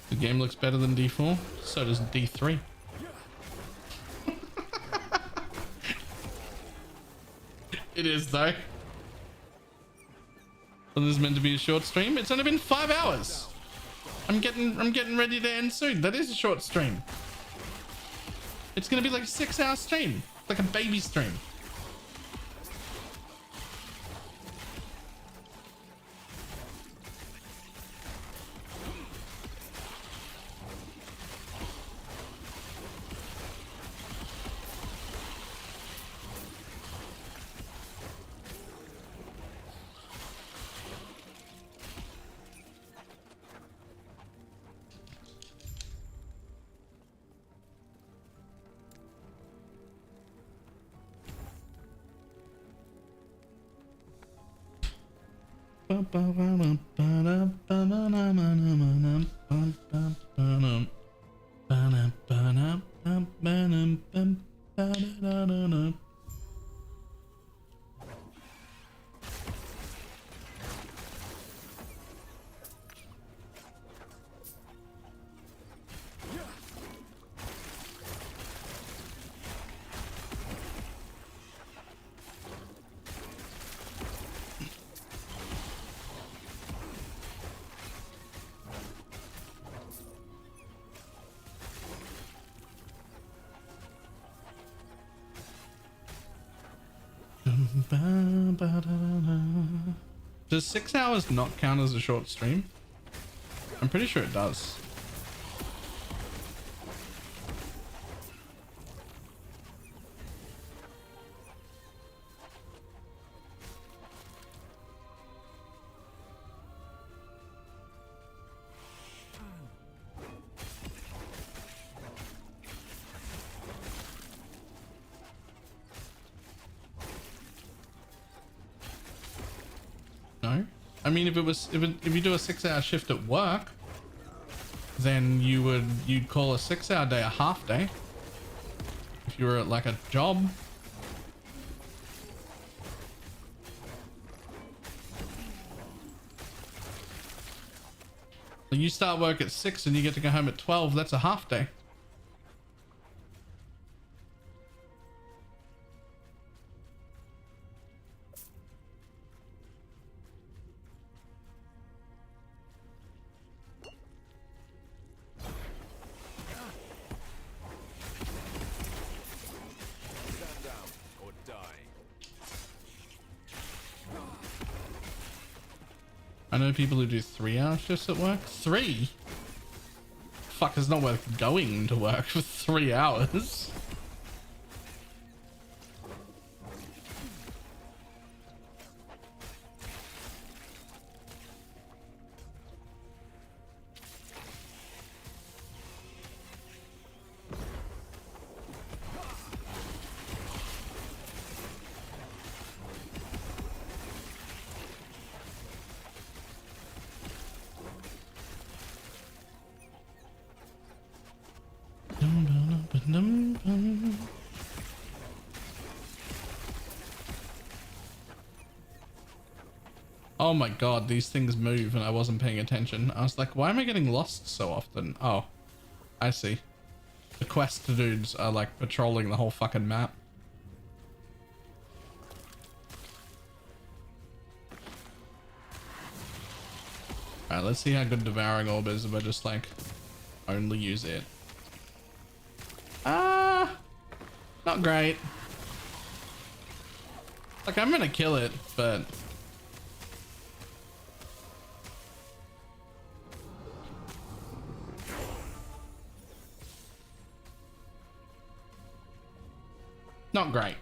The game looks better than D4, so does D3. It is though. Well, this is meant to be a short stream. It's only been 5 hours. I'm getting ready to end soon. That is a short stream. It's gonna be like a 6-hour stream, like a baby stream. Does 6 hours not count as a short stream? I'm pretty sure it does. No, I mean if you do a 6-hour shift at work, then you'd call a 6-hour day a half day. If you were at like a job. You start work at 6 and you get to go home at 12. That's a half day. I know people who do 3-hour shifts at work. 3? Fuck, it's not worth going to work for 3 hours. Oh my god, these things move and I wasn't paying attention. I was like, why am I getting lost so often? Oh, I see. The quest dudes are like patrolling the whole fucking map. Alright, let's see how good Devouring Orb is if I just like only use it. Ah, not great. Like I'm gonna kill it, but not great.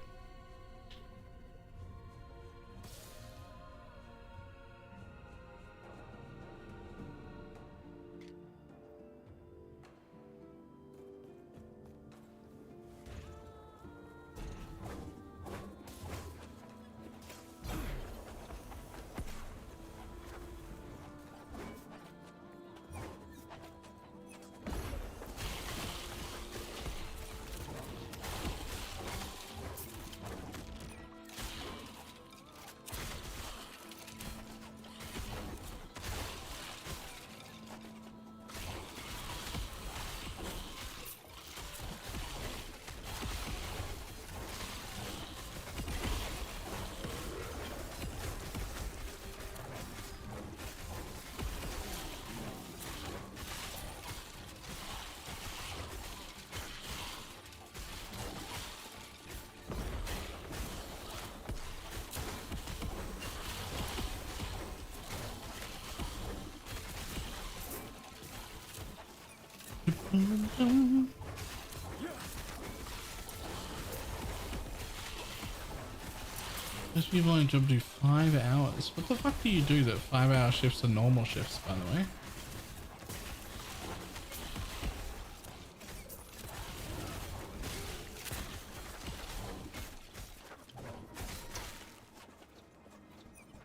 Most people only job do 5 hours. What the fuck do you do that 5-hour shifts are normal shifts, by the way?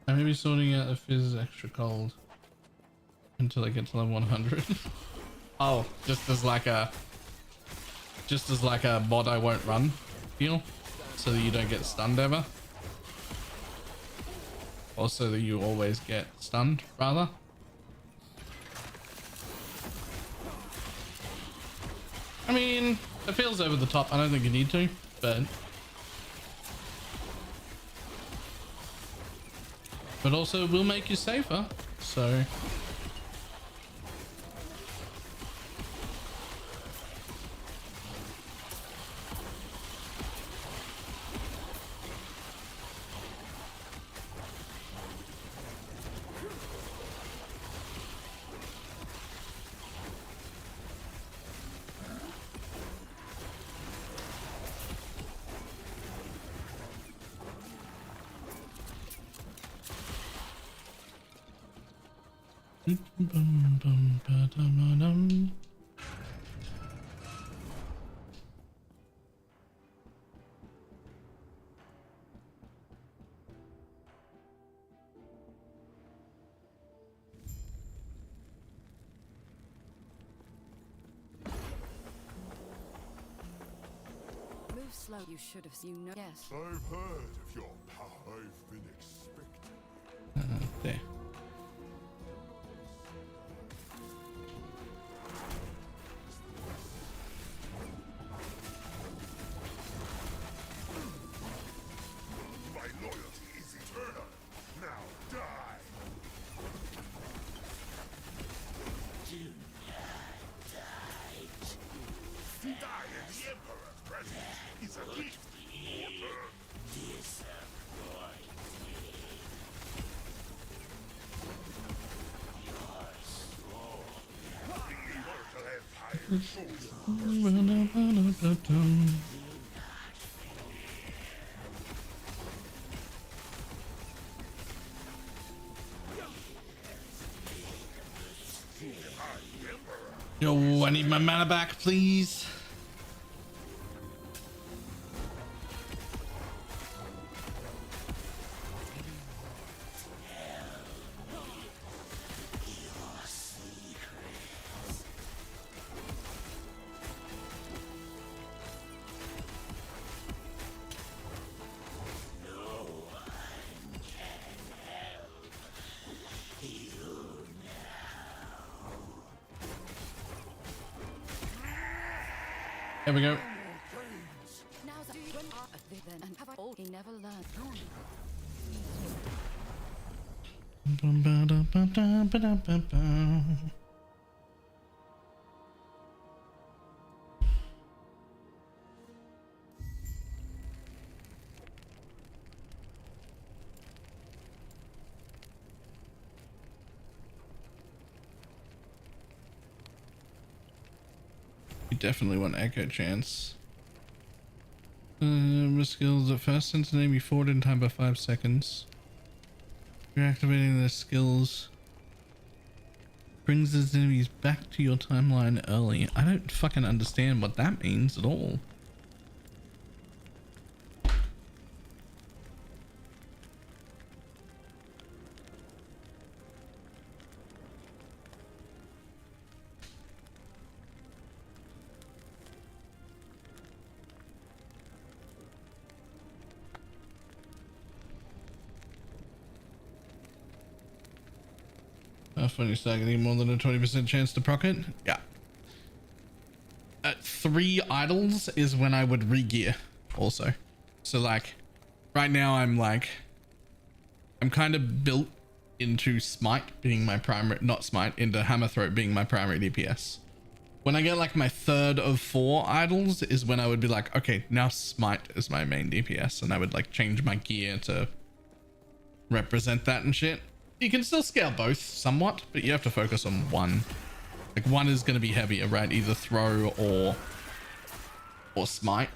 I may be sorting out if it's extra cold until I get to level 100. Oh, just as like a mod I won't run feel, so that you don't get stunned ever. Also that you always get stunned, rather. I mean, it feels over the top. I don't think you need to, but also it will make you safer, so slow. You should have seen. Yes. I've heard of your power. I've been expecting. There. My loyalty is eternal. Now die. Do not die. Die in the Emperor's presence is a gift. Order. Yo, I need my mana back, please. There we go. Now that you are then and have all he never learned. You definitely want Echo Chance. Skills at first, sends an enemy forward in time by 5 seconds. Reactivating their skills brings those enemies back to your timeline early. I don't fucking understand what that means at all. When you start getting more than a 20% chance to proc it. Yeah. At 3 idols is when I would re-gear also. So like right now I'm kind of built into Smite being my primary, not Smite, into Hammer Throat being my primary DPS. When I get like my 3rd of 4 idols is when I would be like, okay, now Smite is my main DPS, and I would like change my gear to represent that and shit. You can still scale both somewhat, but you have to focus on one. Like one is going to be heavier, right? Either throw or smite.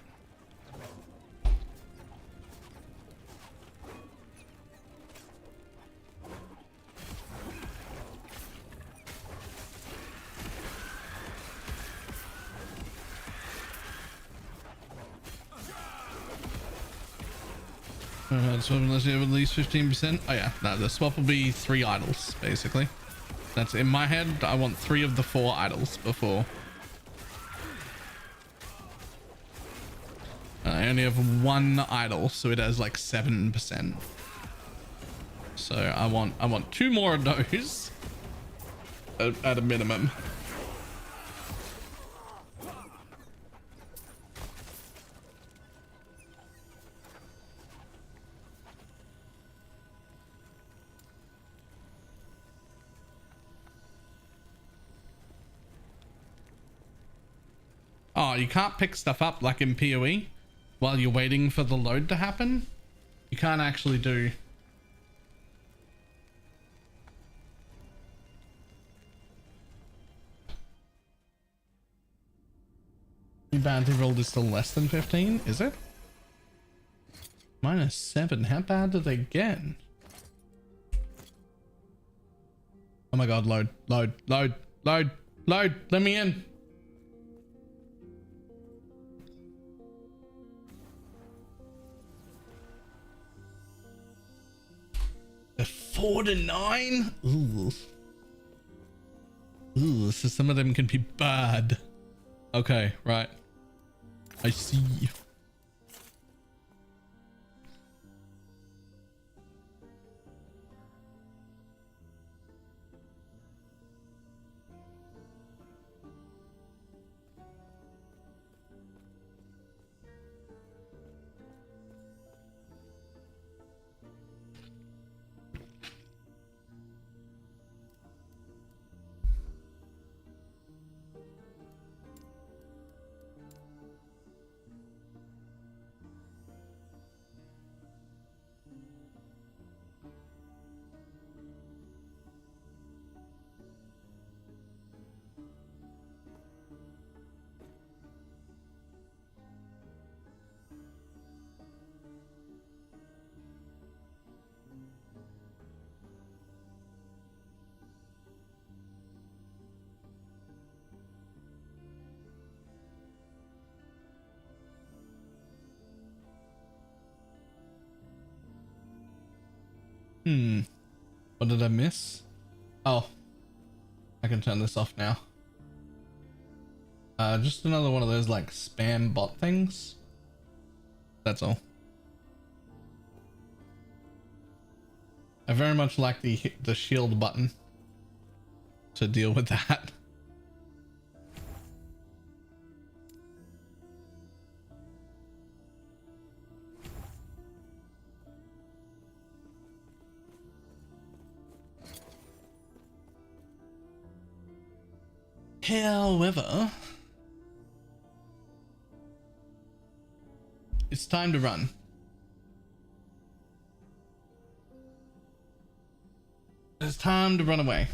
So unless you have at least 15%. Oh yeah, no, the swap will be 3 idols basically. That's in my head. I want 3 of the 4 idols before. I only have 1 idol, so it has like 7%. So I want 2 more of those at a minimum. Oh, you can't pick stuff up like in PoE while you're waiting for the load to happen. You can't actually do. Your bounty roll is still less than 15, is it? -7. How bad do they get? Oh my god, load. Let me in. A 4 to 9? Ooh. Ooh, so some of them can be bad. Okay, right. I see. What did I miss? Oh, I can turn this off now. Just another one of those like spam bot things. That's all. I very much like the shield button to deal with that. However, it's time to run. It's time to run away.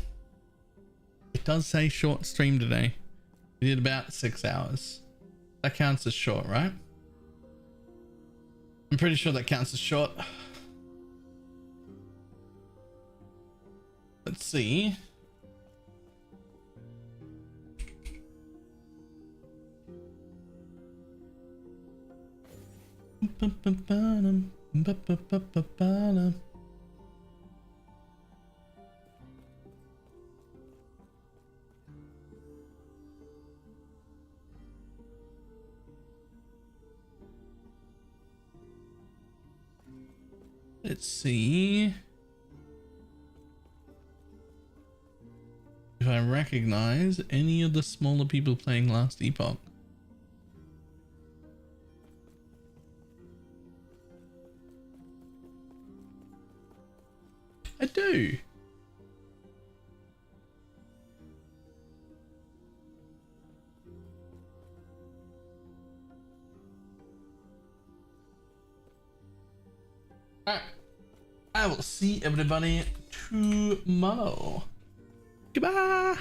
It does say short stream today. We did about 6 hours. That counts as short, right? I'm pretty sure that counts as short. Let's see. Let's see if I recognize any of the smaller people playing Last Epoch. I do. Alright. I will see everybody tomorrow. Goodbye.